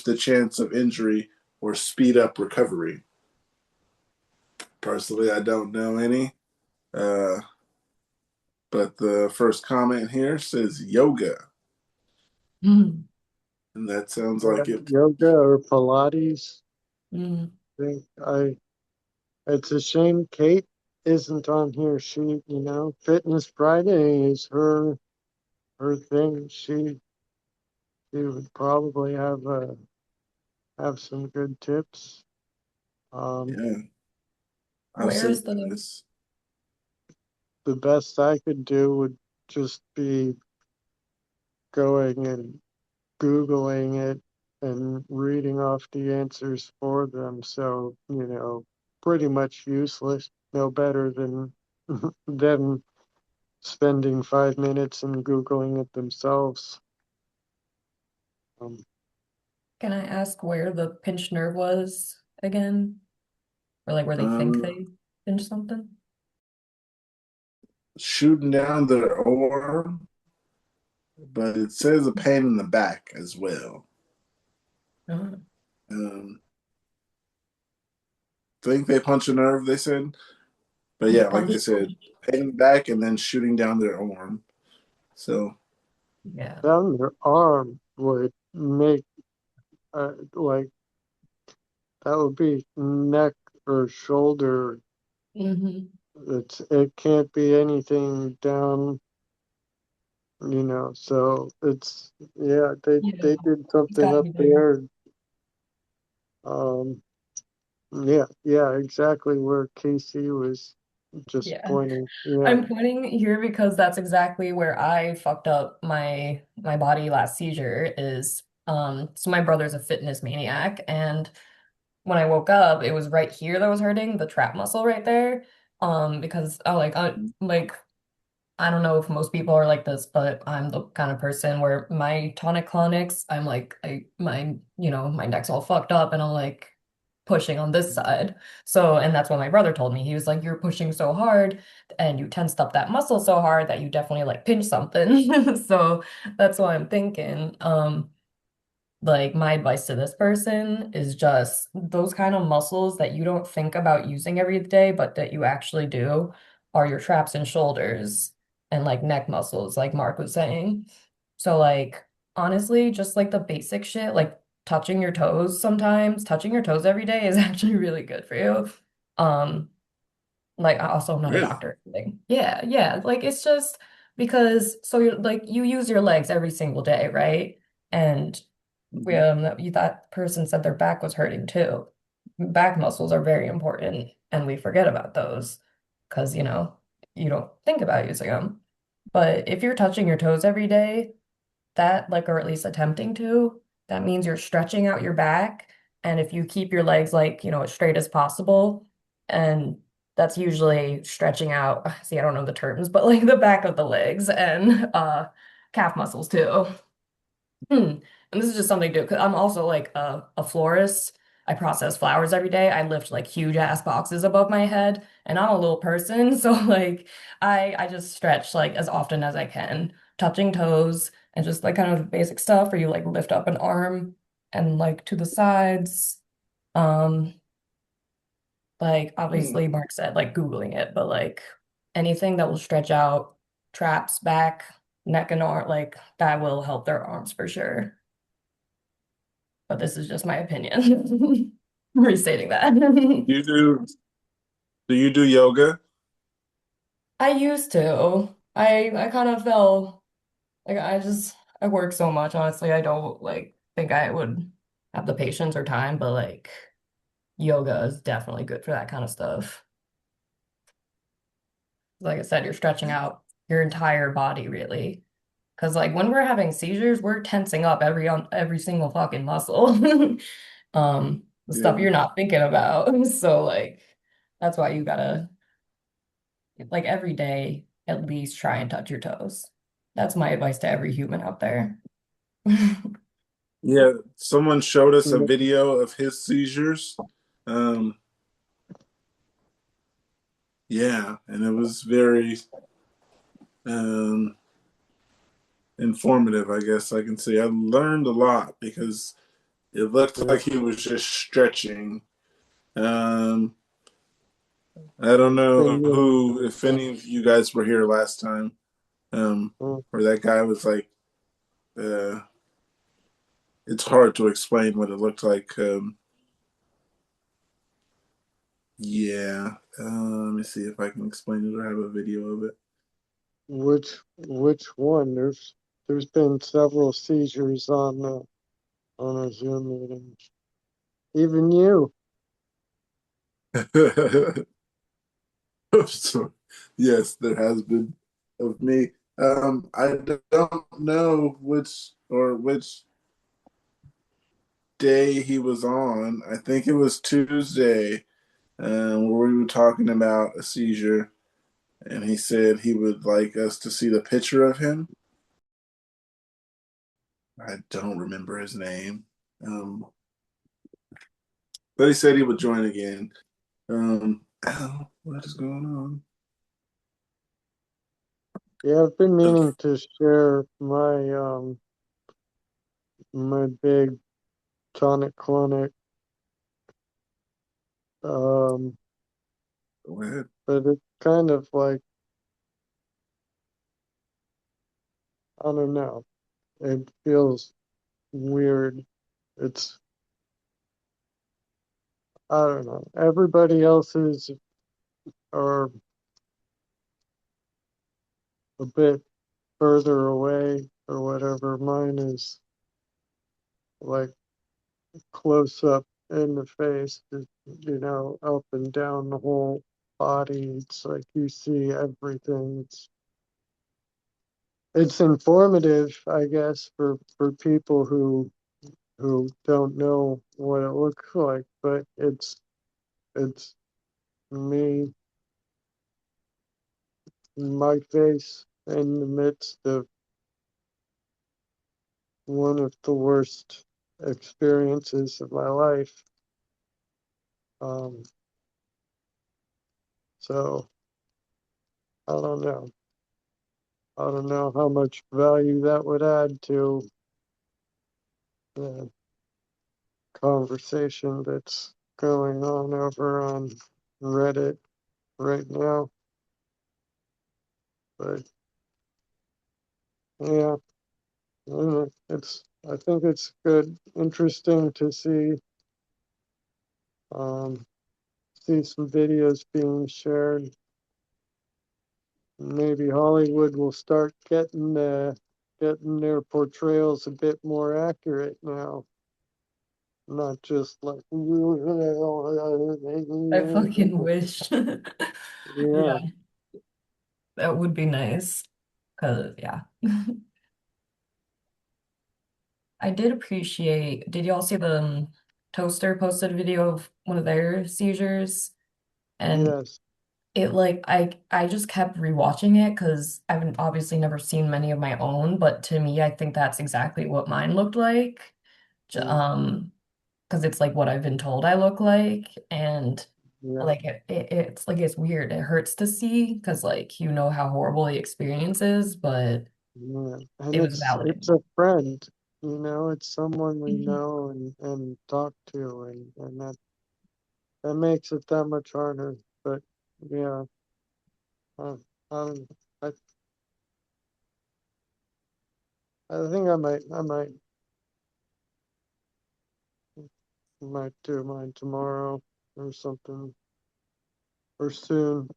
the chance of injury or speed up recovery? Personally, I don't know any. Uh, but the first comment here says yoga, Mhm. and that sounds Yeah, like it. yoga or Pilates. Mhm. It's a shame Kate isn't on here. Fitness Friday is her thing. She would probably have some good tips. Yeah, I've seen Where's the this. The best I could do would just be going and Googling it and reading off the answers for them. So, pretty much useless, no better than them spending 5 minutes and Googling it themselves. Um, Can I ask where the pinched nerve was again? Or like where they think Um, they pinched something? Shooting down their arm, but it says a pain in the back as well. Oh. Um, think they punch a nerve, they said. But They yeah, like they punched. said, pain in the back and then shooting down their arm. So Yeah. Down their arm would make, like, that would be neck or shoulder. Hmm. It can't be anything down, so yeah, Yeah. they did It's something gotta up be there. there. Um, yeah, exactly where Casey was just Yeah. pointing. Yeah. I'm pointing here because that's exactly where I fucked up my body last seizure is so my brother's a fitness maniac and when I woke up it was right here that was hurting, the trap muscle right there. Because like I don't know if most people are like this, but I'm the kind of person where my tonic clonics, I'm like my neck's all fucked up and I'm like pushing on this side. So, and that's what my brother told me. He was like, you're pushing so hard and you tensed up that muscle so hard that you definitely like pinch something. So that's what I'm thinking. Like my advice to this person is just those kind of muscles that you don't think about using every day, but that you actually do are your traps and shoulders and like neck muscles, like Mark was saying. So like honestly, just like the basic shit, like touching your toes sometimes, touching your toes every day is actually really good for you. Um, like also I'm not a Really? doctor or anything. Yeah, yeah. Like it's just because so you're like you use your legs every single day, right? And Mhm. that person said their back was hurting too. Back muscles are very important, and we forget about those because you don't think about using them. But if you're touching your toes every day, that like or at least attempting to, that means you're stretching out your back. And if you keep your legs like, as straight as possible, and that's usually stretching out, see, I don't know the terms, but like the back of the legs and calf muscles too. And this is just something to do because I'm also like a florist. I process flowers every day. I lift like huge ass boxes above my head, and I'm a little person, so like I just stretch like as often as I can, touching toes and just like kind of basic stuff where you like lift up an arm and like to the sides. Um, like Hmm. obviously Mark said like Googling it, but like anything that will stretch out traps, back, neck and arm, like that will help their arms for sure. But this is just my opinion. Restating that. You do you do yoga? I used to. I kind of fell like I work so much, honestly. I don't like think I would have the patience or time, but like yoga is definitely good for that kind of stuff. Like I said, you're stretching out your entire body really. Because like when we're having seizures, we're tensing up on every single fucking muscle. The stuff Yeah. you're not thinking about. So like that's why you gotta like every day at least try and touch your toes. That's my advice to every human out there. Yeah. Someone showed us a video of his seizures. Um, yeah, and it was very um, informative, I guess I can say. I learned a lot because it looked like he was just stretching. Um, I don't know who, if any of you guys were here last time, where that guy was like, uh, it's hard to explain what it looked like. Yeah, let me see if I can explain it or have a video of it. Which one? There's been several seizures on a Zoom meeting. Even you. So, yes, there has been of me. I don't know which day he was on. I think it was Tuesday, where we were talking about a seizure, and he said he would like us to see the picture of him. I don't remember his name, but he said he would join again. What is going on? Yeah, I've been meaning to share my big tonic clonic um Go ahead. but it's kind of like I don't know. It feels weird. It's I don't know. Everybody else's are a bit further away or whatever. Mine is like close up in the face, up and down the whole body. It's like you see everything. It's informative, I guess, for people who don't know what it looks like, but it's me, my face in the midst of one of the worst experiences of my life. Um, so I don't know. I don't know how much value that would add to the conversation that's going on over on Reddit right now. But yeah, I think it's good, interesting to um, see some videos being shared. Maybe Hollywood will start getting their portrayals a bit more accurate now. Not just like I fucking wish. yeah. Yeah, that would be nice. Cause yeah. I did appreciate, did y'all see the Toaster posted a video of one of their seizures? And Yes. it like I just kept rewatching it because I've obviously never seen many of my own, but to me, I think that's exactly what mine looked like. Because it's like what I've been told I look like, and Yeah. like it's like it's weird. It hurts to see because like you know how horrible the experience is, but Yeah. And it was it's validating. a friend, it's someone we Mhm. know and talk to, and that makes it that much harder. But yeah, uh, um, I I think I might do mine tomorrow or something, or soon.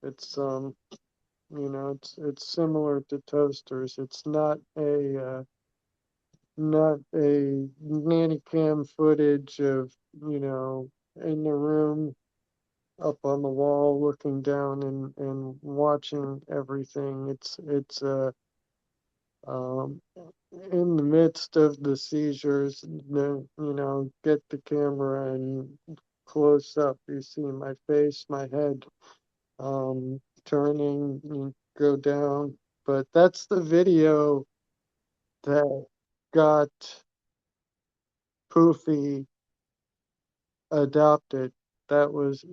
It's it's similar to Toasters. It's not a nanny cam footage of, in the room up on the wall looking down and watching everything. It's um in the midst of the seizures, get the camera and close up. You see my face, my head, turning and go down. But that's the video that got Poofy adopted.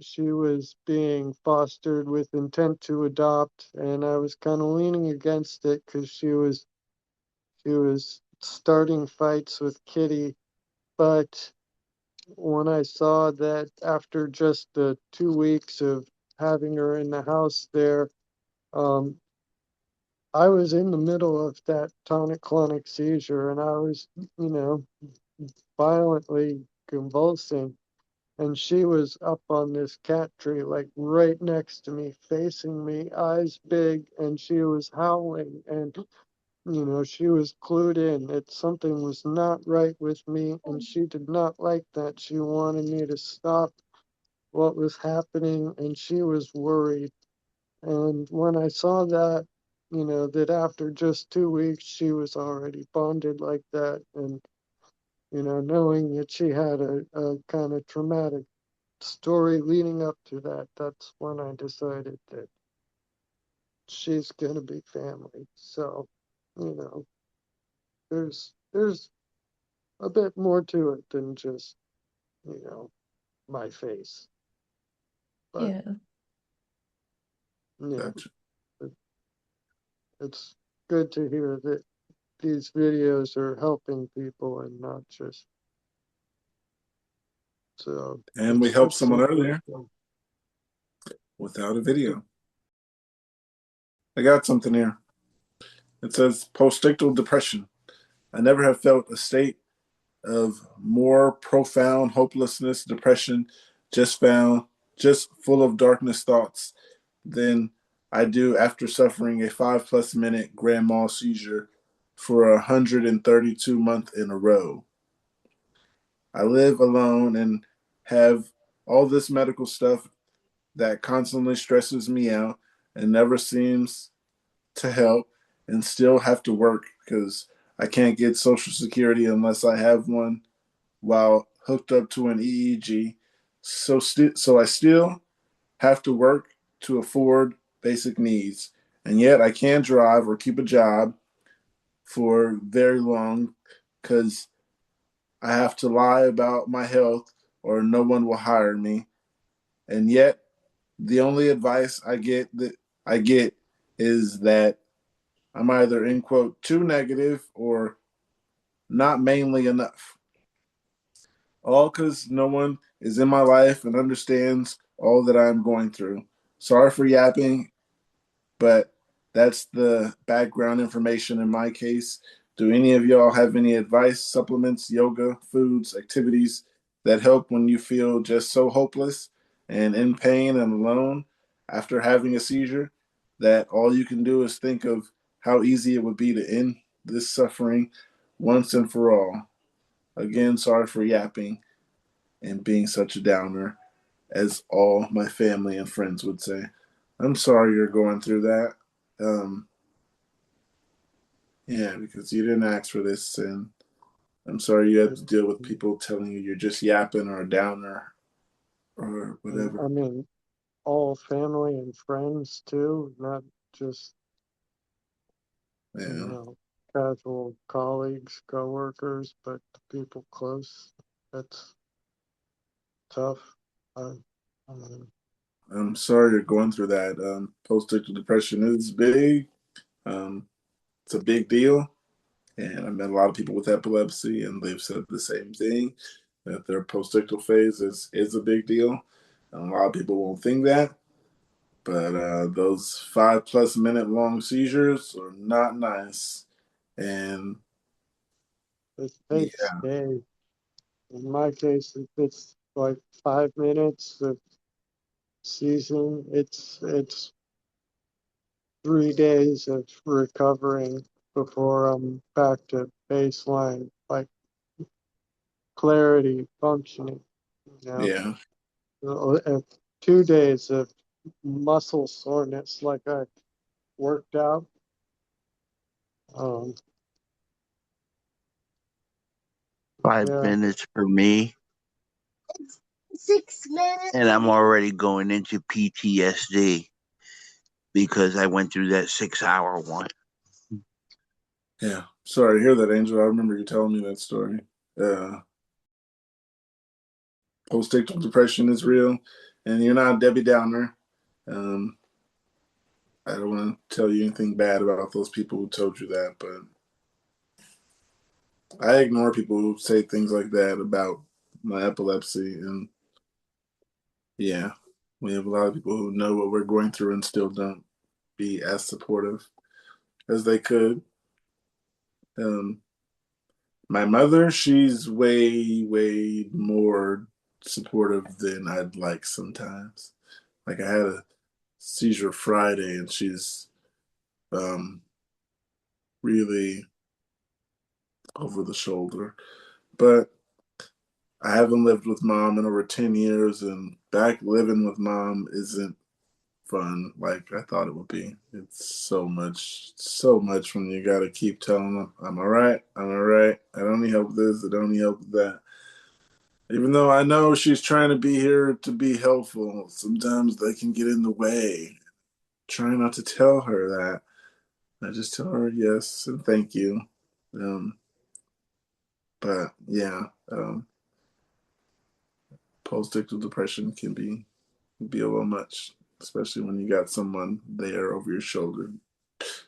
She was being fostered with intent to adopt, and I was kind of leaning against it because she was starting fights with Kitty. But when I saw that after just the 2 weeks of having her in the house there, um, I was in the middle of that tonic-clonic seizure, and I was, violently convulsing. And she was up on this cat tree, like right next to me, facing me, eyes big, and she was howling. And, she was clued in that something was not right with me, and she did not like that. She wanted me to stop what was happening, and she was worried. And when I saw that, that after just 2 weeks, she was already bonded like that, and, knowing that she had a kind of traumatic story leading up to that, that's when I decided that she's gonna be family. So, you know, there's a bit more to it than just, my face. But Yeah. yeah, Gotcha. it's good to hear that these videos are helping people and not just so And we it's helped it's someone earlier encouraging. without a video. I got something here. It says postictal depression. I never have felt a state of more profound hopelessness, depression, just found, just full of darkness thoughts than I do after suffering a 5+ minute grand mal seizure for 132 months in a row. I live alone and have all this medical stuff that constantly stresses me out and never seems to help, and still have to work because I can't get Social Security unless I have one while hooked up to an EEG. So I still have to work to afford basic needs. And yet I can't drive or keep a job for very long because I have to lie about my health or no one will hire me. And yet, the only advice I get is that I'm either in quote too negative or not mainly enough. All because no one is in my life and understands all that I'm going through. Sorry for yapping, but that's the background information in my case. Do any of y'all have any advice, supplements, yoga, foods, activities that help when you feel just so hopeless and in pain and alone after having a seizure that all you can do is think of how easy it would be to end this suffering once and for all? Again, sorry for yapping and being such a downer, as all my family and friends would say. I'm sorry you're going through that. Um, yeah, because you didn't ask for this, and I'm sorry you had to deal with people telling you you're just yapping or a downer or whatever. I mean, all family and friends too, not just, you Yeah, know, casual colleagues, coworkers, but the people close. That's tough. I, I mean, I'm sorry you're going through that. Postnatal depression is big. Um, it's a big deal, and I met a lot of people with epilepsy, and they've said the same thing that their postictal phase is a big deal. And a lot of people won't think that, but those 5+ minute long seizures are not nice. And they yeah, stay. In my case, if it's like 5 minutes of seizing, it's 3 days of recovering before I'm back to baseline, like clarity, functioning. You know, yeah, 2 days of muscle soreness, like I worked out. Um, 5 yeah, minutes for me, 6 minutes, and I'm already going into PTSD because I went through that 6 hour one. yeah. Sorry to hear that, Angel. I remember you telling me that story. Postictal depression is real, and you're not Debbie Downer. Um, I don't want to tell you anything bad about those people who told you that, but I ignore people who say things like that about my epilepsy. And yeah, we have a lot of people who know what we're going through and still don't be as supportive as they could. Um, my mother, she's way, way more supportive than I'd like sometimes. Like I had a seizure Friday, and she's um, really over the shoulder. But I haven't lived with mom in over 10 years, and back living with mom isn't fun like I thought it would be. It's so much when you gotta keep telling them, I'm all right, I'm all right. I don't need help with this, I don't need help with that. Even though I know she's trying to be here to be helpful, sometimes they can get in the way. Try not to tell her that. I just tell her yes and thank you. Um, but yeah, postictal depression can be a little much, especially when you got someone there over your shoulder.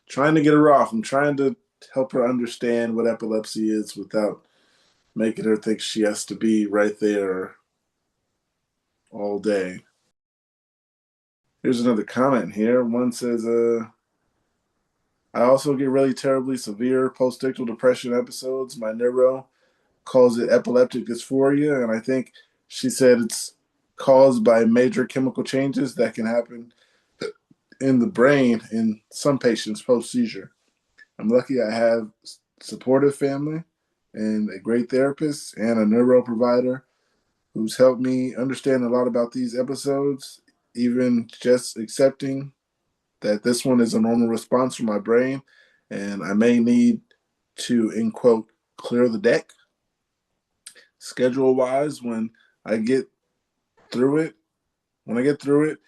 Trying to get her off. I'm trying to help her understand what epilepsy is without making her think she has to be right there all day. Here's another comment here. One says, I also get really terribly severe postictal depression episodes. My neuro calls it epileptic dysphoria, and I think she said it's caused by major chemical changes that can happen in the brain in some patients post seizure. I'm lucky I have supportive family and a great therapist and a neuro provider who's helped me understand a lot about these episodes, even just accepting that this one is a normal response from my brain and I may need to, in quote, clear the deck schedule wise I get through it. When I get through it,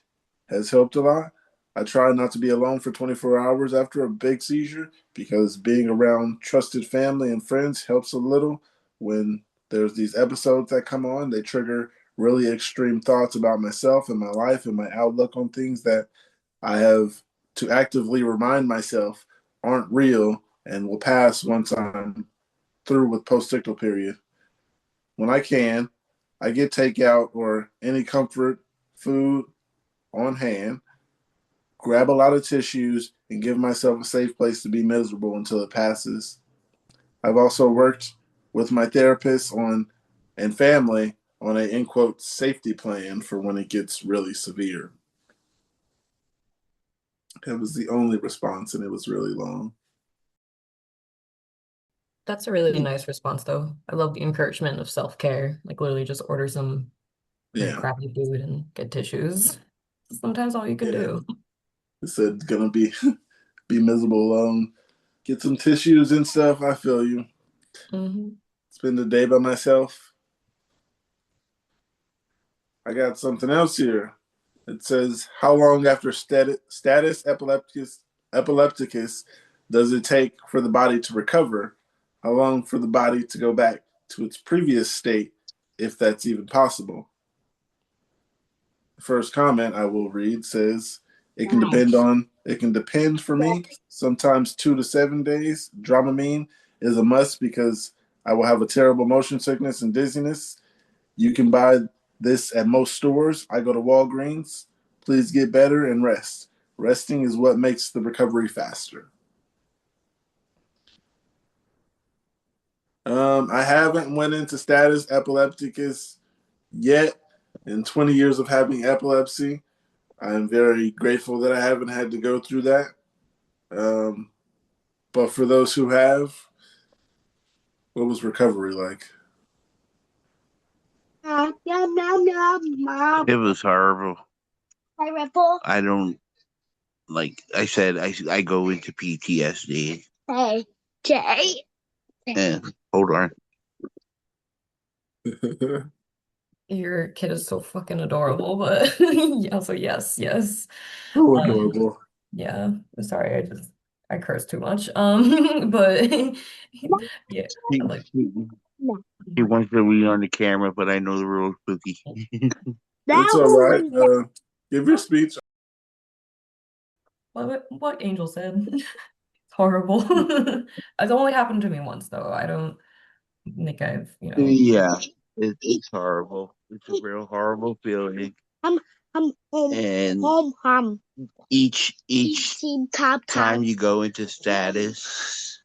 has helped a lot. I try not to be alone for 24 hours after a big seizure because being around trusted family and friends helps a little. When there's these episodes that come on, they trigger really extreme thoughts about myself and my life and my outlook on things that I have to actively remind myself aren't real and will pass once I'm through with postictal period. When I can, I get takeout or any comfort food on hand, grab a lot of tissues, and give myself a safe place to be miserable until it passes. I've also worked with my therapist on and family on a in quote safety plan for when it gets really severe. It was the only response, and it was really long. That's a really nice response, though. I love the encouragement of self-care. Like literally just order some Yeah, crappy food and get tissues. Sometimes all you can yeah. do. It said gonna be miserable alone. Get some tissues and stuff. I feel you. Hmm. Spend the day by myself. I got something else here. It says, how long after status epilepticus does it take for the body to recover? How long for the body to go back to its previous state, if that's even possible? The first comment I will read says, it can depend for me, sometimes 2 to 7 days. Dramamine is a must because I will have a terrible motion sickness and dizziness. You can buy this at most stores. I go to Walgreens. Please get better and rest. Resting is what makes the recovery faster. I haven't went into status epilepticus yet. In 20 years of having epilepsy, I'm very grateful that I haven't had to go through that. Um, but for those who have, what was recovery like? It was horrible. I don't like I said, I go into PTSD. Hey, Jay. And hold on. Your kid is so fucking adorable, but also yes, yes. So adorable. Yeah, sorry, I curse too much. But yeah, He, like he, he wants to read on the camera, but I know the rules, Cookie. It's all right. Give your speech. what Angel said. It's horrible. It's only happened to me once though. I don't think I've. Yeah, it's horrible. It's a real horrible feeling. And each time you go into status,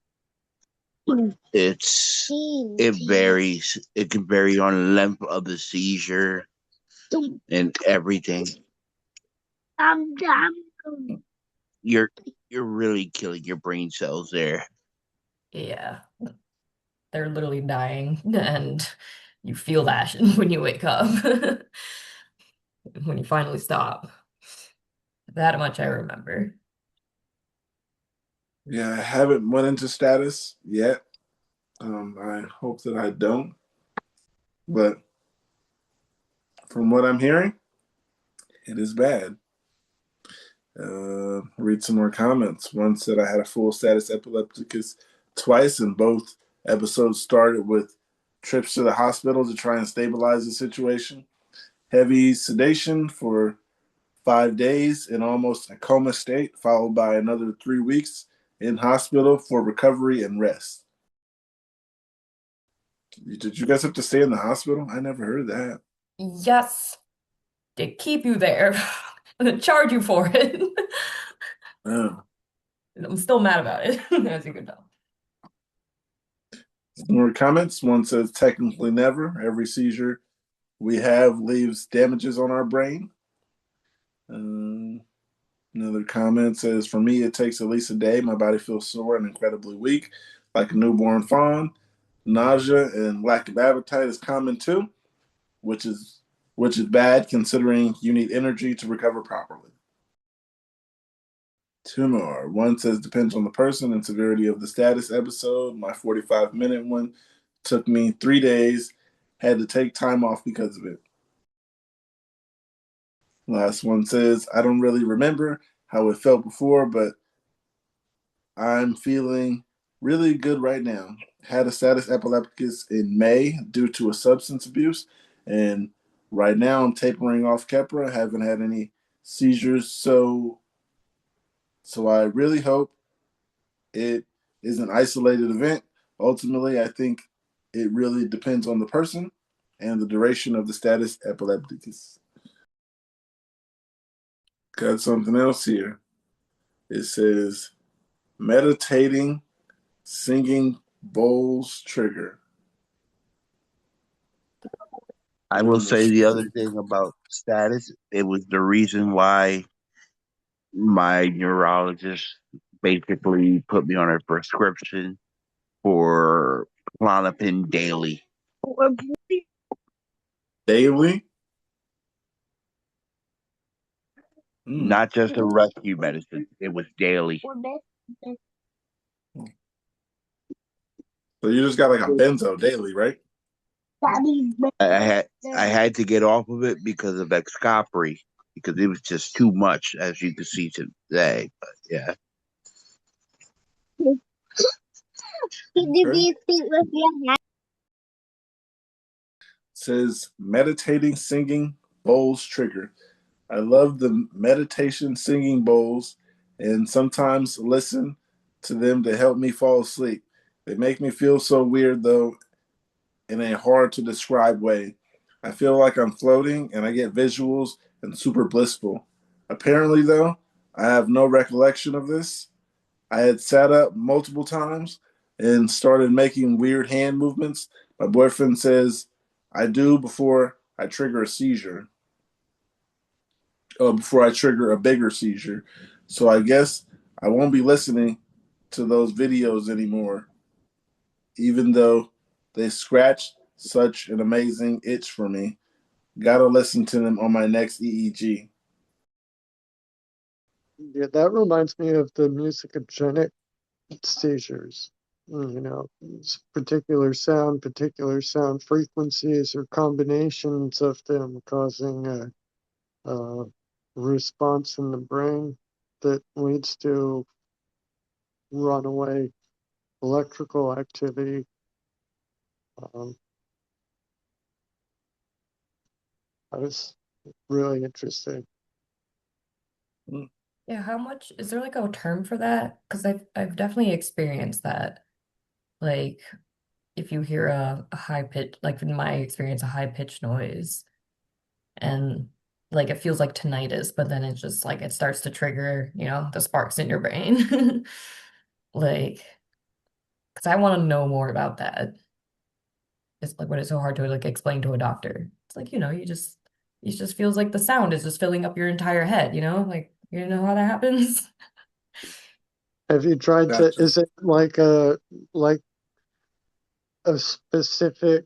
it varies. It can vary on length of the seizure and everything. You're you're really killing your brain cells there. Yeah, they're literally dying, and you feel that when you wake up, when you finally stop. That much I remember. Yeah, I haven't went into status yet. I hope that I don't. But from what I'm hearing, it is bad. Read some more comments. One said I had a full status epilepticus twice, and both episodes started with trips to the hospital to try and stabilize the situation. Heavy sedation for 5 days in almost a coma state, followed by another 3 weeks in hospital for recovery and rest. Did you guys have to stay in the hospital? I never heard that. Yes, they keep you there and charge you for it. Oh. I'm still mad about it, as you can tell. More comments. One says technically never. Every seizure we have leaves damages on our brain. Another comment says, for me, it takes at least a day. My body feels sore and incredibly weak, like a newborn fawn. Nausea and lack of appetite is common too, which is bad considering you need energy to recover properly. Two more. One says depends on the person and severity of the status episode. My 45-minute one took me 3 days. Had to take time off because of it. Last one says, I don't really remember how it felt before, but I'm feeling really good right now. Had a status epilepticus in May due to a substance abuse, and Right now, I'm tapering off Keppra. Haven't had any seizures, so I really hope it is an isolated event. Ultimately, I think it really depends on the person and the duration of the status epilepticus. Got something else here. It says meditating, singing bowls trigger. I will say the other thing about status, it was the reason why my neurologist basically put me on a prescription for Klonopin daily. Daily? Not just a rescue medicine, it was daily. So you just got like a benzo daily, right? I had to get off of it because of Excopri, because it was just too much, as you can see today. But yeah. Okay. Says meditating, singing bowls trigger. I love the meditation singing bowls and sometimes listen to them to help me fall asleep. They make me feel so weird though, in a hard to describe way. I feel like I'm floating and I get visuals and super blissful. Apparently though, I have no recollection of this. I had sat up multiple times and started making weird hand movements. My boyfriend says I do before I trigger a seizure, before I trigger a bigger seizure. So I guess I won't be listening to those videos anymore, even though they scratched such an amazing itch for me. Gotta listen to them on my next EEG. Yeah, that reminds me of the musicogenic seizures. You know, particular sound frequencies, or combinations of them causing a response in the brain that leads to runaway electrical activity. Um, that was really interesting. Yeah, how much is there like a term for that? Because I've definitely experienced that. Like if you hear a high pitch, like in my experience, a high pitch noise, and like it feels like tinnitus, but then it's just like it starts to trigger, the sparks in your brain. Like, because I want to know more about that. It's like what is so hard to like explain to a doctor. It's like, it just feels like the sound is just filling up your entire head, Like, you know how that happens? Have you tried to, Gotcha. is it like a specific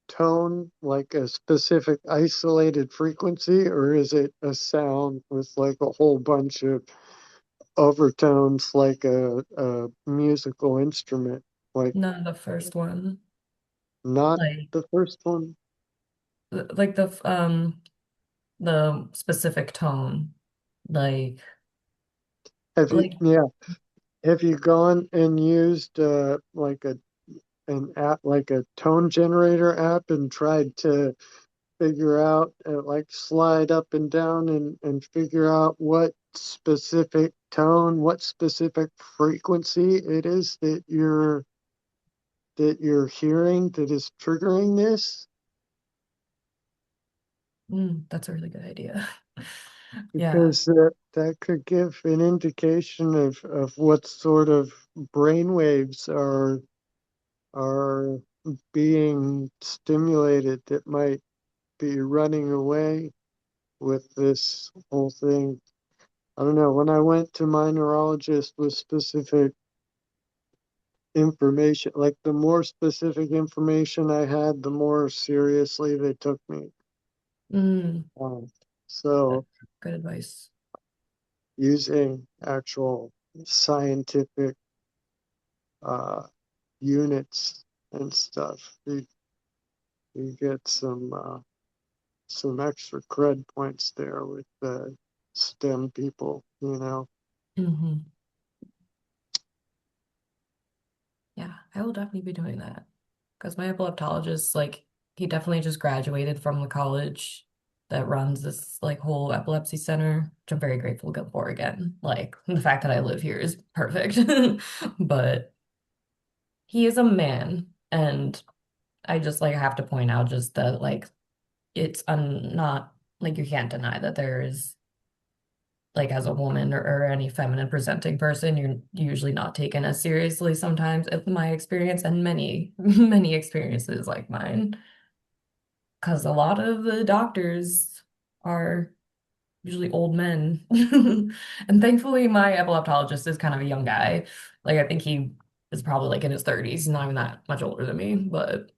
tone, like a specific isolated frequency, or is it a sound with like a whole bunch of overtones, like a musical instrument? Like, No, the first one. not Like the first one? like the specific tone. Like like Yeah, have you gone and used like an app, like a tone generator app, and tried to figure out, like slide up and down and figure out what specific tone, what specific frequency it is that you're hearing that is triggering this? that's a really good idea. Yeah. Because that could give an indication of what sort of brain waves are being stimulated that might be running away with this whole thing. I don't know. When I went to my neurologist with specific information, like the more specific information I had, the more seriously they took me. Mm, So good advice. using actual scientific uh, units and stuff, you get some extra cred points there with the STEM people. hmm Yeah, I will definitely be doing that. Because my epileptologist, like, he definitely just graduated from the college that runs this like whole epilepsy center, which I'm very grateful for again. Like the fact that I live here is perfect. But he is a man, and I just like have to point out just that like it's not like you can't deny that there is like as a woman or any feminine presenting person, you're usually not taken as seriously sometimes, in my experience, and many, many experiences like mine. Because a lot of the doctors are usually old men. And thankfully, my epileptologist is kind of a young guy. Like, I think he is probably like in his 30s, he's not even that much older than me, but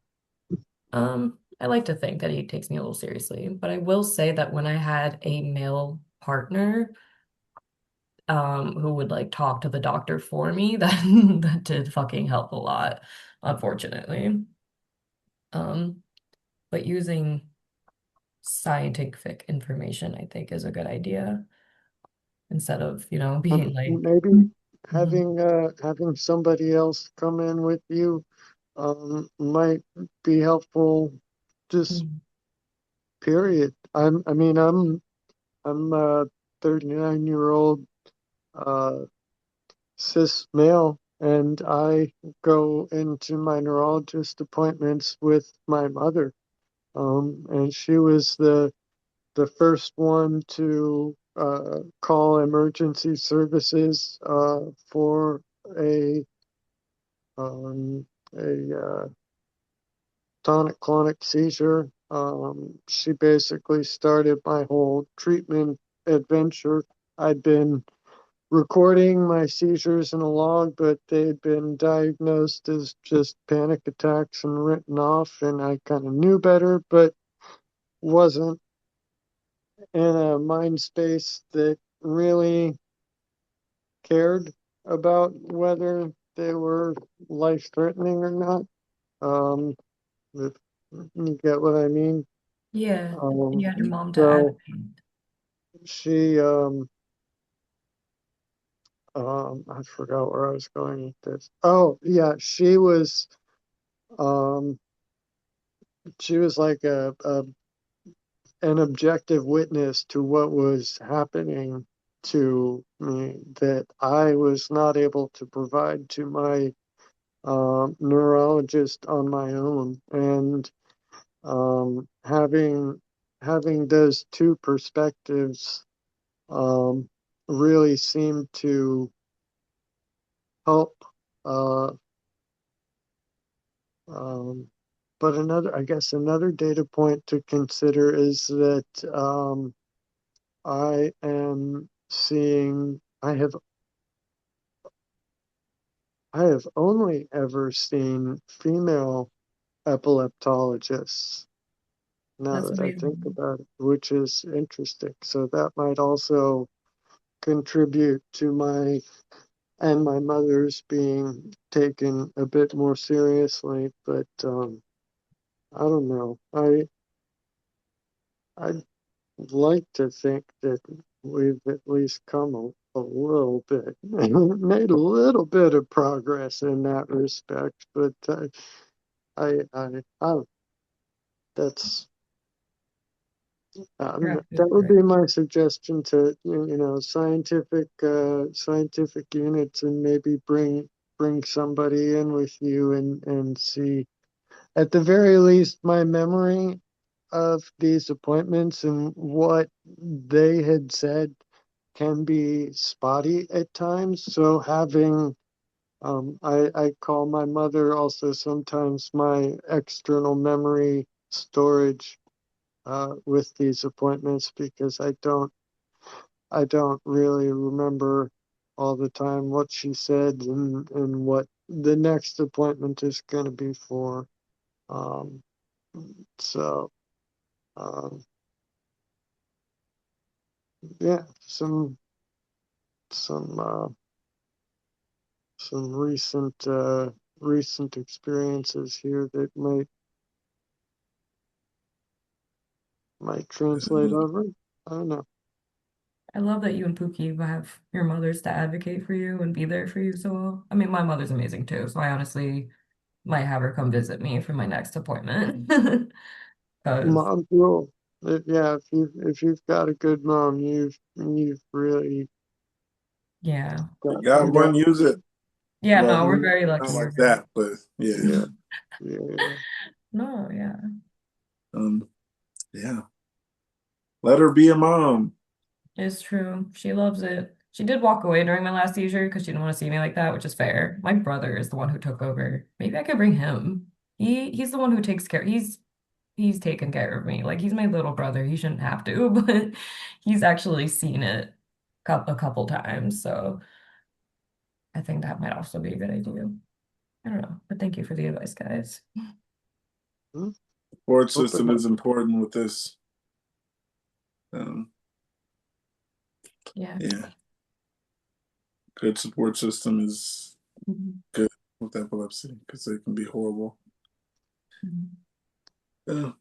I like to think that he takes me a little seriously. But I will say that when I had a male partner, who would like talk to the doctor for me, that that did fucking help a lot, unfortunately. Um, but using scientific information, I think, is a good idea instead of, being like, Maybe Mhm. having somebody else come in with you might be helpful. Just Mhm. period. I'm a 39-year-old uh cis male, and I go into my neurologist appointments with my mother. And she was the first one to call emergency services for a um, a tonic-clonic seizure. She basically started my whole treatment adventure. I'd been recording my seizures in a log, but they had been diagnosed as just panic attacks and written off, and I kind of knew better, but wasn't in a mind space that really cared about whether they were life-threatening or not. If you get what I mean. Yeah, and you had your mom to So advocate. she, I forgot where I was going with this. Oh, yeah, um, she was like an objective witness to what was happening to me that I was not able to provide to my neurologist on my own, and having those two perspectives um, really seemed to help. Uh, um, but I guess another data point to consider is that I am seeing. I have only ever seen female epileptologists. Now That's that I think amazing. about it, which is interesting. So that might also contribute to my mother's being taken a bit more seriously. But I don't know. I'd like to think that we've at least come a little bit, made a little bit of progress in that respect. But I that's You're that absolutely would right. be my suggestion to scientific units, and maybe bring somebody in with you and see. At the very least, my memory of these appointments and what they had said can be spotty at times. So I call my mother also sometimes my external memory storage with these appointments, because I don't really remember all the time what she said and what the next appointment is going to be for. Um, so um, yeah, some uh, some recent experiences here that might translate over. I don't know. I love that you and Pookie have your mothers to advocate for you and be there for you so well. I mean, my mother's amazing too, so I honestly might have her come visit me for my next appointment. 'Cause Mom's rule. Yeah, if you've got a good mom, you've really yeah. You got you got one, use it. Yeah, Well, no, we're very not lucky. We're like very that, but yeah. yeah. no, yeah. Um, yeah. Let her be a mom. It's true. She loves it. She did walk away during my last seizure because she didn't want to see me like that, which is fair. My brother is the one who took over. Maybe I could bring him. He's the one who takes care. He's taken care of me. Like he's my little brother. He shouldn't have to, but he's actually seen it a couple times. So I think that might also be a good idea. I don't know, but thank you for the advice, guys. Support system is important with this. Yeah. Yeah. Good support system is good with epilepsy because they can be horrible. Yeah.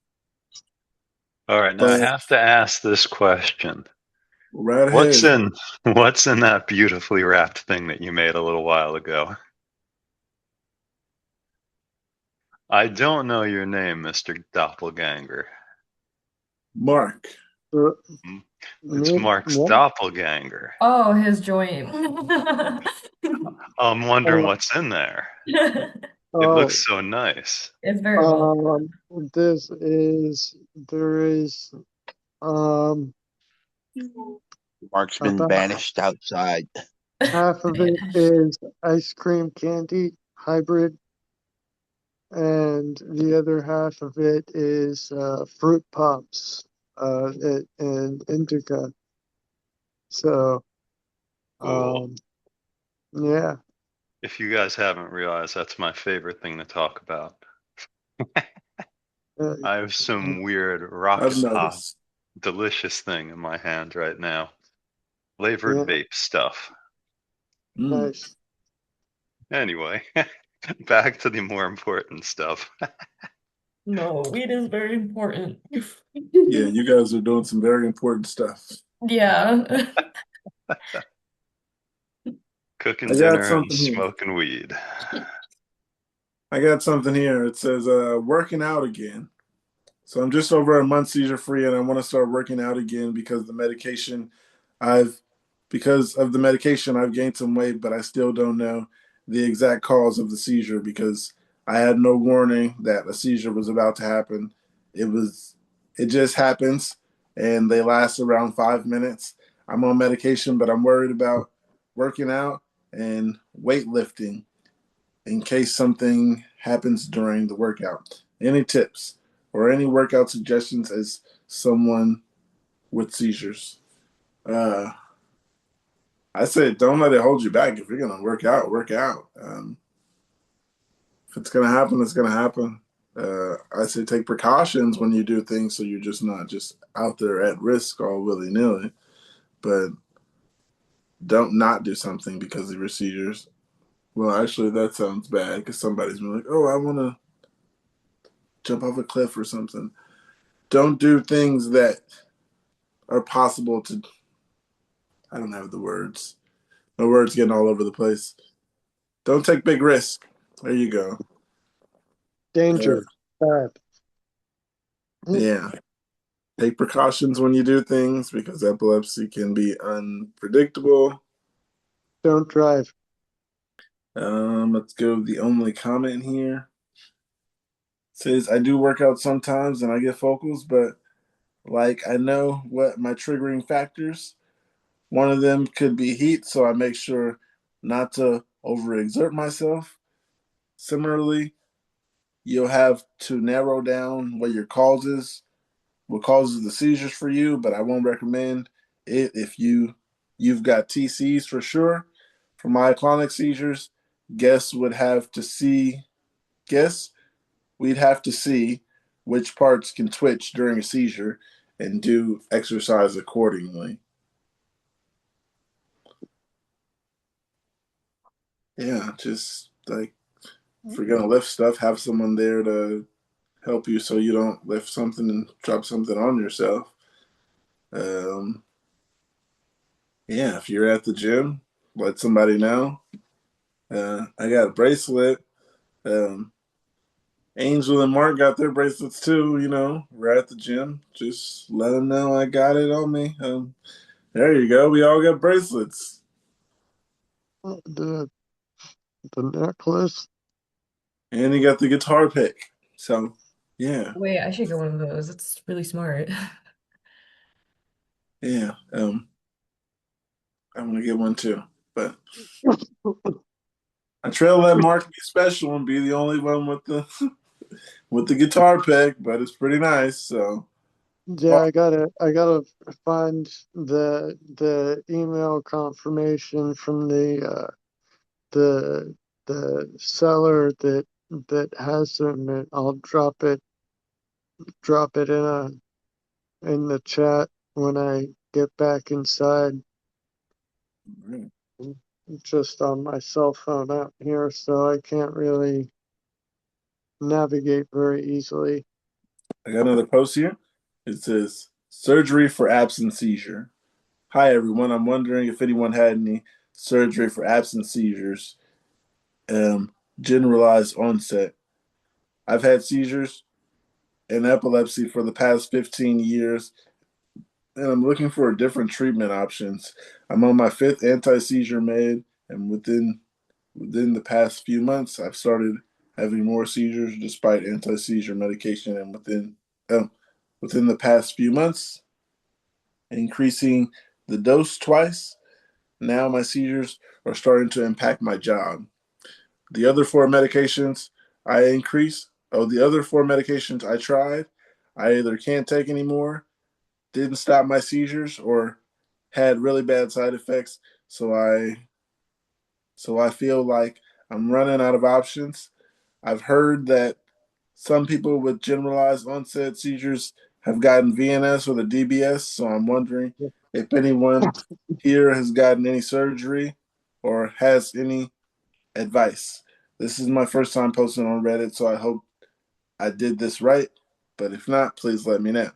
All right, now I have to ask this question. Right What's ahead. in that beautifully wrapped thing that you made a little while ago? I don't know your name, Mr. Doppelganger. Mark. It's Mark's What? doppelganger. Oh, his joint. I'm wondering what's in there. It Oh, looks so nice. It's very well. There is um Mark's been about banished outside. half of it is ice cream candy hybrid, and the other half of it is fruit pops and indica. So Cool. yeah. If you guys haven't realized, that's my favorite thing to talk about. I have some weird I've rocket pop, noticed. delicious thing in my hand right now. Flavored Yeah. vape stuff. Nice. Anyway, back to the more important stuff. No, weed is very important. Yeah, you guys are doing some very important stuff. Yeah. Cooking I got dinner and something here. smoking weed. I got something here. It says working out again. So I'm just over a month seizure free and I want to start working out again because I've because of the medication I've gained some weight, but I still don't know the exact cause of the seizure because I had no warning that a seizure was about to happen. It just happens and they last around 5 minutes. I'm on medication, but I'm worried about working out and weightlifting in case something happens during the workout. Any tips or any workout suggestions as someone with seizures? I say don't let it hold you back. If you're gonna work out, work out. If it's gonna happen, it's gonna happen. I say take precautions when you do things so you're just not just out there at risk all willy nilly. But don't not do something because of your seizures. Well, actually, that sounds bad because somebody's been like, "Oh, I want to jump off a cliff or something." Don't do things that are possible to. I don't have the words. My words getting all over the place. Don't take big risks. There you go. Danger. Bad. Yeah. Take precautions when you do things because epilepsy can be unpredictable. Don't drive. Let's go. The only comment here says I do work out sometimes and I get focals, but like I know what my triggering factors. One of them could be heat, so I make sure not to overexert myself. Similarly, you'll have to narrow down what causes the seizures for you, but I won't recommend it if you've got TCs for sure. For myoclonic seizures, guess would have to see guess we'd have to see which parts can twitch during a seizure and do exercise accordingly. Yeah, just like if you're gonna lift stuff, have someone there to help you so you don't lift something and drop something on yourself. Um, yeah, if you're at the gym, let somebody know. I got a bracelet. Um, Angel and Mark got their bracelets too. We're at the gym. Just let them know I got it on me. There you go. We all got bracelets. The necklace. And you got the guitar pick. So, yeah. Wait, I should get one of those. It's really smart. Yeah. I'm going to get one too. But I try to let Mark be special and be the only one with the with the guitar pick, but it's pretty nice. So, Yeah, I gotta find the email confirmation from the the seller that has them, and I'll drop it in the chat when I get back inside. right. I'm just on my cell phone out here, so I can't really navigate very easily. I got another post here. It says surgery for absent seizure. Hi everyone. I'm wondering if anyone had any surgery for absent seizures, generalized onset. I've had seizures and epilepsy for the past 15 years, and I'm looking for different treatment options. I'm on my fifth anti-seizure med, and within the past few months, I've started having more seizures despite anti-seizure medication, and within the past few months, increasing the dose twice. Now my seizures are starting to impact my job. The other four medications I increased, the other four medications I tried, I either can't take anymore, didn't stop my seizures, or had really bad side effects. So I feel like I'm running out of options. I've heard that some people with generalized onset seizures have gotten VNS or the DBS, so I'm wondering if anyone here has gotten any surgery or has any advice. This is my first time posting on Reddit, so I hope I did this right. But if not, please let me know.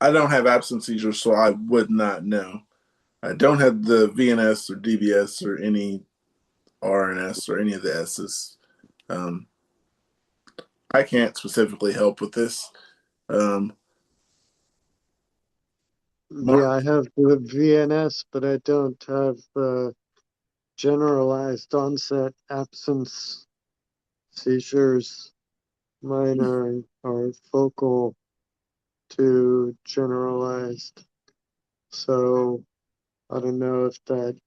I don't have absence seizures, so I would not know. I don't have the VNS or DBS or any RNS or any of the S's. Um, I can't specifically help with this. Um, Yeah, I have the VNS, but I don't have generalized onset absence seizures. Mine are focal to generalized. So I don't know if that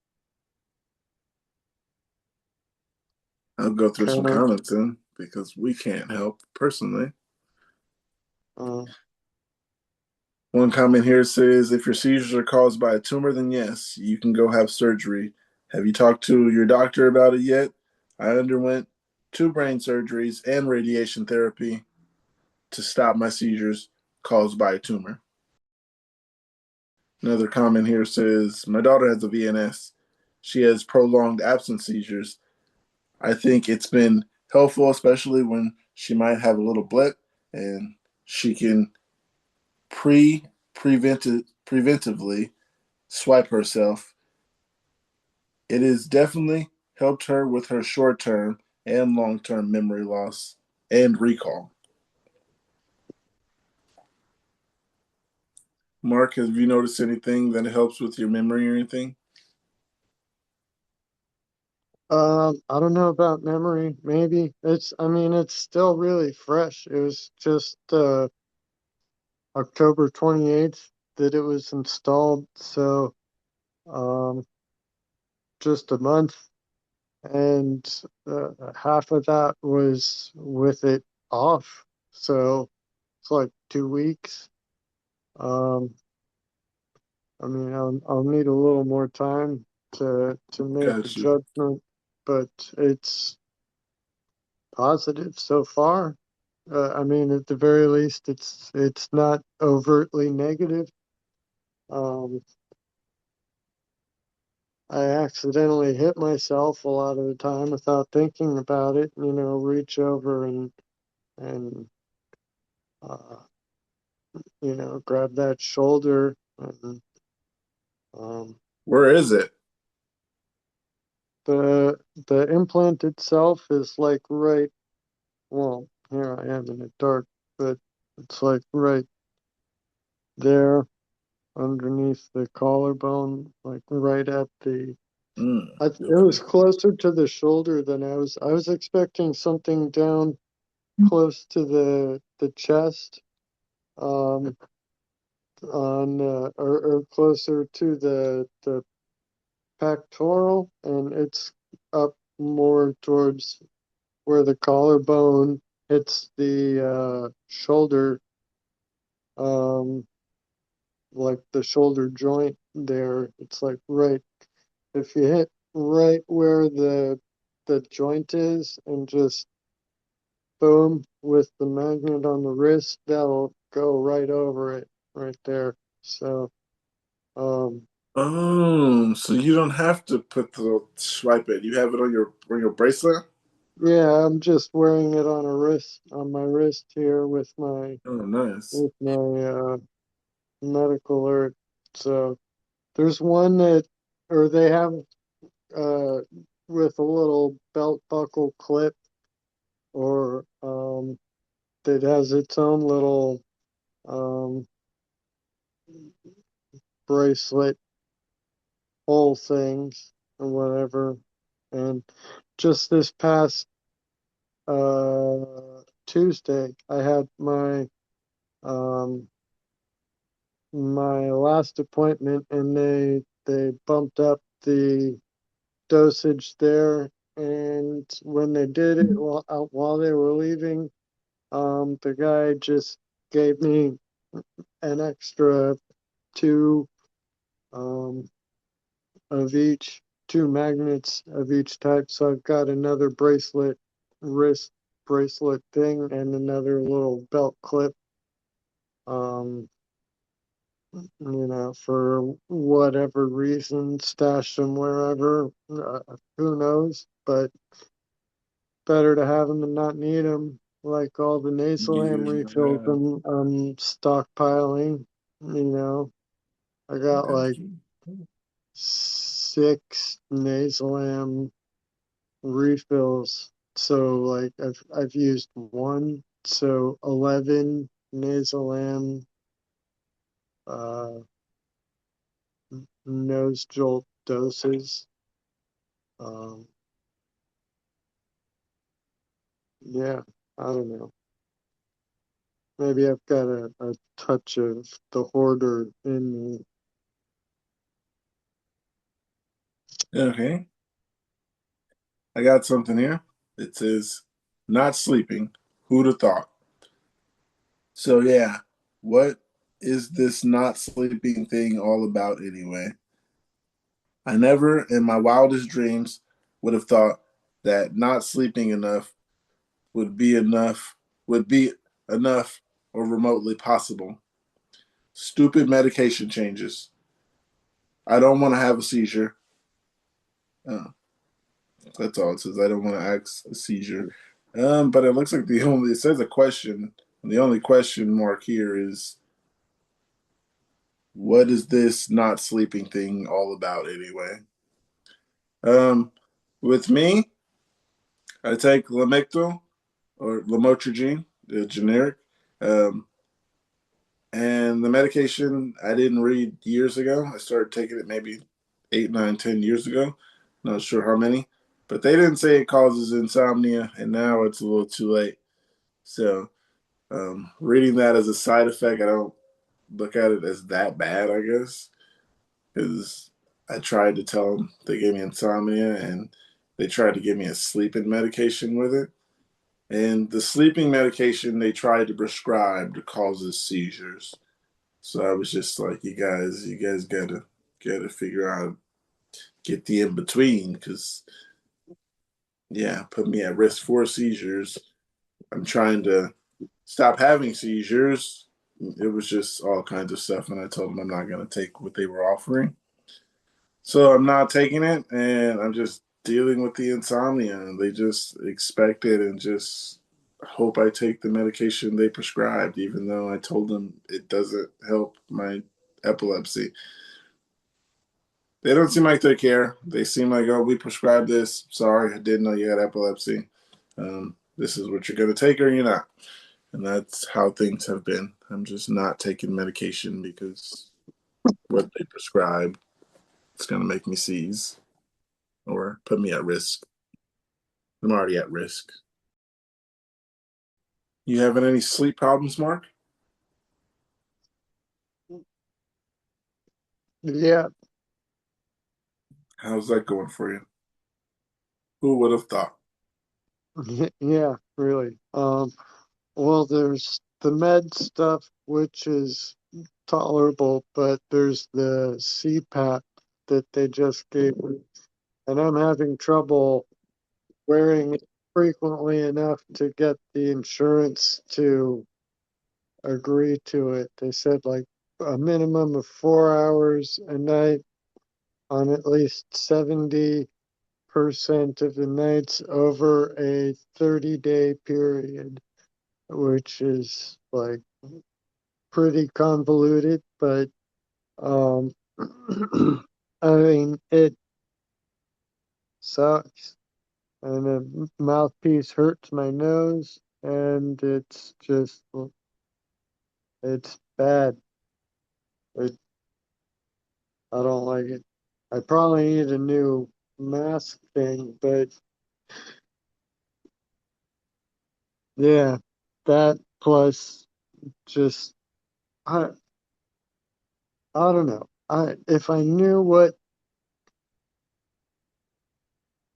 I'll go through some kind comments then because we can't help personally. of One comment here says if your seizures are caused by a tumor, then yes, you can go have surgery. Have you talked to your doctor about it yet? I underwent 2 brain surgeries and radiation therapy to stop my seizures caused by a tumor. Another comment here says my daughter has a VNS. She has prolonged absence seizures. I think it's been helpful, especially when she might have a little blip and she can preventively swipe herself. It has definitely helped her with her short term and long term memory loss and recall. Mark, have you noticed anything that helps with your memory or anything? I don't know about memory. Maybe I mean, it's still really fresh. It was just October 28th that it was installed, so um, just a month, and half of that was with it off, so it's like 2 weeks. Um, I mean, I'll need a little more time to make a Gotcha. judgment, but it's positive so far. I mean, at the very least, it's not overtly negative. Um, I accidentally hit myself a lot of the time without thinking about it. Reach over and uh, grab that shoulder. And, Where is it? the implant itself is like right, well, here I am in the dark, but it's like right there underneath the collarbone, like right at the. It was closer to the shoulder than I was expecting something down close to the chest, on or closer to the pectoral, and it's up more towards where the collarbone hits the shoulder, um, like the shoulder joint there. It's like right, if you hit right where the joint is and just boom with the magnet on the wrist, that'll go right over it right there. So, Oh, so you don't have to put the swipe it. You have it on your bracelet? yeah, I'm just wearing it on my wrist here Oh, nice. with my medical alert. So there's one that, or they have uh with a little belt buckle clip, or that has its own little um bracelet whole things or whatever. And just this past Tuesday, I had um my last appointment, and they bumped up the dosage there. And when they did it while they were leaving, the guy just gave me an extra two um of each, two magnets of each type. So I've got another wrist bracelet thing, and another little belt clip. Um, for whatever reason, stash them wherever. Who knows? But better to have them than not need them. Like all the Nasolam refills Yeah. I'm stockpiling. I got like 6 Nasolam refills. So like I've used one, so 11 Nasolam uh nose jolt doses. Um, yeah, I don't know. Maybe I've got a touch of the hoarder in me. Okay. I got something here. It says, not sleeping. Who'd have thought? So, yeah, what is this not sleeping thing all about anyway? I never in my wildest dreams would have thought that not sleeping enough would be enough, would be enough or remotely possible. Stupid medication changes. I don't want to have a seizure. Uh, that's all it says. I don't want to act a seizure. But it looks like it says a question. And the only question mark here is, what is this not sleeping thing all about anyway? Um, with me, I take Lamictal or lamotrigine, the generic. Um, and the medication I didn't read years ago. I started taking it maybe 8, 9, 10 years ago. Not sure how many. But they didn't say it causes insomnia, and now it's a little too late. So reading that as a side effect, I don't look at it as that bad, I guess. Because I tried to tell them they gave me insomnia, and they tried to give me a sleeping medication with it. And the sleeping medication they tried to prescribe causes seizures. So I was just like, you guys gotta figure out, get the in between, because yeah, put me at risk for seizures. I'm trying to stop having seizures. It was just all kinds of stuff, and I told them I'm not gonna take what they were offering. So I'm not taking it, and I'm just dealing with the insomnia. And they just expect it and just hope I take the medication they prescribed, even though I told them it doesn't help my epilepsy. They don't seem like they care. They seem like, oh, we prescribed this. Sorry, I didn't know you had epilepsy. This is what you're going to take or you're not. And that's how things have been. I'm just not taking medication because what they prescribe is going to make me seize or put me at risk. I'm already at risk. You having any sleep problems, Mark? Yeah, How's that going for you? Who would have thought? yeah, really. Well, there's the med stuff, which is tolerable, but there's the CPAP that they just gave me, and I'm having trouble wearing it frequently enough to get the insurance to agree to it. They said like a minimum of 4 hours a night on at least 70% of the nights over a 30-day period, which is like pretty convoluted, but um I mean it sucks. And the mouthpiece hurts my nose and it's bad. It, I don't like it. I probably need a new mask thing, but yeah, that plus just I I don't know. I if I knew what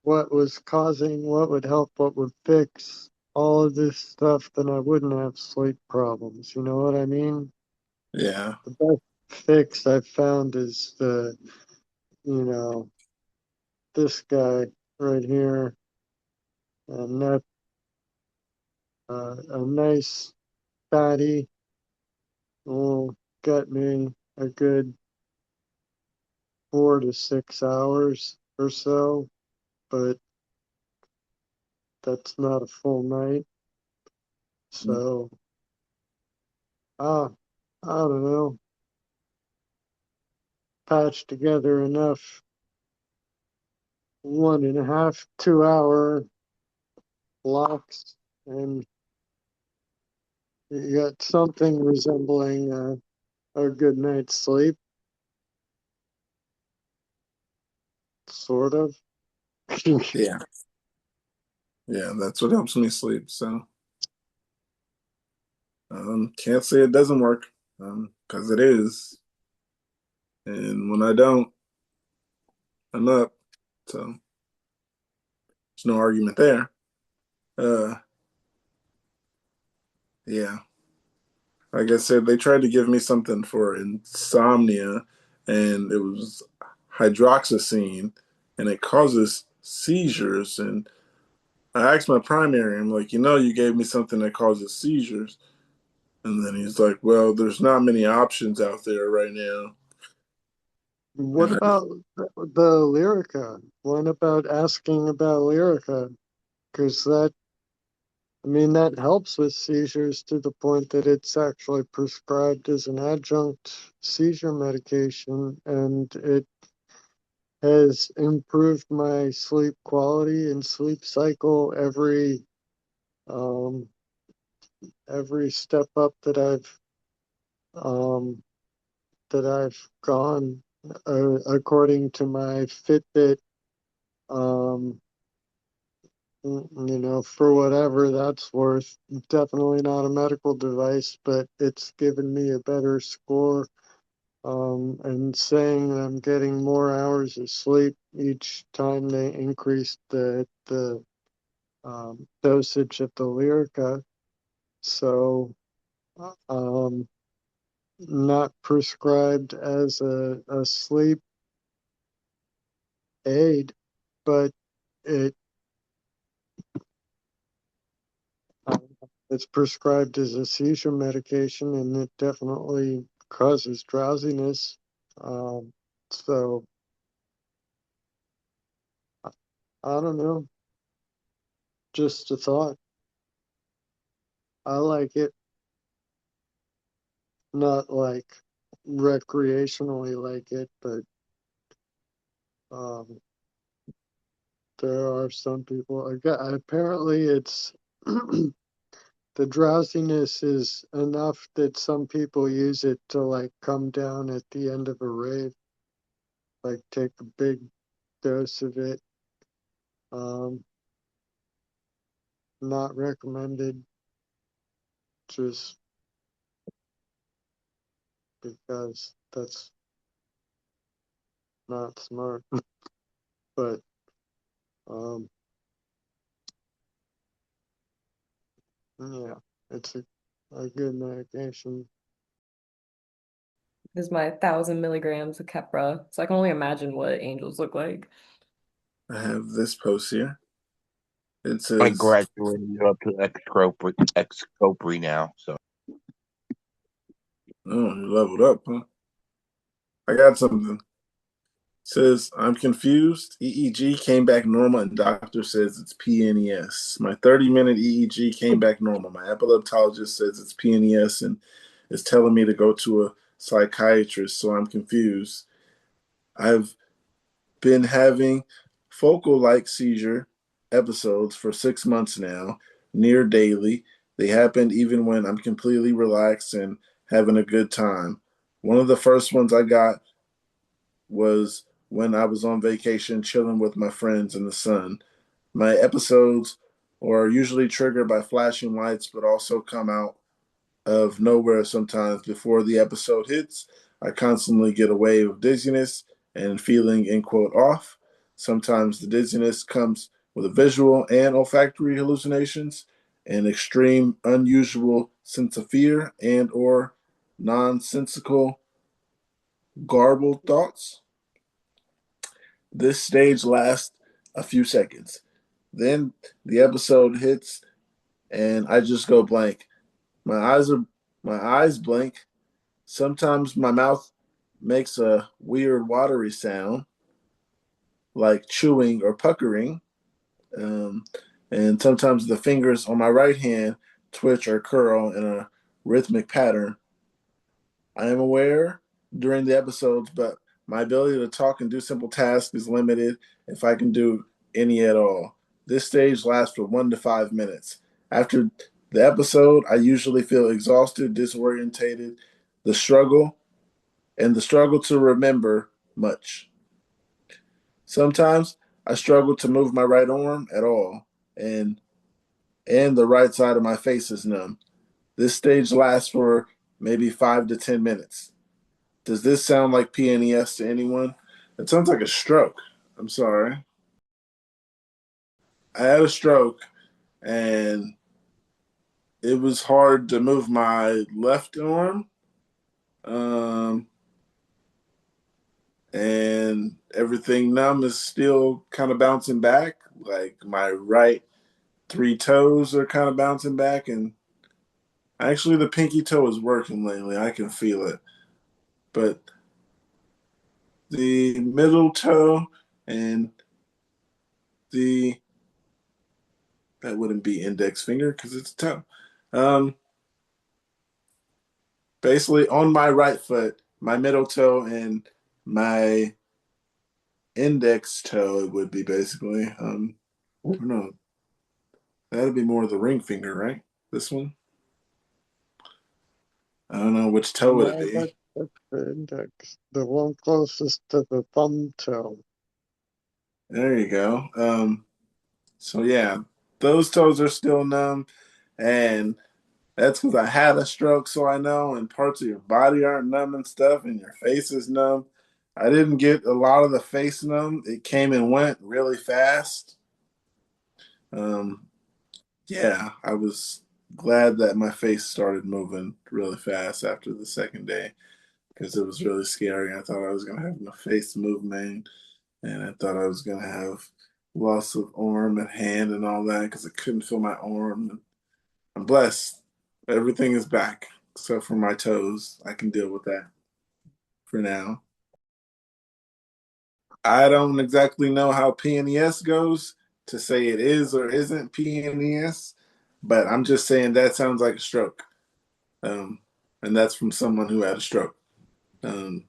was causing, what would help, what would fix all of this stuff, then I wouldn't have sleep problems. You know what I mean? Yeah. The best fix I've found is you know, this guy right here, and that a nice fatty will get me a good 4 to 6 hours or so, but that's not a full night. So, ah, I don't know, patch together enough 1.5, 2 hour blocks, and you got something resembling a good night's sleep, sort of. Yeah. Yeah, that's what helps me sleep. So can't say it doesn't work because it is. And when I don't, I'm up. So there's no argument there. Uh, yeah. Like I said, they tried to give me something for insomnia, and it was hydroxyzine, and it causes seizures. And I asked my primary, I'm like, you gave me something that causes seizures. And then he's like, well, there's not many options out there right now. What And I, about the Lyrica? What about asking about Lyrica? Because I mean, that helps with seizures to the point that it's actually prescribed as an adjunct seizure medication, and it has improved my sleep quality and sleep cycle um, every step up um, that I've gone, according to my Fitbit. Um, for whatever that's worth. Definitely not a medical device, but it's given me a better score. And saying that I'm getting more hours of sleep each time they increase the dosage of the Lyrica. So, um, not prescribed as a sleep aid, but it it's prescribed as a seizure medication, and it definitely causes drowsiness. So I don't know, just a thought. I like it, not like recreationally like it, but Um, there are some people, apparently it's the drowsiness is enough that some people use it to like come down at the end of a rave, like take a big dose of it. Not recommended, just because that's not smart. But yeah, it's a good medication. This is my 1,000 milligrams of Keppra, so I can only imagine what angels look like. I have this post here. It I says, graduated up to Excopri now, so. "Oh, you leveled up, huh?" I got something. Says, "I'm confused. EEG came back normal and doctor says it's PNES. My 30-minute EEG came back normal. My epileptologist says it's PNES and is telling me to go to a psychiatrist, so I'm confused. I've been having focal-like seizure episodes for 6 months now, near daily. They happen even when I'm completely relaxed and having a good time. One of the first ones I got was when I was on vacation chilling with my friends in the sun. My episodes are usually triggered by flashing lights, but also come out of nowhere sometimes. Before the episode hits, I constantly get a wave of dizziness and feeling, in quote, off. Sometimes the dizziness comes with a visual and olfactory hallucinations, an extreme, unusual sense of fear and or nonsensical, garbled thoughts. This stage lasts a few seconds. Then the episode hits and I just go blank. My eyes blink. Sometimes my mouth makes a weird watery sound like chewing or puckering. Um, and sometimes the fingers on my right hand twitch or curl in a rhythmic pattern. I am aware during the episodes, but my ability to talk and do simple tasks is limited if I can do any at all. This stage lasts for 1 to 5 minutes. After the episode, I usually feel exhausted, disorientated, the struggle, and the struggle to remember much. Sometimes I struggle to move my right arm at all, and the right side of my face is numb. This stage lasts for maybe 5 to 10 minutes. Does this sound like PNES to anyone? It sounds like a stroke. I'm sorry. I had a stroke and it was hard to move my left arm. Um, and everything numb is still kind of bouncing back. Like my right three toes are kind of bouncing back. And actually, the pinky toe is working lately. I can feel it. But the middle toe and the that wouldn't be index finger because it's a toe. Um, Basically, on my right foot, my middle toe and my index toe, it would be basically. No, that'd be more the ring finger, right? This one. I don't know which toe it'd No, be. that's the index, the one closest to the thumb toe. There you go. So yeah, those toes are still numb, and that's because I had a stroke, so I know. And parts of your body aren't numb and stuff, and your face is numb. I didn't get a lot of the face numb. It came and went really fast. Um, yeah, I was glad that my face started moving really fast after the second day because it was really scary. I thought I was gonna have my face movement, and I thought I was gonna have loss of arm and hand and all that because I couldn't feel my arm. I'm blessed. Everything is back except for my toes. I can deal with that for now. I don't exactly know how PNES goes to say it is or isn't PNES, but I'm just saying that sounds like a stroke. Um, and that's from someone who had a stroke. Um,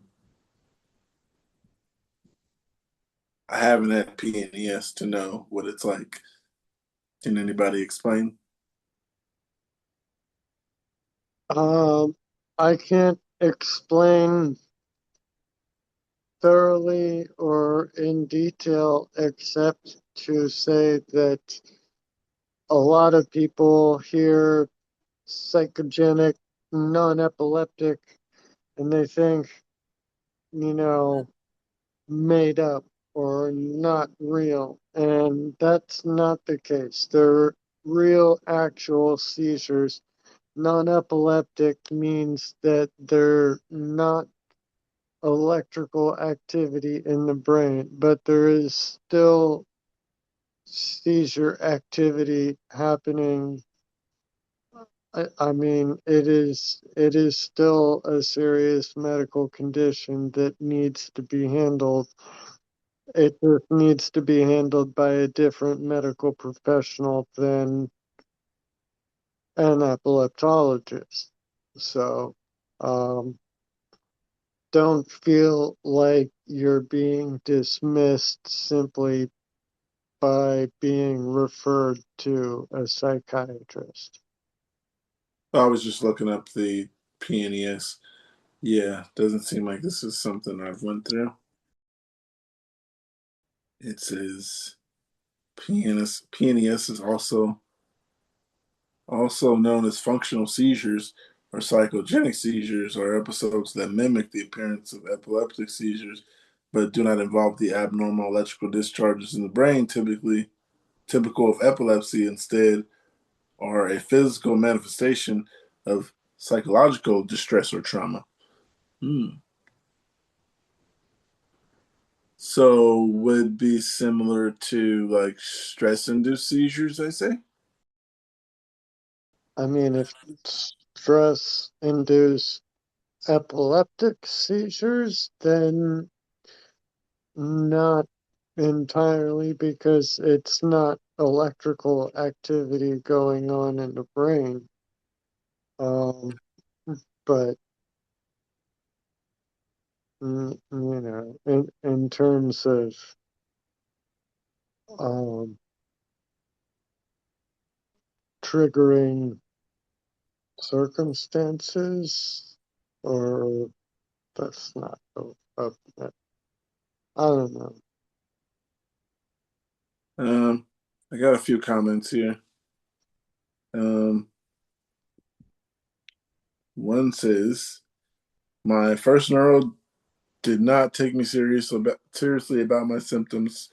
I haven't had PNES to know what it's like. Can anybody explain? I can't explain thoroughly or in detail except to say that a lot of people hear psychogenic, non-epileptic, and they think, made up or not real. And that's not the case. They're real, actual seizures. Non-epileptic means that they're not electrical activity in the brain, but there is still seizure activity happening. I mean, it is still a serious medical condition that needs to be handled. It just needs to be handled by a different medical professional than an epileptologist. So, um, don't feel like you're being dismissed simply by being referred to a psychiatrist. I was just looking up the PNES. Yeah, doesn't seem like this is something I've went through. It says PNES is also known as functional seizures or psychogenic seizures, are episodes that mimic the appearance of epileptic seizures but do not involve the abnormal electrical discharges in the brain typical of epilepsy. Instead, are a physical manifestation of psychological distress or trauma. So would be similar to like stress-induced seizures, I say? I mean, if stress induced epileptic seizures, then not entirely because it's not electrical activity going on in the brain. But in terms of triggering circumstances, or that's not. I don't know. I got a few comments here. One says, my first neuro did not take me seriously about my symptoms.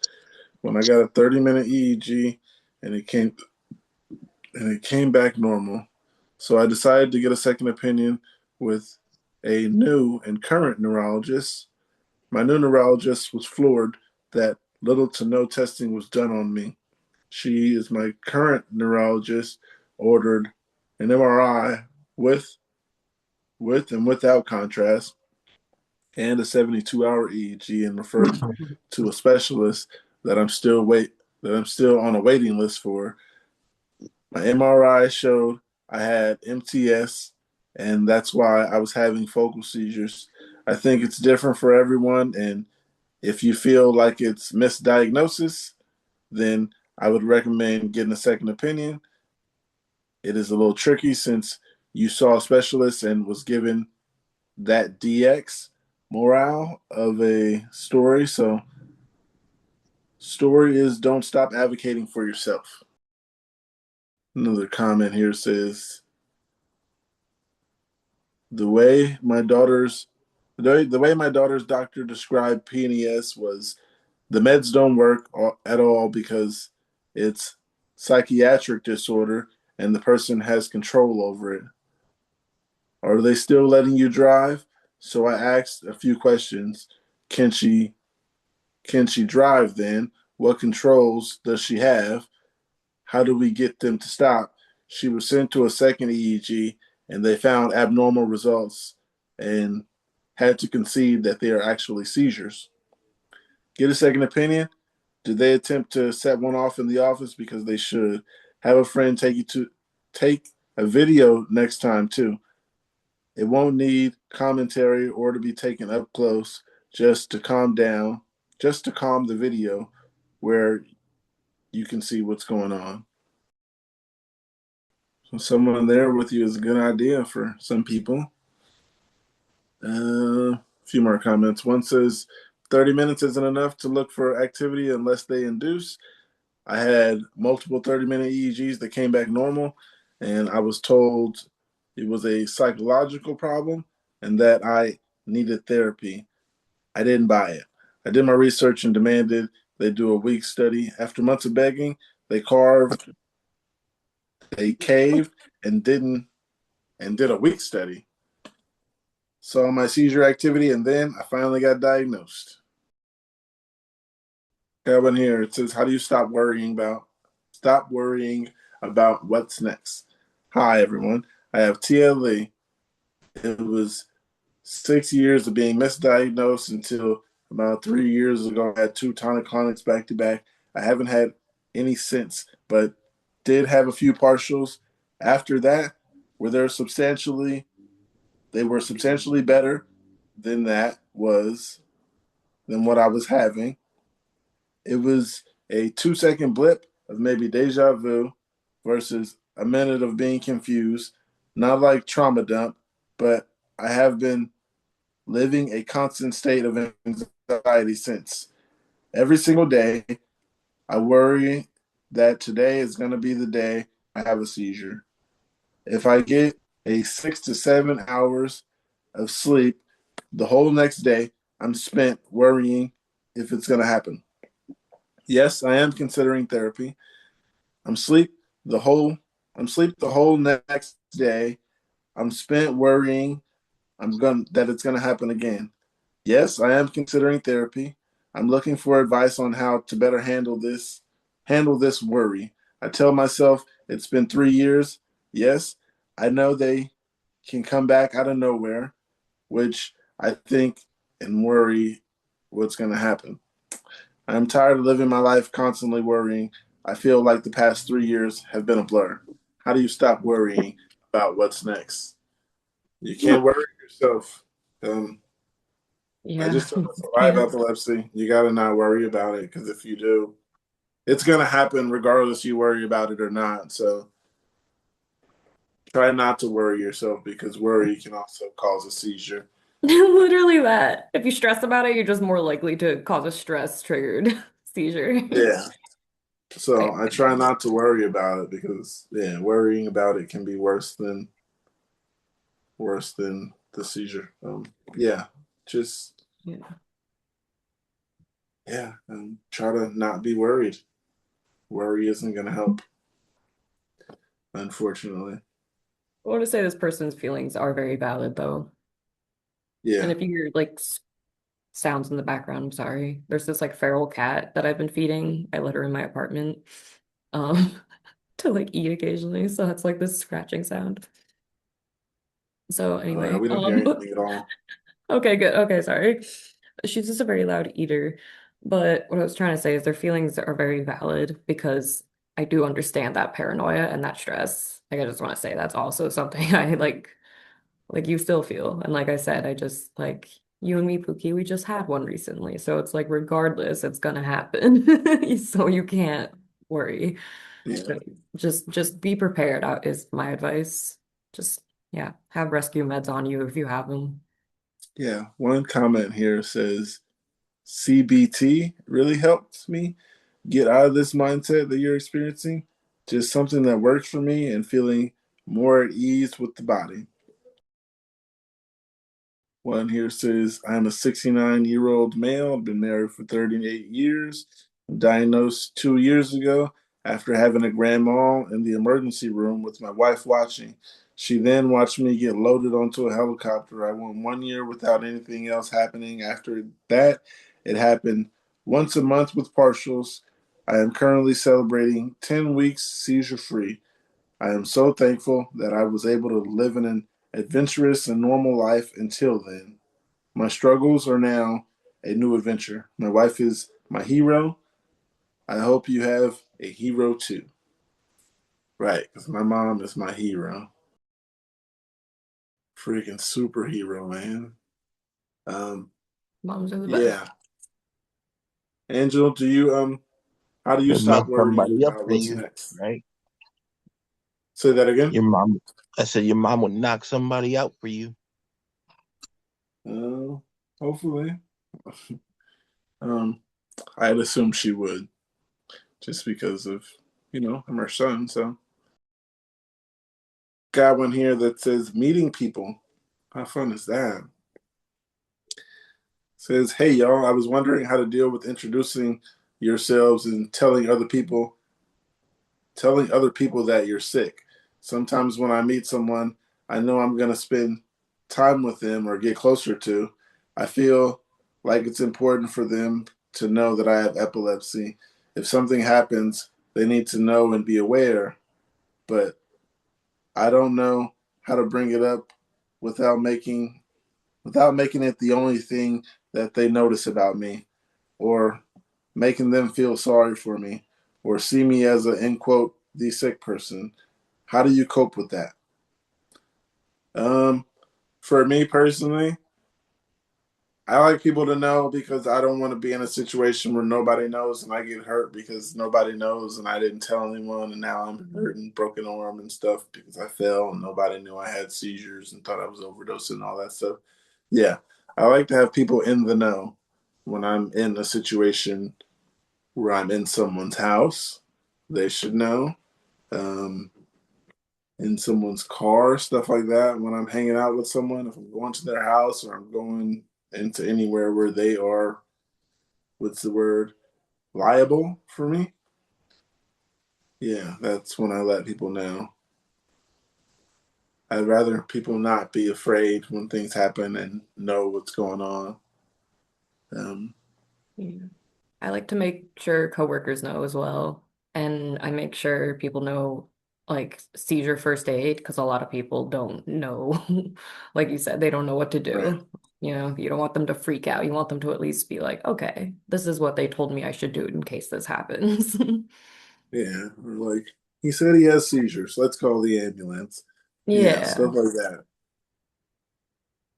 When I got a 30-minute EEG and it came back normal. So I decided to get a second opinion with a new and current neurologist. My new neurologist was floored that little to no testing was done on me. She is my current neurologist, ordered an MRI with and without contrast and a 72-hour EEG, and referred to a specialist that I'm still on a waiting list for. My MRI showed I had MTS, and that's why I was having focal seizures. I think it's different for everyone, and if you feel like it's misdiagnosis, then I would recommend getting a second opinion. It is a little tricky since you saw a specialist and was given that DX morale of a story. So, story is don't stop advocating for yourself. Another comment here says, the way my daughter's doctor described PNES was the meds don't work at all because it's psychiatric disorder and the person has control over it. Are they still letting you drive? So I asked a few questions. Can she drive then? What controls does she have? How do we get them to stop? She was sent to a second EEG and they found abnormal results and had to concede that they are actually seizures. Get a second opinion? Did they attempt to set one off in the office? Because they should. Have a friend take a video next time too. It won't need commentary or to be taken up close, just to calm down. just to calm the video where you can see what's going on. So someone there with you is a good idea for some people. A few more comments. One says 30 minutes isn't enough to look for activity unless they induce. I had multiple 30-minute EEGs that came back normal, and I was told it was a psychological problem and that I needed therapy. I didn't buy it. I did my research and demanded they do a week study. After months of begging, they caved and did a week study. Saw my seizure activity, and then I finally got diagnosed. Got one here. It says, "How do you stop worrying about what's next?" Hi, everyone. I have TLE. It was 6 years of being misdiagnosed until about 3 years ago. I had 2 tonic-clonics back to back. I haven't had any since, but did have a few partials. After that, they were substantially better than what I was having. It was a 2-second blip of maybe deja vu versus a minute of being confused. Not like trauma dump, but I have been living a constant state of anxiety since. Every single day, I worry that today is going to be the day I have a seizure. If I get a 6 to 7 hours of sleep, the whole next day, I'm spent worrying if it's going to happen. Yes, I am considering therapy. I'm sleep the whole next day. I'm spent worrying that it's gonna happen again. Yes, I am considering therapy. I'm looking for advice on how to better handle this worry. I tell myself it's been 3 years. Yes, I know they can come back out of nowhere, which I think and worry what's gonna happen. I'm tired of living my life constantly worrying. I feel like the past 3 years have been a blur. How do you stop worrying about what's next? You can't worry yourself. I Yeah, just told us I have can't. epilepsy. You got to not worry about it because if you do, it's going to happen regardless you worry about it or not. So try not to worry yourself because worry can also cause a seizure. Literally that. If you stress about it, you're just more likely to cause a stress triggered seizure. Yeah. So I I try not to worry about it because worrying about it can be worse than the seizure. Yeah, just yeah. try to not be worried. Worry isn't going to help, unfortunately. I want to say this person's feelings are very valid though. And Yeah, if you hear like sounds in the background, I'm sorry. There's this like feral cat that I've been feeding. I let her in my apartment um to like eat occasionally, so it's like this scratching sound. So anyway, we don't hear anything at all. okay, good. Okay, sorry. She's just a very loud eater. But what I was trying to say is their feelings are very valid because I do understand that paranoia and that stress. Like I just want to say that's also something I like you still feel. And like I said, I just like you and me, Pookie, we just had one recently. So it's like regardless, it's gonna happen. So you can't worry. Yeah, Just be prepared is my advice. Just yeah, have rescue meds on you if you have them. yeah. One comment here says CBT really helped me get out of this mindset that you're experiencing. Just something that works for me and feeling more at ease with the body. One here says, I'm a 69-year-old male. I've been married for 38 years. Diagnosed 2 years ago after having a grand mal in the emergency room with my wife watching. She then watched me get loaded onto a helicopter. I went 1 year without anything else happening. After that, it happened once a month with partials. I am currently celebrating 10 weeks seizure free. I am so thankful that I was able to live in an adventurous and normal life until then. My struggles are now a new adventure. My wife is my hero. I hope you have a hero too. Right, because my mom is my hero. Freaking superhero, man. Moms are the best. Yeah. Angel, do you how do you It'll stop mess worrying somebody up about for what's you, next? right? Say that again. Your mom. I said your mom would knock somebody out for you. Uh, Hopefully. Um, I'd assume she would, just because of, I'm her son. So, got one here that says meeting people. How fun is that? Says, hey y'all, I was wondering how to deal with introducing yourselves and telling other people that you're sick. Sometimes when I meet someone I know I'm gonna spend time with them or get closer to, I feel like it's important for them to know that I have epilepsy. If something happens, they need to know and be aware, but I don't know how to bring it up without making it the only thing that they notice about me, or making them feel sorry for me, or see me as a end quote the sick person. How do you cope with that? Um, for me personally, I like people to know because I don't want to be in a situation where nobody knows and I get hurt because nobody knows and I didn't tell anyone and now I'm hurt and broken arm and stuff because I fell and nobody knew I had seizures and thought I was overdosing and all that stuff. Yeah, I like to have people in the know when I'm in a situation where I'm in someone's house. They should know. Um, in someone's car, stuff like that. When I'm hanging out with someone, if I'm going to their house or I'm going into anywhere where they are, what's the word, liable for me, yeah, that's when I let people know. I'd rather people not be afraid when things happen and know what's going on. Um, Yeah. I like to make sure coworkers know as well. And I make sure people know like seizure first aid because a lot of people don't know. Like you said, they don't know what to right. do. You don't want them to freak out. You want them to at least be like, okay, this is what they told me I should do in case this happens. Yeah. Or like, he said he has seizures. Let's call the ambulance. Yeah, Yeah. stuff like that.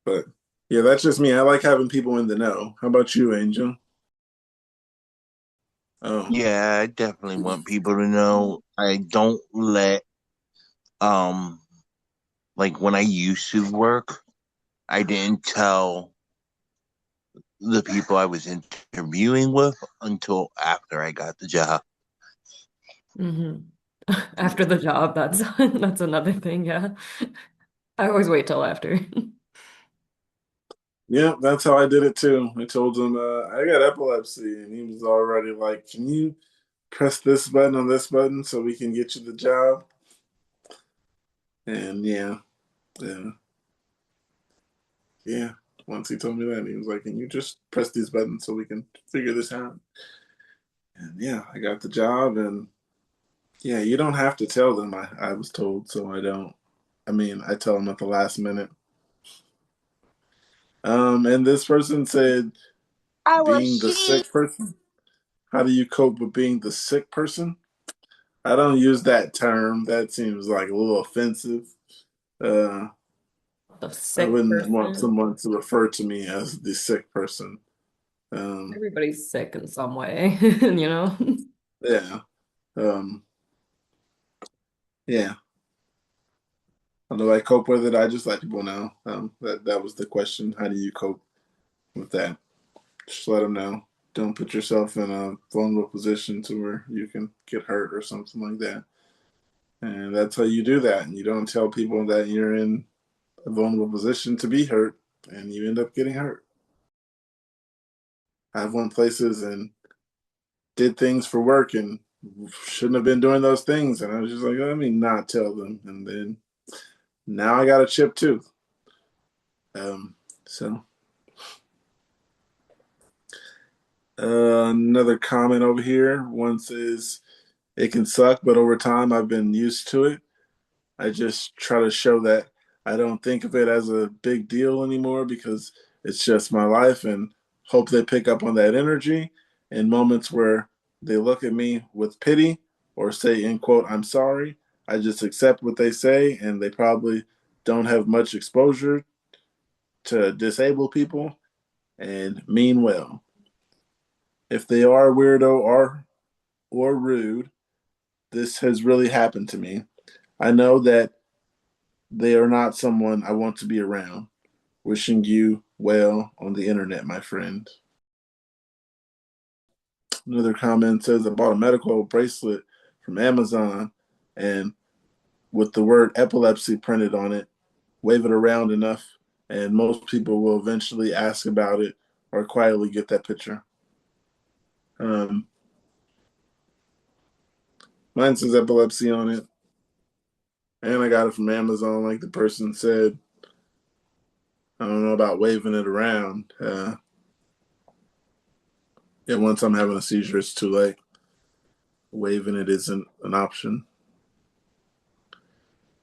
But yeah, that's just me. I like having people in the know. How about you, Angel? Oh, Yeah, I definitely want people to know. I don't let like when I used to work, I didn't tell the people I was interviewing with until after I got the job. hmm After the job, that's that's another thing, yeah. I always wait till after. yeah, that's how I did it too. I told him I got epilepsy, and he was already like, "Can you press this button on this button so we can get you the job?" And yeah, yeah. Once he told me that, he was like, "Can you just press these buttons so we can figure this out?" And yeah, I got the job, and yeah, you don't have to tell them. I was told, so I don't. I mean, I tell them at the last minute. And this person said, I was being the sick. sick person. How do you cope with being the sick person? I don't use that term. That seems like a little offensive. Uh, The I sick wouldn't want person. someone to refer to me as the sick person. Um, Everybody's sick in some way, you know? yeah. Um, yeah. How do I cope with it? I just let people know. That was the question. How do you cope with that? Just let them know. Don't put yourself in a vulnerable position to where you can get hurt or something like that. And that's how you do that. And you don't tell people that you're in a vulnerable position to be hurt, and you end up getting hurt. I've went places and did things for work and shouldn't have been doing those things, and I was just like, let me not tell them, and then now I got a chip tooth. So another comment over here. One says it can suck, but over time I've been used to it. I just try to show that I don't think of it as a big deal anymore because it's just my life, and hope they pick up on that energy in moments where they look at me with pity or say, in quote, I'm sorry. I just accept what they say, and they probably don't have much exposure to disabled people and mean well. If they are a weirdo or rude, this has really happened to me. I know that they are not someone I want to be around. Wishing you well on the internet, my friend. Another comment says I bought a medical bracelet from Amazon and with the word epilepsy printed on it, wave it around enough, and most people will eventually ask about it or quietly get that picture. Um, Mine says epilepsy on it, and I got it from Amazon, like the person said. I don't know about waving it around. Yeah, once I'm having a seizure, it's too late. Waving it isn't an option.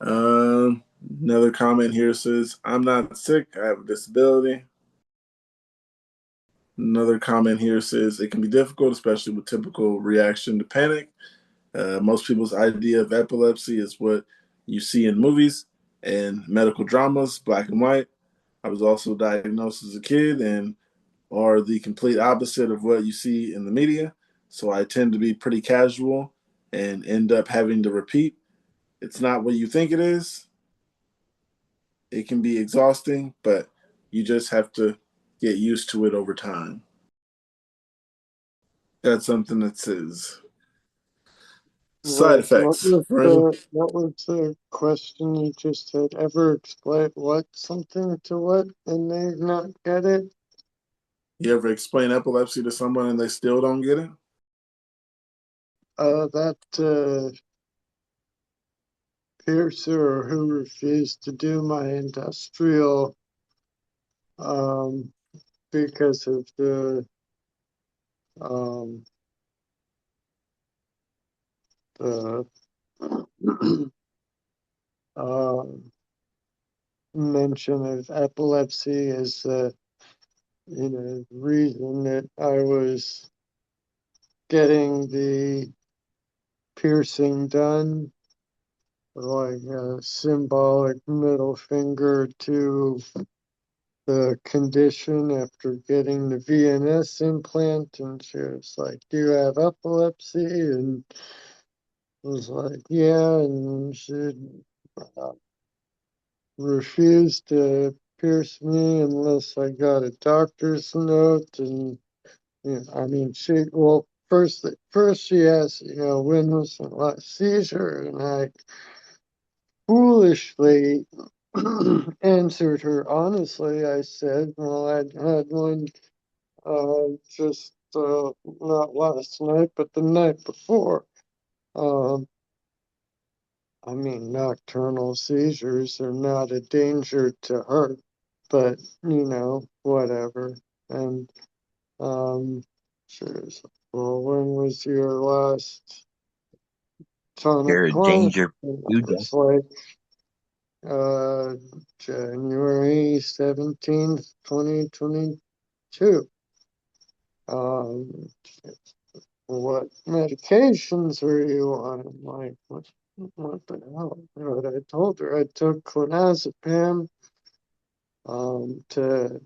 Another comment here says, I'm not sick, I have a disability. Another comment here says, it can be difficult, especially with typical reaction to panic. Most people's idea of epilepsy is what you see in movies and medical dramas, black and white. I was also diagnosed as a kid and are the complete opposite of what you see in the media. So I tend to be pretty casual and end up having to repeat. It's not what you think it is. It can be exhausting, but you just have to get used to it over time. That's something that says side What effects. was Right? the question you just had? Ever explain what something to what and they not get it? You ever explain epilepsy to someone and they still don't get it? That piercer who refused to do my industrial because of um the um mention of epilepsy as the reason that I was getting the piercing done, like a symbolic middle finger to the condition after getting the VNS implant. And she was like, do you have epilepsy? And I was like, yeah. And she uh, refused to pierce me unless I got a doctor's note. And I mean, first she asked, when was the last seizure? And I foolishly answered her honestly. I said, well, I'd had one just not last night, but the night before. Um, I mean, nocturnal seizures are not a danger to her, but whatever. And she was like, well, when was your last tonic They're a clonic? danger And for you, I Jeff. was like, January 17th, 2022. Um, what medications are you on? I'm like, what the hell? But I told her I took clonazepam, to,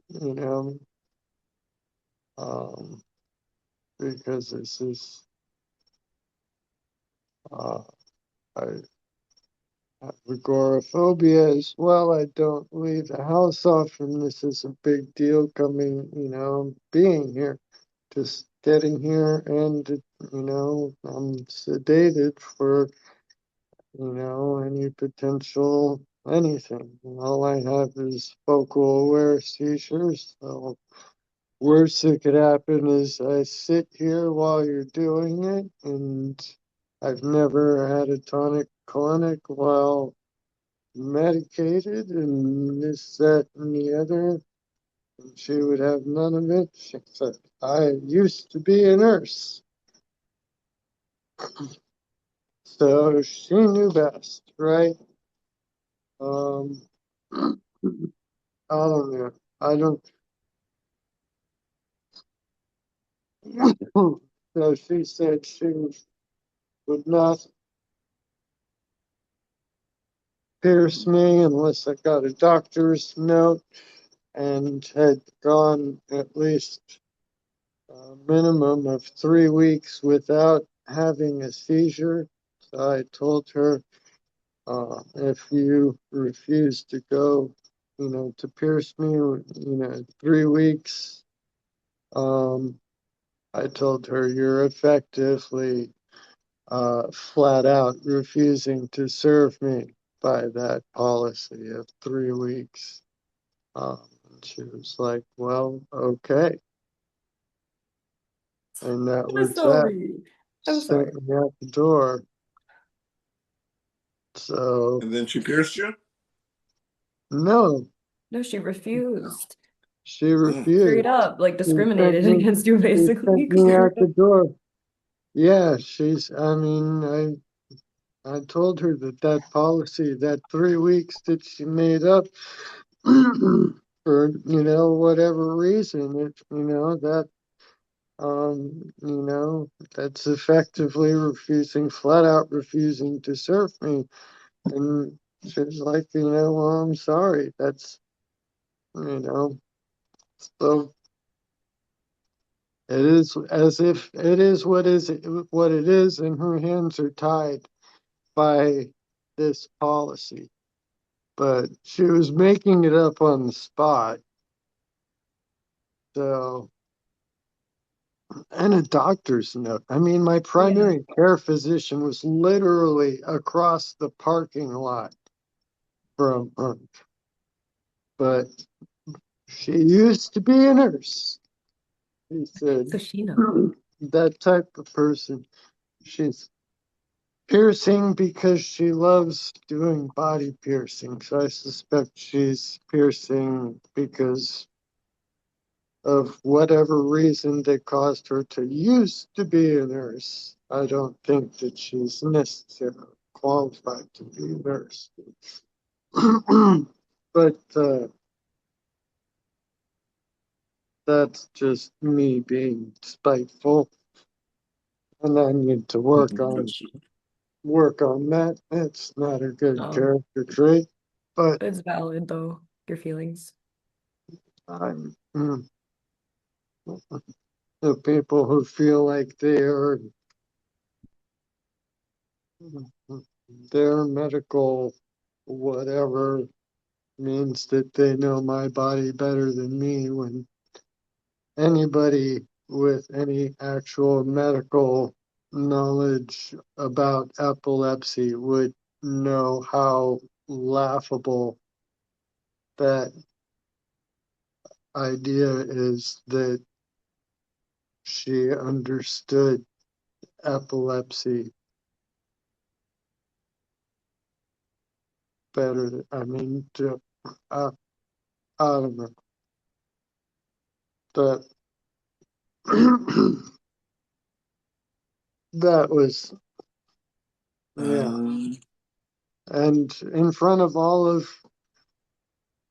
you know, um, because this is, uh, I have agoraphobia as well. I don't leave the house often. This is a big deal coming, being here, just getting here, and, I'm sedated for, any potential anything. And all I have is focal aware seizures. So worst that could happen is I sit here while you're doing it, and I've never had a tonic clonic while medicated, and this, that, and the other. And she would have none of it. She said, I used to be a nurse. So she knew best, right? Um, I don't know. I don't. So she said she would not pierce me unless I got a doctor's note and had gone at least a minimum of 3 weeks without having a seizure. So I told her, if you refuse to go, to pierce me, 3 weeks, I told her you're effectively flat out refusing to serve me by that policy of 3 weeks. She was like, well, okay. And that That is was so that. rude. I'm sorry. Sent me out the door. So, And then she pierced you? no, No, she refused. she Straight refused. up, like She sent discriminated me, against you she basically sent because me you're out the door. Yeah, I told her that policy, that 3 weeks that she made up for, whatever reason, that's effectively refusing, flat out refusing to serve me. And she's like, well, I'm sorry. That's, so it is as if it is what it is, and her hands are tied by this policy. But she was making it up on the spot. So, and a doctor's note. I mean, my primary care physician was literally across the parking lot from her. But she used to be a nurse. He said, so she knows. that type of person. She's piercing because she loves doing body piercing. So I suspect she's piercing because of whatever reason that caused her to used to be a nurse. I don't think that she's necessarily qualified to be a nurse. But that's just me being spiteful, and I need to work on that. That's not a good No, character trait, but it's valid though, your feelings. I'm the people who feel like their medical whatever means that they know my body better than me, when anybody with any actual medical knowledge about epilepsy would know how laughable that idea is, that she understood epilepsy better. I mean, I don't know. That that was, yeah. And in front of all of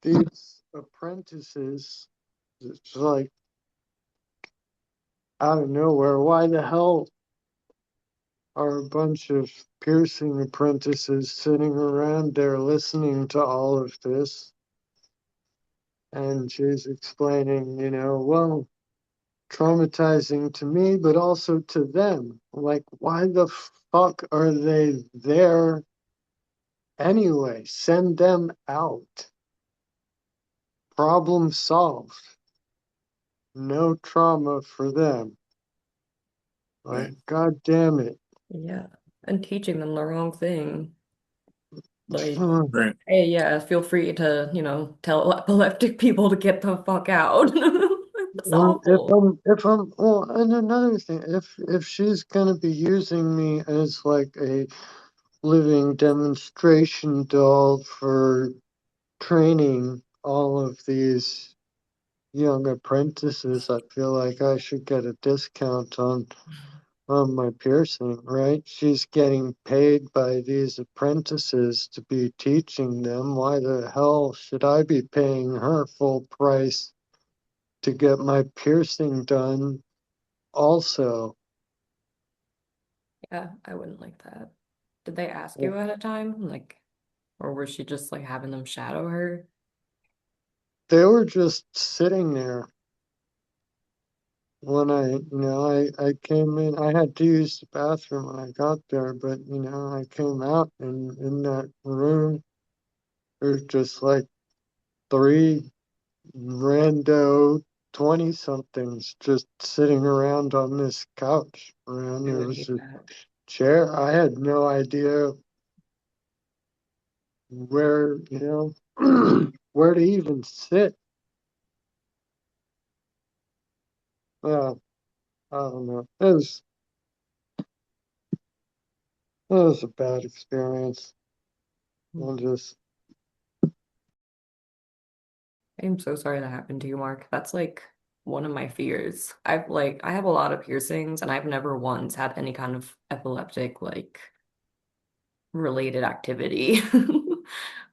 these apprentices, it's like, out of nowhere, why the hell are a bunch of piercing apprentices sitting around there listening to all of this? And she's explaining, well, traumatizing to me, but also to them. Like, why the fuck are they there anyway? Send them out. Problem solved. No trauma for them. Like, God damn it. Yeah, and teaching them the wrong thing. Like, Right. hey, yeah, feel free to, tell epileptic people to get the fuck out. That's awful. Well, and another thing, if she's gonna be using me as like a living demonstration doll for training all of these young apprentices, I feel like I should get a discount on my piercing, right? She's getting paid by these apprentices to be teaching them. Why the hell should I be paying her full price to get my piercing done also? Yeah, I wouldn't like that. Did they ask you ahead of time? Like, or was she just like having them shadow her? They were just sitting there. when I came in, I had to use the bathroom when I got there, but I came out and in that room, there's just like three rando 20 somethings just sitting around on this couch. And I there would was hate a that. chair. I had no idea where, where to even sit. Well, I don't know. It was a bad experience. I'll just I'm so sorry that happened to you, Mark. That's like one of my fears. I have a lot of piercings and I've never once had any kind of epileptic related activity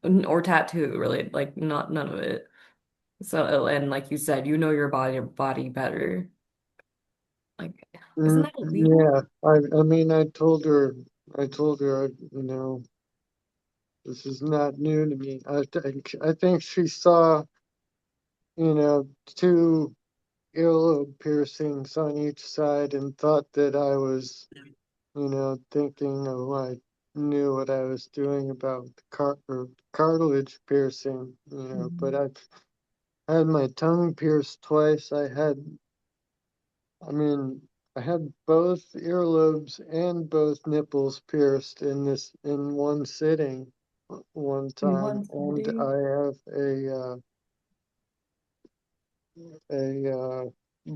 or tattoo related, like not none of it. So and like you said, you know your body better. Like, isn't that illegal? Yeah, I mean, I told her, this is not new to me. I think she saw, two earlobe piercings on each side and thought that I was, thinking, oh, I knew what I was doing about the cartilage piercing, but I've had my tongue pierced twice. I mean, I had both earlobes and both nipples pierced in one sitting one In time, one and sitting? I have a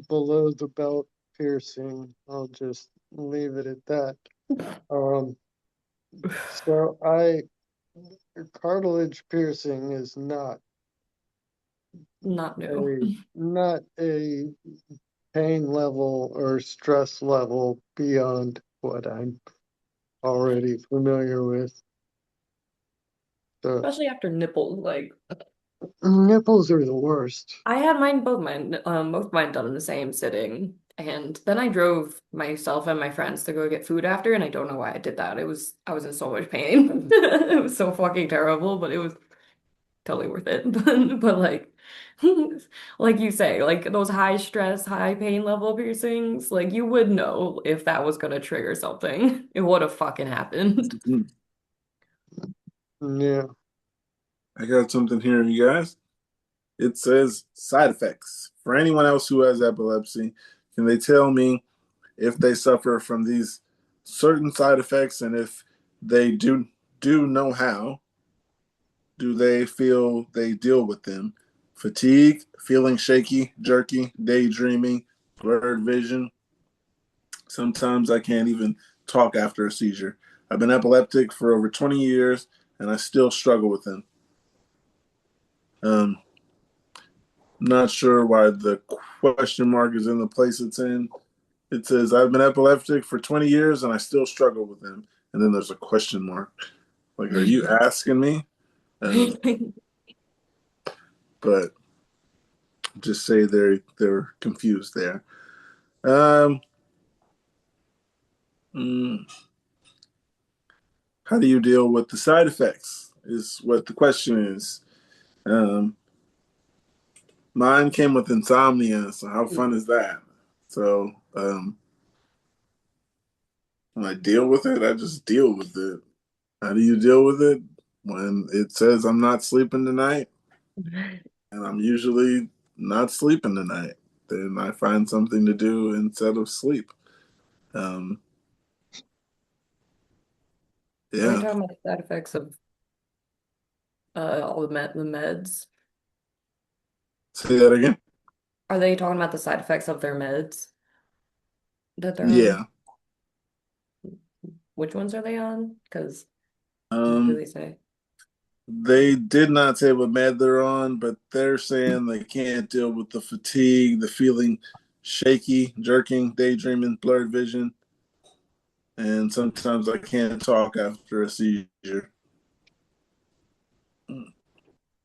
below the belt piercing. I'll just leave it at that. Um, so cartilage piercing is Not new. not a pain level or stress level beyond what I'm already familiar with. The Especially after nipples. Like nipples are the worst. I had both mine done in the same sitting. And then I drove myself and my friends to go get food after, and I don't know why I did that. I was in so much pain. It was so fucking terrible, but it was totally worth it. But like you say, like those high stress, high pain level piercings, like you would know if that was gonna trigger something. It would have fucking happened. Yeah. I got something here, you guys. It says side effects. For anyone else who has epilepsy, can they tell me if they suffer from these certain side effects, and if they do know how, do they feel they deal with them? Fatigue, feeling shaky, jerky, daydreaming, blurred vision. Sometimes I can't even talk after a seizure. I've been epileptic for over 20 years and I still struggle with them. Um, not sure why the question mark is in the place it's in. It says, I've been epileptic for 20 years and I still struggle with them. And then there's a question mark. Like, are you asking me? But just say they're confused there. Um, mm, how do you deal with the side effects? Is what the question is. Um, Mine came with insomnia, so how fun is that? So when I deal with it, I just deal with it. How do you deal with it? When it says I'm not sleeping tonight, and I'm usually not sleeping tonight, then I find something to do instead of sleep. Um, Are they yeah. talking about the side effects of all the meds? Say that again. Are they talking about the side effects of their meds that they're on? Yeah. Which ones are they on? Because do Um, they say? they did not say what med they're on, but they're saying they can't deal with the fatigue, the feeling shaky, jerking, daydreaming, blurred vision, and sometimes I can't talk after a seizure.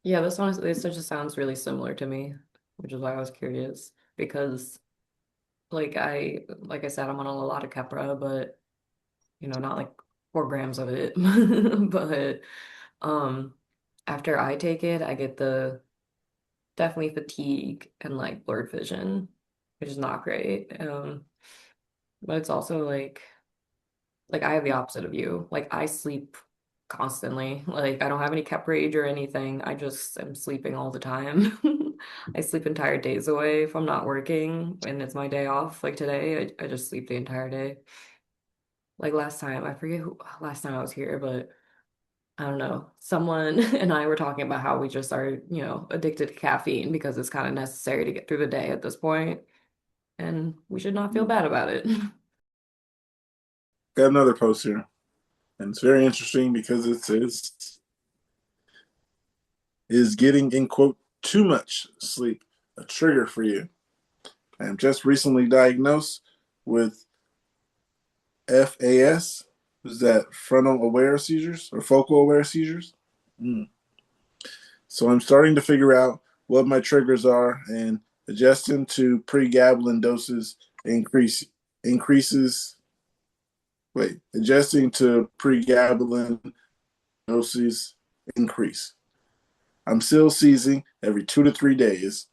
Yeah, this just sounds really similar to me, which is why I was curious. Because like I said, I'm on a lot of Keppra, but not like 4 grams of it. But um after I take it, I get the definitely fatigue and like blurred vision. which is not great. But it's also like I have the opposite of you. Like I sleep constantly. Like I don't have any kept rage or anything. I just am sleeping all the time. I sleep entire days away if I'm not working and it's my day off. Like today, I just sleep the entire day. Like last time, I forget who last time I was here, but I don't know. Someone and I were talking about how we just are, addicted to caffeine because it's kind of necessary to get through the day at this point, and we should not feel bad about it. Got another post here, and it's very interesting because it says, "Is getting in quote too much sleep a trigger for you?" I am just recently diagnosed with FAS. Is that frontal aware seizures or focal aware seizures? Mm. So I'm starting to figure out what my triggers are, and adjusting to pregabalin doses increases. Wait, adjusting to pregabalin doses increase. I'm still seizing every 2 to 3 days.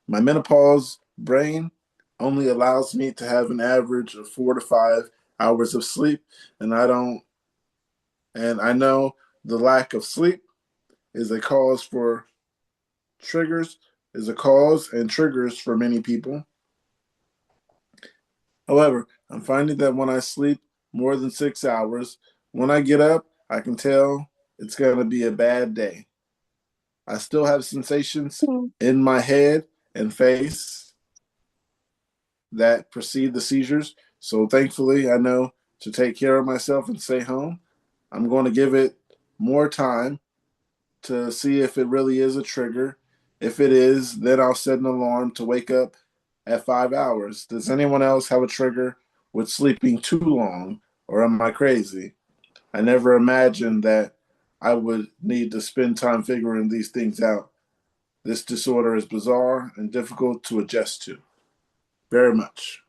My menopause brain only allows me to have an average of 4 to 5 hours of sleep, and I know the lack of sleep is a cause for triggers, is a cause and triggers for many people. However, I'm finding that when I sleep more than 6 hours, when I get up, I can tell it's going to be a bad day. I still have sensations in my head and face that precede the seizures. So thankfully, I know to take care of myself and stay home. I'm going to give it more time to see if it really is a trigger. If it is, then I'll set an alarm to wake up at 5 hours. Does anyone else have a trigger with sleeping too long, or am I crazy? I never imagined that I would need to spend time figuring these things out. This disorder is bizarre and difficult to adjust to. Very much.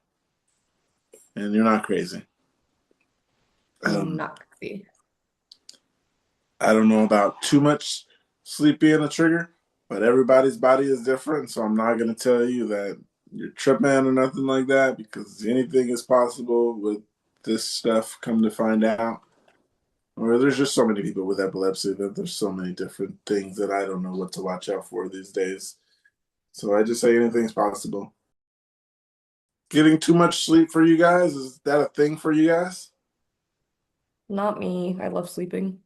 And you're not crazy. Not crazy. I don't know about too much sleep being a trigger, but everybody's body is different. So I'm not going to tell you that you're tripping or nothing like that, because anything is possible with this stuff, come to find out. Or there's just so many people with epilepsy that there's so many different things that I don't know what to watch out for these days. So I just say anything's possible. Getting too much sleep for you guys, is that a thing for you guys? Not me. I love sleeping.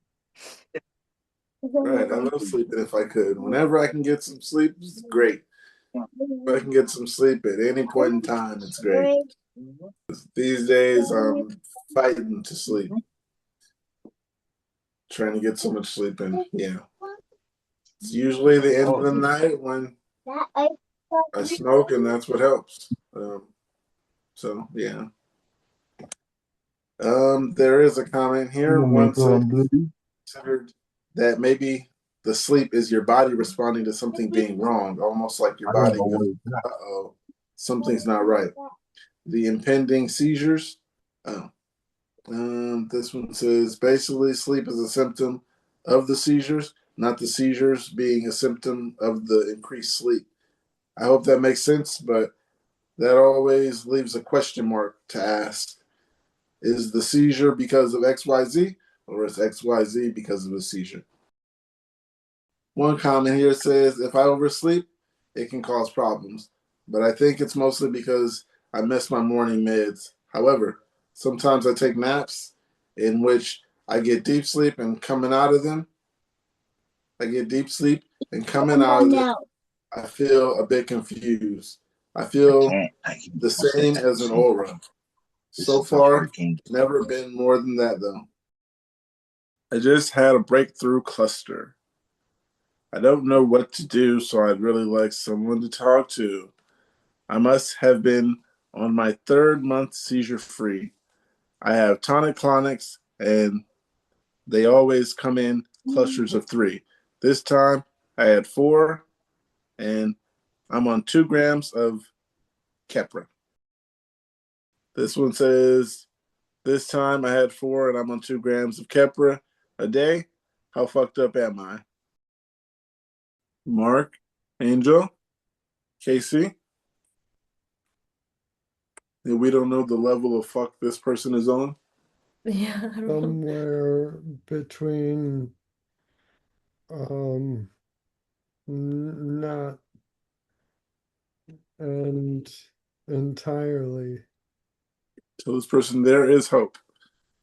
Right, I love sleeping if I could. Whenever I can get some sleep, it's great. If I can get some sleep at any point in time, it's great. These days, I'm fighting to sleep, trying to get so much sleep in. Yeah. It's usually the end of the night when I smoke, and that's what helps. So, yeah. There is a comment here. One said, considered that maybe the sleep is your body responding to something being wrong, almost like your body goes, uh-oh, something's not right. The impending seizures. Oh. This one says, basically, sleep is a symptom of the seizures, not the seizures being a symptom of the increased sleep. I hope that makes sense, but that always leaves a question mark to ask. Is the seizure because of XYZ, or is XYZ because of a seizure? One comment here says, if I oversleep, it can cause problems, but I think it's mostly because I miss my morning meds. However, sometimes I take naps in which I get deep sleep, and coming out of them, I get deep sleep and coming out of them, I feel a bit confused. I feel the same as an aura. So far, never been more than that though. I just had a breakthrough cluster. I don't know what to do, so I'd really like someone to talk to. I must have been on my 3rd month seizure free. I have tonic-clonics, and they always come in clusters of 3. This time I had 4, and I'm on 2 grams of Keppra. This one says, this time I had 4, and I'm on 2 grams of Keppra a day. How fucked up am I? Mark, Angel, Casey. And we don't know the level of fuck this person is on. Yeah, I don't know. Somewhere between um not and entirely. So this person, there is hope.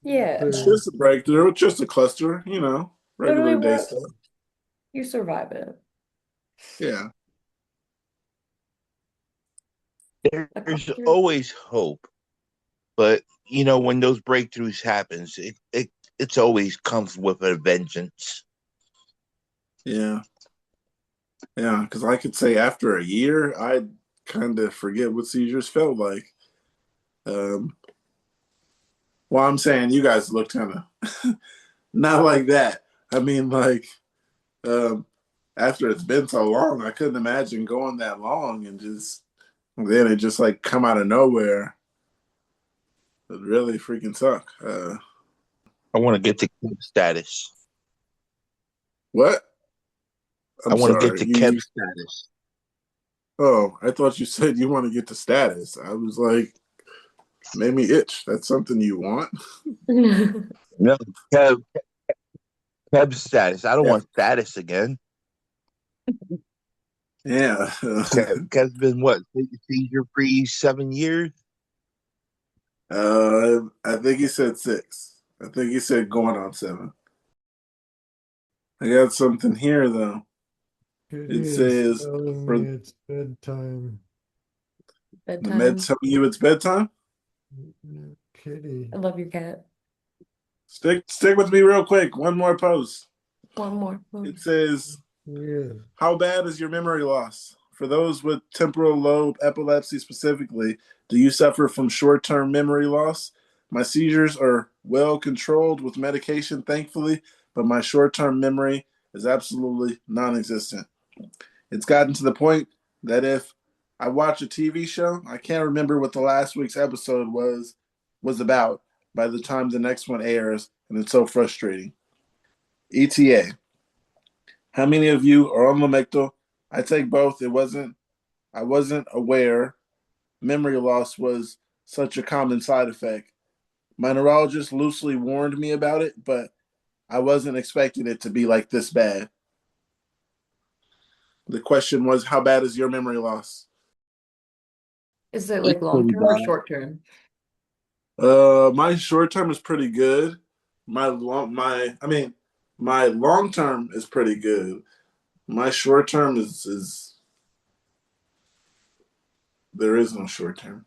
Yeah. It's There, just a breakthrough, it's just a cluster, Literally regular day what? stuff. You survive it. Yeah. A There's cluster. always hope, but when those breakthroughs happens, it's always comes with a vengeance. Yeah. Yeah. Because I could say after a year, I kind of forget what seizures felt like. Um, well, I'm saying you guys look kind of not like that. I mean, like, um, after it's been so long, I couldn't imagine going that long and just then it just like come out of nowhere. It really freaking suck. I want to get to Kev status. What? I I'm want to get sorry. to Kev status. Oh, I thought you said you want to get to status. I was like, made me itch. That's something you want? No, Kev status. I don't Yeah. want status again. Yeah. Kev's been what? Seizure free 7 years. I think he said 6. I think he said going on 7. I got something here though. Kitty It is says telling for me it's bedtime. the med Bedtime. telling you it's bedtime. Kitty. I love your cat. Stick with me real quick. One more post. One more. It says, Yeah. how bad is your memory loss? For those with temporal lobe epilepsy specifically, do you suffer from short-term memory loss? My seizures are well controlled with medication, thankfully, but my short-term memory is absolutely non-existent. It's gotten to the point that if I watch a TV show, I can't remember what the last week's episode was about by the time the next one airs, and it's so frustrating. ETA. How many of you are on Lamictal? I take both. I wasn't aware memory loss was such a common side effect. My neurologist loosely warned me about it, but I wasn't expecting it to be like this bad. The question was, how bad is your memory loss? Is it It's like long pretty term or bad. short term? My short term is pretty good. My long term is pretty good. My short term is there is no short term.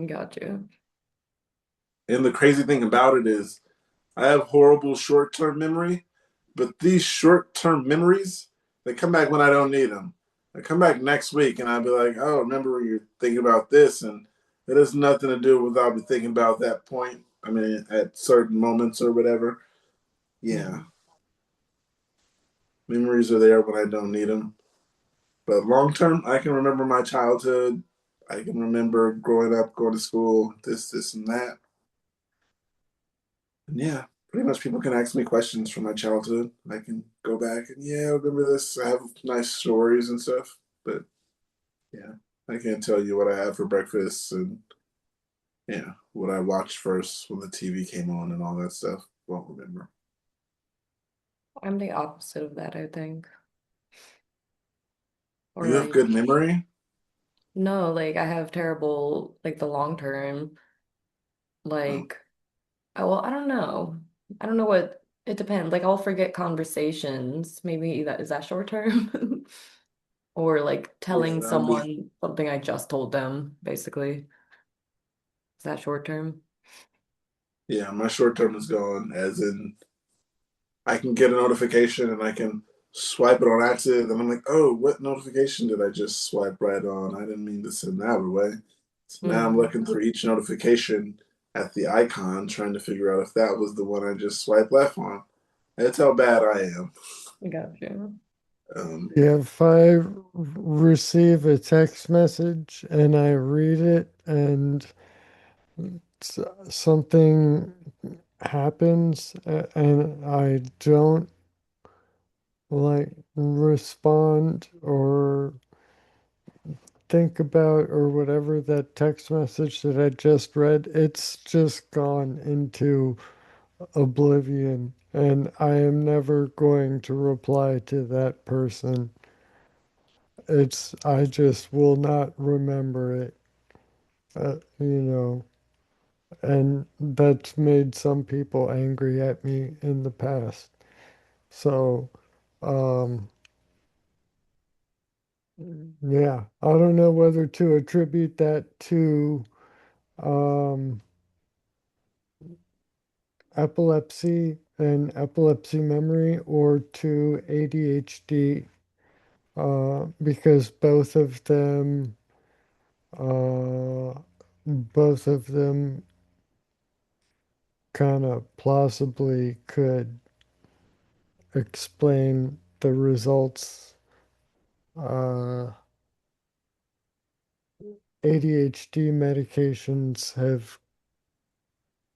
Got you. And the crazy thing about it is I have horrible short term memory, but these short term memories, they come back when I don't need them. They come back next week and I'll be like, oh, remember when you're thinking about this? And it has nothing to do with I'll be thinking about that point. I mean, at certain moments or whatever. Yeah. Memories are there when I don't need them. But long term, I can remember my childhood. I can remember growing up, going to school, this, and that. And yeah, pretty much people can ask me questions from my childhood. I can go back and yeah, I remember this. I have nice stories and stuff. But yeah, I can't tell you what I had for breakfast and yeah, what I watched first when the TV came on and all that stuff. Won't remember. I'm the opposite of that, I think. Or You have good like, memory? no, like I have terrible, like the long term, Oh, like, well, I don't know. I don't know what it depends. Like I'll forget conversations. Maybe that is that short term? Or like yeah, telling that'd be someone something I just told them, basically. Is that short term? yeah, my short term is gone, as in I can get a notification and I can swipe it on accident, and I'm like, oh, what notification did I just swipe right on? I didn't mean to send that away. So now I'm Mm, looking for each notification at the icon, trying to figure out if that was the one I just swiped left on. That's how bad I am. got you. Um, Yeah, if I receive a text message and I read it and something happens and I don't like respond or think about or whatever that text message that I just read, it's just gone into oblivion, and I am never going to reply to that person. I just will not remember it, you know, and that's made some people angry at me in the past. So, um, yeah, I don't know whether to attribute that to um, epilepsy and epilepsy memory or to ADHD, because uh, both of them kind of plausibly could explain the results. ADHD medications have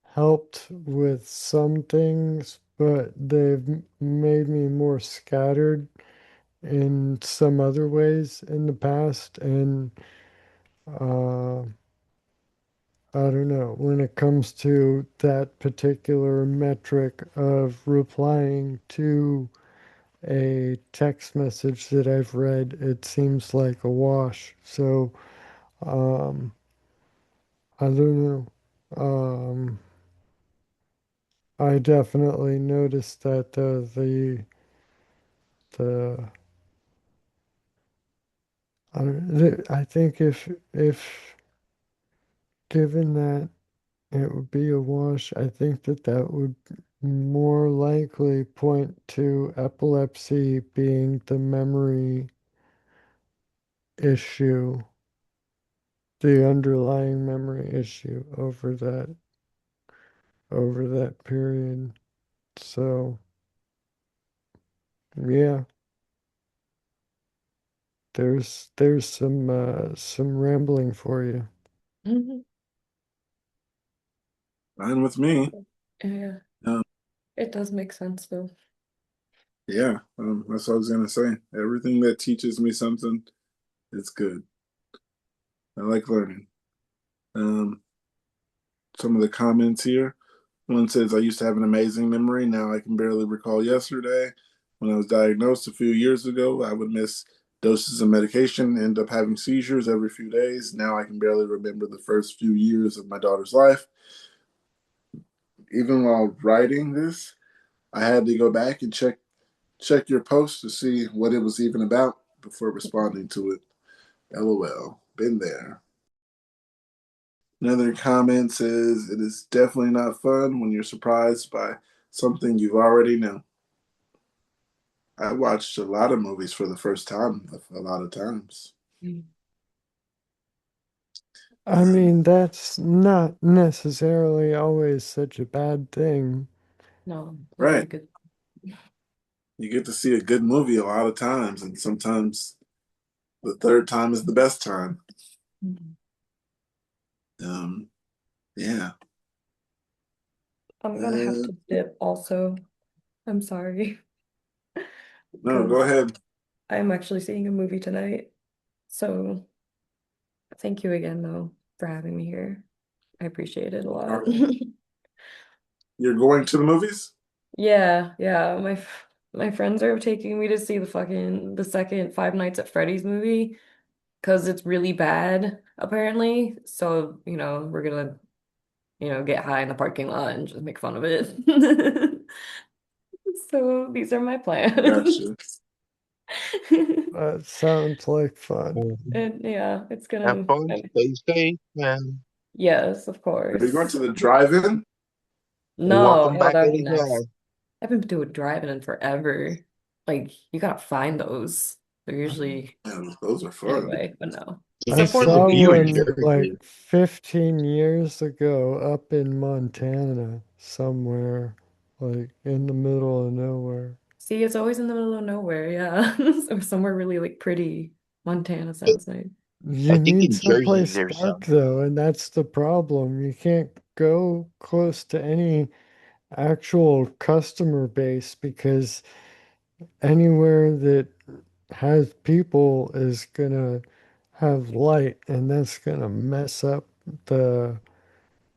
helped with some things, but they've made me more scattered in some other ways in the past. And I don't know, when it comes to that particular metric of replying to a text message that I've read, it seems like a wash. So, um, I don't know. I definitely noticed that the I think if given that it would be a wash, I think that that would more likely point to epilepsy being the memory issue, the underlying memory issue over that period. So, yeah, there's some rambling for you. Mhm. Fine with me. Yeah, Um, it does make sense though. yeah, that's what I was gonna say. Everything that teaches me something, it's good. I like learning. Um, some of the comments here. One says, I used to have an amazing memory. Now I can barely recall yesterday. When I was diagnosed a few years ago, I would miss doses of medication, end up having seizures every few days. Now I can barely remember the first few years of my daughter's life. Even while writing this, I had to go back and check your post to see what it was even about before responding to it. LOL. Been there. Another comment says it is definitely not fun when you're surprised by something you already know. I watched a lot of movies for the first time a lot of times. I mean, that's not necessarily always such a bad thing. No, that's a Right. good. You get to see a good movie a lot of times, and sometimes the third time is the best time. Mhm. Um, yeah. I'm gonna have Uh, to dip also. I'm sorry, no, because go ahead. I'm actually seeing a movie tonight. So thank you again though for having me here. I appreciate it a All lot. right. You're going to the movies? Yeah, yeah. My friends are taking me to see the second Five Nights at Freddy's movie because it's really bad, apparently. So, we're gonna, get high in the parking lot and just make fun of it. So these are my plans. Gotcha. That sounds like fun. And yeah, it's Have gonna, fun, stay safe, and yes, of Are you going course. to the drive-in? No, welcome oh, back that'd be nice. anytime. I haven't been to a drive-in in forever. Like, you gotta find those. They're usually Man, those are fun. anyway, but no. It I Support depends saw if you in local. one like Jersey. 15 years ago up in Montana somewhere, like in the middle of nowhere. See, it's always in the middle of nowhere, yeah. Or somewhere really like pretty. Montana sounds nice. You I think need in Jersey someplace there's dark some. though, and that's the problem. You can't go close to any actual customer base because anywhere that has people is gonna have light, and that's gonna mess up the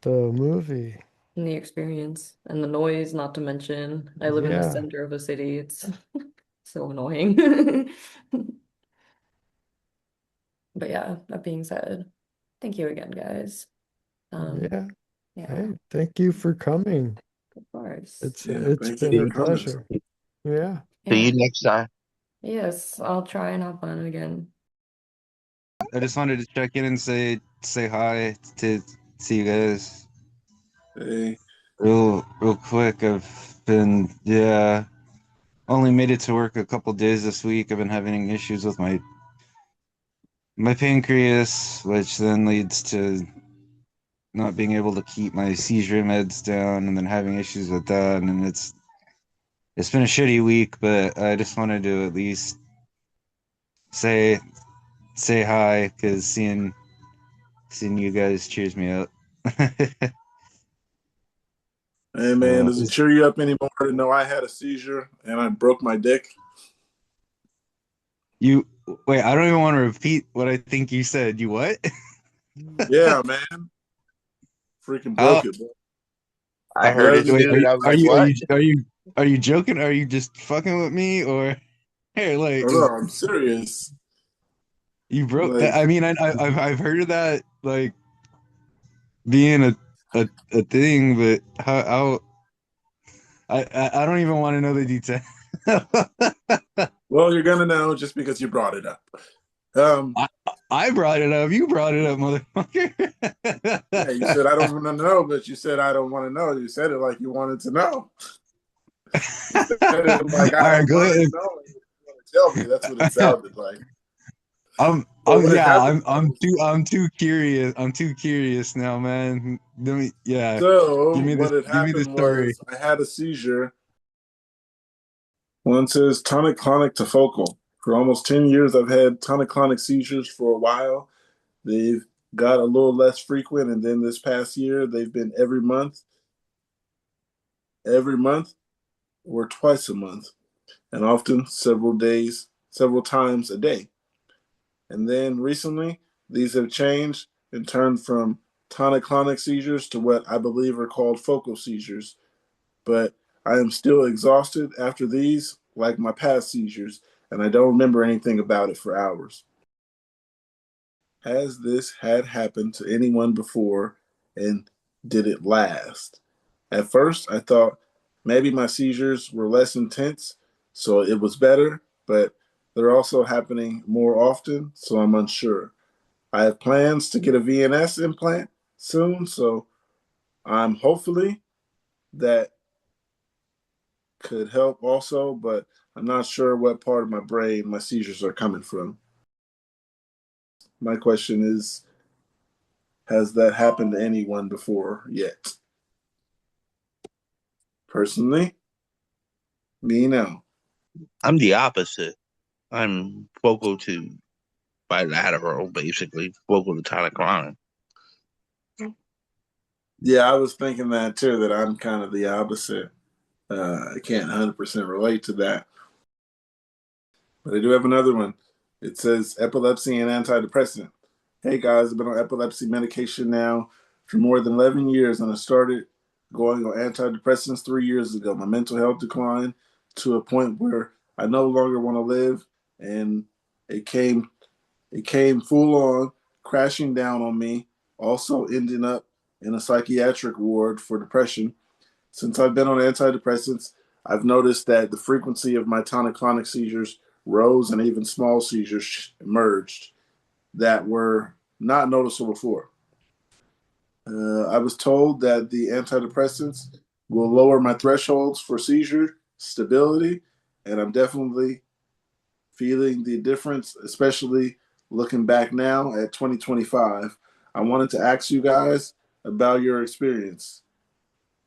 the movie. And the experience and the noise, not to mention. I live in the Yeah, center of a city. It's so annoying. But yeah, that being said, thank you again, guys. yeah. Yeah, Hey, thank you for coming. of course. Yeah, It's thank you been for a coming. pleasure. Yeah. See Yeah. you next time. Yes, I'll try and hop on again. I just wanted to check in and say hi to see you guys Hey, real quick. I've been only made it to work a couple days this week. I've been having issues with my pancreas, which then leads to not being able to keep my seizure meds down, and then having issues with that. And it's been a shitty week, but I just wanted to at least say say hi because seeing you guys cheers me up. hey man, So does it cheer you up anymore to know I had a seizure and I broke my dick? you wait, I don't even want to repeat what I think you said. You what? Yeah, man. Freaking How broke it, bro. I heard it Allegedly, wait, too, and I was are like, you are "What?" you are you are you joking? Are you just fucking with me or hey, like oh no, I'm serious. you broke Like, I mean I've heard of that like being a thing, but how I don't even want to know the detail. well, you're gonna know just because you brought it up. Um, I, I brought it up. You brought it up, motherfucker. yeah, you said I don't want to know, but you said I don't want to know. You said it like you wanted to know. You said it like All I right, don't go want to ahead. know. And you want to tell me. That's what it sounded like. But I'm what had yeah, happened was, I'm too curious. I'm too curious now, man. Let me yeah. so Give what had me the happened story. was I had a seizure. One says tonic-clonic to focal. For almost 10 years, I've had tonic-clonic seizures for a while. They've got a little less frequent, and then this past year, they've been every month or twice a month, and often several days, several times a day. And then recently, these have changed and turned from tonic-clonic seizures to what I believe are called focal seizures. But I am still exhausted after these, like my past seizures, and I don't remember anything about it for hours. Has this had happened to anyone before, and did it last? At first, I thought maybe my seizures were less intense, so it was better, but they're also happening more often, so I'm unsure. I have plans to get a VNS implant soon, so I'm hopefully that could help also, but I'm not sure what part of my brain my seizures are coming from. My question is, has that happened to anyone before yet? Personally, me no. I'm the opposite. I'm focal to bilateral, basically focal to tonic-clonic. Yeah, I was thinking that too, that I'm kind of the opposite. I can't 100% relate to that. But I do have another one. It says epilepsy and antidepressant. Hey guys, I've been on epilepsy medication now for more than 11 years, and I started going on antidepressants 3 years ago. My mental health declined to a point where I no longer want to live, and it came it came full on crashing down on me. Also ending up in a psychiatric ward for depression. Since I've been on antidepressants, I've noticed that the frequency of my tonic-clonic seizures rose, and even small seizures emerged that were not noticeable before. I was told that the antidepressants will lower my thresholds for seizure stability, and I'm definitely feeling the difference, especially looking back now at 2025. I wanted to ask you guys about your experience.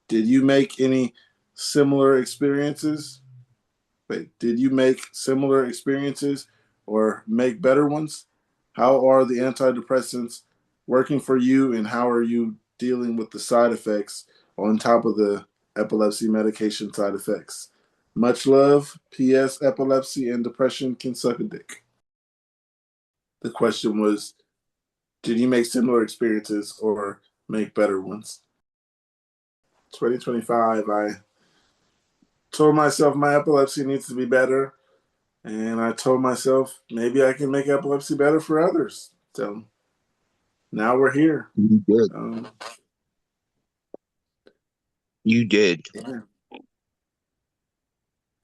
Did you make any similar experiences? Wait, did you make similar experiences or make better ones? How are the antidepressants working for you, and how are you dealing with the side effects on top of the epilepsy medication side effects? Much love. P.S. Epilepsy and depression can suck a dick. The question was, did you make similar experiences or make better ones? 2025, I told myself my epilepsy needs to be better. And I told myself maybe I can make epilepsy better for others. So now we're here. You did. Um, You did. yeah.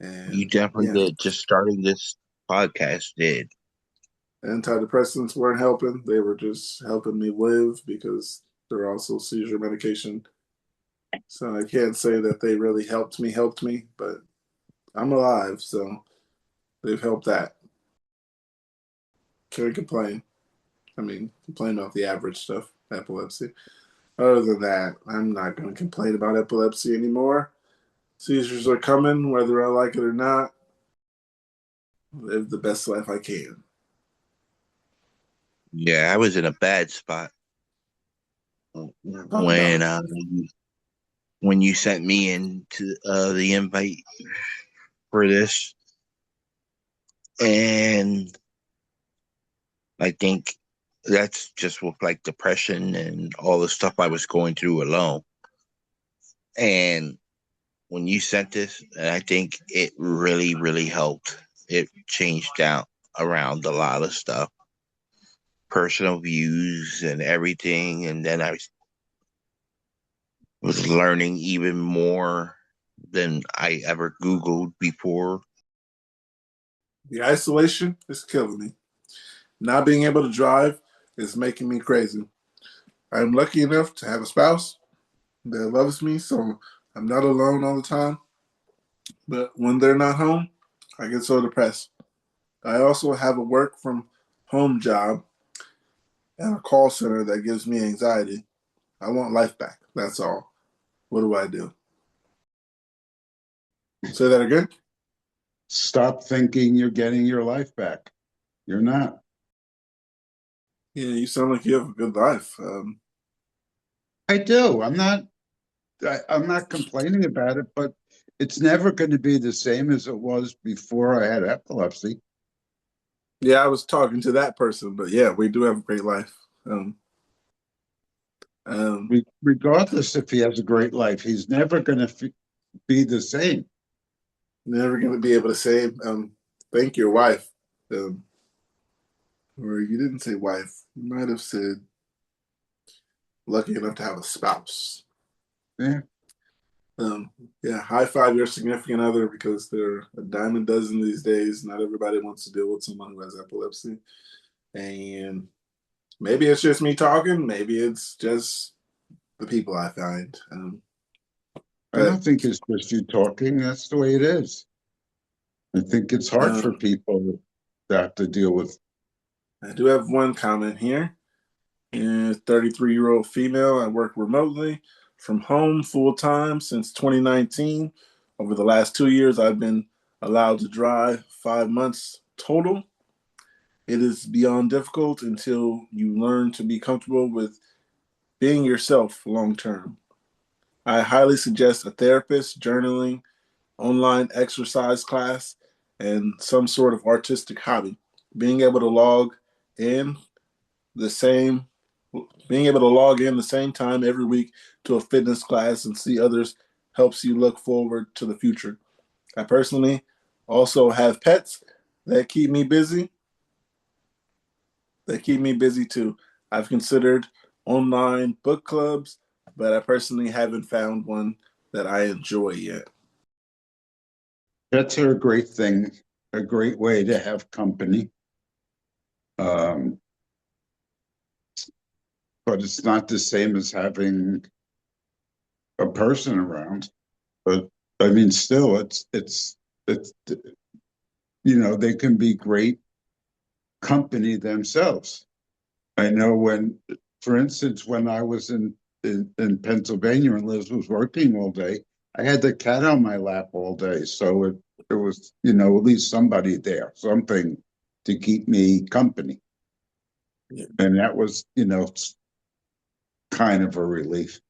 You And definitely yeah, did. Just starting this podcast did. antidepressants weren't helping. They were just helping me live because they're also seizure medication. So I can't say that they really helped me, but I'm alive. So they've helped that. Can't complain. I mean, complain about the average stuff, epilepsy. Other than that, I'm not going to complain about epilepsy anymore. Seizures are coming, whether I like it or not. Live the best life I can. Yeah, I was in a bad spot Talk about when it. when you sent me into the invite for this, and I think that's just with like depression and all the stuff I was going through alone. And when you sent this, and I think it really, really helped. It changed out around a lot of stuff, personal views and everything. And then I was learning even more than I ever Googled before. The isolation is killing me. Not being able to drive is making me crazy. I'm lucky enough to have a spouse that loves me, so I'm not alone all the time. But when they're not home, I get so depressed. I also have a work from home job and a call center that gives me anxiety. I want life back. That's all. What do I do? Say that again? Stop thinking you're getting your life back. You're not. Yeah, you sound like you have a good life. I do. I'm not complaining about it, but it's never going to be the same as it was before I had epilepsy. Yeah, I was talking to that person, but yeah, we do have a great life. Um, Regardless if he has a great life, he's never going to be the same. Never going to be able to say, thank your wife. Or you didn't say wife. You might have said lucky enough to have a spouse. Yeah. Um, yeah, high five your significant other because they're a dime a dozen these days. Not everybody wants to deal with someone who has epilepsy. And maybe it's just me talking. Maybe it's just the people I find. I don't think it's just you talking. That's the way it is. I think it's hard for people to have to deal with. I do have one comment here. 33-year-old female. I work remotely from home full time since 2019. Over the last 2 years, I've been allowed to drive 5 months total. It is beyond difficult until you learn to be comfortable with being yourself long term. I highly suggest a therapist, journaling, online exercise class, and some sort of artistic hobby. Being able to log in the same being able to log in the same time every week to a fitness class and see others helps you look forward to the future. I personally also have pets that keep me busy. That keep me busy too. I've considered online book clubs, but I personally haven't found one that I enjoy yet. Pets are a great thing, a great way to have company. Um, but it's not the same as having a person around. But I mean, still, it's they can be great company themselves. I know for instance, when I was in Pennsylvania and Liz was working all day, I had the cat on my lap all day. So it was, at least somebody there, something to keep me company. Yeah. And that was, kind of a relief.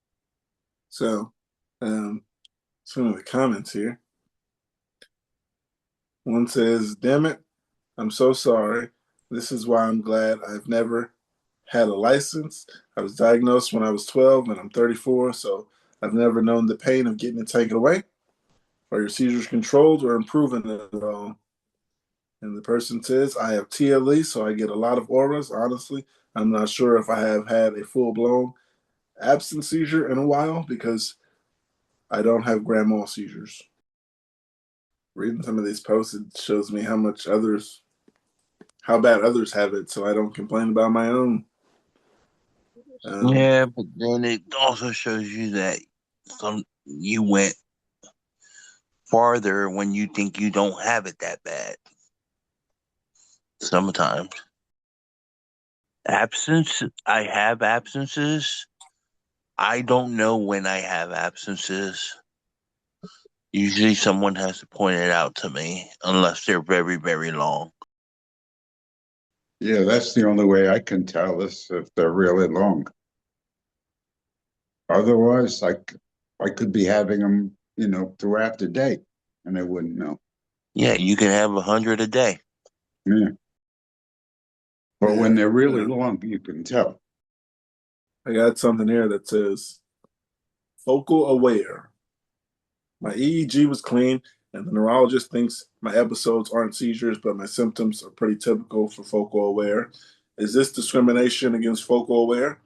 So, some of the comments here. One says, "Damn it, I'm so sorry. This is why I'm glad I've never had a license. I was diagnosed when I was 12 and I'm 34, so I've never known the pain of getting it taken away. Are your seizures controlled or improving at all? And the person says, I have TLE, so I get a lot of auras. Honestly, I'm not sure if I have had a full blown absent seizure in a while because I don't have grand mal seizures. Reading some of these posts, it shows me how bad others have it, so I don't complain about my own. Yeah, but then it also shows you that you went farther when you think you don't have it that bad. Sometimes I have absences. I don't know when I have absences. Usually, someone has to point it out to me, unless they're very, very long. Yeah, that's the only way I can tell is if they're really long. Otherwise, I could be having them, throughout the day, and I wouldn't know. Yeah, you can have 100 a day. Yeah. But when Yeah, they're really long, you can tell. I got something here that says focal aware. My EEG was clean, and the neurologist thinks my episodes aren't seizures, but my symptoms are pretty typical for focal aware. Is this discrimination against focal aware?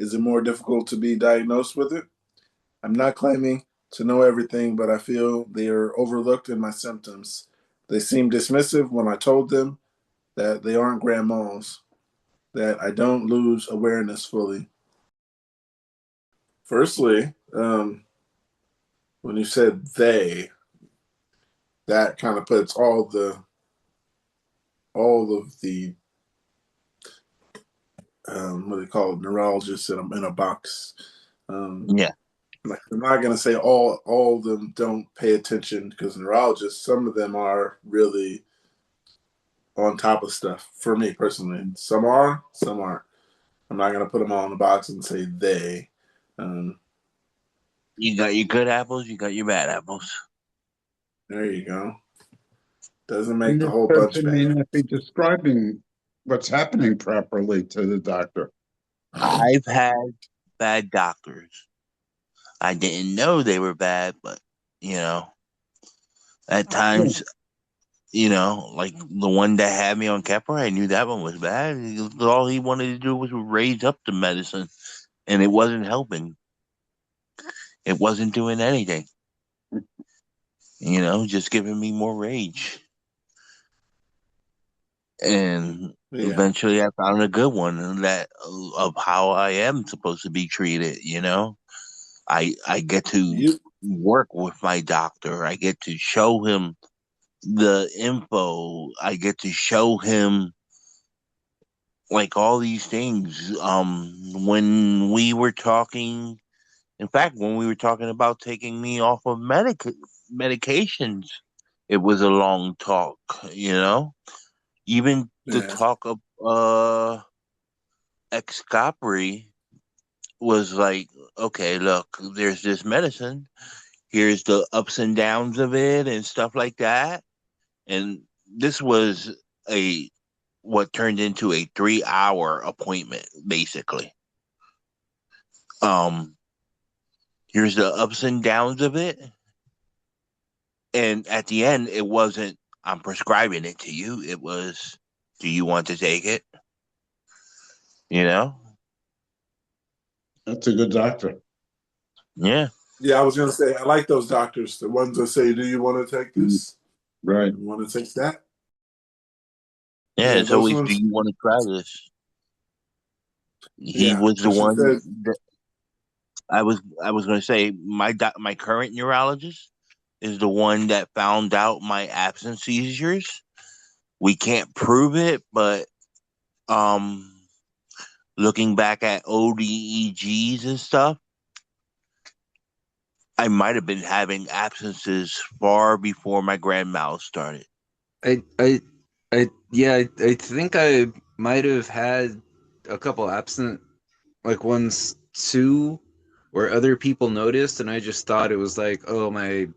Is it more difficult to be diagnosed with it? I'm not claiming to know everything, but I feel they are overlooked in my symptoms. They seem dismissive when I told them that they aren't grand mals, that I don't lose awareness fully. Firstly, when you said they, that kind of puts all of the what do they call it, neurologists in a box. Yeah. I'm not going to say all of them don't pay attention because neurologists, some of them are really on top of stuff. For me personally, some are, some aren't. I'm not going to put them all in the box and say they. Um, You got your good apples, you got your bad apples. there you go. Doesn't make And the this whole bunch person may bad. not be describing what's happening properly to the doctor. I've had bad doctors. I didn't know they were bad, but you know, at times, like the one that had me on Keppra, I knew that one was bad. All he wanted to do was raise up the medicine, and it wasn't helping. It wasn't doing anything. Just giving me more rage. And Yeah. eventually, I found a good one that of how I am supposed to be treated. I get to You work with my doctor. I get to show him the info. I get to show him like all these things. When we were talking, in fact, when we were talking about taking me off of medications, it was a long talk. Even the yeah. talk of excopry was like, okay, look, there's this medicine. Here's the ups and downs of it and stuff like that. And this was a what turned into a 3-hour appointment, basically. Um, Here's the ups and downs of it. And at the end, it wasn't, I'm prescribing it to you. It was, do you want to take it? You know? That's a good doctor. Yeah. Yeah, I was going to say, I like those doctors, the ones that say, do you want to take this? Right. You want to take that? Yeah, Yeah, it's those always, do ones. you want to try this? He Yeah, was the because she one said, that I was going to say my current neurologist is the one that found out my absence seizures. We can't prove it, but um looking back at ODEGs and stuff, I might have been having absences far before my grand mal started. I think I might have had a couple absent, like ones too, where other people noticed, and I just thought it was like, oh my,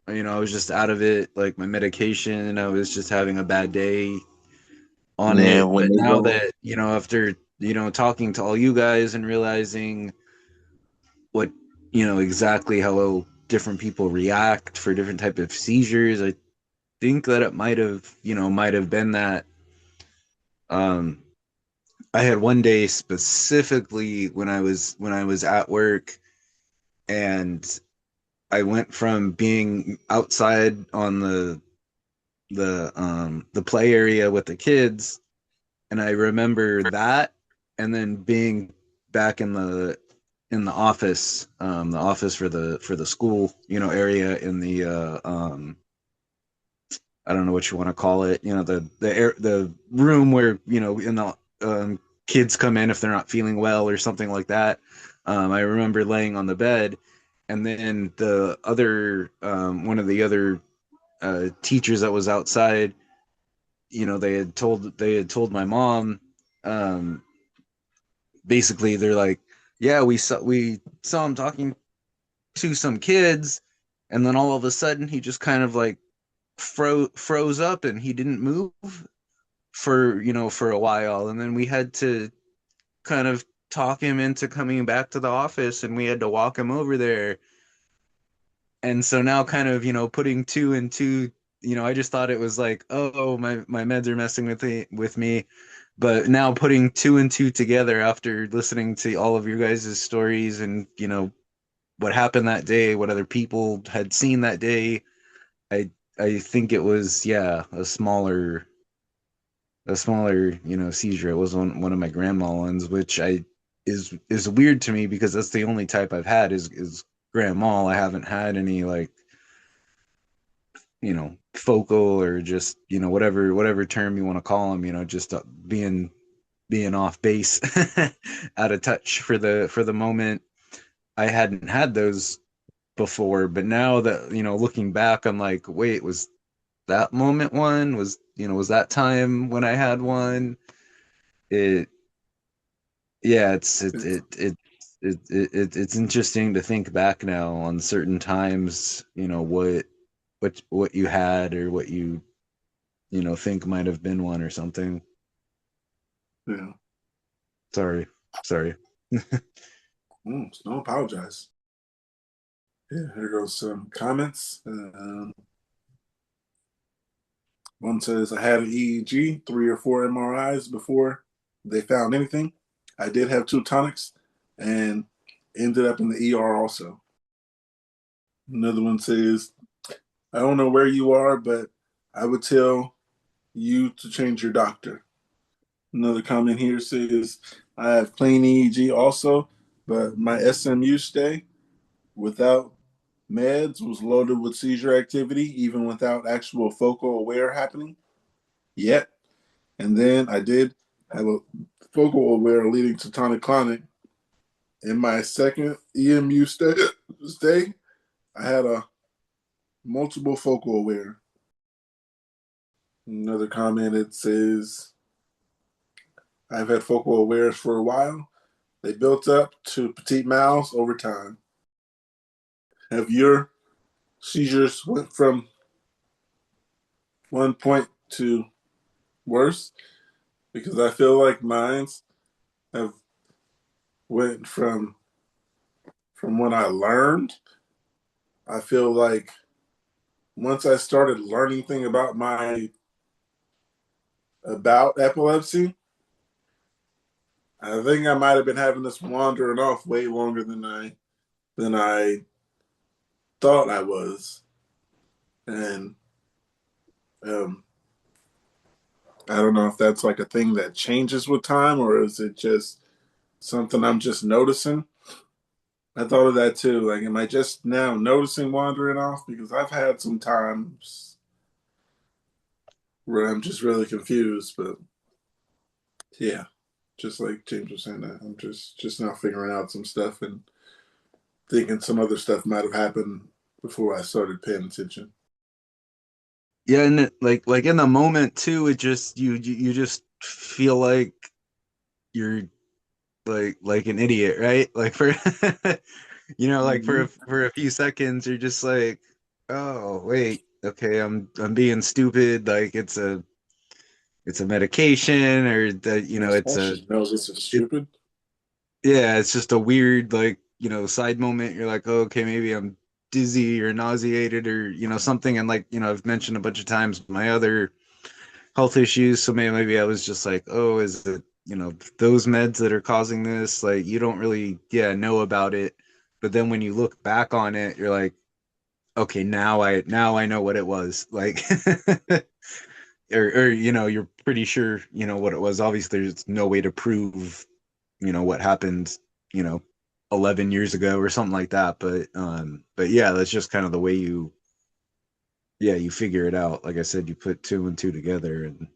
I was just out of it, like my medication, and I was just having a bad day. on Yeah, it. when But they now go, that, after, talking to all you guys and realizing what, exactly how different people react for different type of seizures, I think that it might have been that um I had one day specifically when I was at work, and I went from being outside on the play area with the kids, and I remember that, and then being back in the office, the office for the school, area in the I don't know what you want to call it, the room where, in the kids come in if they're not feeling well or something like that. I remember laying on the bed, and then the other one of the other teachers that was outside, they had told my mom, um, basically they're like, yeah, we saw him talking to some kids, and then all of a sudden he just kind of like froze up and he didn't move for a while, and then we had to kind of talk him into coming back to the office, and we had to walk him over there. And so now, kind of, putting two and two, I just thought it was like, oh, my meds are messing with me. But now putting two and two together after listening to all of your guys' stories, and what happened that day, what other people had seen that day, I think it was, yeah, a smaller seizure. It was one of my grandma ones, which I is weird to me because that's the only type I've had is grand mal. I haven't had any, like, focal, or just, whatever term you want to call them, just being off base, out of touch for the moment. I hadn't had those before, but now that, looking back, I'm like, wait, was that moment one? Was that time when I had one? It Yeah, it's interesting to think back now on certain times, what you had, or what think might have been one or something. Yeah. Sorry. Don't apologize. Yeah, here goes some comments. One says, I had an EEG, 3 or 4 MRIs before they found anything. I did have 2 tonics and ended up in the ER also. Another one says, I don't know where you are, but I would tell you to change your doctor. Another comment here says, I have plain EEG also, but my SMU stay without meds was loaded with seizure activity, even without actual focal aware happening yet. And then I did have a focal aware leading to tonic-clonic. In my second EMU stay, I had a multiple focal aware. Another comment, it says, I've had focal awares for a while. They built up to petite mals over time. Have your seizures went from one point to worse? Because I feel like mine's have went from when I learned. I feel like once I started learning things about epilepsy, I think I might have been having this wandering off way longer than I thought I was. And I don't know if that's like a thing that changes with time, or is it just something I'm just noticing. I thought of that too. Like, am I just now noticing wandering off? Because I've had some times where I'm just really confused. But yeah, just like James was saying, that I'm just now figuring out some stuff and thinking some other stuff might have happened before I started paying attention. Yeah, and like in the moment too, it just you just feel like you're like an idiot, right? Like, for like for a few seconds, you're just like, oh wait, okay, I'm being stupid. Like, it's a medication or that, you know, it's a, No, this is it, stupid. yeah, it's just a weird, like, you know, side moment. You're like, oh, okay, maybe I'm dizzy or nauseated or, you know, something. And like, you know, I've mentioned a bunch of times my other health issues. So maybe I was just like, oh, is it, you know, those meds that are causing this? Like, you don't really, yeah, know about it. But then when you look back on it, you're like, okay, now I know what it was. Like, or you know, you're pretty sure you know what it was. Obviously, there's no way to prove, you know, what happened, you know, 11 years ago or something like that. But yeah, that's just kind of the way you, yeah, you figure it out. Like I said, you put two and two together and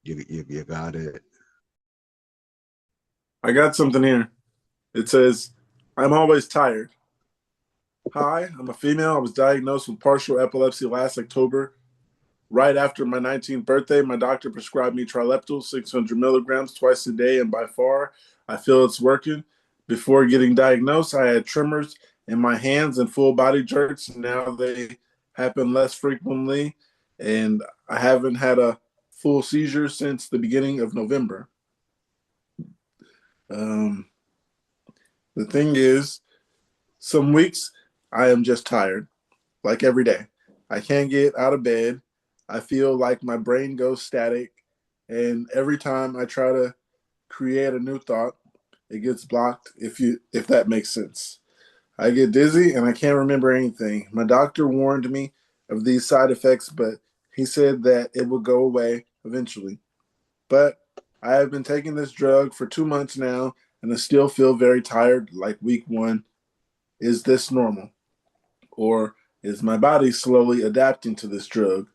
you got it. I got something here. It says, I'm always tired. Hi, I'm a female. I was diagnosed with partial epilepsy last October. Right after my 19th birthday, my doctor prescribed me Trileptal, 600 milligrams twice a day, and by far, I feel it's working. Before getting diagnosed, I had tremors in my hands and full body jerks. Now they happen less frequently, and I haven't had a full seizure since the beginning of November. Um, the thing is, some weeks I am just tired, like every day. I can't get out of bed. I feel like my brain goes static. And every time I try to create a new thought, it gets blocked if that makes sense. I get dizzy and I can't remember anything. My doctor warned me of these side effects, but he said that it will go away eventually. But I have been taking this drug for 2 months now and I still feel very tired like week one. Is this normal? Or is my body slowly adapting to this drug?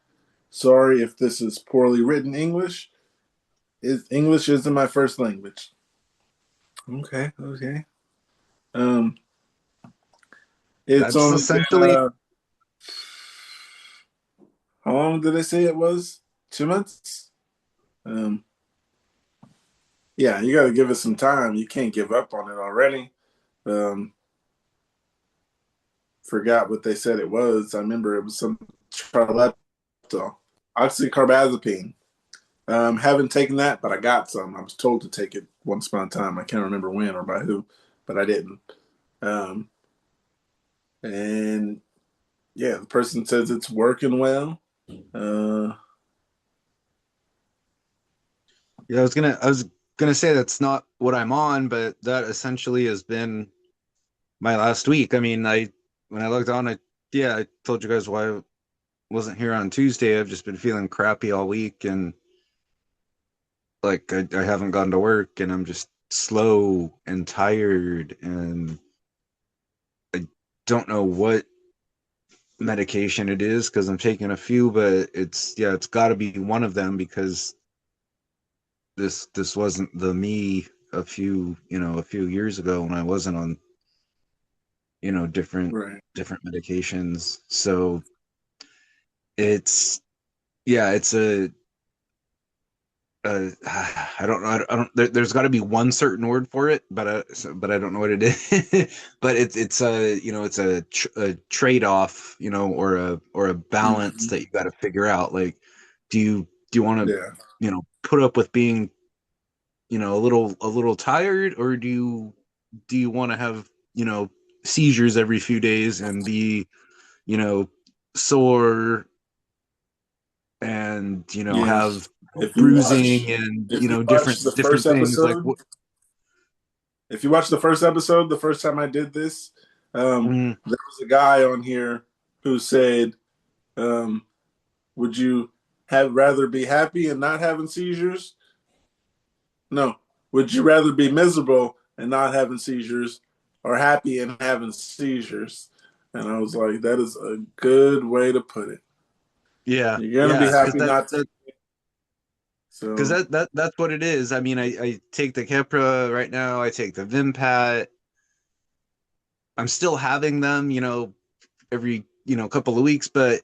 Sorry if this is poorly written English. English isn't my first language. Okay, okay. Um, it's That's only been essentially, how long did they say it was? 2 months. Um, yeah, you got to give it some time. You can't give up on it already. Um, Forgot what they said it was. I remember it was some trileptal, oxycarbazepine. Haven't taken that, but I got some. I was told to take it once upon a time. I can't remember when or by who, but I didn't. Um, and yeah, the person says it's working well. Uh, yeah, I was gonna say that's not what I'm on, but that essentially has been my last week. I mean, when I looked on it, yeah, I told you guys why I wasn't here on Tuesday. I've just been feeling crappy all week, and like I haven't gone to work, and I'm just slow and tired, and I don't know what medication it is because I'm taking a few, but it's got to be one of them because this wasn't the me a few years ago when I wasn't on right. different medications. So it's yeah, it's a I don't know. I don't. There's got to be one certain word for it, but I don't know what it is. But it's a it's a trade off, or a balance Mm-hmm. that you got to figure out. Like, do you want to Yeah. put up with being a little tired, or do you want to have seizures every few days and be you know sore and Yeah. have If you watch, bruising and if you watch different the first things like episode, what. if you watch the first episode, the first time I did this, Mm, there was a guy on here who said, um, "Would you have rather be happy and not having seizures? No. Would you rather be miserable and not having seizures, or happy and having seizures?" And I was like, "That is a good way to put it. yeah, You're gonna be yeah, because happy not to." So that's what it is. I mean, I take the Kepra right now. I take the Vimpat. I'm still having them, every couple of weeks, but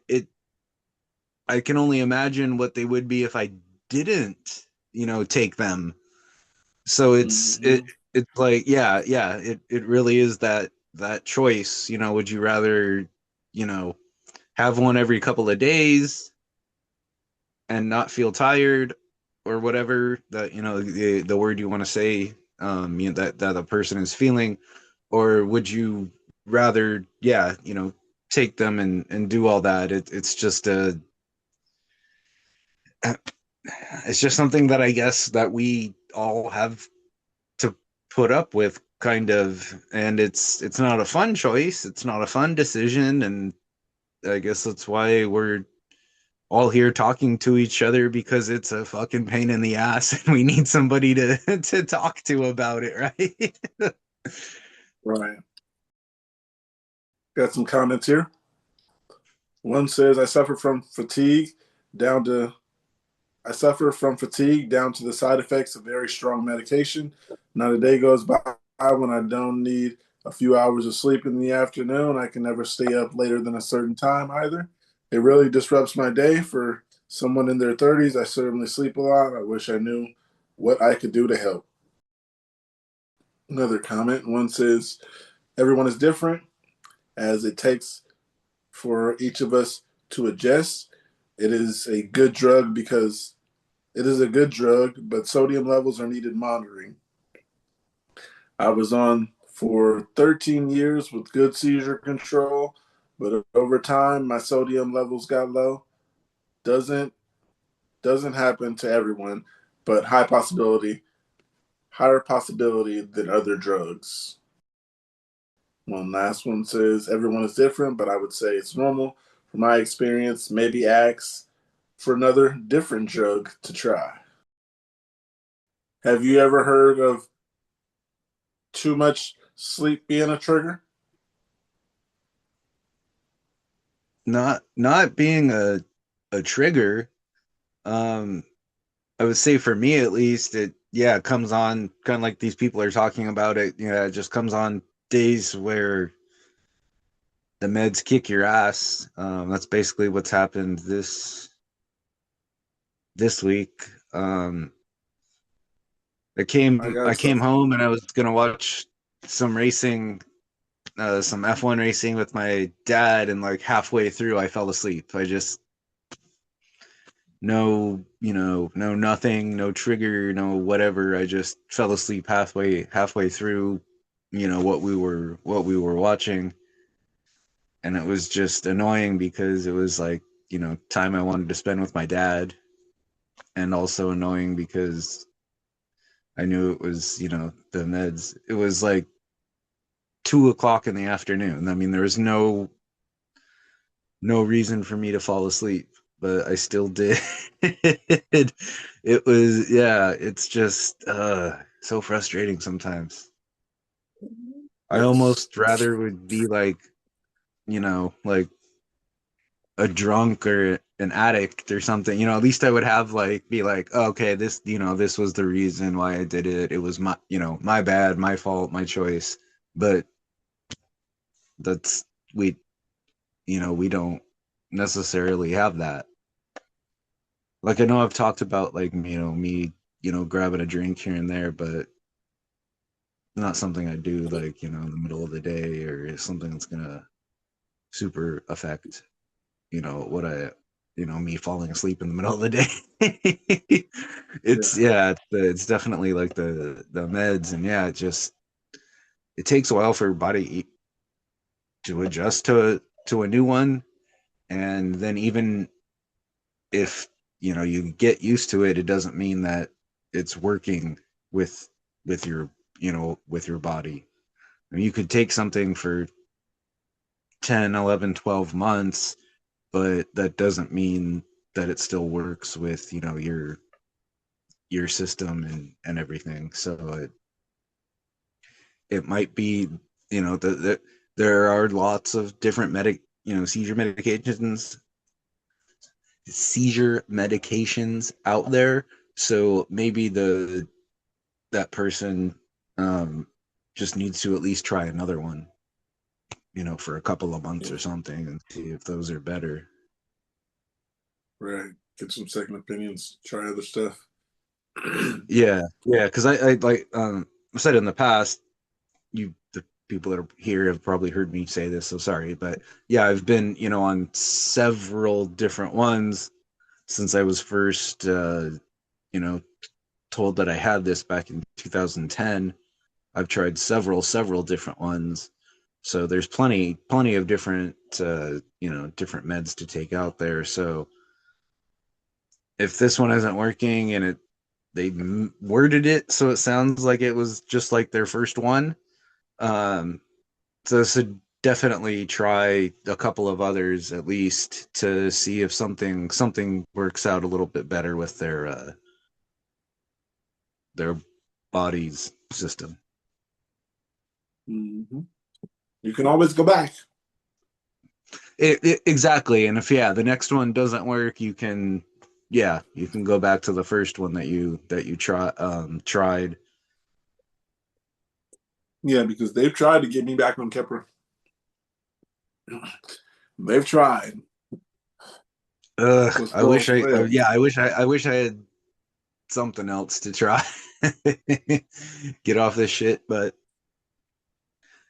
I can only imagine what they would be if I didn't, take them. So mhm. it's like, yeah, it really is that choice. Would you rather, have one every couple of days and not feel tired, or whatever that, the word you want to say, that the person is feeling, or would you rather, take them and do all that? It's just it's just something that I guess that we all have to put up with, kind of, and it's not a fun choice, it's not a fun decision, and I guess that's why we're all here talking to each other, because it's a fucking pain in the ass and we need somebody to to talk to about it, right? Right. Got some comments here. One says, I suffer from fatigue down to the side effects of very strong medication. Not a day goes by when I don't need a few hours of sleep in the afternoon. I can never stay up later than a certain time either. It really disrupts my day. For someone in their 30s, I certainly sleep a lot. I wish I knew what I could do to help. Another comment. One says, everyone is different, as it takes for each of us to adjust. It is a good drug, but sodium levels are needed monitoring. I was on for 13 years with good seizure control, but over time my sodium levels got low. Doesn't happen to everyone, but higher possibility than other drugs. One last one says, everyone is different, but I would say it's normal. From my experience, maybe ask for another different drug to try. Have you ever heard of too much sleep being a trigger? Not being a trigger. I would say for me at least, it comes on kind of like these people are talking about it. It just comes on days where the meds kick your ass. That's basically what's happened this week. I came home and I was gonna watch some racing, some F1 racing with my dad, and like halfway through I fell asleep. I just no, no nothing, no trigger, no whatever. I just fell asleep halfway through, what we were watching, and it was just annoying because it was like, time I wanted to spend with my dad, and also annoying because I knew it was, the meds. It was like 2 o'clock in the afternoon. I mean, there was no reason for me to fall asleep, but I still did. It was, yeah, it's just so frustrating sometimes. I almost rather would be like, like a drunk or an addict or something. At least I would have like be like, oh, okay, this was the reason why I did it. It was my bad, my fault, my choice. But that's we don't necessarily have that. Like, I know I've talked about like, me, grabbing a drink here and there, but not something I do like, in the middle of the day, or something that's gonna super affect, what me falling asleep in the middle of the day. It's definitely like the meds, and it takes a while for your body to adjust to a new one. And then even if you get used to it, it doesn't mean that it's working with your with your body. I mean, you could take something for 10, 11, 12 months, but that doesn't mean that it still works with your system and everything. So it might be, there are lots of different seizure medications out there. So maybe that person just needs to at least try another one, for a couple of months or something, and see if those are better. Right. Get some second opinions, try other stuff. Yeah, because I like I said in the past, the people that are here have probably heard me say this, so sorry, but yeah, I've been on several different ones since I was first you know, told that I had this back in 2010. I've tried several different ones. So there's plenty of different, different meds to take out there. So if this one isn't working and they worded it so it sounds like it was just like their first one, so definitely try a couple of others at least to see if something works out a little bit better with their body's system. Mm-hmm. You can always go back. Exactly, and if the next one doesn't work, you can go back to the first one that you tried. Yeah, because they've tried to get me back on Keppra. They've tried. I wish I wish I had something else to try. Get off this shit, but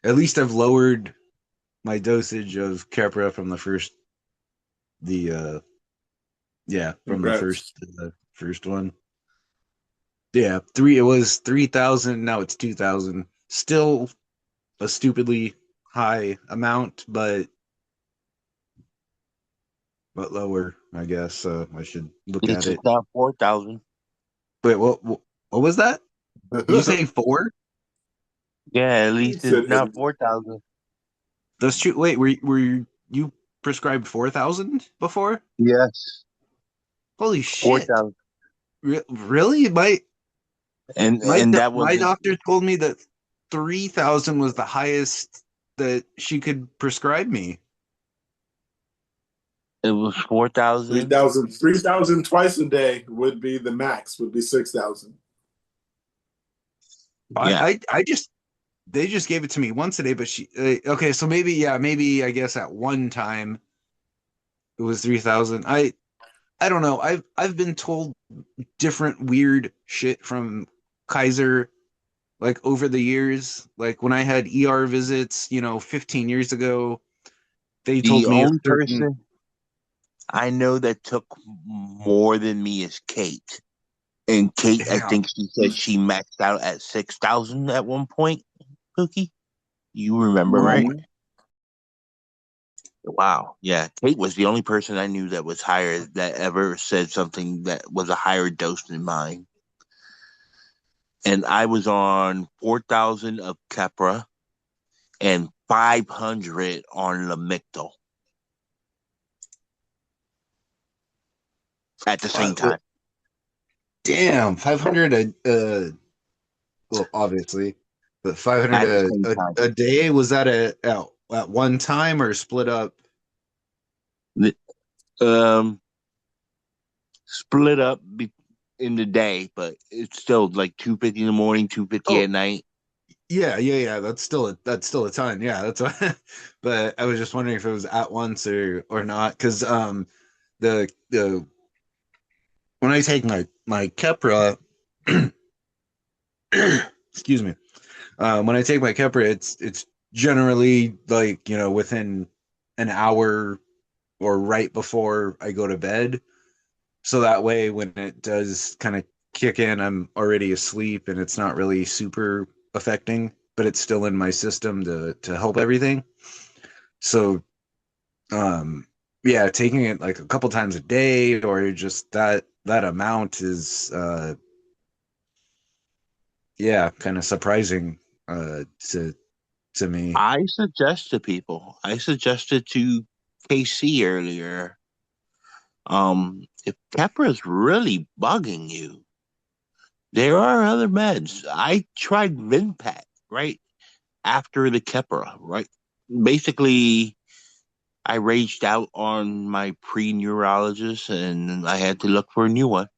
at least I've lowered my dosage of Keppra from the first first one. Yeah, it was 3,000, now it's 2,000. Still a stupidly high amount, but lower, I guess. I should look at it. It's now 4,000. Wait, what was that? Did you say 4? Yeah, at least it's now 4,000. That's true. Wait, were you prescribed 4,000 before? Yes. Holy shit! 4,000. Really? My that was doctor told me that 3,000 was the highest that she could prescribe me. It was 4,000. 3,000 twice a day would be the max. Would be 6,000. Yeah. They just gave it to me once a day, but okay, so maybe I guess at one time it was 3,000. I don't know. I've been told different weird shit from Kaiser, like over the years. Like when I had ER visits, 15 years ago, they told The me only person I know that took more than me is Kate. And Kate, I think she said she maxed out at 6,000 at one point. Cookie, you remember, right? Wow. Yeah. Kate was the only person I knew that was higher, that ever said something that was a higher dose than mine. And I was on 4,000 of Keppra and 500 on Lamictal at the same time. Damn, 500 well, obviously, but 500 a day, was that at one time or split up? Split up in the day, but it's still like 250 in the morning, 250 at night. Yeah. That's still a ton. Yeah, that's what, but I was just wondering if it was at once or not, because the when I take my Keppra, excuse me, when I take my Keppra, it's generally like within an hour or right before I go to bed, so that way when it does kind of kick in, I'm already asleep and it's not really super affecting, but it's still in my system to help everything. So taking it like a couple times a day or just that amount is kind of surprising to me. I suggested to KC earlier, if Keppra is really bugging you, there are other meds. I tried Vinpat right after the Keppra, right? Basically, I raged out on my pre-neurologist and I had to look for a new one.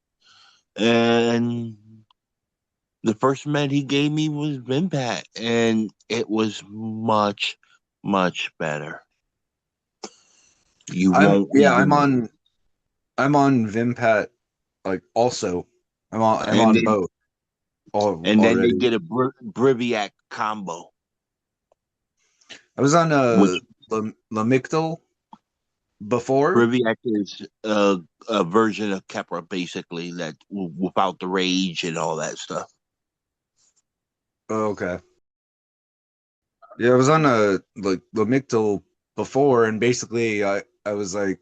And the first med he gave me was Vinpat, and it was much, much better. I'm on Vimpat, like also. I'm on both. And then they did a Briviac combo. I was on Lamictal, Before? Briviac is a version of Kepra, basically, that without the rage and all that stuff. Oh, okay. Yeah, I was on a like Lamictal before, and basically I was like,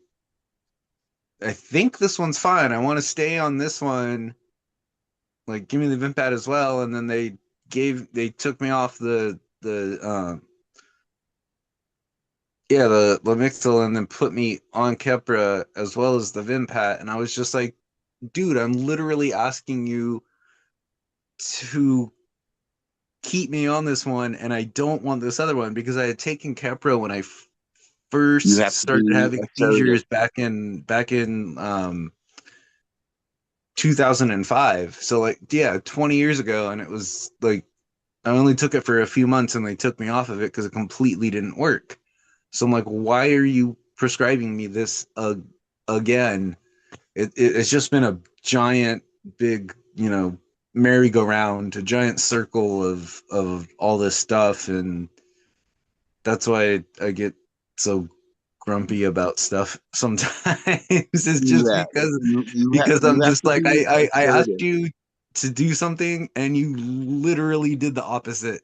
I think this one's fine. I want to stay on this one. Like, give me the Vimpat as well. And then they took me off the Lamictal and then put me on Kepra as well as the Vimpat. And I was just like, dude, I'm literally asking you to keep me on this one, and I don't want this other one because I had taken Kepra when I You first have to started be having assertive. seizures back in 2005. So like, yeah, 20 years ago, and it was like I only took it for a few months and they took me off of it because it completely didn't work. So I'm like, why are you prescribing me this again? It's just been a giant, big, merry-go-round, a giant circle of all this stuff, and that's why I get so grumpy about stuff sometimes. It's just Yeah, because you I'm have just to like be I asked assertive. you to do something and you literally did the opposite.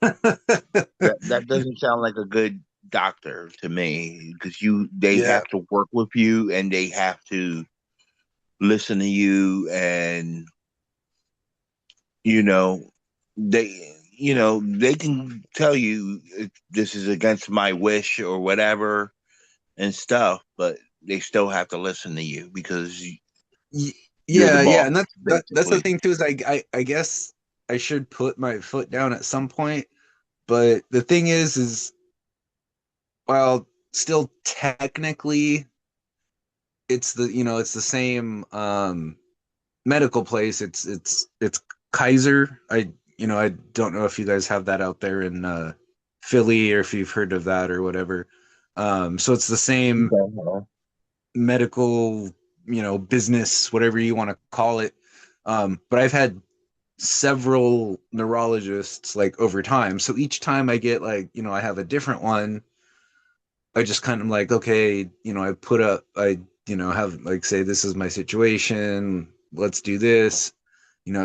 That doesn't sound like a good doctor to me, because they Yeah. have to work with you and they have to listen to you, and you know they can tell you this is against my wish or whatever and stuff, but they still have to listen to you because Y- you're the yeah, boss, and that's the basically. thing too is I guess I should put my foot down at some point, but the thing is while still technically it's the same medical place. It's Kaiser. I don't know if you guys have that out there in Philly or if you've heard of that or whatever. So it's the same Okay. medical, business, whatever you want to call it. But I've had several neurologists like over time. So each time I get like, I have a different one, I just kind of like, okay, have like say this is my situation, let's do this.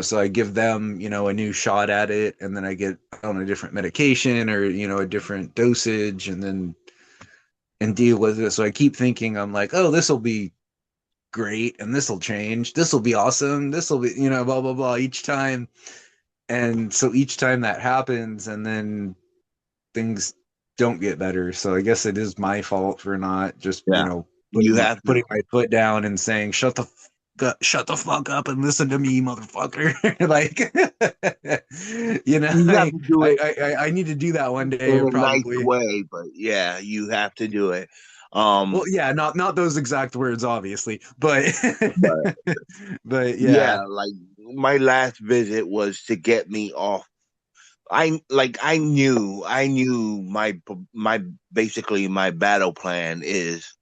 So I give them, a new shot at it, and then I get on a different medication or, a different dosage and deal with it. So I keep thinking I'm like, oh, this will be great and this will change. This will be awesome. This will be, blah blah blah each time. And so each time that happens and then things don't get better. So I guess it is my fault for not just, Yeah, putting you have to. putting my foot down and saying, shut the fuck up and listen to me, motherfucker. Like, You have to do it I need to do that one day, in a nice probably. way, but yeah, you have to do it. Well, yeah, not those exact words, obviously, but But but yeah, yeah, like my last visit was to get me off. I knew my basically my battle plan is,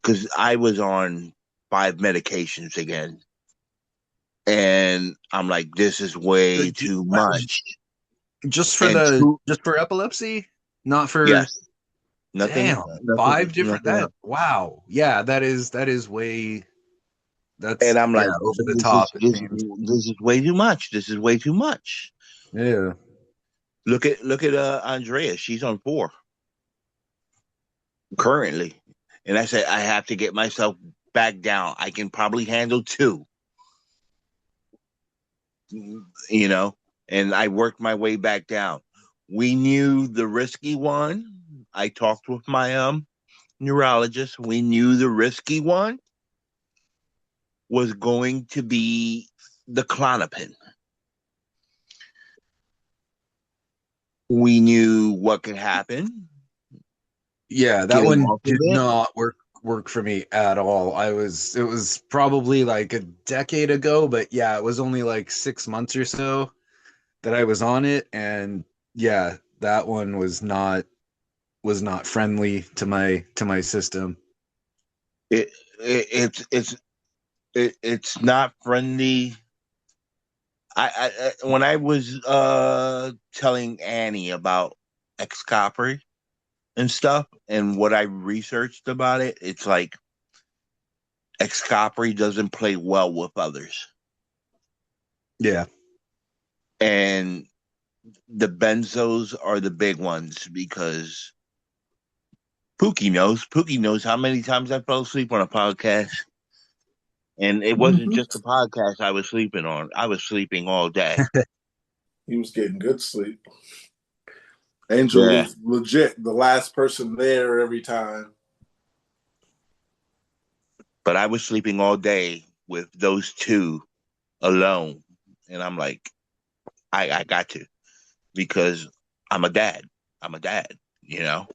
because I was on 5 medications again, and I'm like, this is way too much. And two, just for epilepsy, not for. yes, nothing, Damn, nothing, five different nothing that else. wow. Yeah, that is way And that's I'm yeah, like, over the this is top it this seems. this is way too much. This is way too much. Yeah. Look at Andrea. She's on 4 currently, and I said I have to get myself back down. I can probably handle 2, you know, and I worked my way back down. We knew the risky one. I talked with my neurologist. We knew the risky one was going to be the Clonopin. We knew what could happen. Yeah, that Getting one off of did it. not work for me at all. It was probably like a decade ago, but yeah, it was only like 6 months or so that I was on it, and yeah, that one was not friendly to my system. It, it's not friendly. When I was telling Annie about Excopri, and stuff. And what I researched about it, it's like Excopri doesn't play well with others. Yeah. And the benzos are the big ones because Pookie knows. Pookie knows how many times I fell asleep on a podcast. And it wasn't just a podcast I was sleeping on. I was sleeping all day. He was getting good sleep. Angel Yeah. was legit the last person there every time. But I was sleeping all day with those two alone. And I'm like, I got to, because I'm a dad. I'm a dad, you know?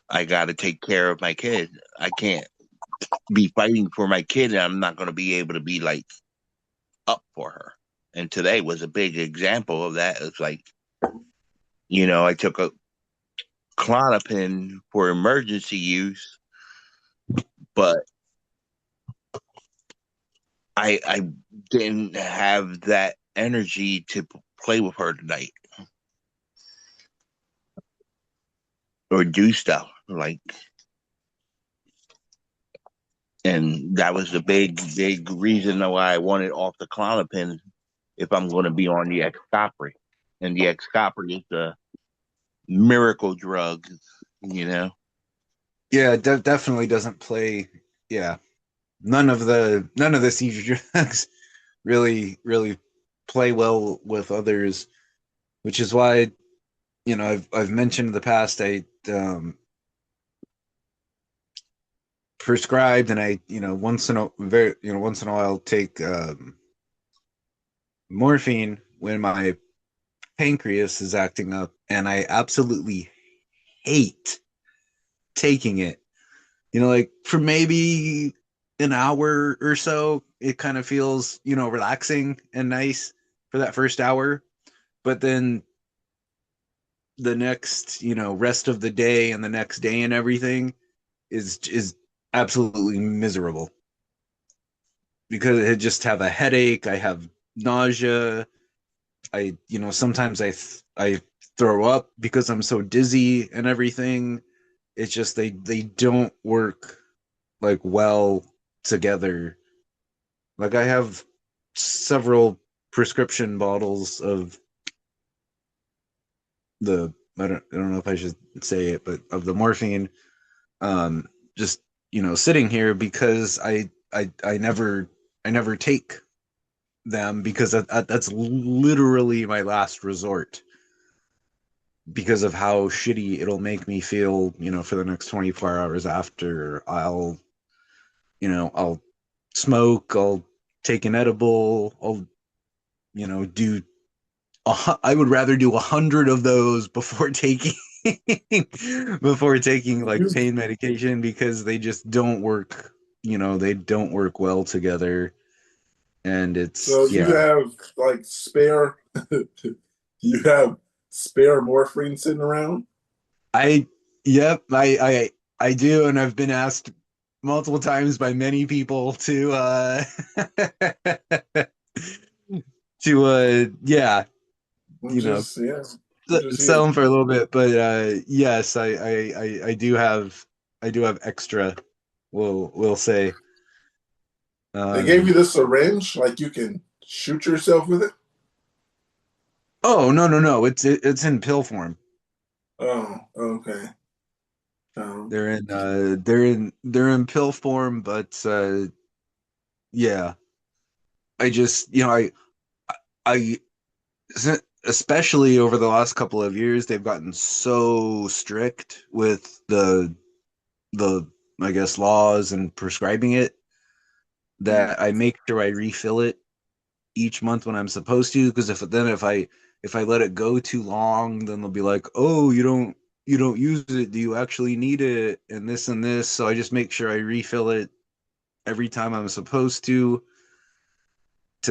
I got to take care of my kid. I can't be fighting for my kid and I'm not going to be able to be like up for her. And today was a big example of that. It's like, you know, I took a Klonopin for emergency use, but I didn't have that energy to play with her tonight or do stuff like. And that was the big reason why I wanted off the Klonopin if I'm going to be on the Excopri. And the Excopri is the miracle drug, you know? Yeah, definitely doesn't play. Yeah, none of the seizure drugs really play well with others, which is why, you know, I've mentioned in the past I prescribed, and I, you know, once in a while take morphine when my pancreas is acting up, and I absolutely hate taking it. You know, like for maybe an hour or so, it kind of feels, you know, relaxing and nice for that first hour. But then the next, you know, rest of the day and the next day and everything is absolutely miserable because I just have a headache, I have nausea, I, you know, sometimes I throw up because I'm so dizzy and everything. It's just they don't work like well together. Like I have several prescription bottles of the I don't know if I should say it, but of the morphine, just, you know, sitting here because I never take them because that's literally my last resort because of how shitty it'll make me feel, you know, for the next 24 hours after. I'll smoke, I'll take an edible, I'll, you know, I would rather do 100 of those before taking before taking like pain medication because they just don't work, you know, they don't work well together. And So it's, you yeah. have like spare, you have spare morphine sitting around. Yep, I do, and I've been asked multiple times by many people to yeah, I'm you know, just yeah, I'm just sell here. them for a little bit, but yes, I do have extra. We'll say. They gave you Um, the syringe, like you can shoot yourself with it. oh no, it's in pill form. Oh, okay. They're in pill form, but yeah, I just, you know, I especially over the last couple of years, they've gotten so strict with the I guess laws and prescribing it that I make sure I refill it each month when I'm supposed to, because if I let it go too long, then they'll be like, "Oh, you don't use it. Do you actually need it?" And this and this. So I just make sure I refill it every time I'm supposed to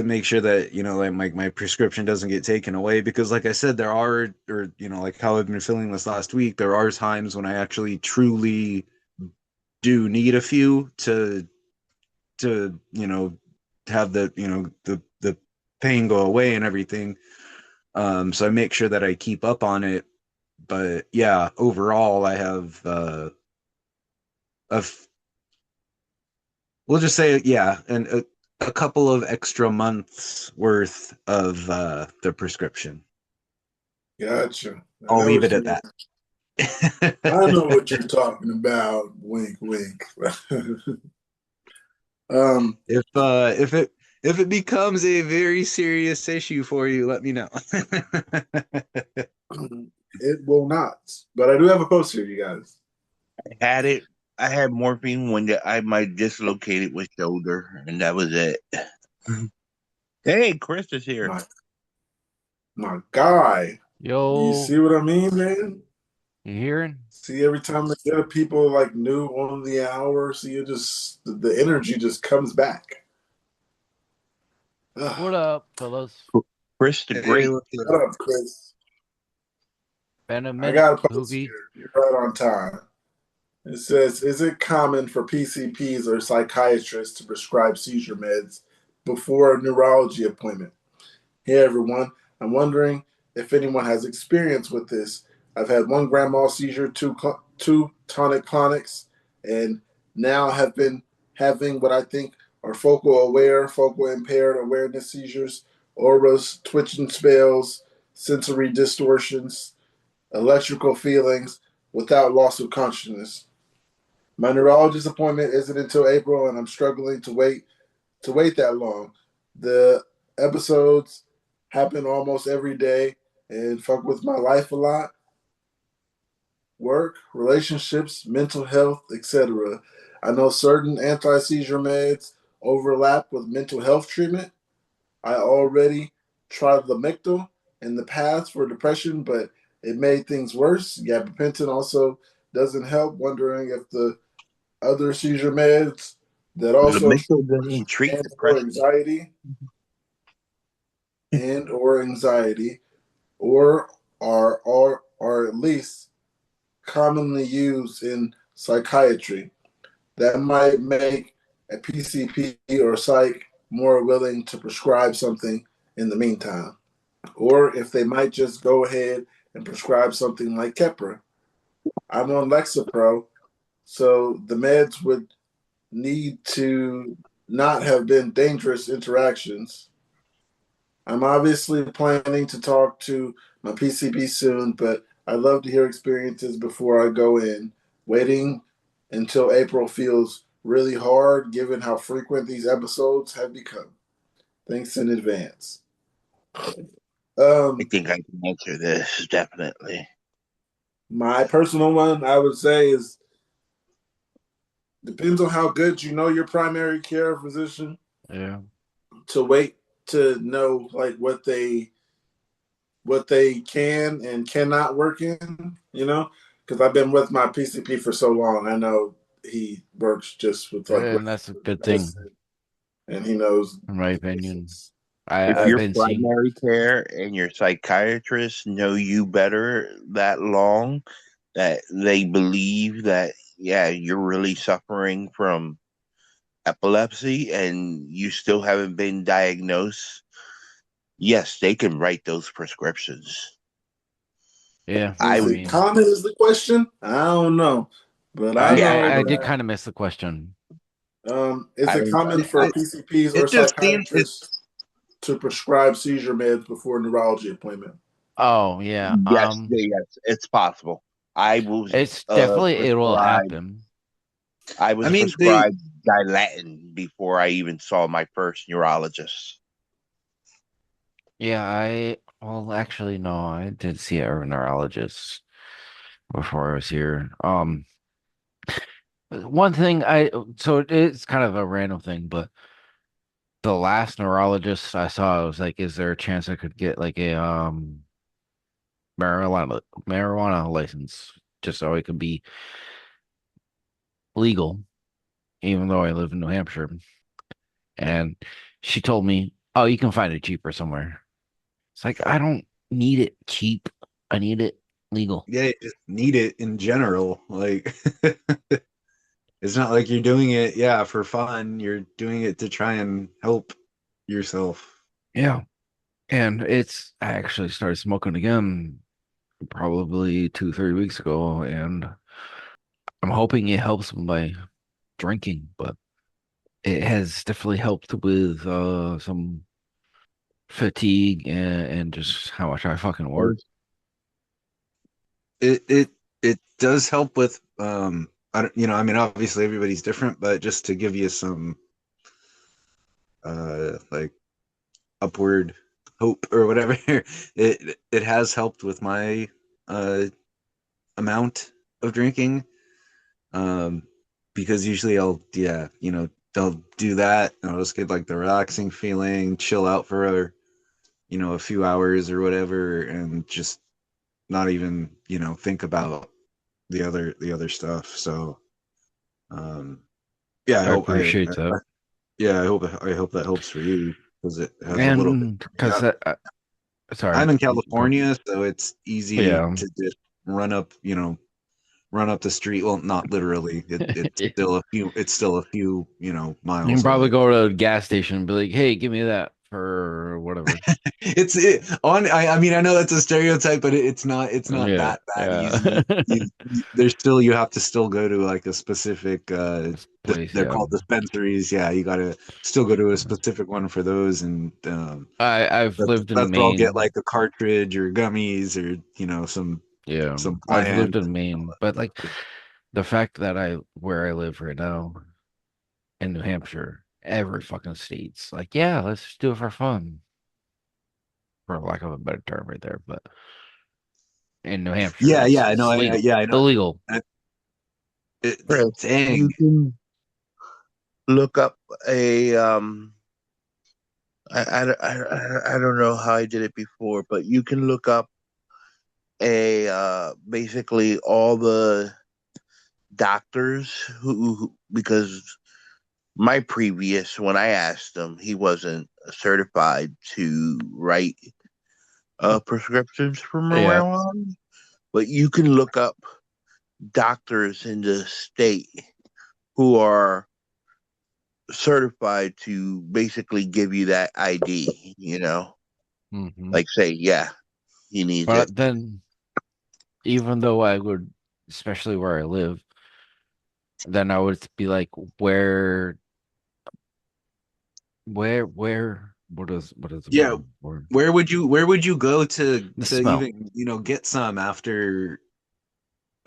make sure that, you know, like my prescription doesn't get taken away, because like I said, there are, or, you know, like how I've been feeling this last week, there are times when I actually truly do need a few to, you know, have the, you know, the pain go away and everything. So I make sure that I keep up on it, But yeah, overall, I have we'll just say, yeah, and a couple of extra months worth of the prescription. Gotcha. I I'll know leave what it you at mean. that. I know what you're talking about. Wink, wink. If it becomes a very serious issue for you, let me know. It will not. But I do have a post here, you guys. Had it. I had morphine when I dislocated with shoulder, and that was it. Hey, Chris is here. My guy. Yo. You see what I mean, man? You hearing? See, every time the other people like new on the hour, see, it just the energy just comes back. What up, fellas? Chris the Great. What up, Chris? Been a I minute, got a post Hoopy. here. You're right on time. It says, is it common for PCPs or psychiatrists to prescribe seizure meds before a neurology appointment? Hey, everyone. I'm wondering if anyone has experience with this. I've had one grand mal seizure, two tonic-clonics, and now have been having what I think are focal impaired awareness seizures, auras, twitching spells, sensory distortions, electrical feelings without loss of consciousness. My neurologist appointment isn't until April, and I'm struggling to wait that long. The episodes happen almost every day and fuck with my life a lot. Work, relationships, mental health, etc. I know certain anti-seizure meds overlap with mental health treatment. I already tried Lamictal in the past for depression, but it made things worse. Gabapentin also doesn't help. Wondering if the other seizure meds that also Lamictal doesn't treat and or depression. anxiety, or are at least commonly used in psychiatry. That might make a PCP or psych more willing to prescribe something in the meantime. Or if they might just go ahead and prescribe something like Keppra. I'm on Lexapro, so the meds would need to not have been dangerous interactions. I'm obviously planning to talk to my PCP soon, but I'd love to hear experiences before I go in. Waiting until April feels really hard given how frequent these episodes have become. Thanks in advance. I think I can answer this, definitely. My personal one, I would say, is depends on how good you know your primary care physician. Yeah. To wait to know like what they can and cannot work in, because I've been with my PCP for so long. I know he works just with like And that's a good thing, and he knows, in my opinion. If I've your been seeing. primary care and your psychiatrist know you better that long, that they believe that, yeah, you're really suffering from epilepsy and you still haven't been diagnosed, yes, they can write those prescriptions. Yeah, Is it common is the question? I don't know, but I know I did that. kind of miss the question. Is it common for PCPs or psychiatrists to prescribe seizure meds before a neurology appointment? Oh yeah. Yes, it's possible. It's definitely it will prescribed. happen. I was prescribed Dilatin before I even saw my first neurologist. Yeah, well actually no, I did see a neurologist before I was here. One thing so it's kind of a random thing, but the last neurologist I saw, I was like, is there a chance I could get like a marijuana license just so it could be legal, even though I live in New Hampshire? And she told me, oh, you can find it cheaper somewhere. It's like, I don't need it cheap. I need it legal. Yeah, you just need it in general. Like, it's not like you're doing it, yeah, for fun. You're doing it to try and help yourself. Yeah. And I actually started smoking again probably 2, 3 weeks ago, and I'm hoping it helps by drinking, but it has definitely helped with some fatigue and just how much I fucking work. It does help with I don't, I mean, obviously everybody's different, but just to give you some like upward hope or whatever, it has helped with my uh amount of drinking. Um because usually I'll do that and I'll just get like the relaxing feeling, chill out for a few hours or whatever, and just not even think about the other stuff. So um yeah, I I hope appreciate that. I hope that helps for you, because it has a little bit. And because sorry, I'm in California, so it's easy yeah, to just run up, run up the street. Well, not literally. It's you still a few can miles probably away. go to a gas station and be like, "Hey, give me that for whatever." I mean, I know that's a stereotype, but it's not Yeah, that yeah, easy. You have to still go to like a specific place. they're Yeah, called dispensaries. Yeah, you got to still go to a specific one for those, and I've lived in that's where I'll get Maine. like a cartridge or gummies, or Yeah, some I've plant lived in and all Maine, but like that. the fact that where I live right now in New Hampshire, every fucking state's like, yeah, let's just do it for fun, for lack of a better term, right there. But in New Hampshire, Yeah, it's yeah, I know, legal, yeah, I know. illegal. I- Chris, Dang. you can look up a I don't know how I did it before, but you can look up a basically all the doctors who because my previous when I asked him, he wasn't certified to write prescriptions for Yeah, marijuana, but you can look up doctors in the state who are certified to basically give you that ID, hmm like say, yeah, he needs it. but then even though I would, especially where I live, then I would be like, where, what is the Yeah, word? where would you go The to smell. even get some after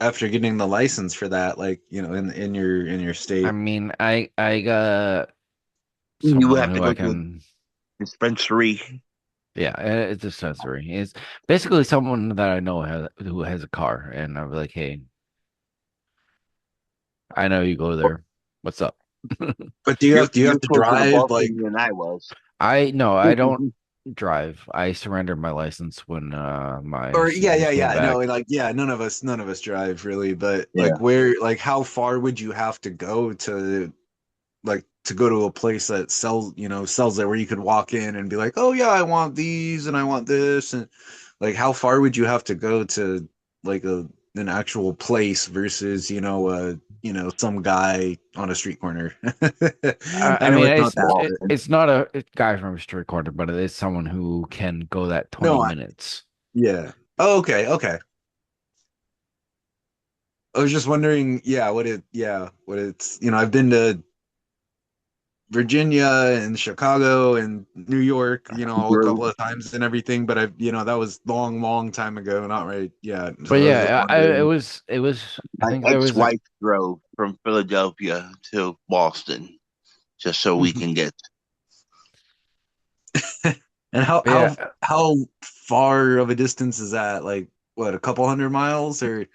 getting the license for that, like in your I state? mean, I got You someone have to who go I to a can, dispensary. yeah, it's a sensory. It's basically someone that I know who has a car, and I'll be like, hey, I know you go there. What's up? But do you You're have do you you're have to closer to drive, like? Boston than I was. I no, I don't drive. I surrendered my license when my Or yeah, seizures yeah, came yeah. No, back. like yeah, none of us drive really, but Yeah. like how far would you have to go to go to a place that sells it, where you could walk in and be like, oh yeah, I want these and I want this, and like how far would you have to go to like an actual place versus some guy on a street corner? I I know mean, it's not that bad. it's not a guy from a street corner, but it is someone who can go that 20 No, minutes. yeah. Oh, okay, okay. I was just wondering, what it's, I've been to Virginia and Chicago and New York, a Drove. couple of times and everything, but that was long, long time ago, not right. Yeah. But So I was just yeah, it wondering. was. I My think there was a. ex-wife drove from Philadelphia to Boston just so we can get And how how Yeah, how far of a distance is that? Like what, a couple hundred miles, or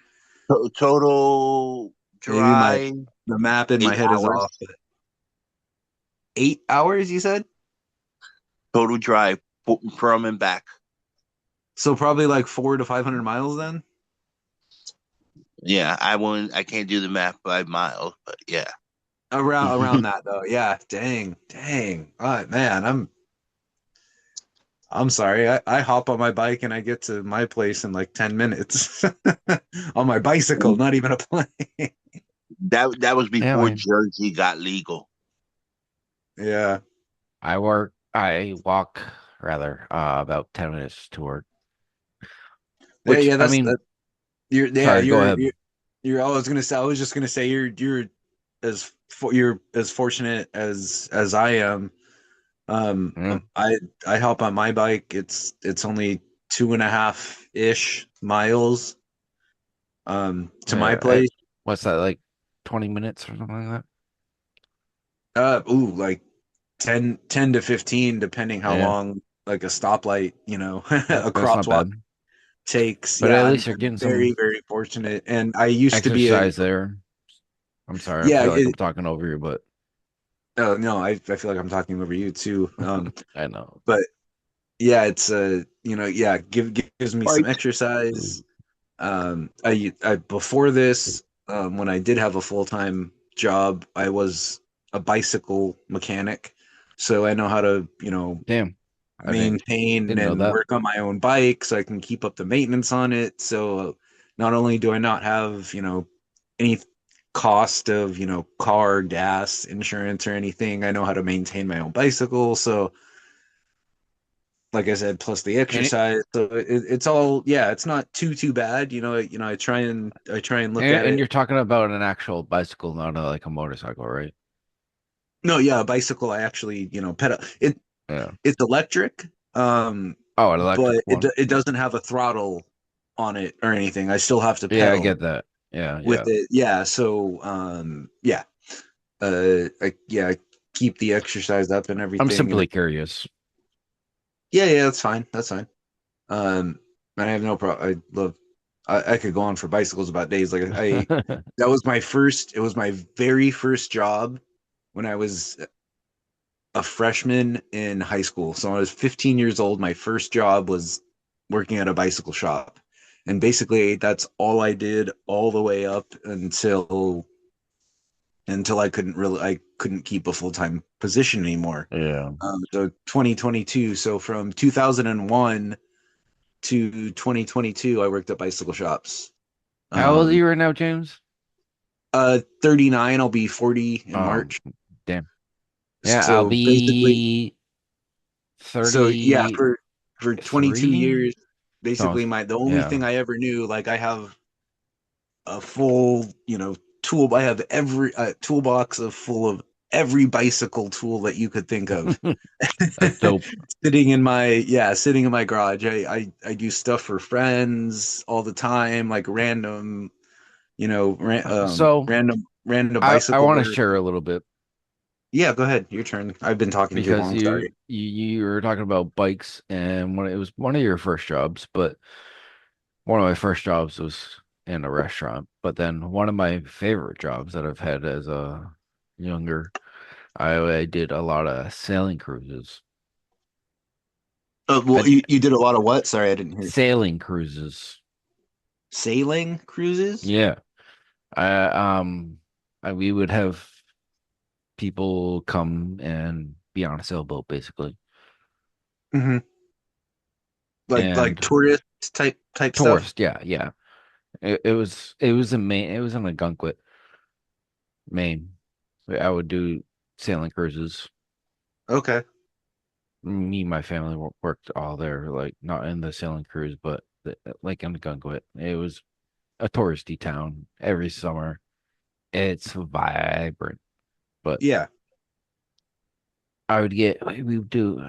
total maybe drive the map in my eight head is hours. off. But 8 hours, you said? Total drive from and back. So probably like 400 to 500 miles then? Yeah, I can't do the math by miles, but yeah. Around that though. Yeah. Dang. All right, man. I'm sorry. I hop on my bike and I get to my place in like 10 minutes on my bicycle, not even a plane. That was yeah. I before mean, Jersey got legal. Yeah. I walk rather about 10 minutes to work. Yeah, Which yeah, I that's mean, that. You're yeah, sorry, go ahead. you're. I was gonna say. I was just gonna say you're as fortunate as I am. Yeah, I hop on my bike. It's only 2.5 ish miles to my yeah. place. What's that, like 20 minutes or something like Like 10 to 15, depending that? how Yeah, long like a stoplight, a that's not crosswalk bad. takes. But Yeah, at I'm least you're getting very, some very fortunate. And I used to be exercise there. I'm sorry, I yeah, feel like I'm talking over you, but oh no, I feel like I'm talking over you too. I know. But yeah, it's yeah, gives me some Bike. exercise. I before this, when I did have a full-time job, I was a bicycle mechanic, so I know how to, Damn, I maintain didn't know and that. work on my own bike so I can keep up the maintenance on it. So not only do I not have, any cost of, car, gas, insurance or anything, I know how to maintain my own bicycle. So like I said, plus the And exercise. So it's all, yeah, it's not too bad. I try and look at and it. you're talking about an actual bicycle, not like a motorcycle, right? No, yeah, a bicycle. I actually, pedal it. Yeah. It's electric, Oh, an electric but one. it doesn't have a throttle on it or anything. I still have to Yeah, I pedal get that. Yeah, with yeah. it. Yeah, so yeah, I keep the exercise up and I'm everything, and simply curious. yeah, that's fine. That's fine. And I have no problem. I love. I could go on for bicycles about days. Like that was my first. It was my very first job when I was a freshman in high school. So when I was 15 years old, my first job was working at a bicycle shop. And basically that's all I did all the way up until I couldn't keep a full-time position anymore. Yeah. So 2022. So from 2001 to 2022, I worked at bicycle shops. How old are Um, you right now, James? 39. I'll be 40 in Oh, March. damn. Yeah, I'll So basically, be so yeah, 33. for 22 years, No, basically the only yeah. thing I ever knew, like I have a full, tool. I have every toolbox of full of every bicycle tool that you could think of. That's dope. Sitting in my garage. I do stuff for friends all the time, like random, So random I bicycle want to work. share a little bit Yeah, go ahead. Your turn. I've been talking too because long. Sorry. you were talking about bikes and it was one of your first jobs, but one of my first jobs was in a restaurant. But then one of my favorite jobs that I've had as a younger, I did a lot of sailing cruises. Well, I, you did a lot of what? Sorry, I didn't hear. Sailing cruises. Sailing cruises? Yeah. I we would have people come and be on a sailboat basically. Mm-hmm. Like And tourist type stuff. tourist, yeah, yeah. It was it was in the Gunquit, Maine. I would do sailing cruises. Okay. Me and my family worked all there, like not in the sailing cruise, but like in the Gunquit. It was a touristy town every summer. It's vibrant, but Yeah. I would get we would do.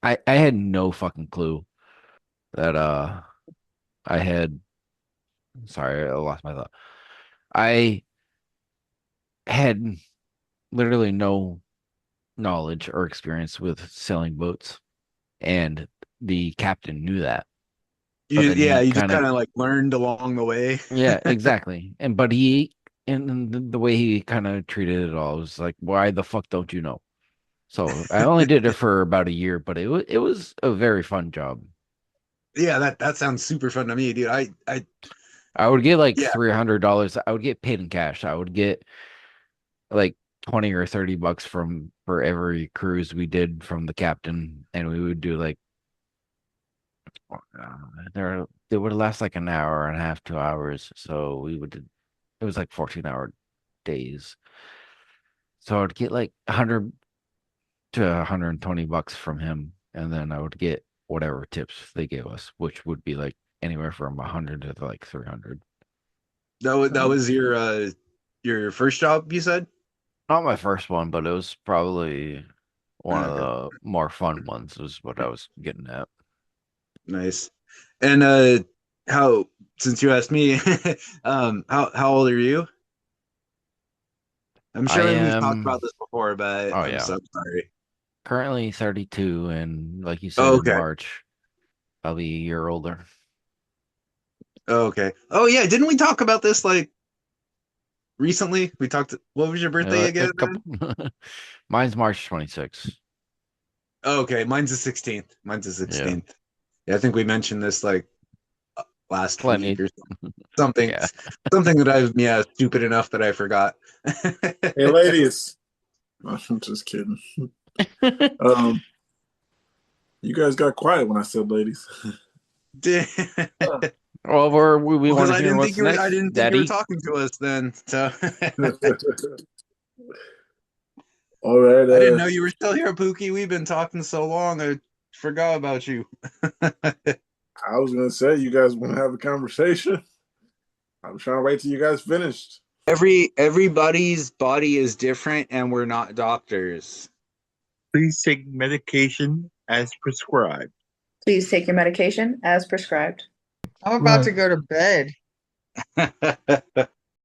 I had no fucking clue that I had. Sorry, I lost my thought. I had literally no knowledge or experience with sailing boats, and the captain knew that. But then he You just kind of, kind of like learned along the way. yeah, exactly. But and the way he kind of treated it all was like, why the fuck don't you know? So I only did it for about a year, but it was a very fun job. Yeah, that sounds super fun to me, dude. I would get like Yeah. $300. I would get paid in cash. I would get like 20 or 30 bucks for every cruise we did from the captain, and we would do like they would last like an hour and a half, 2 hours. So it was like 14-hour days. So I'd get like 100 to 120 bucks from him, and then I would get whatever tips they gave us, which would be like anywhere from 100 to like 300. That was your first job, you said? Not my first one, but it was probably one of Okay. the more fun ones, is what I was getting at. Nice. And how since you asked me, how old are you? I'm I sure we've talked am, about this before, but oh I'm yeah, so sorry. currently 32, and like you said, Oh, in okay. March, I'll be a year older. Oh, okay. Oh yeah, didn't we talk about this like recently? We talked. What was your birthday A again, couple. man? Mine's March 26th. Oh, okay, mine's the 16th. Mine's the Yeah, 16th. Yeah, I think we mentioned this like last week plenty. or something. Yeah. Something that I've stupid enough that I forgot. Hey, ladies. I'm just kidding. You guys got quiet when I said ladies. Well, we Because want to I hear didn't think what's you were. I next, didn't think you were Daddy. talking to us then. So All right. I didn't know you were still here, Pookie. We've been talking so long. I forgot about you. I was gonna say you guys want to have a conversation. I'm trying to wait till you guys finished. Everybody's body is different, and we're not doctors. Please take medication as prescribed. Please take your medication as prescribed. I'm about to go to bed.